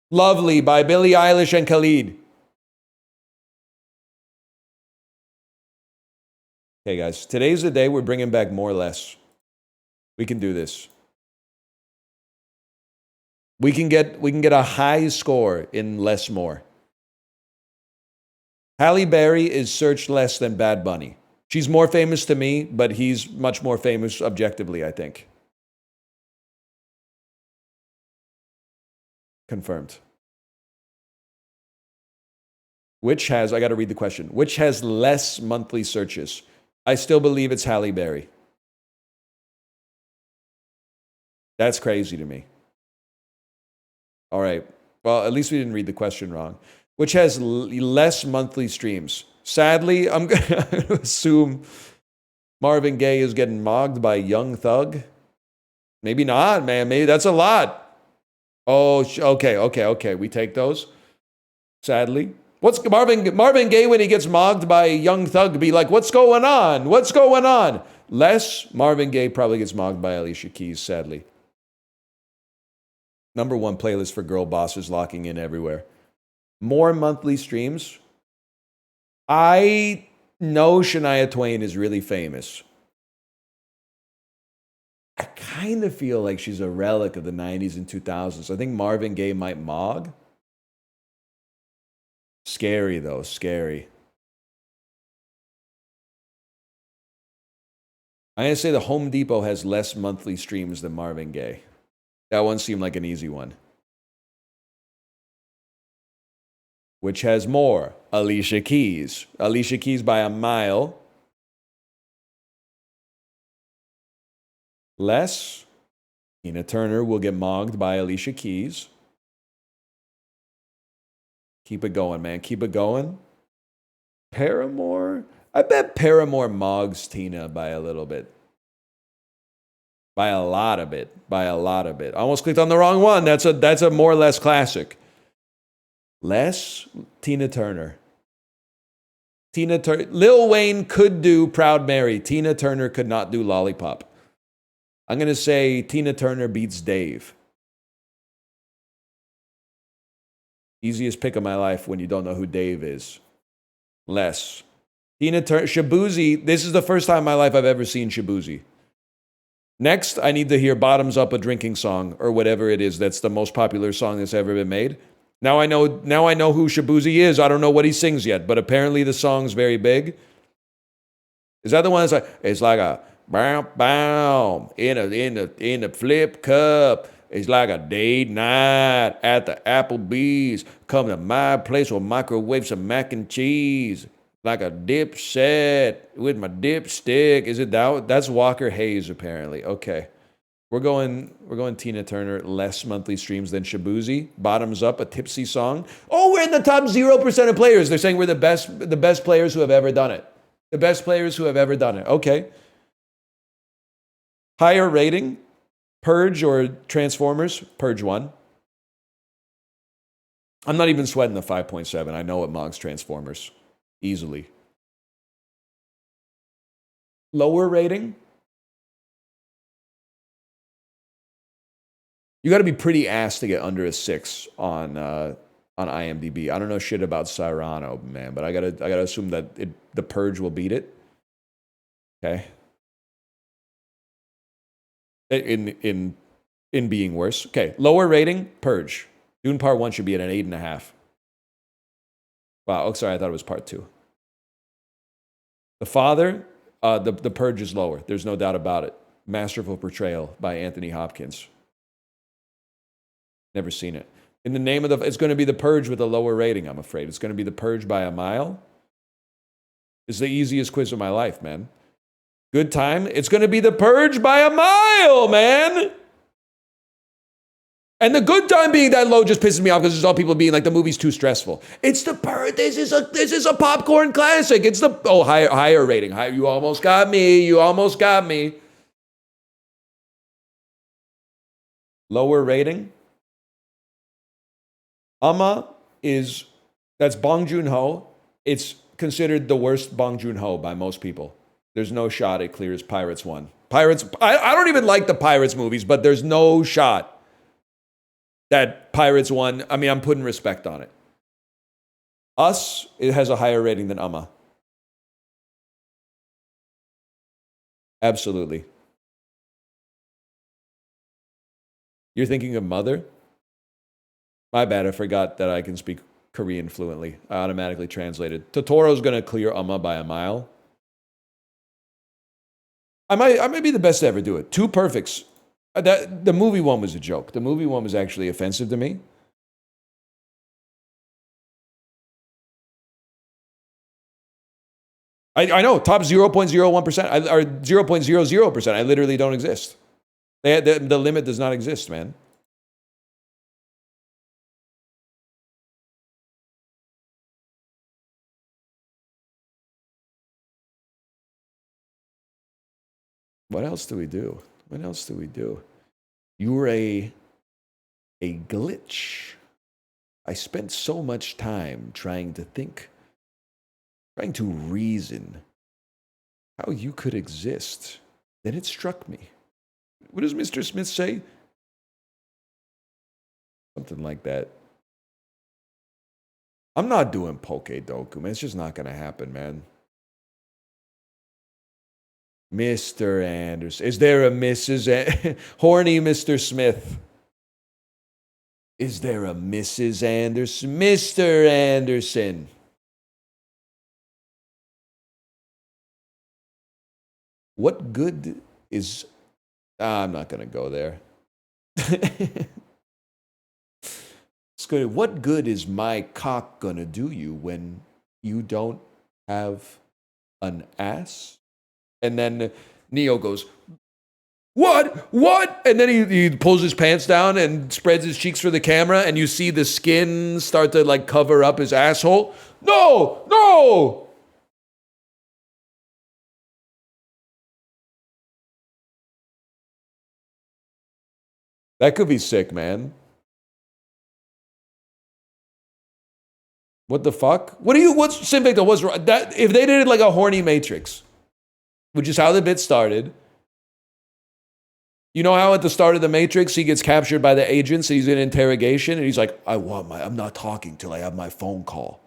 Lovely by Billie Eilish and Khalid. Okay, guys, today's the day we're bringing back more or less. We can do this. We can get a high score in less more. Halle Berry is searched less than Bad Bunny. She's more famous to me, but he's much more famous objectively, I think. Confirmed. Which has, I got to read the question, which has less monthly searches? I still believe it's Halle Berry. That's crazy to me. All right. Well, at least we didn't read the question wrong. Which has less monthly streams? Sadly, I'm going to assume Marvin Gaye is getting mogged by Young Thug. Maybe not, man. Maybe that's a lot. Oh, okay. We take those. Sadly. What's Marvin Gaye when he gets mogged by Young Thug be like, what's going on? What's going on? Less, Marvin Gaye probably gets mogged by Alicia Keys, sadly. Number one playlist for girl bosses locking in everywhere. More monthly streams. I know Shania Twain is really famous. I kind of feel like she's a relic of the 90s and 2000s. I think Marvin Gaye might mog. Scary, though. Scary. I'm going to say the Home Depot has less monthly streams than Marvin Gaye. That one seemed like an easy one. Which has more? Alicia Keys. Alicia Keys by a mile. Less? Tina Turner will get mogged by Alicia Keys. Keep it going, man. Keep it going. Paramore? I bet Paramore mogs Tina by a little bit. By a lot of it. I almost clicked on the wrong one. That's a more or less classic. Less? Tina Turner. Lil Wayne could do Proud Mary. Tina Turner could not do Lollipop. I'm going to say Tina Turner beats Dave. Easiest pick of my life when you don't know who Dave is. Less. Tina Turner, Shabuzi. This is the first time in my life I've ever seen Shabuzi. Next, I need to hear Bottoms Up, a drinking song, or whatever it is that's the most popular song that's ever been made. Now I know who Shabuzi is. I don't know what he sings yet, but apparently the song's very big. Is that the one that's like, it's like a bow bow in a flip cup. It's like a date night at the Applebee's. Come to my place, we'll microwave some mac and cheese. Like a dip set with my dipstick. Is it that? That's Walker Hayes, apparently. Okay. We're going Tina Turner, less monthly streams than Shabuzi. Bottoms Up, a tipsy song. Oh, we're in the top 0% of players. They're saying we're the best players who have ever done it. The best players who have ever done it. Okay. Higher rating, Purge or Transformers? Purge 1. I'm not even sweating the 5.7. I know it mogs Transformers. Easily. Lower rating? You got to be pretty ass to get under a 6 on IMDb. I don't know shit about Cyrano, man, but I gotta assume that the Purge will beat it. Okay. In being worse. Okay. Lower rating, Purge. Dune Part 1 should be at an 8.5. Wow. Oh, sorry. I thought it was Part 2. The Father, the Purge is lower. There's no doubt about it. Masterful portrayal by Anthony Hopkins. Never seen it. In the name of it's going to be The Purge with a lower rating, I'm afraid. It's going to be The Purge by a mile. It's the easiest quiz of my life, man. Good time. It's going to be The Purge by a mile, man. And the good time being that low just pisses me off because there's all people being like, the movie's too stressful. It's The Purge. This is a popcorn classic. It's the higher rating. You almost got me. You almost got me. Lower rating. That's Bong Joon-ho. It's considered the worst Bong Joon-ho by most people. There's no shot it clears Pirates 1. I don't even like the Pirates movies, but there's no shot that Pirates 1, I mean, I'm putting respect on it. Us, it has a higher rating than Amma. Absolutely. You're thinking of Mother? My bad, I forgot that I can speak Korean fluently. I automatically translated. Totoro's going to clear Amma by a mile. I might be the best to ever do it. 2 perfects. The movie one was a joke. The movie one was actually offensive to me. I know, top 0.01%, or 0.00%. I literally don't exist. The limit does not exist, man. What else do we do? What else do we do? You were a glitch. I spent so much time trying to think, trying to reason how you could exist. Then it struck me. What does Mr. Smith say? Something like that. I'm not doing Poke Doku, man. It's just not going to happen, man. Mr. Anderson. Is there a Mrs. Horny Mr. Smith? Is there a Mrs. Anderson? Mr. Anderson. What good is... I'm not going to go there. It's good. What good is my cock going to do you when you don't have an ass? And then Neo goes, what? And then he pulls his pants down and spreads his cheeks for the camera, and you see the skin start to like cover up his asshole. No! That could be sick, man. What the fuck? What's Simvictor? What's wrong? That if they did it like a horny Matrix, which is how the bit started. You know how at the start of the Matrix he gets captured by the agents, he's in interrogation, and he's like, I'm not talking till I have my phone call.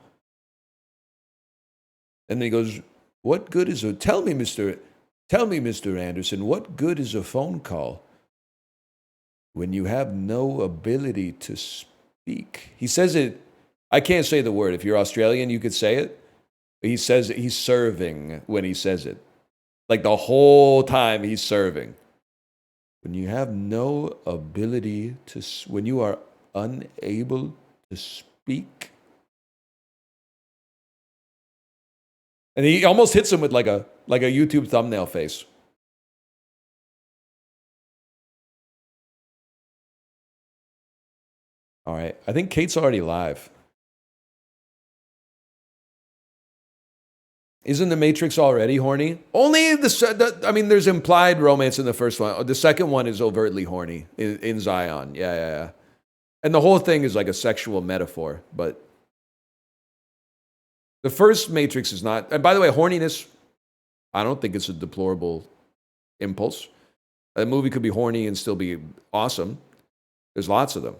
And then he goes, what good is tell me, Mr. Anderson, what good is a phone call when you have no ability to speak? He says it, I can't say the word. If you're Australian, you could say it. He says he's serving when he says it. Like the whole time he's serving. When you have no ability to, when you are unable to speak. And he almost hits him with like a YouTube thumbnail face. All right, I think Kate's already live. Isn't the Matrix already horny? Only I mean, there's implied romance in the first one. The second one is overtly horny in Zion. Yeah. And the whole thing is like a sexual metaphor. But the first Matrix is not. And by the way, horniness, I don't think it's a deplorable impulse. A movie could be horny and still be awesome. There's lots of them.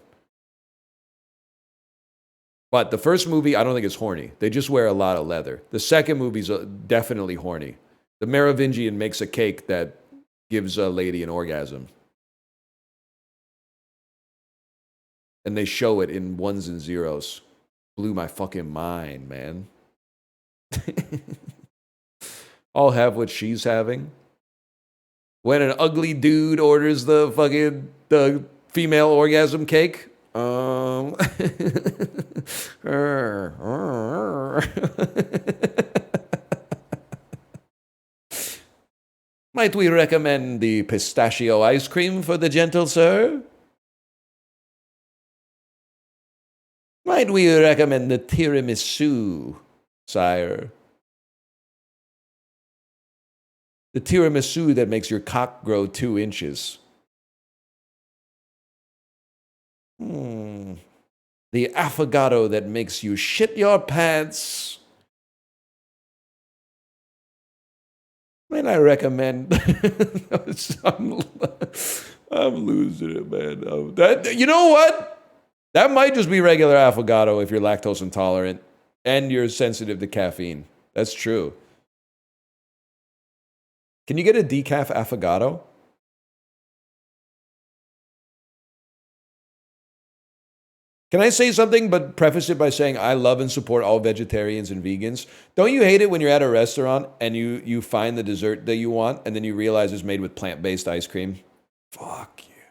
But the first movie, I don't think it's horny. They just wear a lot of leather. The second movie's definitely horny. The Merovingian makes a cake that gives a lady an orgasm. And they show it in ones and zeros. Blew my fucking mind, man. I'll have what she's having. When an ugly dude orders the female orgasm cake. Might we recommend the pistachio ice cream for the gentle sir? Might we recommend the tiramisu, sire? The tiramisu that makes your cock grow 2 inches. The affogato that makes you shit your pants. Might I recommend? I'm losing it, man. You know what? That might just be regular affogato if you're lactose intolerant and you're sensitive to caffeine. That's true. Can you get a decaf affogato? Can I say something but preface it by saying I love and support all vegetarians and vegans? Don't you hate it when you're at a restaurant and you find the dessert that you want and then you realize it's made with plant-based ice cream? Fuck you.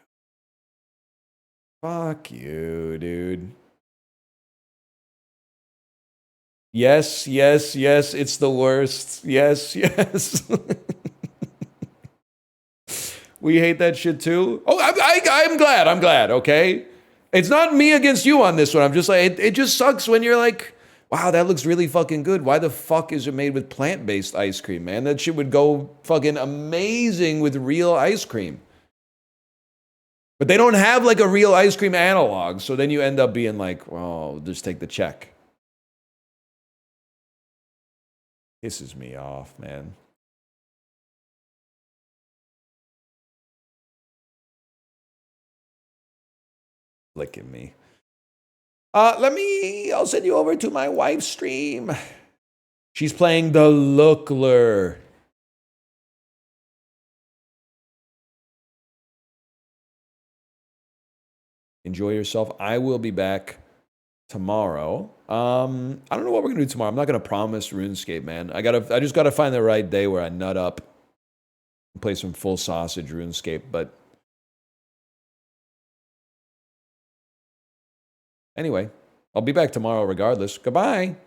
Fuck you, dude. Yes, it's the worst. Yes. We hate that shit too. Oh, I'm glad, okay? It's not me against you on this one. I'm just like, it just sucks when you're like, wow, that looks really fucking good. Why the fuck is it made with plant-based ice cream, man? That shit would go fucking amazing with real ice cream. But they don't have like a real ice cream analog. So then you end up being like, well, just take the check. Pisses me off, man. Licking me. I'll send you over to my wife's stream. She's playing the Lookler. Enjoy yourself. I will be back tomorrow. I don't know what we're gonna do tomorrow. I'm not gonna promise RuneScape, man. I just gotta find the right day where I nut up and play some full sausage RuneScape, but anyway, I'll be back tomorrow regardless. Goodbye.